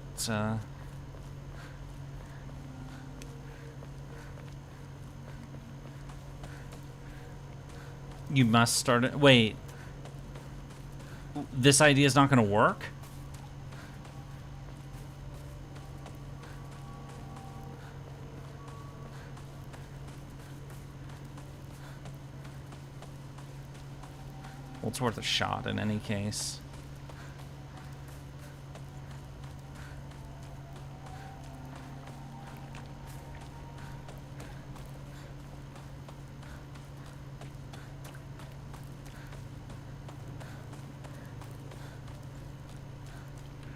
you must start it. Wait, this idea is not going to work? Well, it's worth a shot in any case.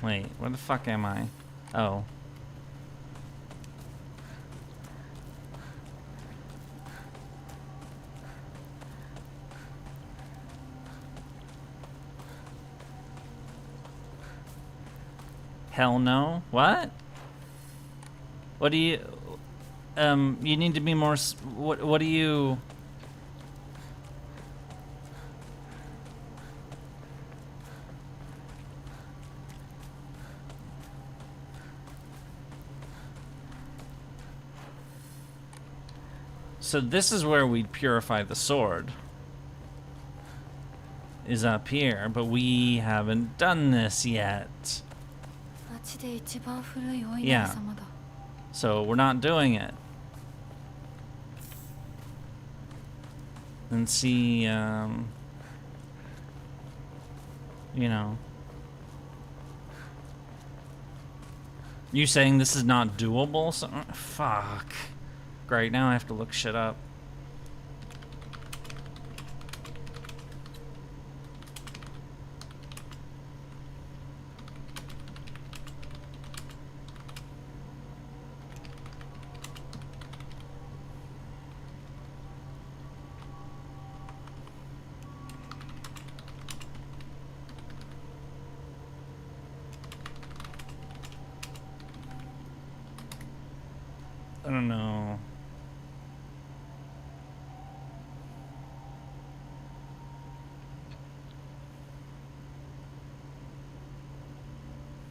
Wait, where the fuck am I? Oh. Hell no. What? What do you... you need to be more... What do you... So this is where we'd purify the sword. Is up here, but we haven't done this yet. Yeah. So we're not doing it. And see, you know. You saying this is not doable? So, fuck. Great, now I have to look shit up. I don't know.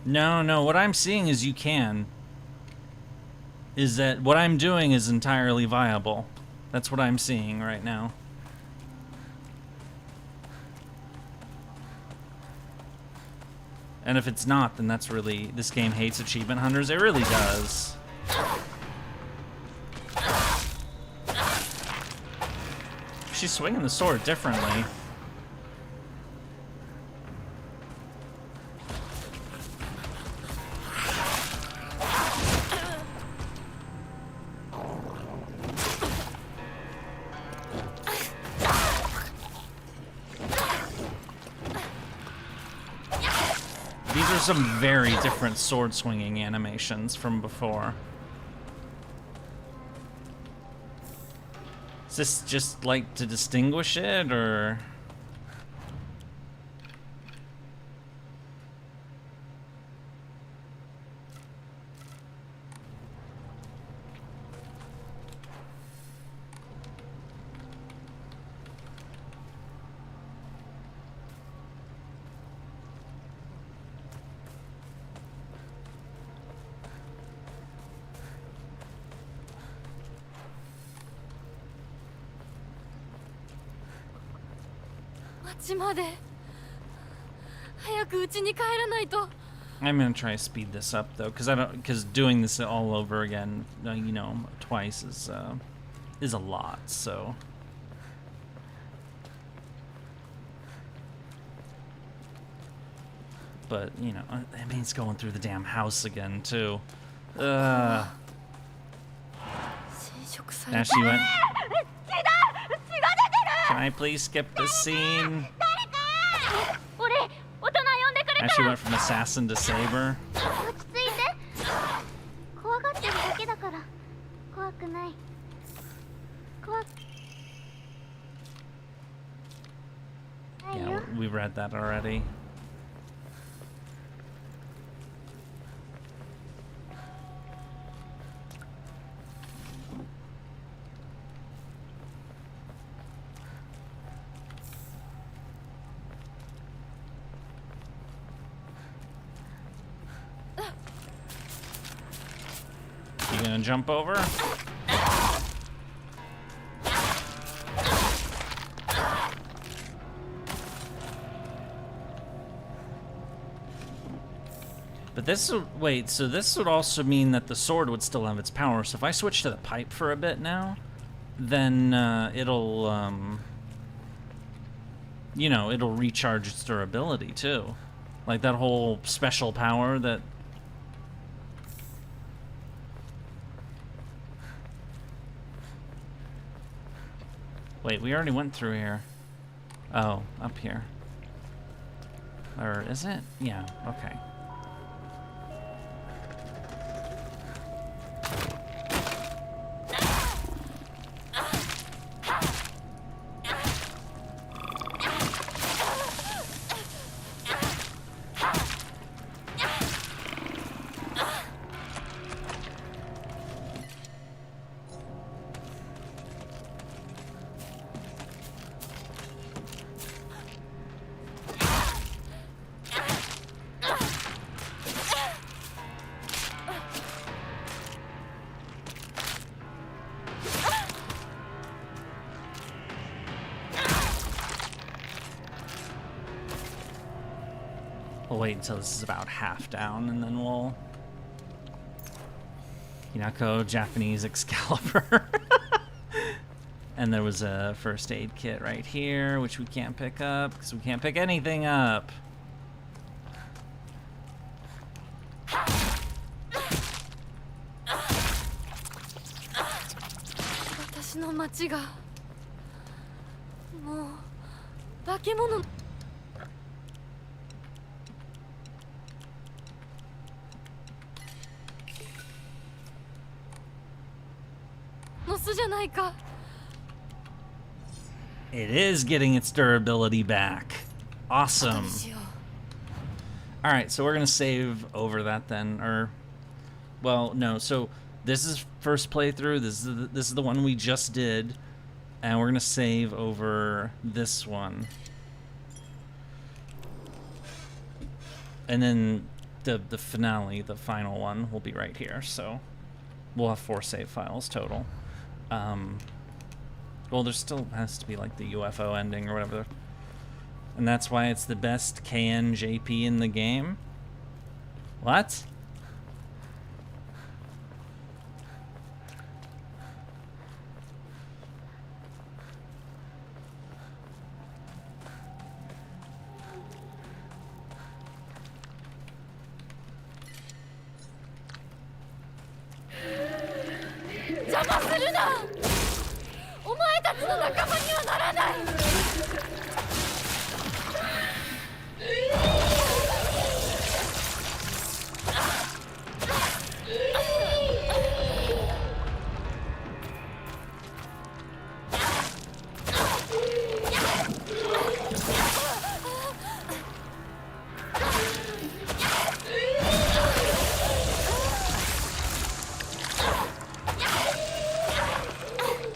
No, what I'm seeing is you can. Is that what I'm doing is entirely viable. That's what I'm seeing right now. And if it's not, then that's really... This game hates achievement hunters. It really does. She's swinging the sword differently. These are some very different sword swinging animations from before. Is this just like to distinguish it, or? I'm gonna try to speed this up though, because doing this all over again, you know, twice is a lot. So. But you know, that means going through the damn house again too. Now she went. Can I please skip this scene? And she went from assassin to saber. Yeah, we read that already. You gonna jump over? But this would, wait, so this would also mean that the sword would still have its power. So if I switch to the pipe for a bit now, then it'll, you know, it'll recharge its durability too. Like that whole special power that... Wait, we already went through here. Oh, up here. Or is it? Yeah, okay. We'll wait until this is about half down, and then we'll... Hinako, Japanese Excalibur. And there was a first aid kit right here, which we can't pick up, because we can't pick anything up. 私の町がもう化け物の巣じゃないか。 It is getting its durability back. Awesome. Alright, so we're gonna save over that then, or... Well, no, so this is first playthrough, this is the one we just did, and we're gonna save over this one. And then the finale, the final one, will be right here, so we'll have 4 save files total. Well, there still has to be like the UFO ending or whatever. And that's why it's the best KNJP in the game? What?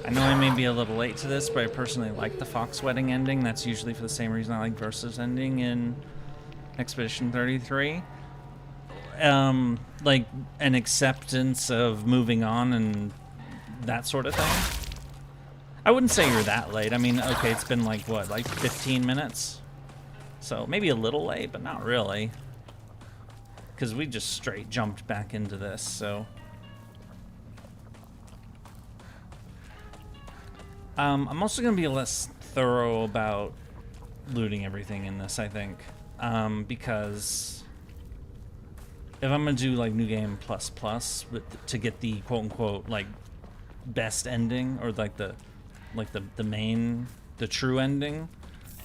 I know I may be a little late to this, but I personally like the Fox Wedding ending. That's usually for the same reason I like Versus ending in Expedition 33. Like an acceptance of moving on and that sort of thing. I wouldn't say you're that late. I mean, okay, it's been like, what, like 15 minutes? So maybe a little late, but not really. Because we just straight jumped back into this, so... I'm also going to be less thorough about looting everything in this, I think. Because if I'm going to do like New Game Plus Plus to get the quote-unquote like best ending, or like the main, the true ending,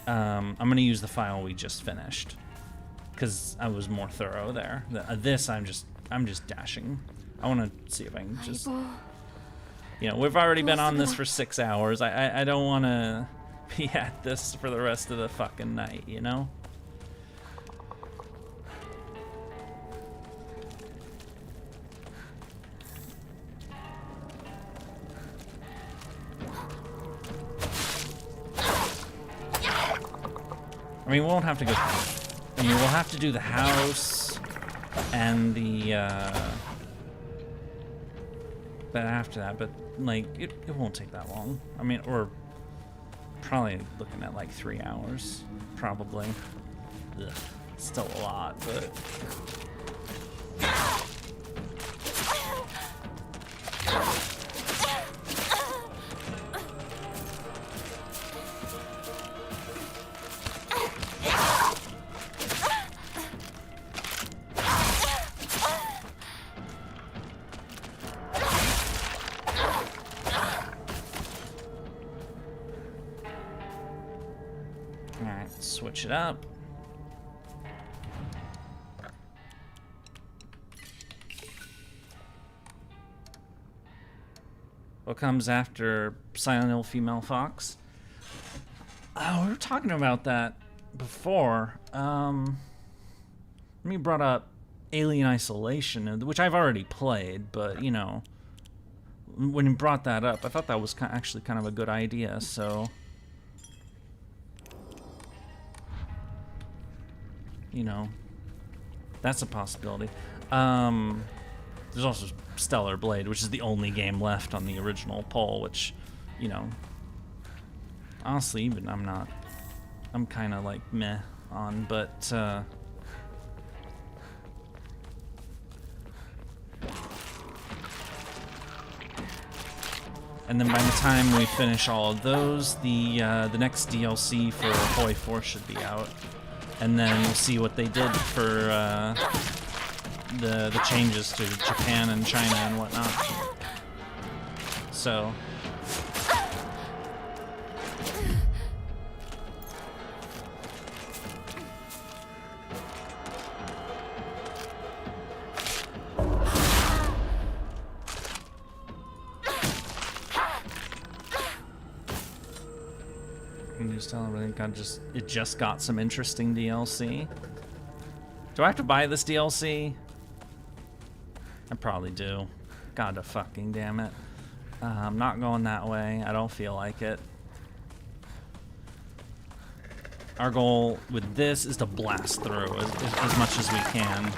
I'm going to use the file we just finished. Because I was more thorough there. This, I'm just dashing. I want to see if I can just... You know, we've already been on this for 6 hours. I don't want to be at this for the rest of the fucking night, you know? I mean, we won't have to go... I mean, we'll have to do the house and the, But after that, but like it won't take that long. I mean, or probably looking at like 3 hours, probably. Ugh, still a lot, but. Alright, switch it up. What comes after Silent Hill Female Fox? Oh, we were talking about that before. Me brought up Alien Isolation, which I've already played, but, you know, when you brought that up, I thought that was actually kind of a good idea, so... You know, that's a possibility. There's also Stellar Blade, which is the only game left on the original poll, which, you know, honestly, even I'm kind of like meh on, but, and then by the time we finish all of those, the next DLC for Hoi 4 should be out. And then we'll see what they did for the changes to Japan and China and whatnot. So. It just got some interesting DLC. Do I have to buy this DLC? I probably do. God fucking damn it. I'm not going that way. I don't feel like it. Our goal with this is to blast through as much as we can.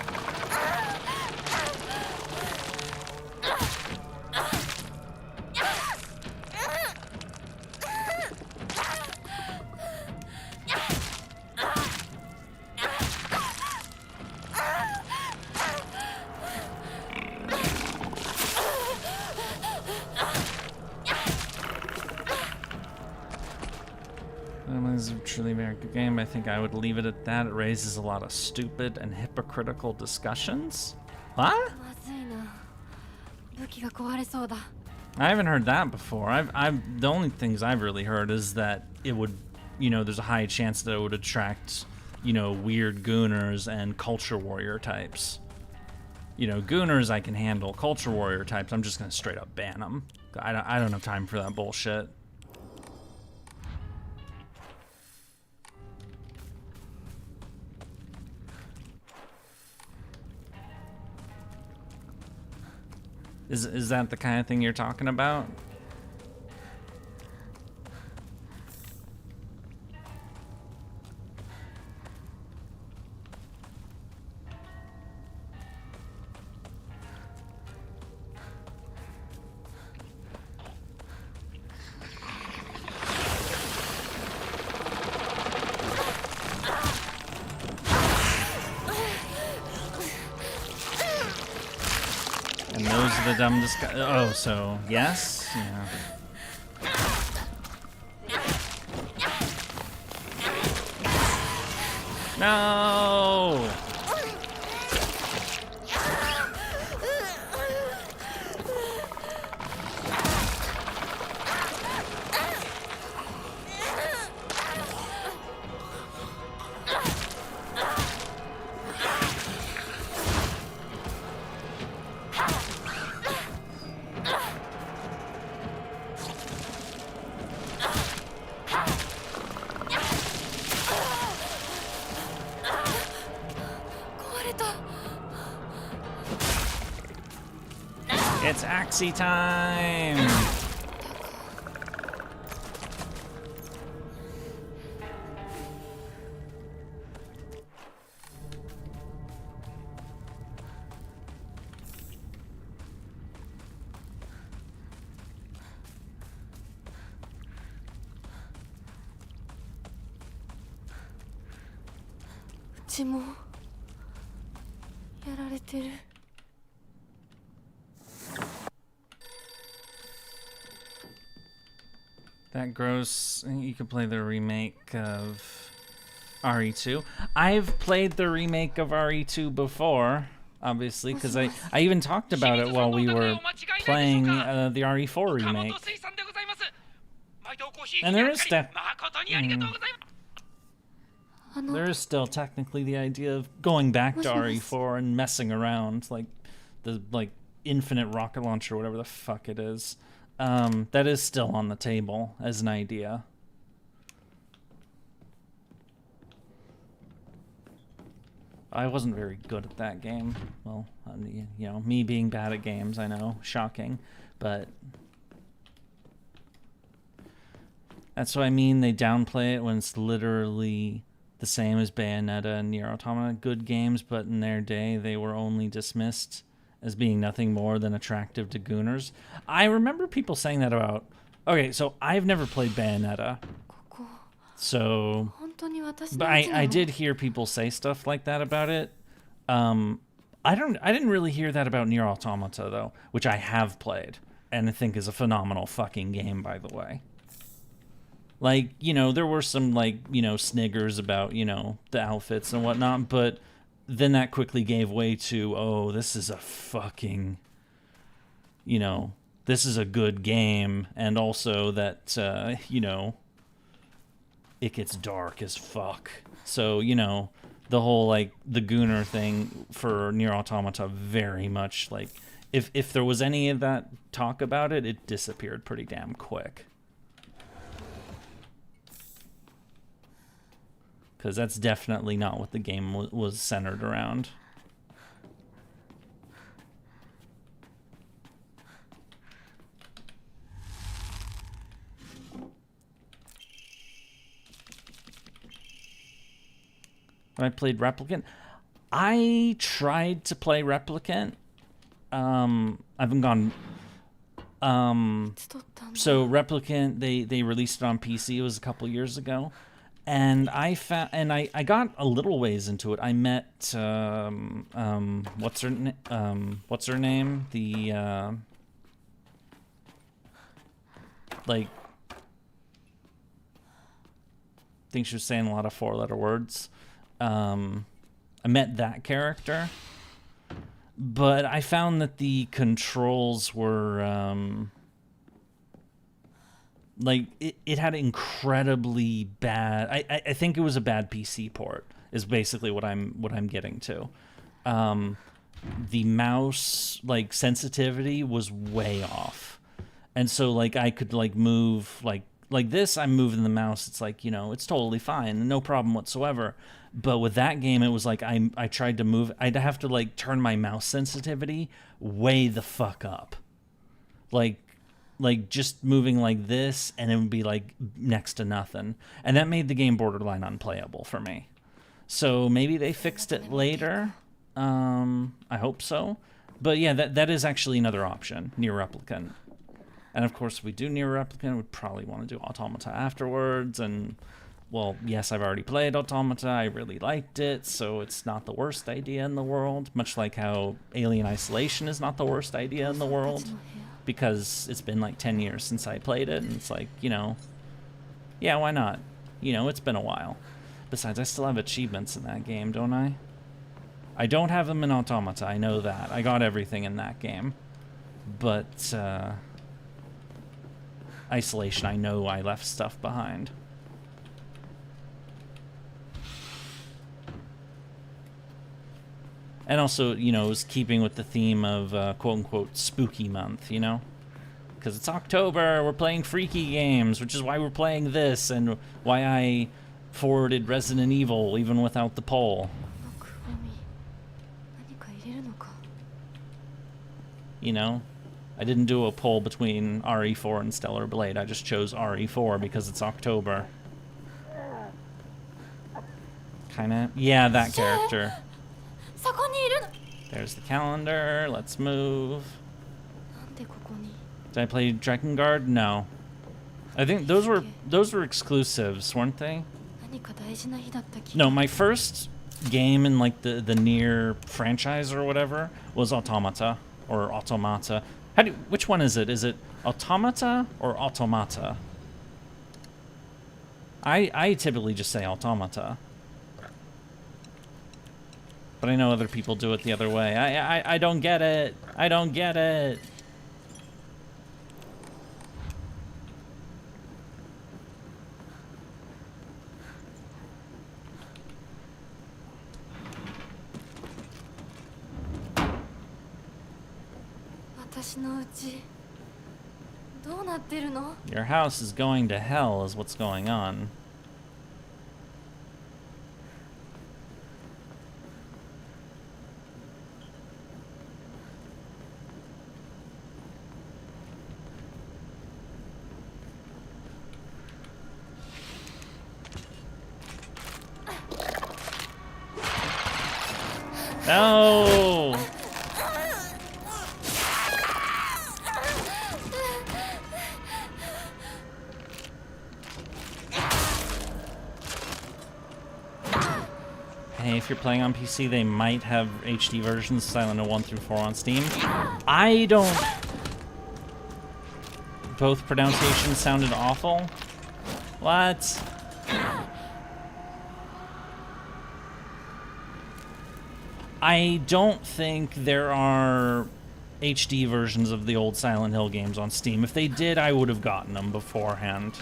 It's a truly very good game. I think I would leave it at that. It raises a lot of stupid and hypocritical discussions. What? I haven't heard that before. The only things I've really heard is that it would, you know, there's a high chance that it would attract, you know, weird gooners and culture warrior types. You know, gooners I can handle. Culture warrior types, I'm just gonna straight up ban them. I don't have time for that bullshit. Is that the kind of thing you're talking about? And those are the dumb oh, so yes? Yeah. No! It's Axie time! ちもやられてる。 That gross. You could play the remake of RE2. I've played the remake of RE2 before, obviously, because I even talked about it while we were playing the RE4 remake. And there is still technically the idea of going back to RE4 and messing around, like the infinite rocket launcher, whatever the fuck it is. That is still on the table as an idea. I wasn't very good at that game. Well, you know, me being bad at games, I know, shocking, but that's what I mean. They downplay it when it's literally the same as Bayonetta and Nier Automata. Good games, but in their day, they were only dismissed as being nothing more than attractive to gooners. I remember people saying that about... Okay, so I've never played Bayonetta. So... But I did hear people say stuff like that about it. I didn't really hear that about Nier Automata, though, which I have played, and I think is a phenomenal fucking game, by the way. Like, you know, there were some, like, you know, sniggers about, you know, the outfits and whatnot, but then that quickly gave way to, oh, this is a fucking, you know, this is a good game, and also that, you know, it gets dark as fuck. So, you know, the whole, like, the Gooner thing for Nier Automata very much, like, if there was any of that talk about it, it disappeared pretty damn quick. Because that's definitely not what the game was centered around. I played Replicant. I tried to play Replicant. I haven't gone... So Replicant, they released it on PC. It was a couple years ago. And I got a little ways into it. I met what's her name? The like, I think she was saying a lot of four-letter words. I met that character, but I found that the controls were like it had incredibly bad. I think it was a bad PC port is basically what I'm getting to. The mouse like sensitivity was way off, and so like I could like move like this. I'm moving the mouse. It's like, you know, it's totally fine, no problem whatsoever. But with that game, it was like I tried to move. I'd have to like turn my mouse sensitivity way the fuck up, like just moving like this, and it would be like next to nothing, and that made the game borderline unplayable for me. So maybe they fixed it later. I hope so. But yeah, that is actually another option, Nier Replicant. And of course, if we do Nier Replicant, we'd probably want to do Automata afterwards. And well, yes, I've already played Automata. I really liked it, so it's not the worst idea in the world. Much like how Alien Isolation is not the worst idea in the world, because it's been like 10 years since I played it, and it's like, you know, yeah, why not? You know, it's been a while. Besides, I still have achievements in that game, don't I? I don't have them in Automata, I know that. I got everything in that game. But, Isolation, I know I left stuff behind. And also, you know, it was keeping with the theme of quote-unquote spooky month, you know? Because it's October, we're playing freaky games, which is why we're playing this, and why I forwarded Resident Evil even without the poll. You know? I didn't do a poll between RE4 and Stellar Blade, I just chose RE4 because it's October. Kinda. Yeah, that character. There's the calendar. Let's move. Did I play Drakengard? No. I think those were exclusives, weren't they? No, my first game in like the Nier franchise or whatever was Automata or Automata. Which one is it? Is it Automata or Automata? I typically just say Automata. But I know other people do it the other way. I don't get it. I don't get it. Your house is going to hell is what's going on. No! Hey, if you're playing on PC, they might have HD versions, Silent Hill 1 through 4 on Steam. I don't... Both pronunciations sounded awful. What? I don't think there are HD versions of the old Silent Hill games on Steam. If they did, I would have gotten them beforehand.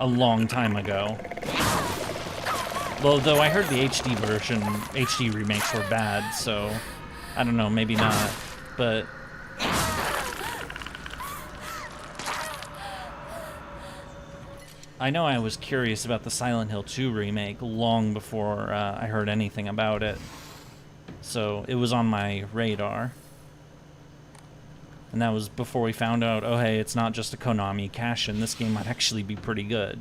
A long time ago. Well, though I heard the HD version, HD remakes were bad, so I don't know, maybe not, but... I know I was curious about the Silent Hill 2 remake long before I heard anything about it. So it was on my radar. And that was before we found out, oh hey, it's not just a Konami cash-in, this game might actually be pretty good.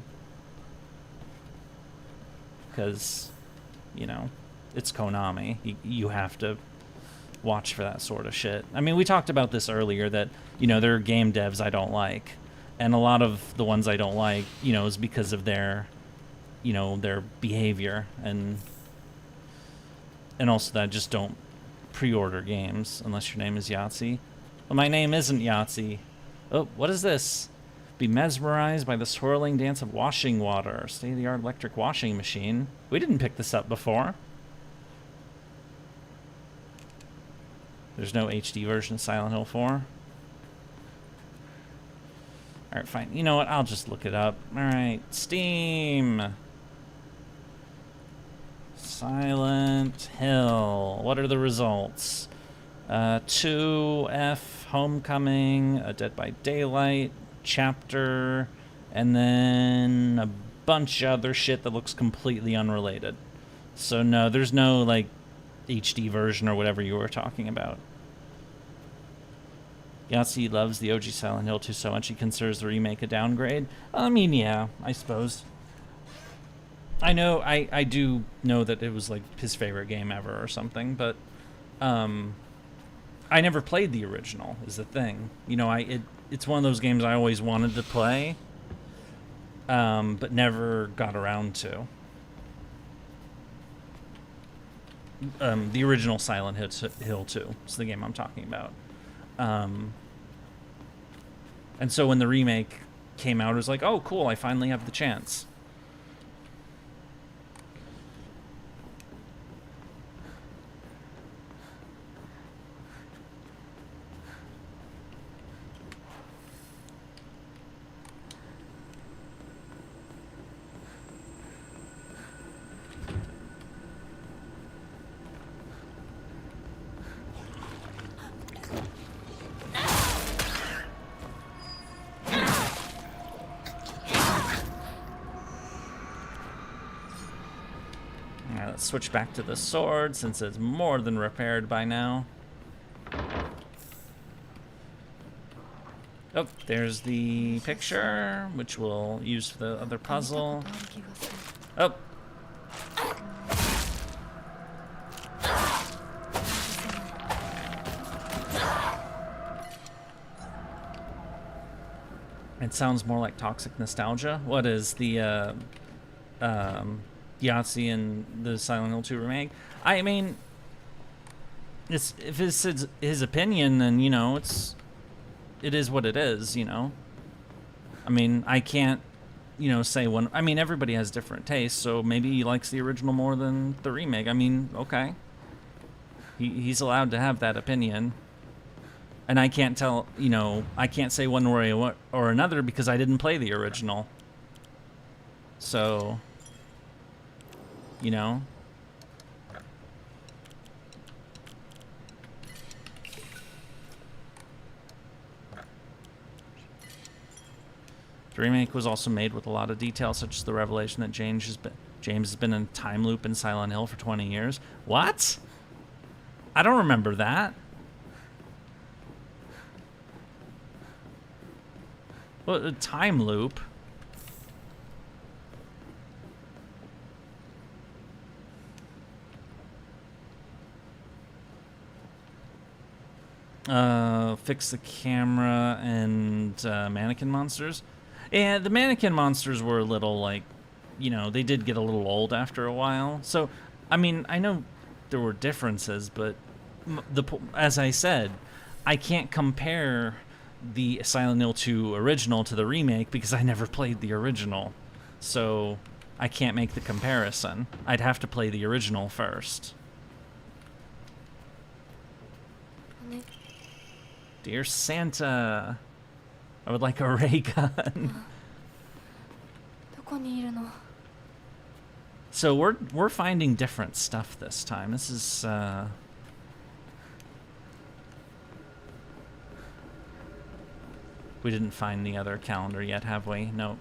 Because, you know, it's Konami. You have to watch for that sort of shit. I mean, we talked about this earlier, that, you know, there are game devs I don't like. And a lot of the ones I don't like, you know, is because of their, you know, their behavior. And also that I just don't pre-order games unless your name is Yahtzee. But my name isn't Yahtzee. Oh, what is this? Be mesmerized by the swirling dance of washing water. State-of-the-art electric washing machine. We didn't pick this up before. There's no HD version of Silent Hill 4. Alright, fine. You know what? I'll just look it up. Alright, Steam. Silent Hill. What are the results? 2F, Homecoming, Dead by Daylight, Chapter, and then a bunch of other shit that looks completely unrelated. So no, there's no, like, HD version or whatever you were talking about. Yahtzee loves the OG Silent Hill 2 so much he considers the remake a downgrade. I mean, yeah, I suppose. I know, I do know that it was, like, his favorite game ever or something, but, I never played the original, is the thing. You know, it's one of those games I always wanted to play, but never got around to. The original Silent Hill 2 is the game I'm talking about. And so when the remake came out, it was like, oh, cool, I finally have the chance. Let's switch back to the sword since it's more than repaired by now. Oh, there's the picture, which we'll use for the other puzzle. Oh. It sounds more like toxic nostalgia. What is the Yahtzee in the Silent Hill 2 remake. I mean, if it's his opinion, then, you know, it is what it is, you know. I mean, I can't, you know, say one. I mean, everybody has different tastes, so maybe he likes the original more than the remake. I mean, okay. He's allowed to have that opinion. And I can't tell, you know, I can't say one way or another because I didn't play the original. So, you know. The remake was also made with a lot of detail, such as the revelation that James has been in a time loop in Silent Hill for 20 years. What? I don't remember that. What, a time loop? Fix the camera and mannequin monsters. Yeah, the mannequin monsters were a little, like, you know, they did get a little old after a while. So, I mean, I know there were differences, but as I said, I can't compare the Silent Hill 2 original to the remake because I never played the original. So, I can't make the comparison. I'd have to play the original first. Dear Santa, I would like a ray gun. So we're finding different stuff this time. This is we didn't find the other calendar yet, have we? Nope.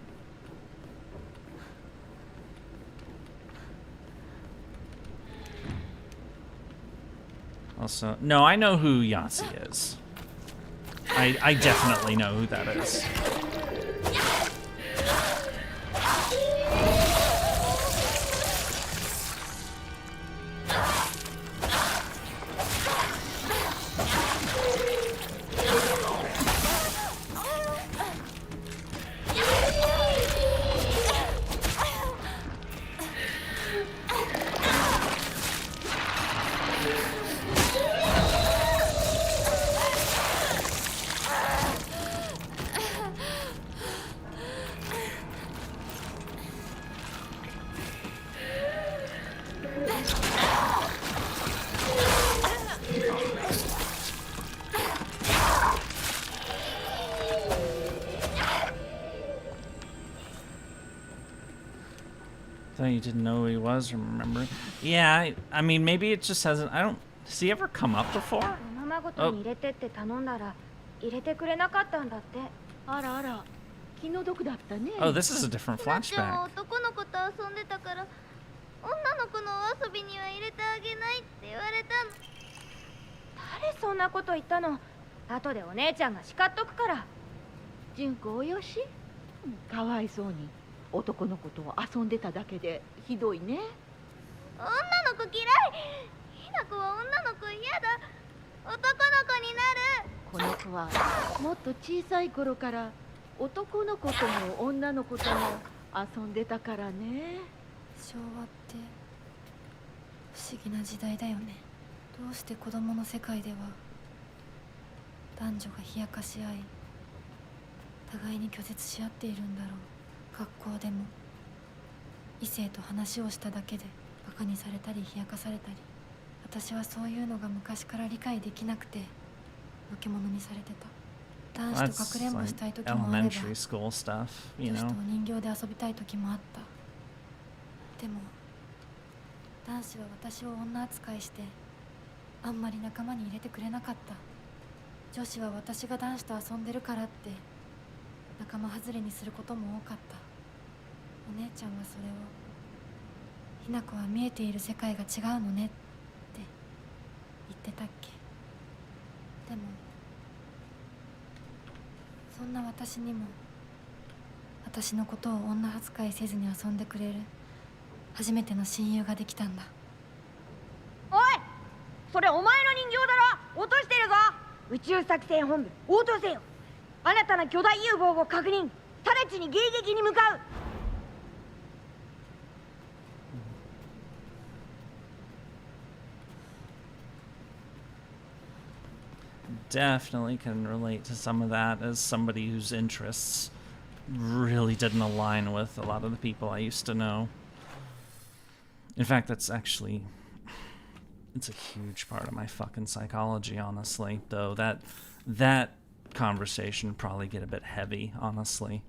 Also, no, I know who Yahtzee is. I definitely know who that is. You didn't know who he was, remember? Yeah, I mean, maybe it just hasn't. I don't. Has he ever come up before? Oh. Oh, this is a different flashback. Kawaisou. 男の子と遊んでただけでひどいね。女の子嫌い。ひな子は女の子嫌だ。男の子になる。この子はもっと小さい頃から男の子とも女の子とも遊んでたからね。昭和って不思議な時代だよね。どうして子供の世界では男女が冷やかし合い、互いに拒絶し合っているんだろう。学校でも異性と話をしただけでバカにされたり冷やかされたり、私はそういうのが昔から理解できなくてのけ者にされてた。男子とかくれんぼしたい時もあれば、女子とお人形で遊びたい時もあった。でも男子は私を女扱いしてあんまり仲間に入れてくれなかった。女子は私が男子と遊んでるからって仲間外れにすることも多かった。お姉ちゃんはそれを「ひな子は見えている世界が違うのね」って言ってたっけ。でもそんな私にも私のことを女扱いせずに遊んでくれる初めての親友ができたんだ。おい、それお前の人形だろ。落としてるぞ。宇宙作戦本部応答せよ。新たな巨大融合を確認。直ちに迎撃に向かう。definitely can relate to some of that as somebody whose interests really didn't align with a lot of the people I used to know. In fact, it's a huge part of my fucking psychology, honestly, though that conversation probably get a bit heavy, honestly.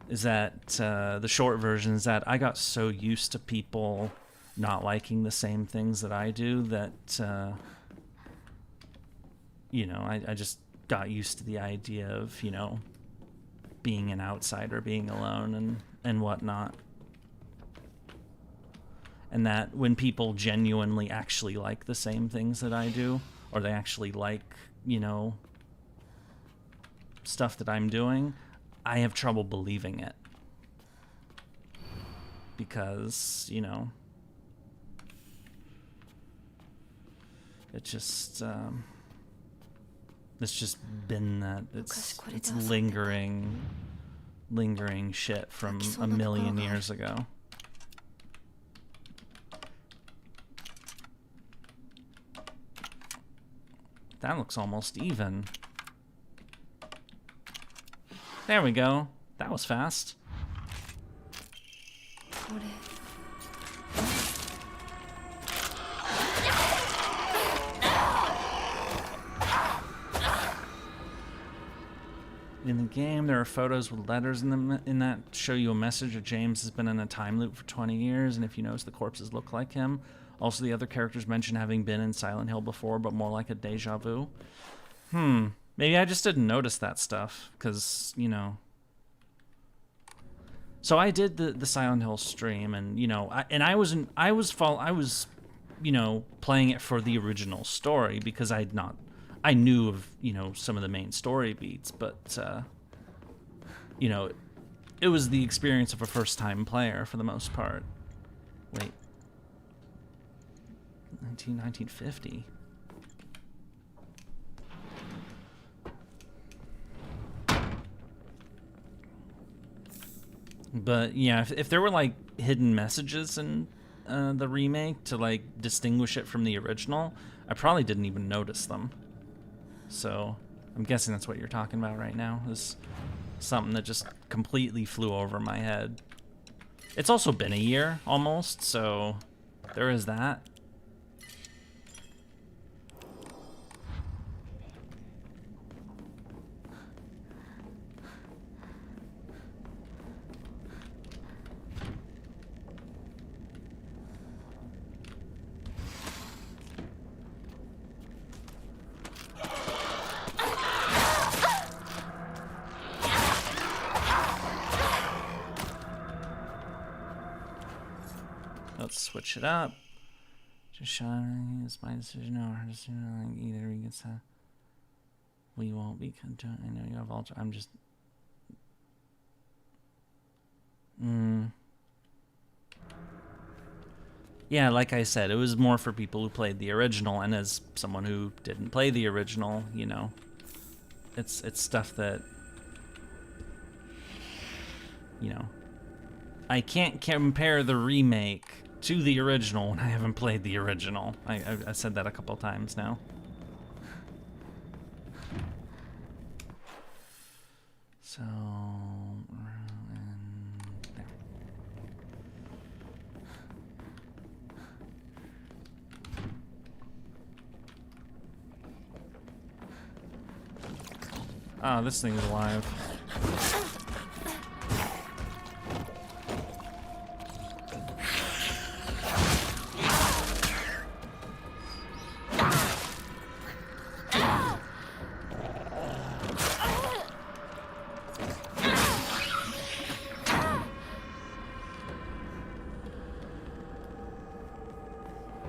Is that the short version is that I got so used to people not liking the same things that I do that you know, I just got used to the idea of, you know, being an outsider, being alone and whatnot. And that when people genuinely actually like the same things that I do, or they actually like, you know, stuff that I'm doing, I have trouble believing it. Because, you know, it's just been that it's lingering shit from a million years ago. That looks almost even. There we go. That was fast. In the game, there are photos with letters in them in that show you a message that James has been in a time loop for 20 years, and if you notice, the corpses look like him. Also, the other characters mention having been in Silent Hill before, but more like a deja vu. Maybe I just didn't notice that stuff, because, you know. So I did the Silent Hill stream, and, you know, I was, you know, playing it for the original story, because I knew of, you know, some of the main story beats, but, you know, it was the experience of a first-time player for the most part. Wait. 1950. But, yeah, if there were, like, hidden messages in the remake to, like, distinguish it from the original, I probably didn't even notice them. So, I'm guessing that's what you're talking about right now, is something that just completely flew over my head. It's also been a year, almost, so there is that. Let's switch it up. Just shine. It's my decision. No, her decision. Like either he gets a. We won't be content. I know you have ultra. I'm just. Yeah, like I said, it was more for people who played the original, and as someone who didn't play the original, you know, it's stuff that, you know, I can't compare the remake to the original when I haven't played the original. I said that a couple times now. So, there. Ah, this thing's alive.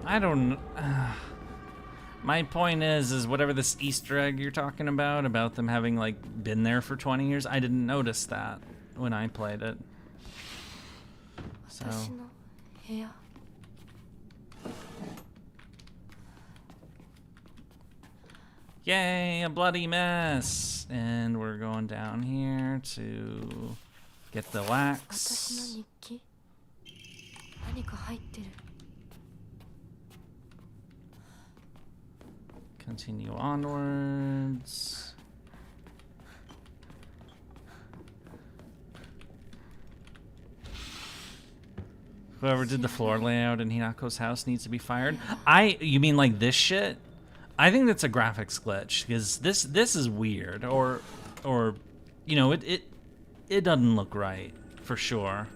I don't know. My point is whatever this Easter egg you're talking about them having, like, been there for 20 years, I didn't notice that when I played it. So. Yay, a bloody mess! And we're going down here to get the wax. Continue onwards. Whoever did the floor layout in Hinako's house needs to be fired. You mean like this shit? I think that's a graphics glitch because this is weird, or you know, it doesn't look right for sure.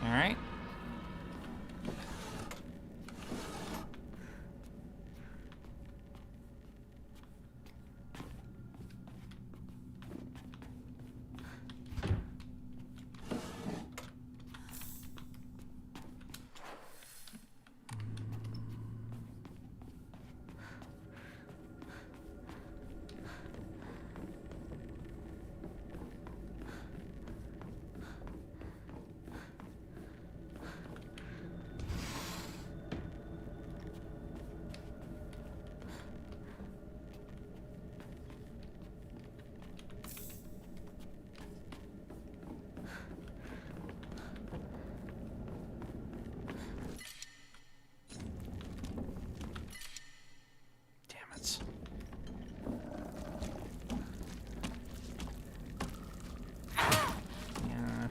Alright.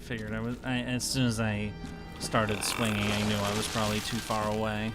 Figured as soon as I started swinging, I knew I was probably too far away.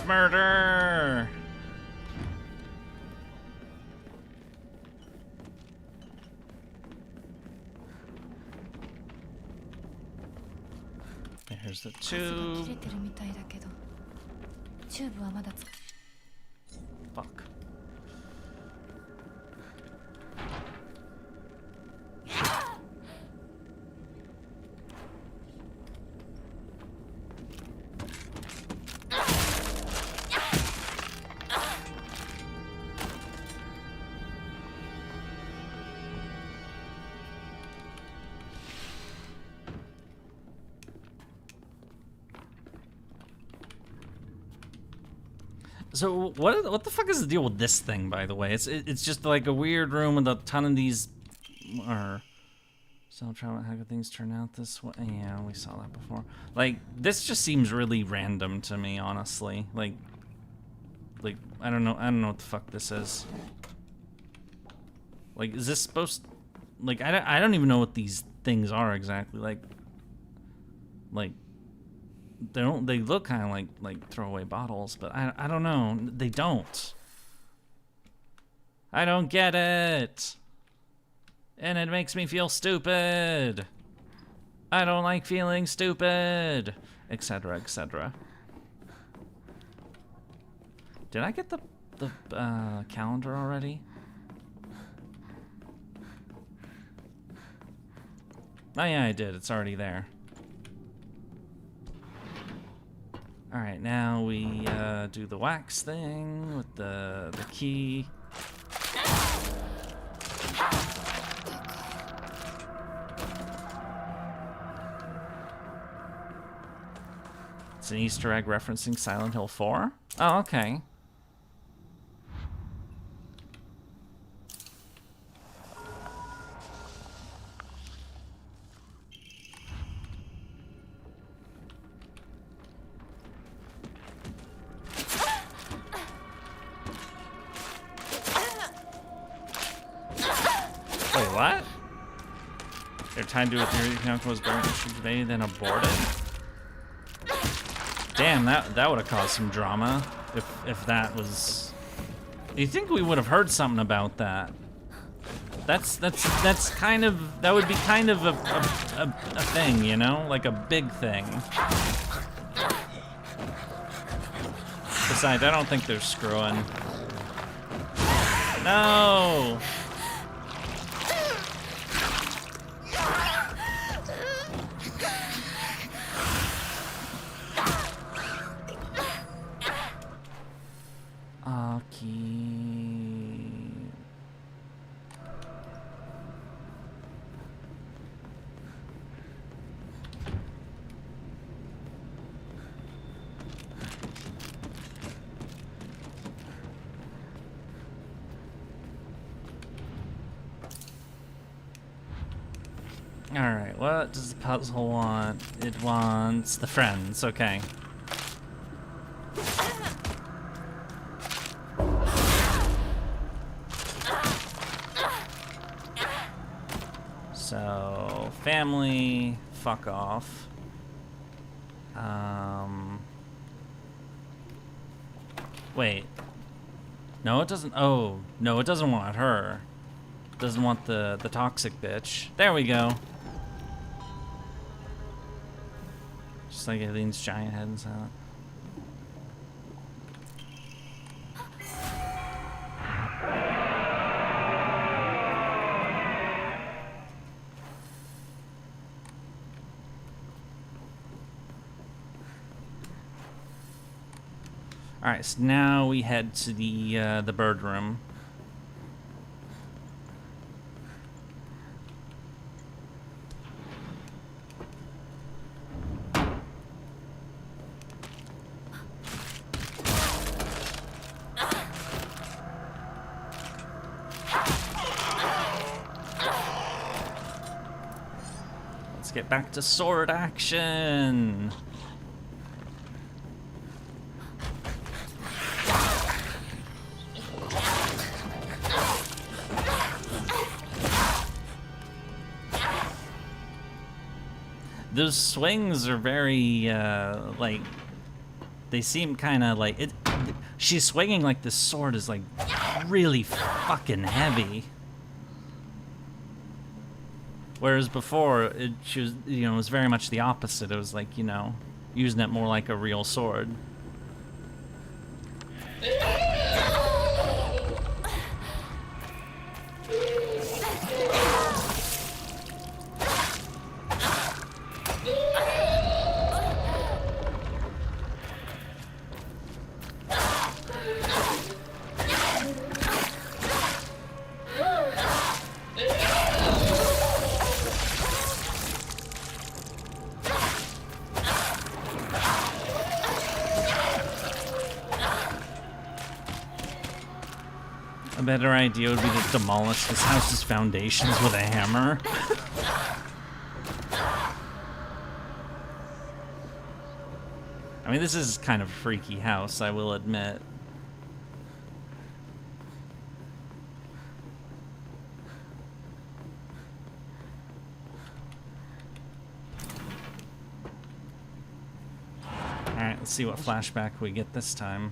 Murder! Here's the tube. Fuck. So what the fuck is the deal with this thing, by the way? It's just like a weird room with a ton of these. So how could things turn out this way? Yeah, we saw that before. Like this just seems really random to me, honestly. Like I don't know what the fuck this is. Like, is this supposed? Like I don't even know what these things are exactly. Like they look kind of like throwaway bottles, but I don't know. They don't. I don't get it. And it makes me feel stupid. I don't like feeling stupid, etc., etc. Did I get the calendar already? Oh yeah, I did. It's already there. All right, now we do the wax thing with the key. It's an Easter egg referencing Silent Hill 4. Oh, okay. They're tied to a theory that Hinako was born issued today, then aborted. Damn, that would have caused some drama if that was. You think we would have heard something about that? That's kind of, that would be kind of a thing, you know, like a big thing. Besides, I don't think they're screwing. No. Alright, what does the puzzle want? It wants the friends, okay. So, family, fuck off. Wait. No, it doesn't. Oh, no, it doesn't want her. It doesn't want the toxic bitch. There we go. Just like Eileen's giant head and sound. All right, so now we head to the bird room. Let's get back to sword action. Those swings are very, like, they seem kind of like, she's swinging like this sword is, like, really fucking heavy. Whereas before, she was, you know, it was very much the opposite. It was like, you know, using it more like a real sword. A better idea would be to demolish this house's foundations with a hammer. I mean, this is kind of a freaky house, I will admit. Alright, let's see what flashback we get this time.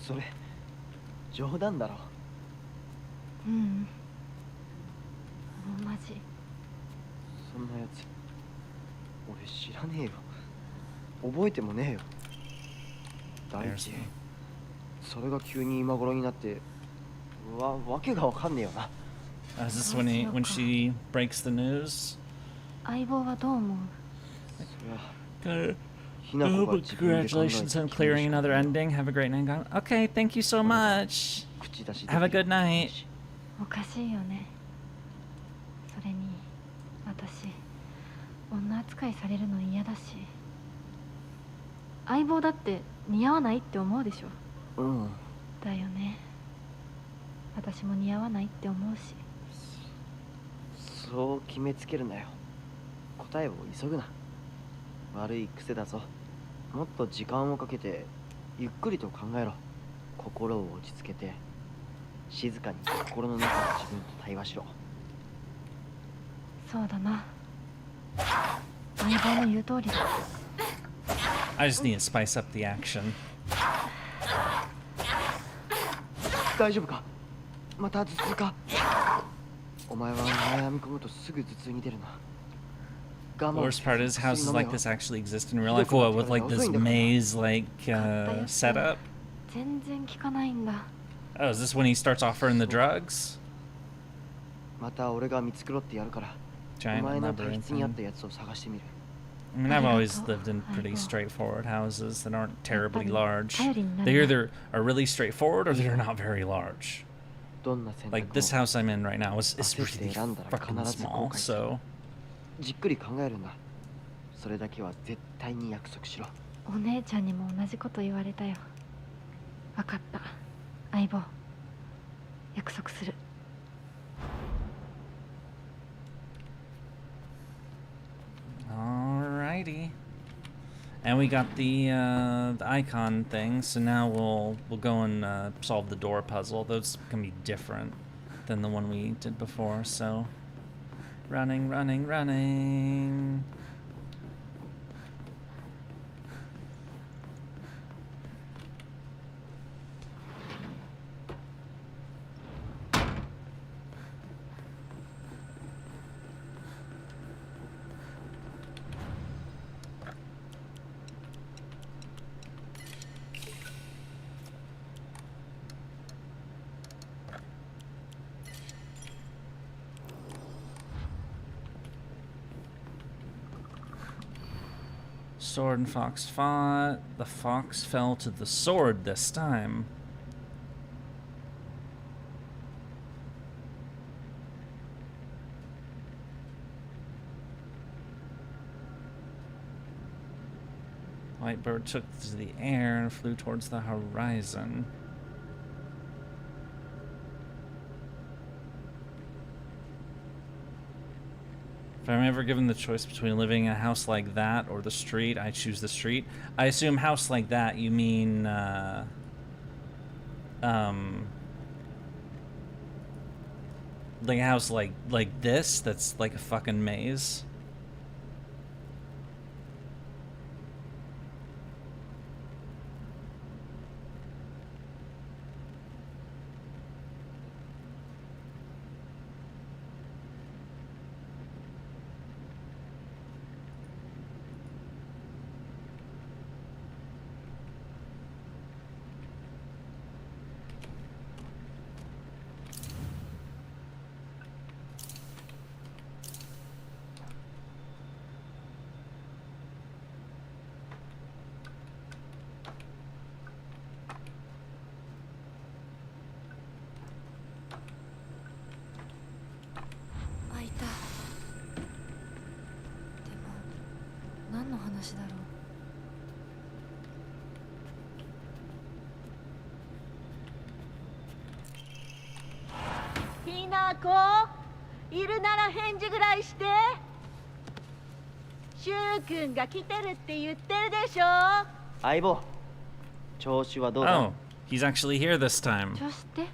それ冗談だろ。うん。もうマジ。そんなやつ俺知らねえよ。覚えてもねえよ。大地。それが急に今頃になってわけがわかんねえよな。Is this when she breaks the news? 相棒はどう思う？ Oh, congratulations on clearing another ending. Have a great night. Okay, thank you so much. Have a good night. おかしいよね。それに私女扱いされるの嫌だし、相棒だって似合わないって思うでしょ。うん。だよね。私も似合わないって思うし。そう決めつけるなよ。答えを急ぐな。悪い癖だぞ。もっと時間をかけてゆっくりと考えろ。心を落ち着けて静かに心の中の自分と対話しろ。そうだな。相棒の言う通りだ。 I just need to spice up the action. 大丈夫か？また頭痛か？お前は悩み込むとすぐ頭痛に出るな。 The worst part is houses like this actually exist in real life. What, with like this maze like setup? 全然効かないんだ。 Oh, is this when he starts offering the drugs? また俺が見繕ってやるから。お前の体質に合ったやつを探してみる。 I mean, I've always lived in pretty straightforward houses that aren't terribly large. They either are really straightforward or they're not very large. Like this house I'm in right now is really fucking small, so... じっくり考えるんだ。それだけは絶対に約束しろ。お姉ちゃんにも同じこと言われたよ。わかった。相棒。約束する。 Alrighty. And we got the icon thing, so now we'll go and solve the door puzzle. Those can be different than the one we did before, so... Running, running, running. Sword and fox fought. The fox fell to the sword this time. White bird took to the air and flew towards the horizon. If I'm ever given the choice between living in a house like that or the street, I choose the street. I assume house like that, you mean, like a house like this, that's like a fucking maze. Hinako, いるなら返事ぐらいして。シュウ君が来てるって言ってるでしょ。相棒、調子はどうだ？ Oh, he's actually here this time. 調子って？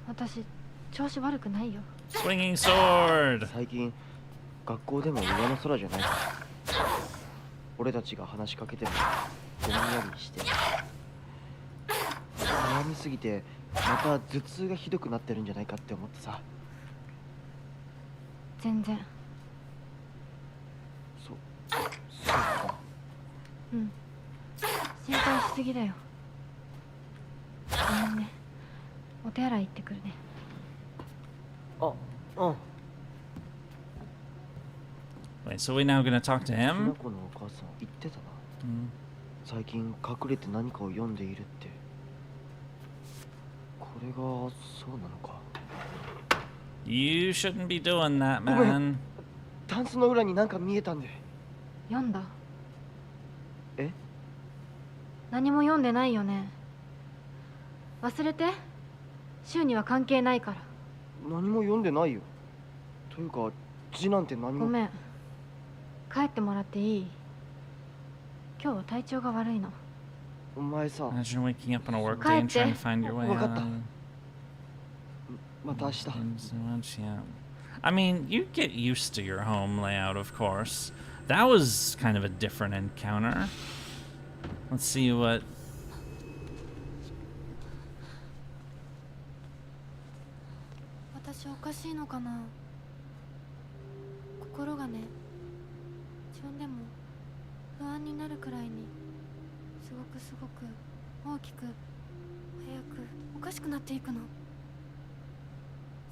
私、調子悪くないよ。 Swinging sword. 最近学校でも上の空じゃないか。俺たちが話しかけてもぼんやりしてる。悩みすぎてまた頭痛がひどくなってるんじゃないかって思ってさ。全然。そうか。うん。心配しすぎだよ。ごめんね。お手洗い行ってくるね。あ、うん。 Wait, so we're now gonna talk to him? このお母さん言ってたな。最近隠れて何かを読んでいるって。これがそうなのか。You shouldn't be doing that, man. タンスの裏に何か見えたんで。読んだ？え？何も読んでないよね。忘れて。週には関係ないから。何も読んでないよ。というか字なんて何も。ごめん。帰ってもらっていい？今日は体調が悪いの。お前さ。 Imagine waking up on a work day and trying to find your way out. また明日。 Yeah. I mean, you get used to your home layout, of course. That was kind of a different encounter. Let's see what...私おかしいのかな。心がね、自分でも不安になるくらいにすごく大きく早くおかしくなっていくの。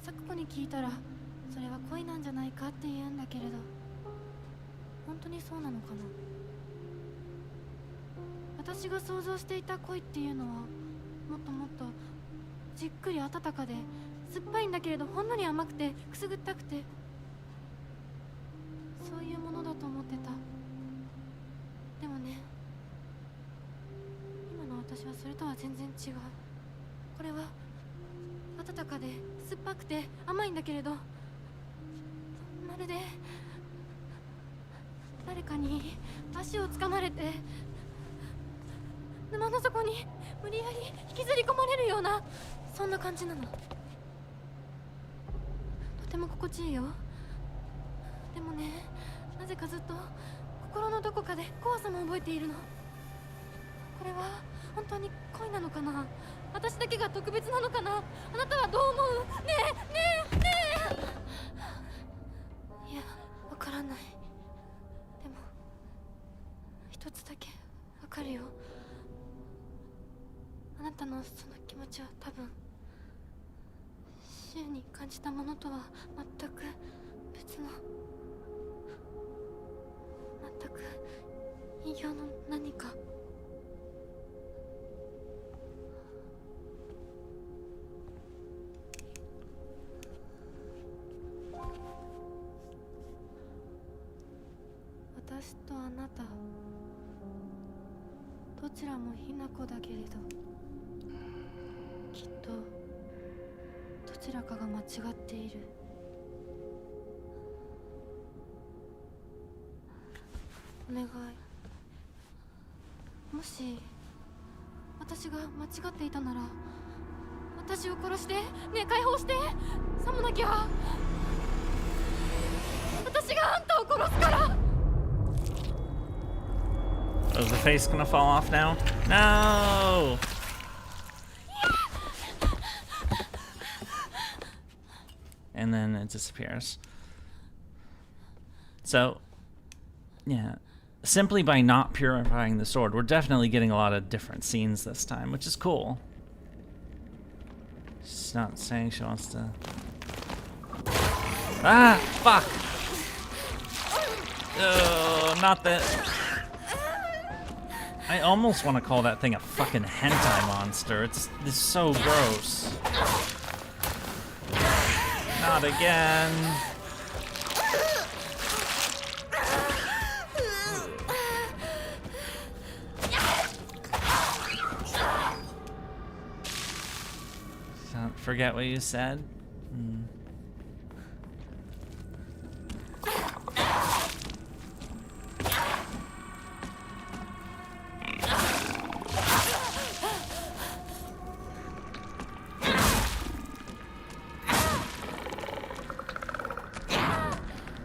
咲子に聞いたらそれは恋なんじゃないかって言うんだけれど、本当にそうなのかな。私が想像していた恋っていうのはもっともっとじっくり温かで酸っぱいんだけれど、ほんのり甘くてくすぐったくて、そういうものだと思ってた。でもね、今の私はそれとは全然違う。これは温かで酸っぱくて甘いんだけれど、まるで誰かに足をつかまれて沼の底に無理やり引きずり込まれるような、そんな感じなの。とても心地いいよ。でもね、なぜかずっと心のどこかで怖さも覚えているの。これは本当に恋なのかな。私だけが特別なのかな。あなたはどう思う？ねえねえ。いや、わからない。でも一つだけわかるよ。あなたのその気持ちは多分週に感じたものとは全く別の、全く異形の何か。私とあなた、どちらもひなこだけれど、きっとどちらかが間違っている。お願い。もし私が間違っていたなら、私を殺して、ねえ解放して。さもなきゃ私があんたを殺すから。Oh, is the face gonna fall off now? No! And then it disappears. So, yeah. Simply by not purifying the sword, we're definitely getting a lot of different scenes this time, which is cool. She's not saying she wants to... Ah! Fuck! Oh, not that... I almost want to call that thing a fucking hentai monster. It's so gross. Not again. Don't forget what you said.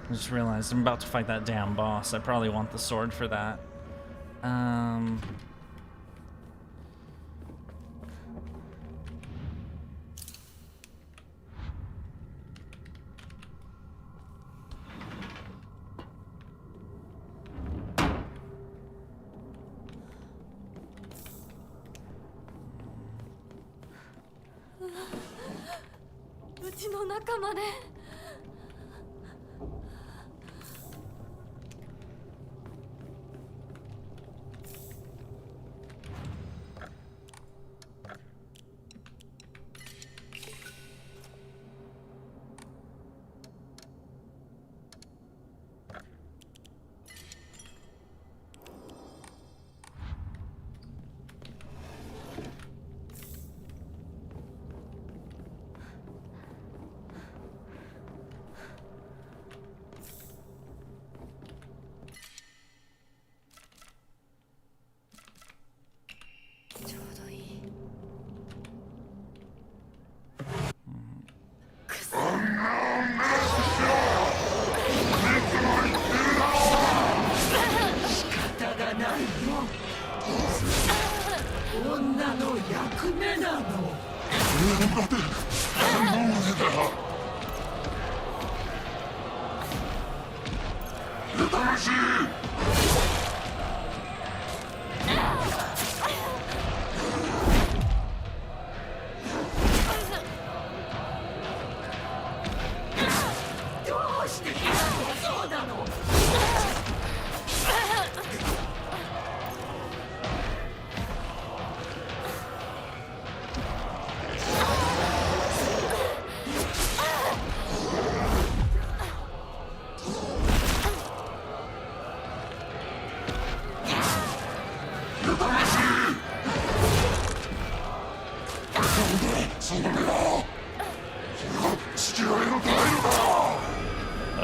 I just realized I'm about to fight that damn boss. I probably want the sword for that.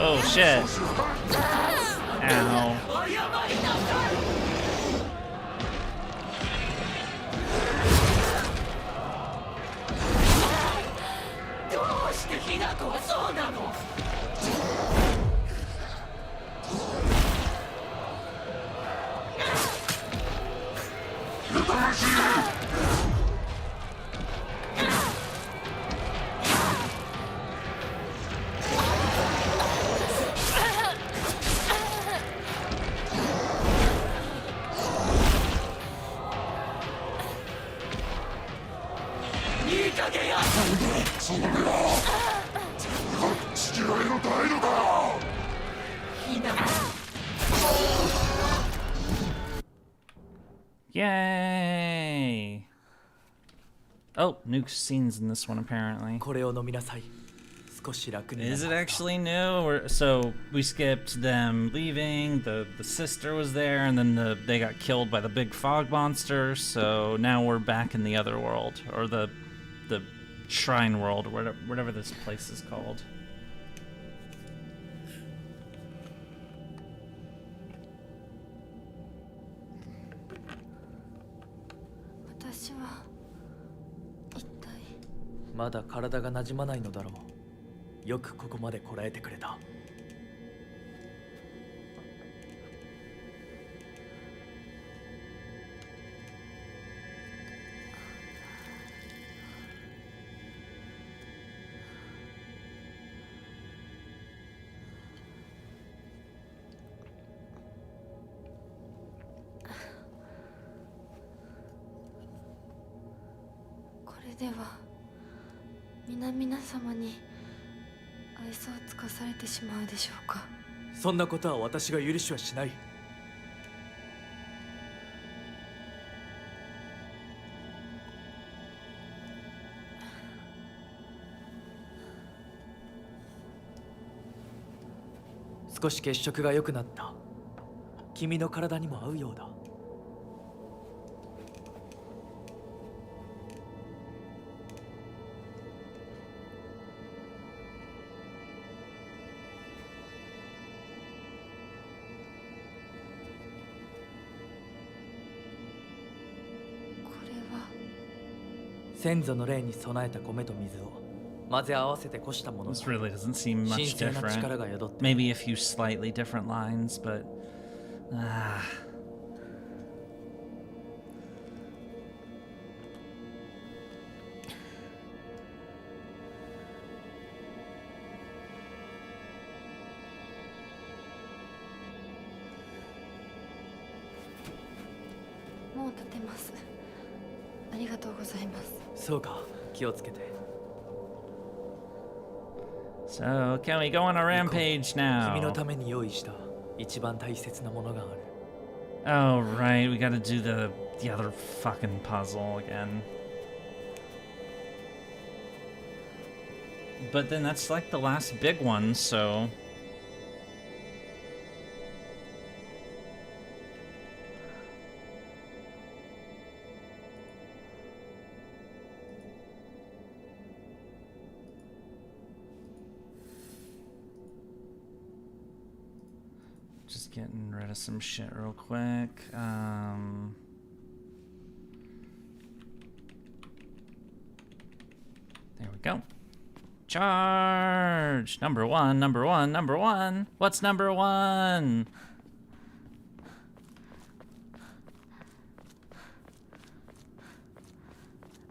Oh shit. Ow. Yay! Oh, new scenes in this one apparently. これを飲みなさい。少し楽になる。 Is it actually new? Or, so we skipped them leaving. The sister was there, and then they got killed by the big fog monster. So now we're back in the other world, or the shrine world, or whatever this place is called. Watashi wa ittai. まだ体が馴染まないのだろう。よくここまでこらえてくれた。これでは皆様に愛想をつかされてしまうでしょうか。そんなことは私が許しはしない。少し血色が良くなった。君の体にも合うようだ。先祖の霊に備えた米と水を混ぜ合わせてこしたものだ。 This really doesn't seem much different. Maybe a few slightly different lines, butもう立てます。ありがとうございます。そうか、気をつけて。 So, can we go on a rampage 君の now? ために用意した一番大切なものがある。 Oh, right, we gotta do the other fucking puzzle again. But then that's like the last big one, so... Just getting rid of some shit real quick. There we go. Charge! Number one, number one, number one. What's number one?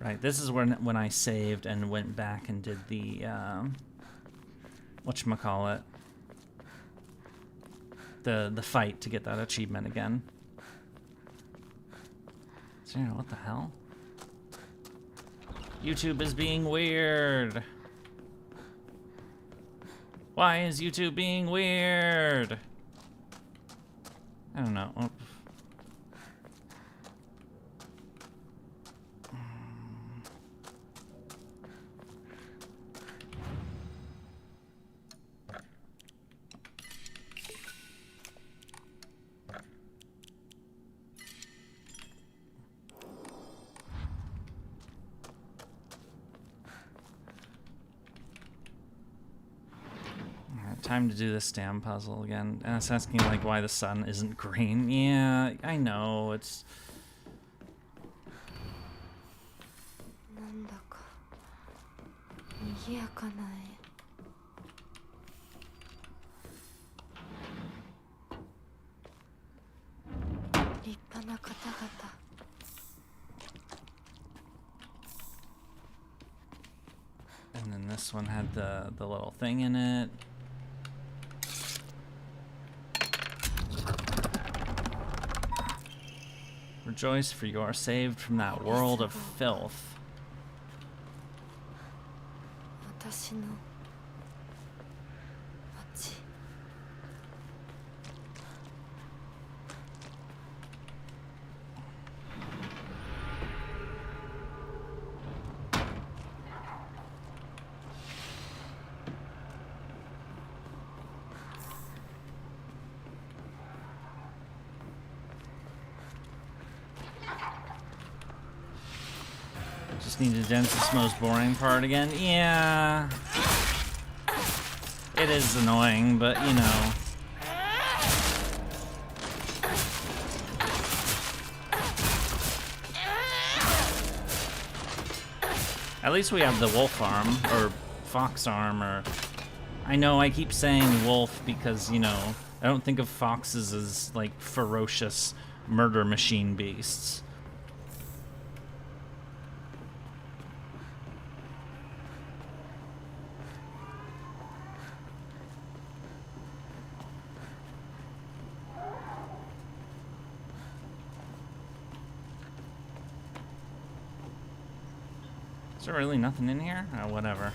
Right, this is when I saved and went back and did the, whatchamacallit, the fight to get that achievement again. So, what the hell? YouTube is being weird. Why is YouTube being weird? I don't know. Oh. Time to do this damn puzzle again. And it's asking like why the sun isn't green. Yeah, I know, it's... And then this one had the little thing in it. Rejoice, for you are saved from that world of filth. Just need to dent this most boring part again. Yeah. It is annoying, but you know. At least we have the wolf arm, or fox arm, or... I know I keep saying wolf because, you know, I don't think of foxes as, like, ferocious murder machine beasts. Is there really nothing in here? Oh, whatever.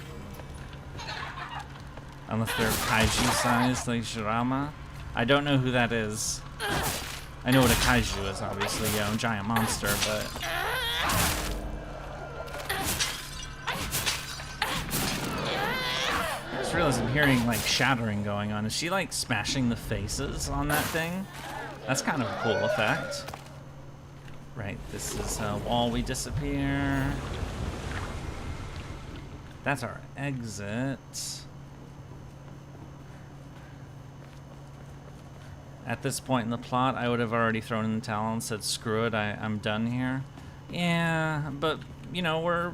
Unless they're kaiju sized, like Shirama. I don't know who that is. I know what a kaiju is, obviously, you know, giant monster, but... I just realized I'm hearing, like, shattering going on. Is she, like, smashing the faces on that thing? That's kind of a cool effect. Right, this is a wall we disappear. That's our exit. At this point in the plot, I would have already thrown in the towel and said, screw it, I'm done here. Yeah, but, you know, we're...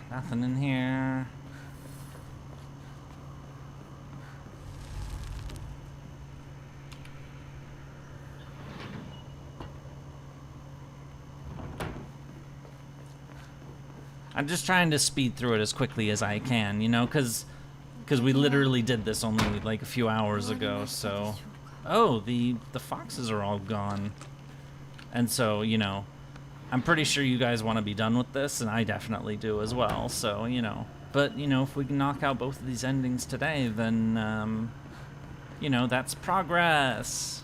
Nothing in here. I'm just trying to speed through it as quickly as I can, you know, because we literally did this only like a few hours ago, so... Oh, the foxes are all gone. And so, you know, I'm pretty sure you guys want to be done with this, and I definitely do as well, so, you know. But, you know, if we can knock out both of these endings today, then, you know, that's progress.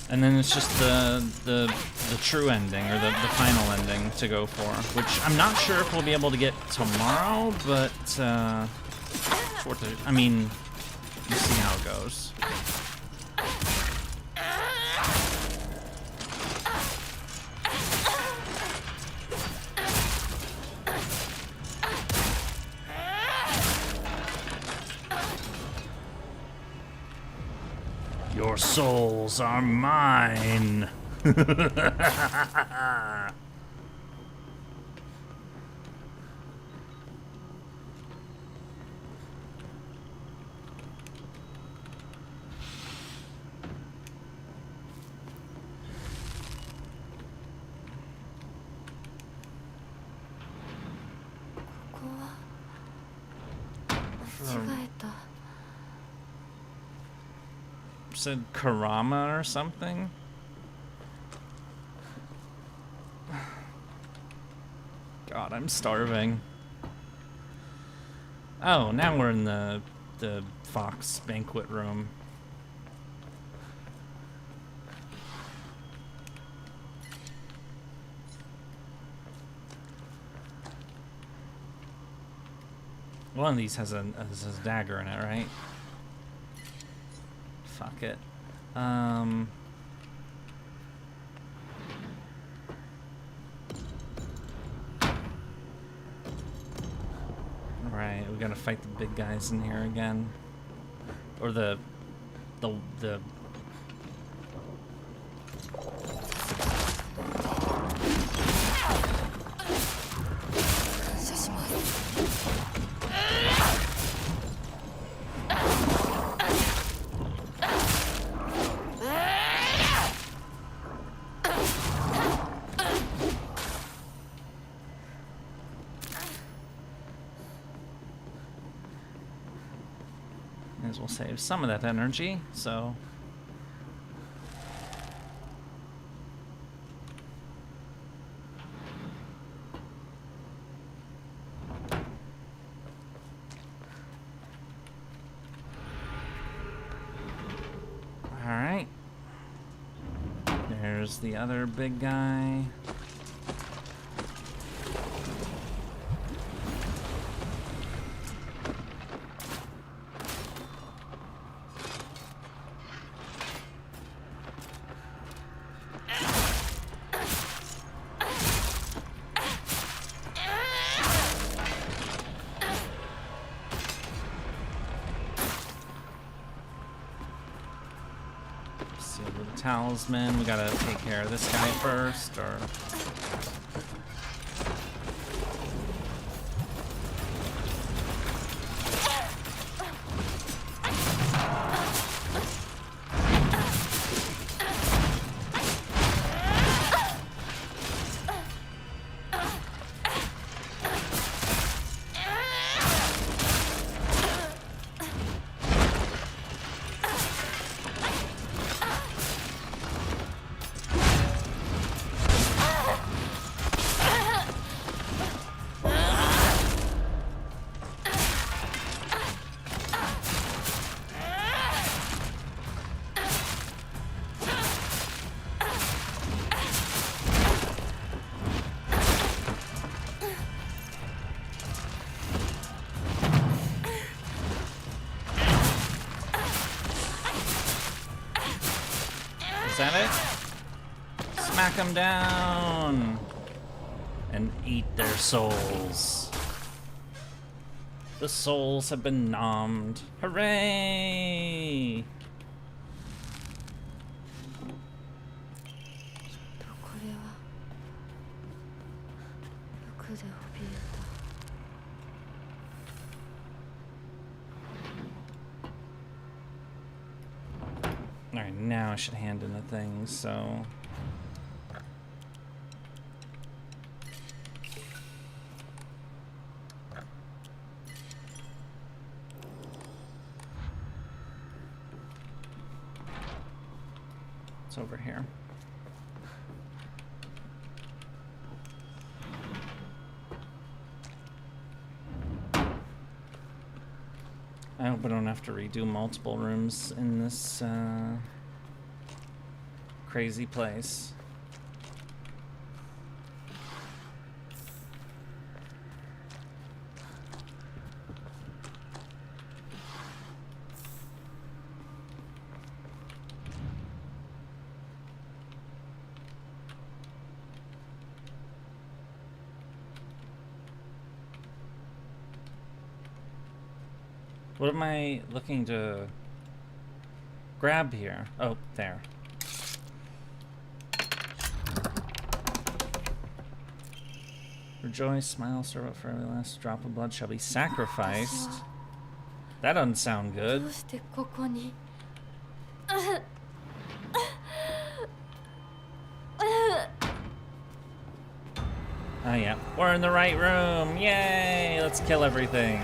And then it's just the true ending, or the final ending to go for, which I'm not sure if we'll be able to get tomorrow, but, I mean, we'll see how it goes. Your souls are mine. Said Karama or something? God, I'm starving. Oh, now we're in the Fox banquet room. One of these has a dagger in it, right? Fuck it. Right, we gotta fight the big guys in here again. Or the as well save some of that energy, so alright. There's the other big guy. Talisman, we gotta take care of this guy first, or... Is that it? Smack them down and eat their souls. The souls have been nommed. Hooray! Alright, now I should hand in the things, so... It's over here. I hope I don't have to redo multiple rooms in this crazy place. What am I looking to grab here? Oh, there. Rejoice, smile, serve up for every last drop of blood shall be sacrificed. That doesn't sound good. Oh yeah, we're in the right room. Yay! Let's kill everything.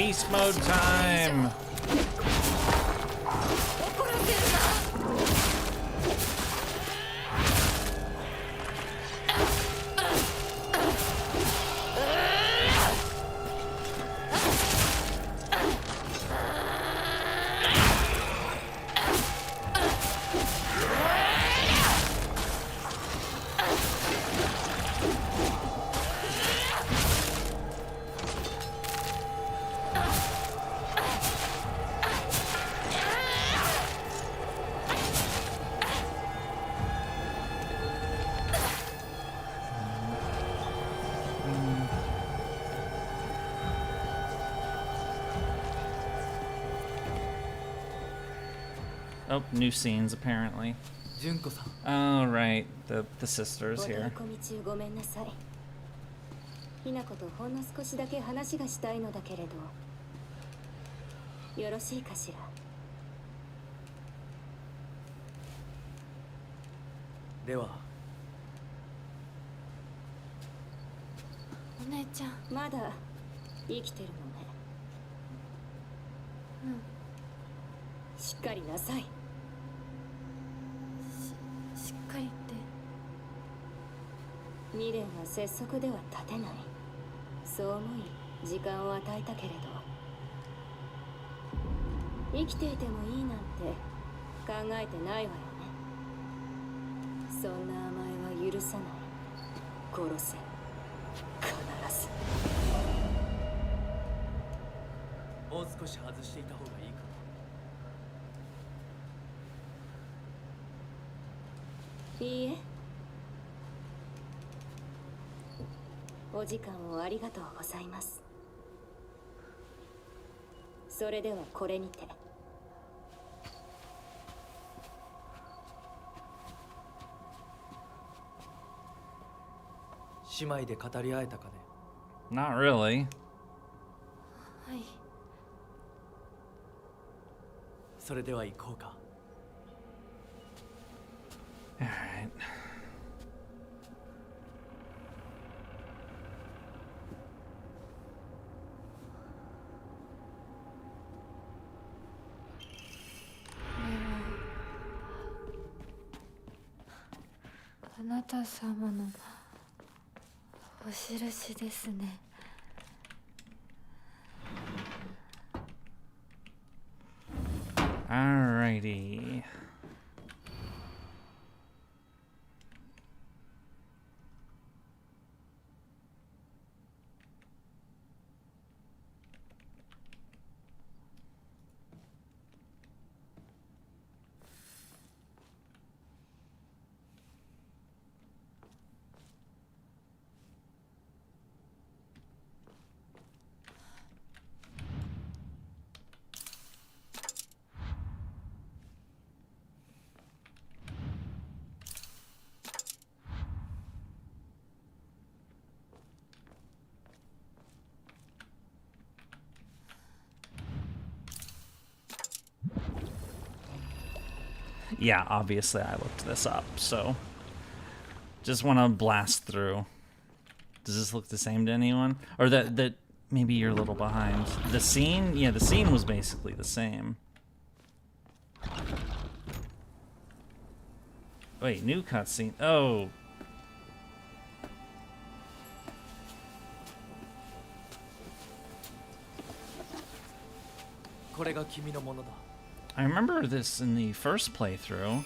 beast mode time! Oh, new scenes apparently. 純子さん Oh, right. The sisters お取り here. 込み中ごめんなさい。ひなことほんの少しだけ話がしたいのだけれど、よろしいかしら。ではお姉ちゃん。まだ生きてるのね。しっかりなさい。しっかりって。未練は拙速では立てない。そう思い時間を与えたけれど、生きていてもいいなんて考えてないわよね。そんな甘えは許さない。殺せ。必ず。もう少し外していた方がいいかいいえ。お時間をありがとうございます。それではこれにて。姉妹で語り合えたかね Not really. はい。それでは行こうか Alright. This is あなた様のお印ですね。Alrighty. Yeah, obviously I looked this up, so just want to blast through. Does this look the same to anyone? Or that maybe you're a little behind. The scene? Yeah, the scene was basically the same. Wait, new cutscene. Oh. I remember this in the first playthrough,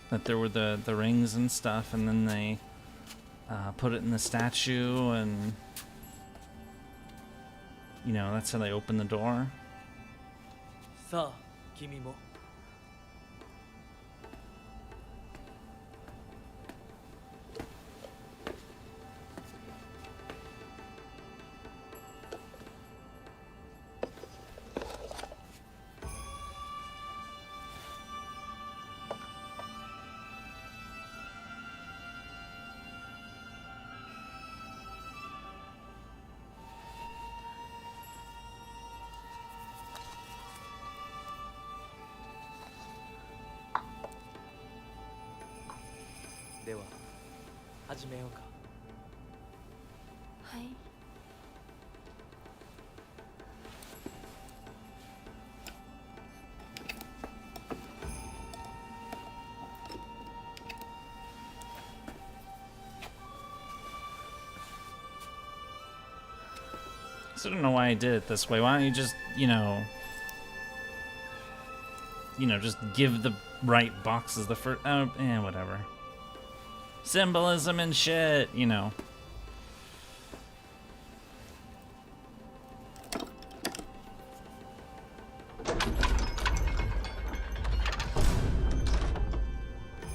that there were the rings and stuff, and then they put it in the statue, and you know, that's how they open the door. さあ君も では始めようか。はい。So I don't know why I did it this way. Why don't you just, just give the right boxes the first... Oh, whatever. Symbolism and shit, And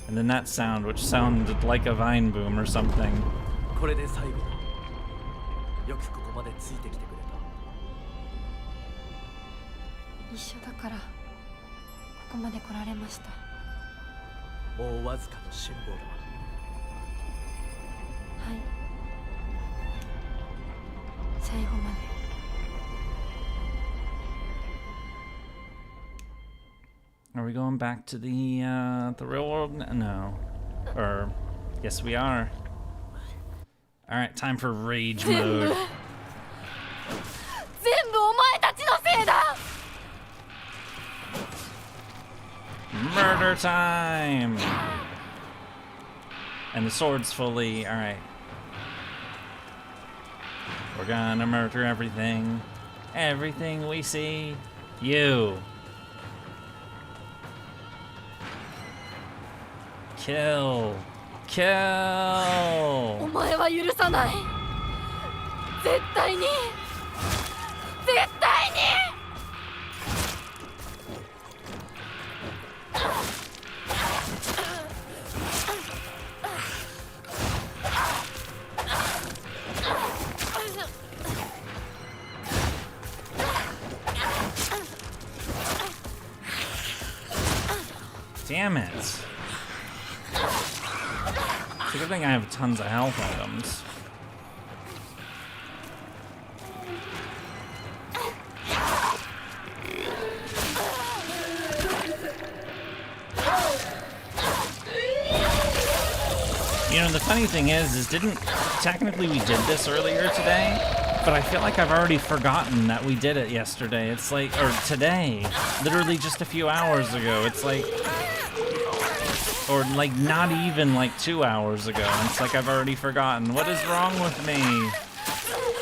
then that sound, which sounded like a vine boom or something. これで最後だ。よくここまでついてきてくれた。一緒だからここまで来られました。もうわずかの辛抱だ。はい。最後まで。Are we going back to the real world? No. Or, yes we are. Alright, time for rage mode. 全部お前たちのせいだ! Murder time! And the sword's fully... Alright. We're gonna murder everything. Everything we see. You. Kill. Kill. お前は許さない。絶対に。絶対に。Damn it. It's a good thing I have tons of health items. The funny thing is technically we did this earlier today, but I feel like I've already forgotten that we did it yesterday. It's like, or today, literally just a few hours ago. It's like, or like not even like 2 hours ago. And it's like I've already forgotten. What is wrong with me?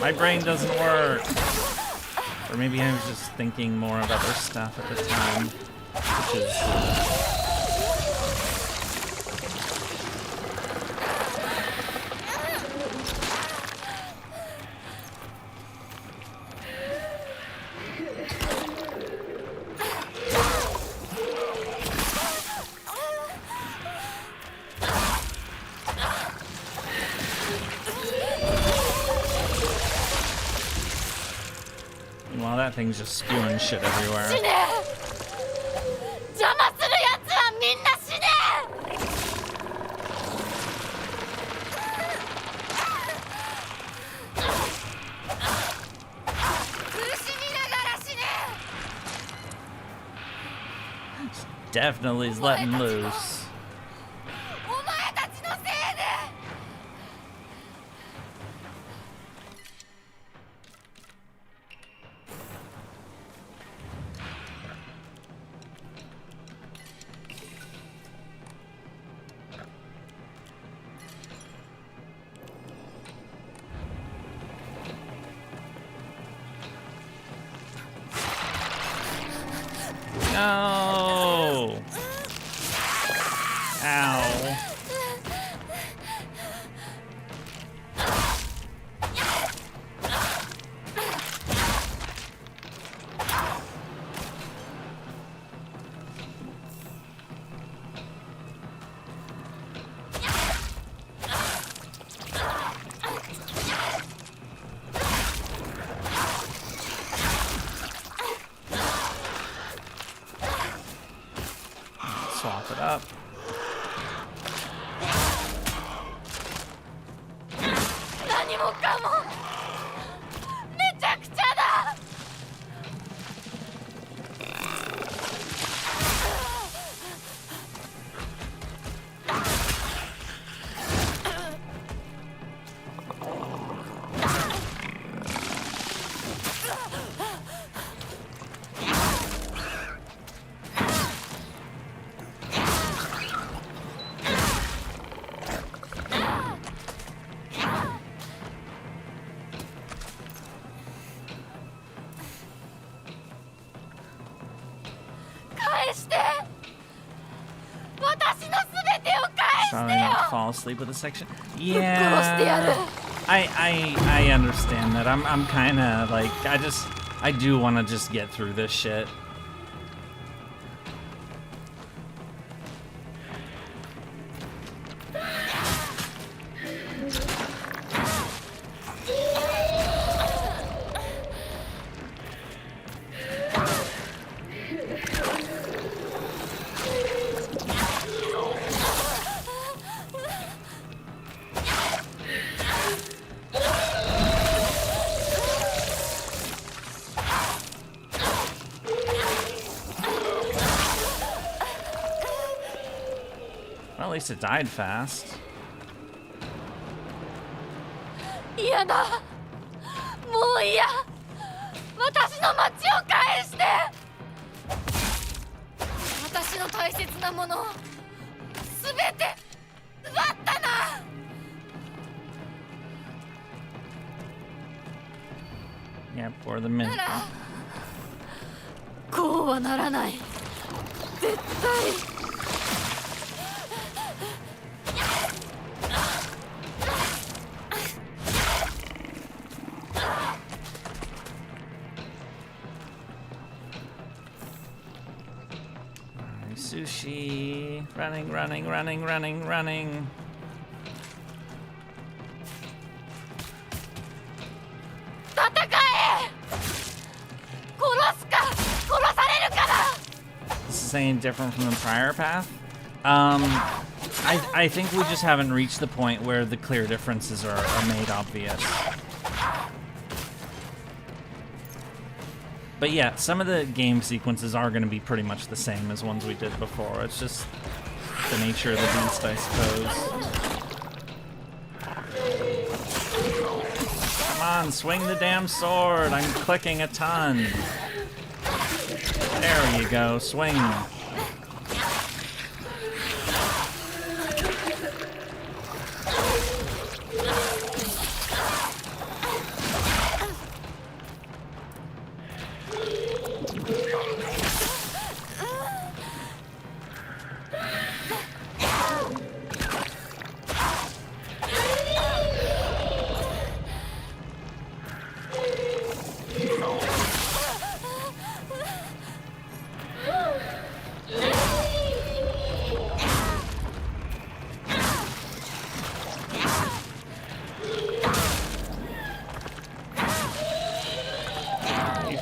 My brain doesn't work. Or maybe I was just thinking more of other stuff at the time, which is... Well, that thing's just spewing shit everywhere. Definitely is letting loose. No! Ow. Swap it up. Probably not fall asleep with a section. Yeah. I understand that. I'm kind of like, I do want to just get through this shit. Well, at least it died fast. 嫌だ。もう嫌。私の町を返して。私の大切なものをすべて奪ったな。Yeah, for the minute. こうはならない。絶対。Sushi. Running, running, running, running, running. This is anything different from the prior path? I think we just haven't reached the point where the clear differences are made obvious. But yeah, some of the game sequences are going to be pretty much the same as ones we did before. It's just the nature of the beast, I suppose. Come on, swing the damn sword. I'm clicking a ton. There you go, swing.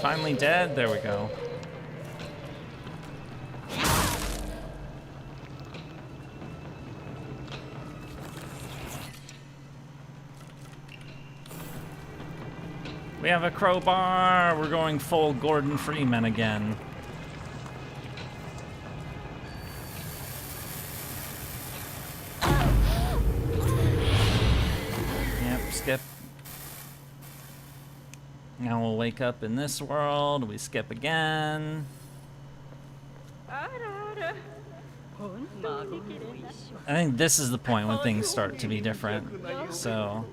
Finally dead? There we go. We have a crowbar! We're going full Gordon Freeman again. Yep, skip. Now we'll wake up in this world, we skip again. I think this is the point when things start to be different. So,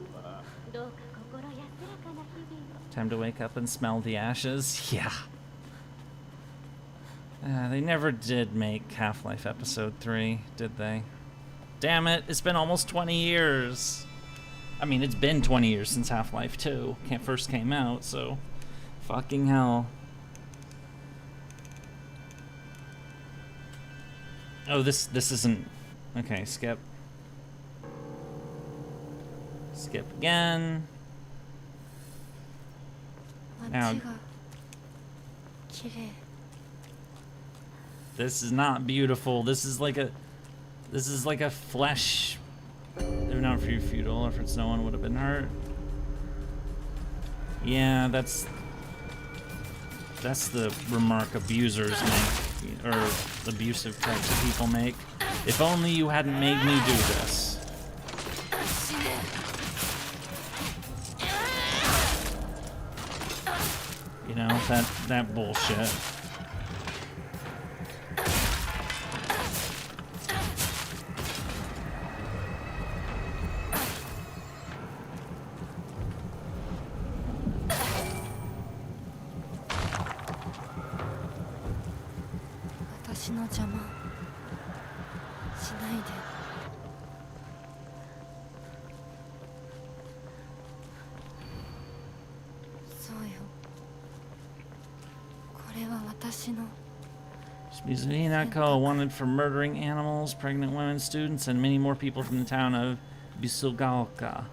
time to wake up and smell the ashes. Yeah. They never did make Half-Life Episode 3, did they? Damn it, it's been almost 20 years. I mean, it's been 20 years since Half-Life 2 first came out, so fucking hell. Oh, this isn't... Okay, skip. Skip again. Now... This is not beautiful. This is like a flesh... If not for you, feudal, if it's no one would have been hurt. Yeah, that's the remark abusers make, or abusive types of people make. If only you hadn't made me do this. You know, that bullshit. しないで。そうよ。これは私の。Hinako wanted for murdering animals, pregnant women, students, and many more people from the town of Bisugaoka.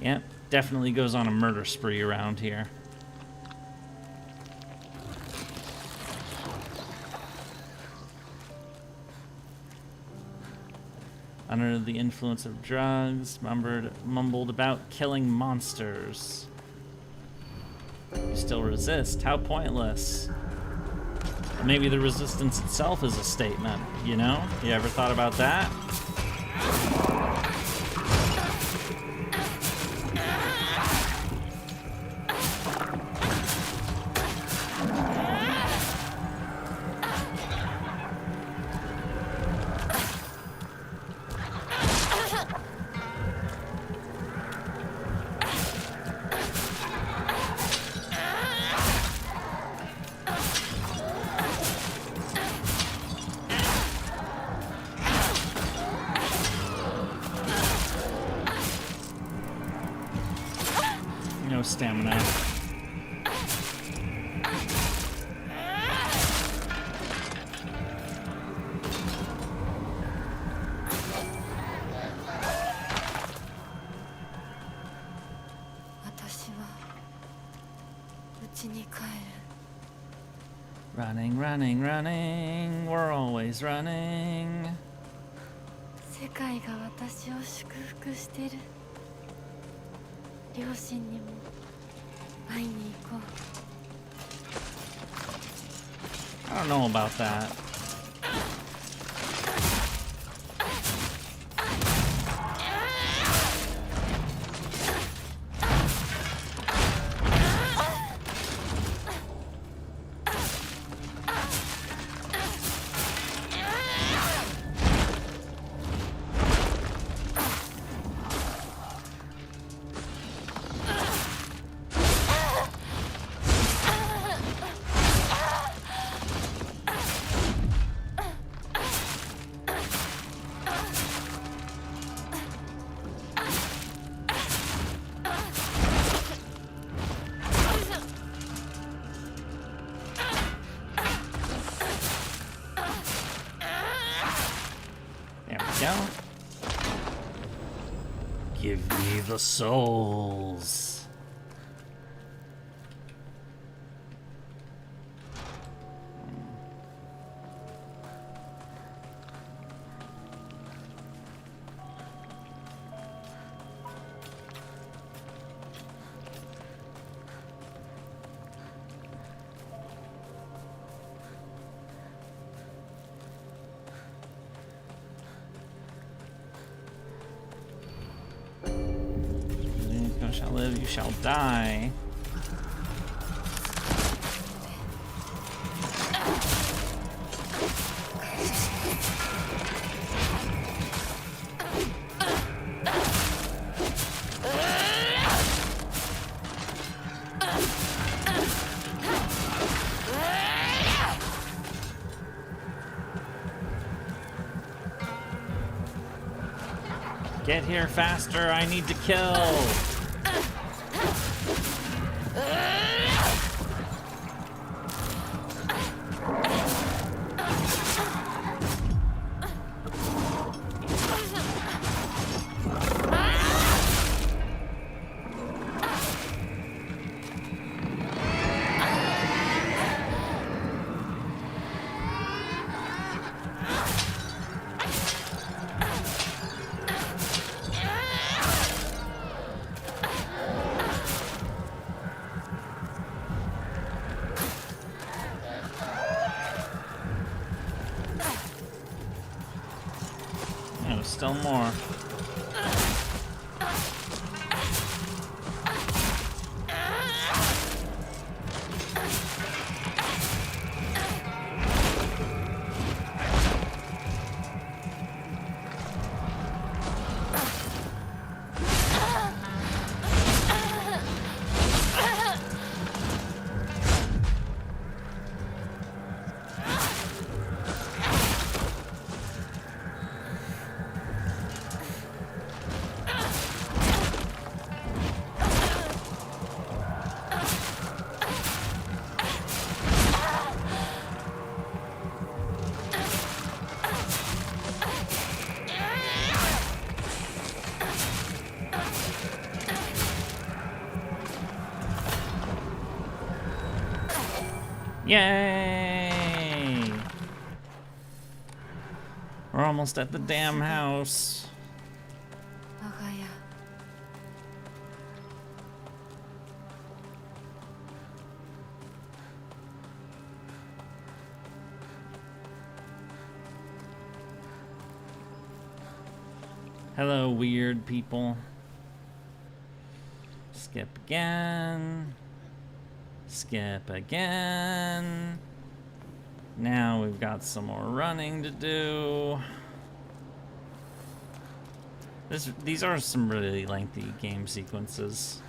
Yep, definitely goes on a murder spree around here. Under the influence of drugs, mumbled about killing monsters. You still resist? How pointless. Maybe the resistance itself is a statement, you know? You ever thought about that? No stamina. Running, running, running. We're always running. 世界が私を祝福してる。両親にも会いに行こう。 I don't know about that. Give me the souls. You shall live, you shall die. Get here faster, I need to kill. Still more. Yay! We're almost at the damn house. 我が家 Hello, weird people. Skip again. Skip again. Now we've got some more running to do. These are some really lengthy game sequences.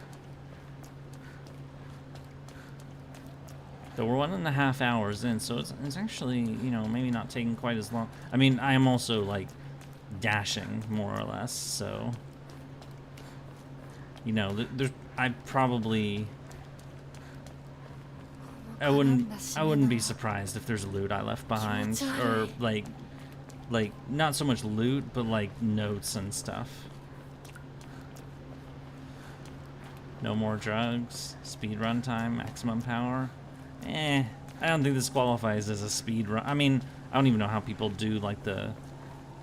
Though we're 1.5 hours in, so it's actually, you know, maybe not taking quite as long. I mean, I am also, like, dashing, more or less, so... You know, I wouldn't be surprised if there's loot I left behind, or like not so much loot, but like notes and stuff. No more drugs, speed run time, maximum power. I don't think this qualifies as a speed run. I mean, I don't even know how people do like the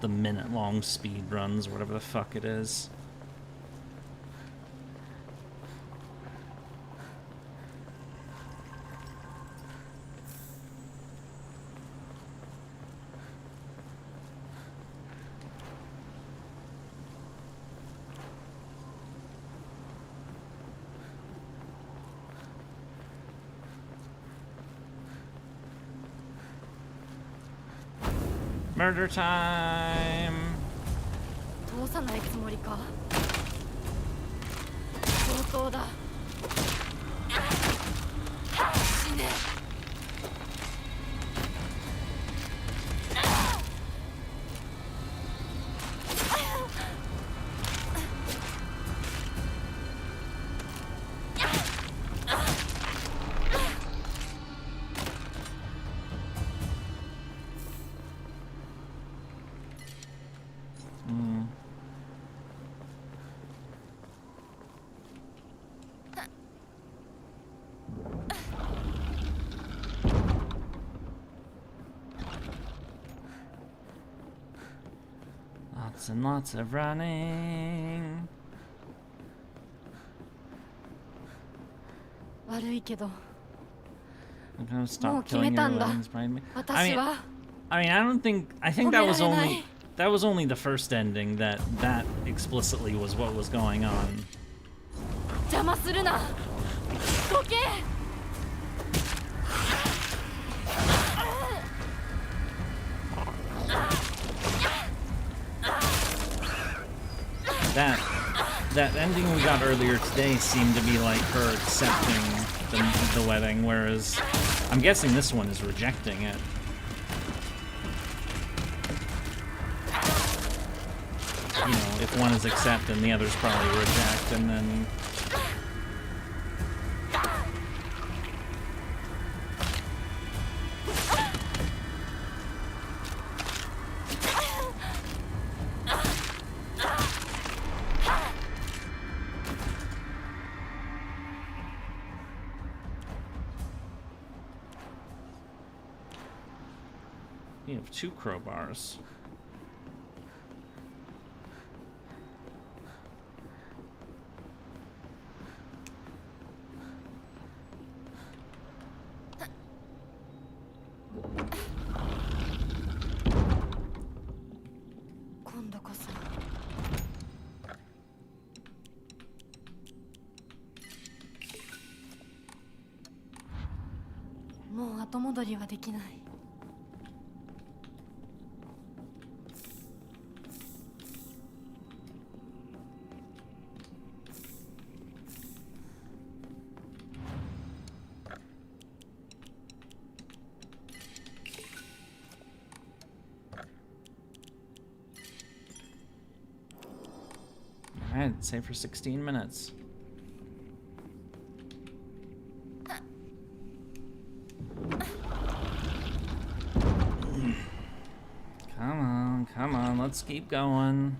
minute-long speed runs, or whatever the fuck it is. Murder time! 通さないつもりか相当だ死ね Lots and lots of running. 悪いけど I'm gonna もう stop 決め killing た your んだ wings behind me. 私は I think that 止められない。 was only the first ending that explicitly was what was going on. 邪魔するなどけ That ending we got earlier today seemed to be like her accepting the wedding, whereas I'm guessing this one is rejecting it. You know, if one is accept and the other's probably reject, and then... You have 2 crowbars. Now 後戻りはできない Alright, save for 16 minutes. Come on, let's keep going.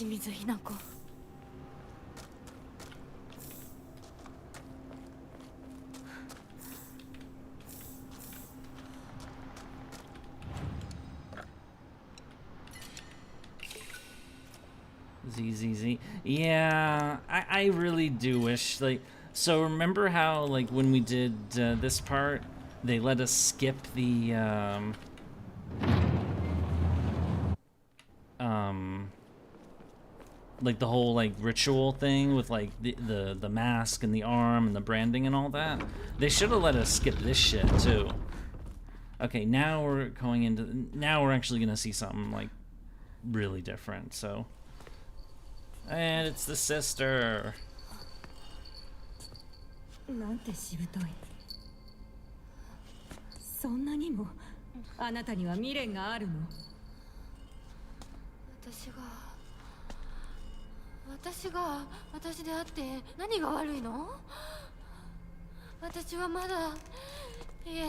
清水ひな子。ZZZ. Yeah, I really do wish, like, so remember how, like, when we did this part, they let us skip the, like the whole, like, ritual thing with, like, the mask and the arm and the branding and all that? They should have let us skip this shit, too. Okay, now we're going into, now we're actually gonna see something, like, really different, so. And it's the sister. なんてしぶとい。そんなにもあなたには未練があるの。私であって何が悪いの？私はまだ、いえ、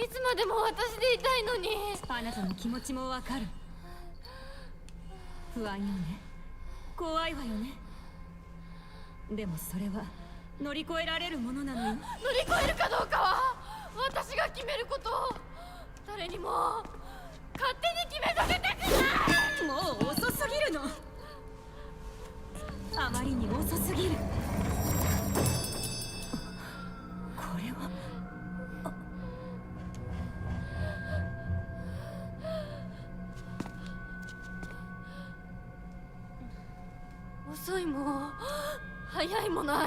いつまでも私でいたいのに。あなたの気持ちもわかる。不安よね。怖いわよね。でもそれは乗り越えられるものなのよ。乗り越えるかどうかは私が決めること。誰にも勝手に決めさせたくない。もう遅すぎるの。あまりに遅すぎる。これは遅いも早いもない。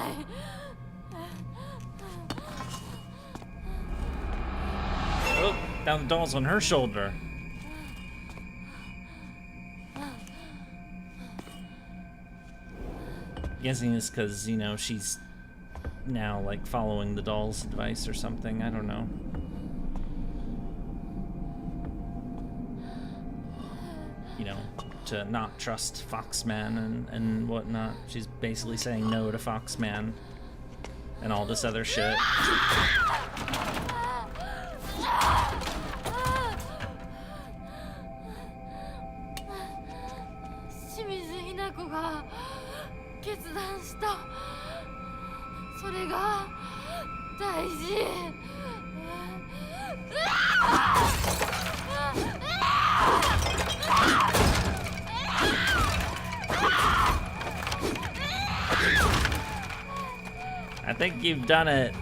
Oh, down the doll's on her shoulder. Guessing it's because, you know, she's now, like, following the doll's advice or something. I don't know. You know, to not trust Foxman and whatnot. She's basically saying no to Foxman and all this other shit. Hinako が決断した。それが大事。I think you've done it.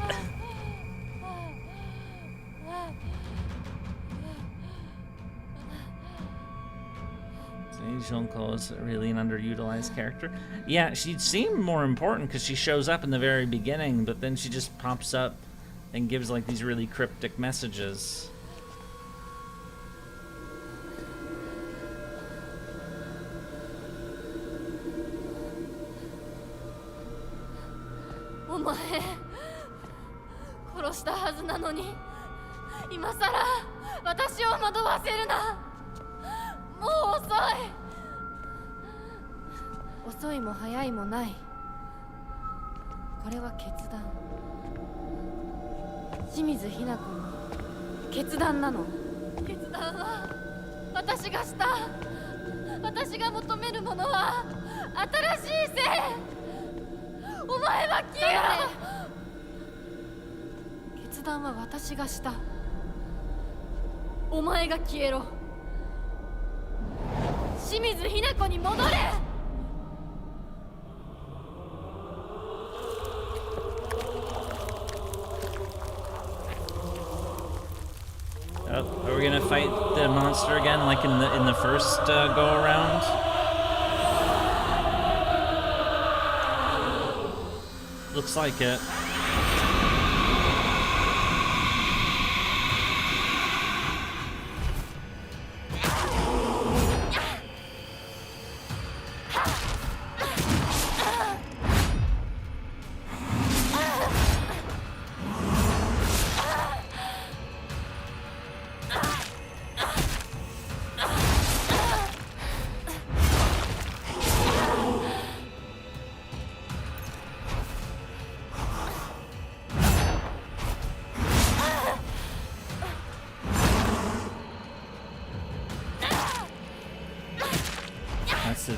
Junko is really an underutilized character. Yeah, she'd seem more important because she shows up in the very beginning, but then she just pops up and gives like these really cryptic messages. Omae, 殺したはずなのに、今さら私を惑わせるな。もう遅い。遅いも早いもない。これは決断。清水ひな子の決断なの。決断は私がした。私が求めるものは新しい性。お前は消えろ。決断は私がした。お前が消えろ。清水ひな子に戻れ。Oh, are we gonna fight the monster again, like in the first go around? Looks like it.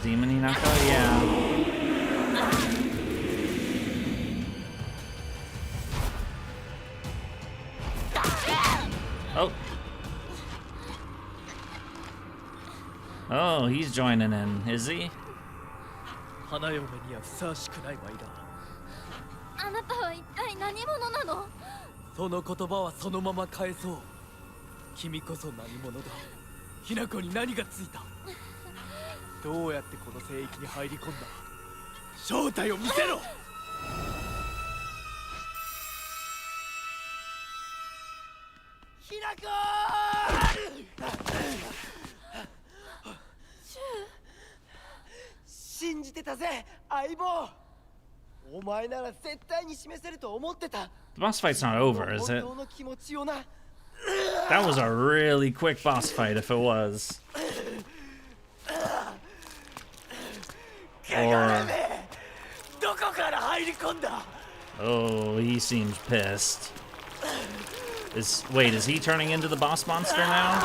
Demon Hinako? Yeah. Oh. Oh, he's joining in, is he? 花嫁にはふさわしくないわいだ。あなたは一体何者なの？その言葉はそのまま返そう。君こそ何者だ。ひなこに何がついた。どうやってこの聖域に入り込んだ。正体を見せろ。ひなこ信じてたぜ、相棒。お前なら絶対に示せると思ってた。 The boss fight's not over, is it? 本当の気持ちよな。 That was a really quick boss fight if it was. Or... Oh, he seems pissed. Wait, is he turning into the boss monster now?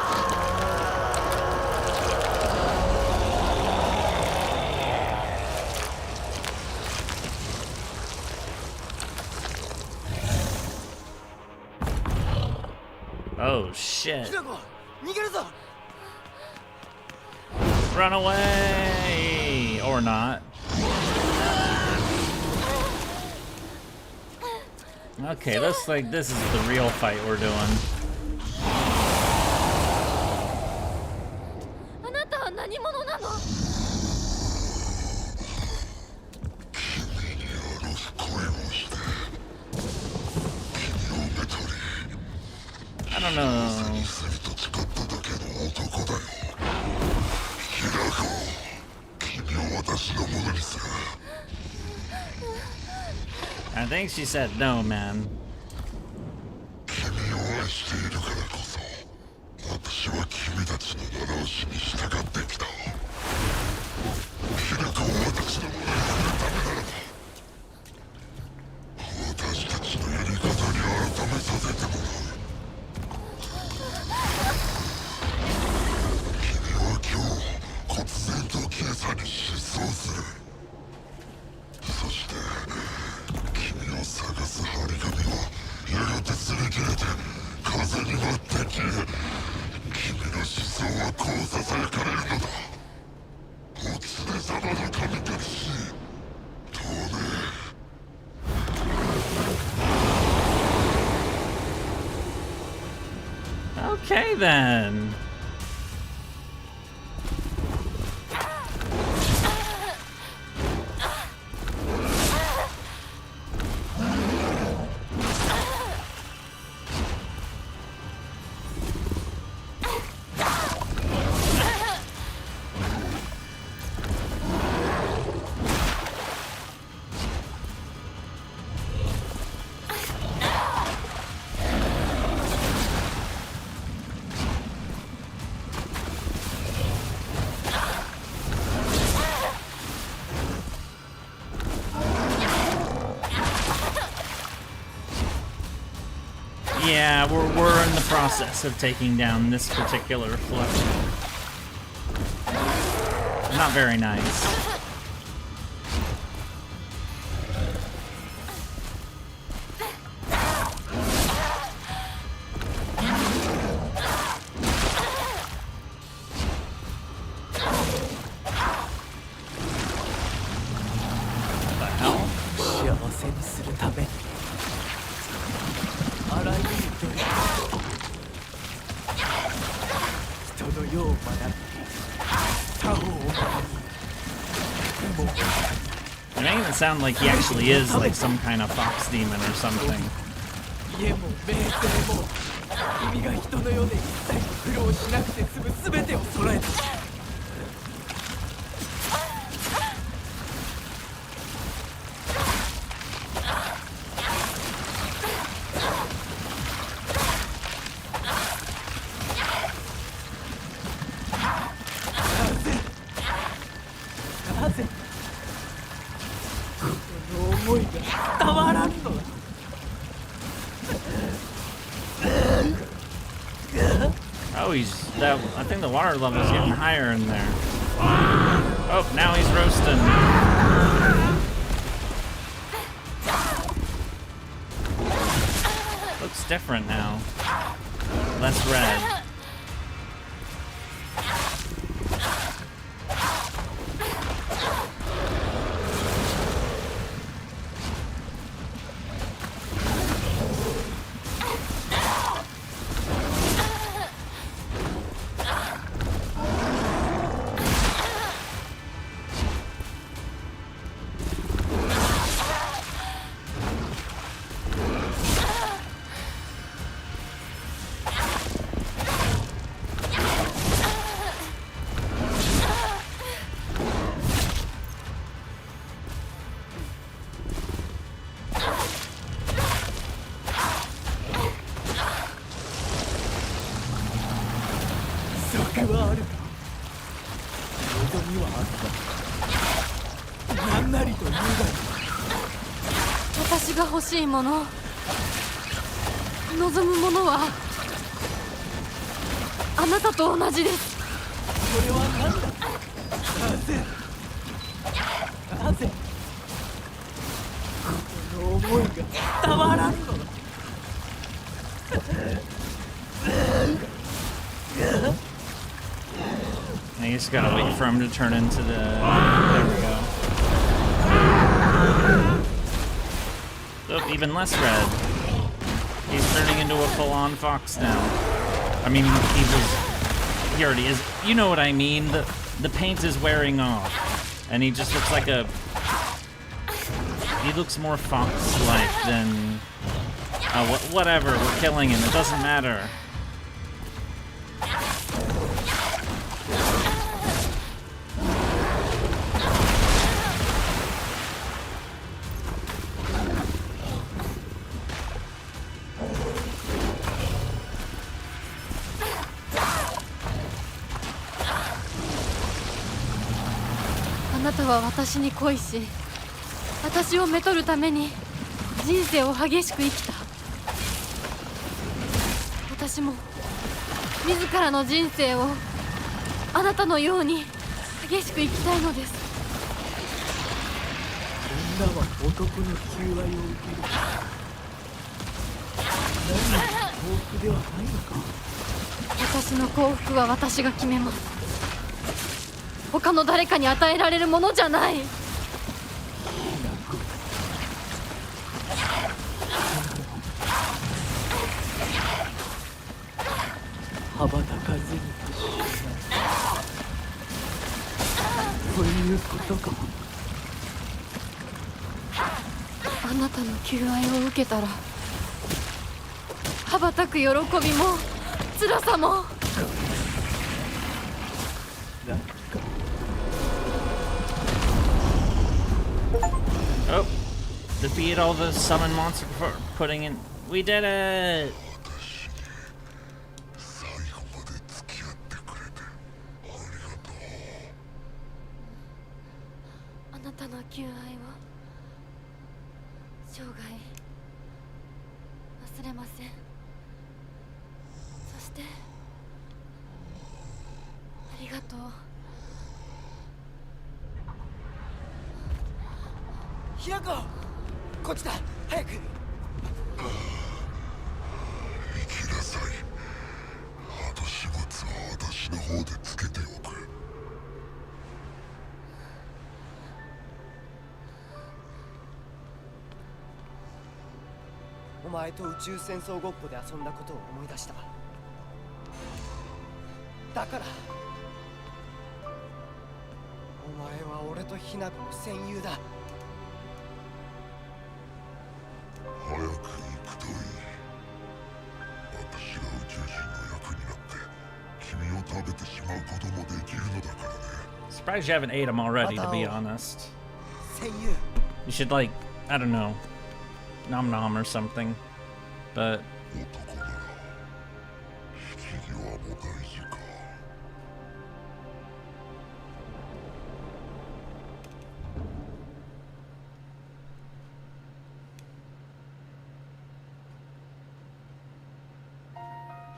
Oh shit. Run away! Or not. Okay, looks like this is the real fight we're doing. あなたは何者なの？ I don't know. I think she said no, man. Okay then. Yeah, we're in the process of taking down this particular flush. Not very nice. What the hell? 幸せにするためにあらゆる努力人の世を学び他方を学び You're making it sound like he actually is like some kind of fox demon or something. 家も名声も君が人の世で一切苦労しなくて済む全てを揃えた Oh, I think the water level's getting higher in there. Oh, now he's roasting. Looks different now. Less red.私が欲しいもの、望むものはあなたと同じです。それは何だ。なぜこの思いがたまらんの。I just gotta wait for him to turn into the... There we go. Oh, even less red. He's turning into a full-on fox now. I mean, he already is. You know what I mean? The paint is wearing off. And he just looks like a... He looks more fox-like than... whatever, we're killing him. It doesn't matter.あなたは私に恋し、私をめとるために人生を激しく生きた。私も自らの人生をあなたのように激しく生きたいのです。女は男の求愛を受ける。何か幸福ではないのか。私の幸福は私が決めます。他の誰かに与えられるものじゃない。羽ばたかずにということか。あなたの求愛を受けたら羽ばたく喜びも辛さも。Oh, defeat all the summon monster before putting in. We did it! あなたの求愛を生涯忘れません。そしてありがとう。ひなこ、こっちだ、早く。行きなさい。後始末は私の方でつけておく。お前と宇宙戦争ごっこで遊んだことを思い出した。だからお前は俺とヒナコの戦友だ。早く行くといい。私が宇宙人の役になって君を食べてしまうこともできるのだからね。 Surprised you haven't ate him already, to be honest. 戦友。 You should, like, I don't know, nom nom or something. But 男なら引き際も大事か。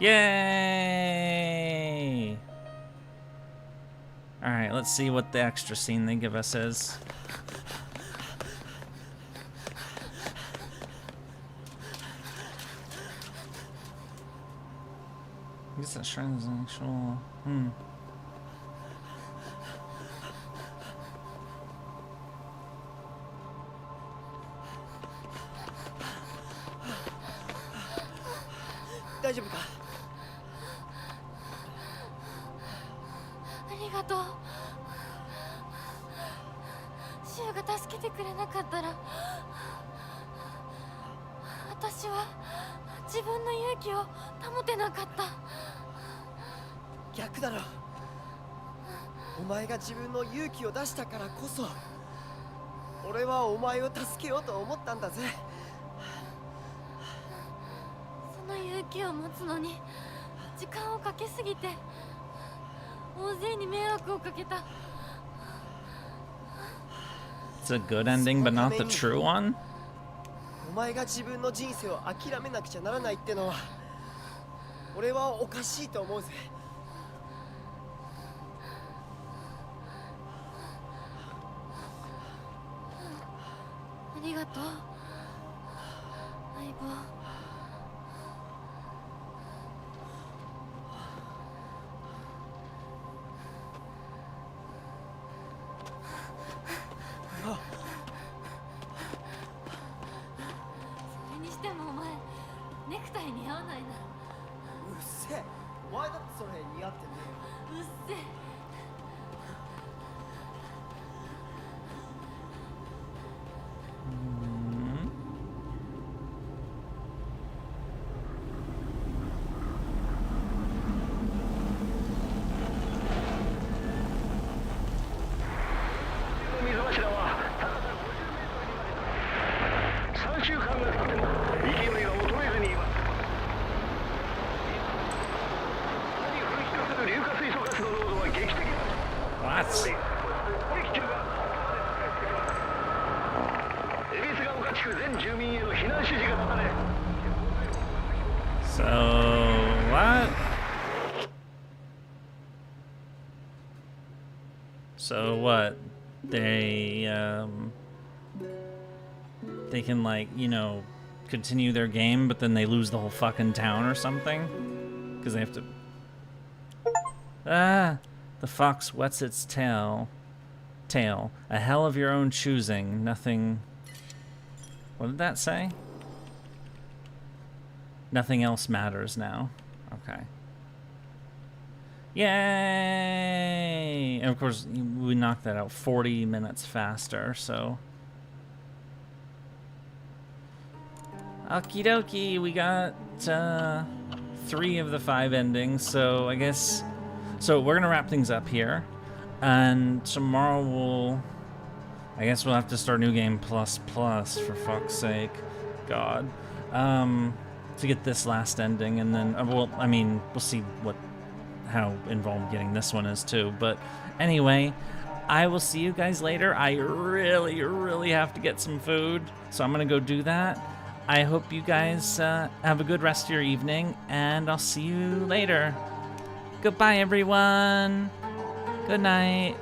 Yay! Alright, let's see what the extra scene they give us is. I guess that shrine is an actual...大丈夫か？ありがとう。シュウが助けてくれなかったら、私は自分の勇気を保てなかった。逆だろ。お前が自分の勇気を出したからこそ、俺はお前を助けようと思ったんだぜ。その勇気を持つのに時間をかけすぎて、大勢に迷惑をかけた。It's a good ending, but not the true one? お前が自分の人生を諦めなくちゃならないってのは、俺はおかしいと思うぜ。ありがとう、相棒。それにしてもお前、ネクタイ似合わないな。うっせえ、お前だってそれ似合ってねうっせえ。So what? They can, like, you know, continue their game, but then they lose the whole fucking town or something? Because they have to... Ah! The fox wets its tail. A hell of your own choosing. Nothing... What did that say? Nothing else matters now. Okay. Yay! And of course, we knocked that out 40 minutes faster, so... Okie dokie, we got 3 of the 5 endings, so I guess... So we're gonna wrap things up here, and tomorrow we'll... I guess we'll have to start New Game Plus Plus, for fuck's sake. God. To get this last ending, and then... well, I mean, we'll see how involved getting this one is too, but anyway, I will see you guys later. I really have to get some food, so I'm gonna go do that. I hope you guys have a good rest of your evening, and I'll see you later. Goodbye, everyone. Good night.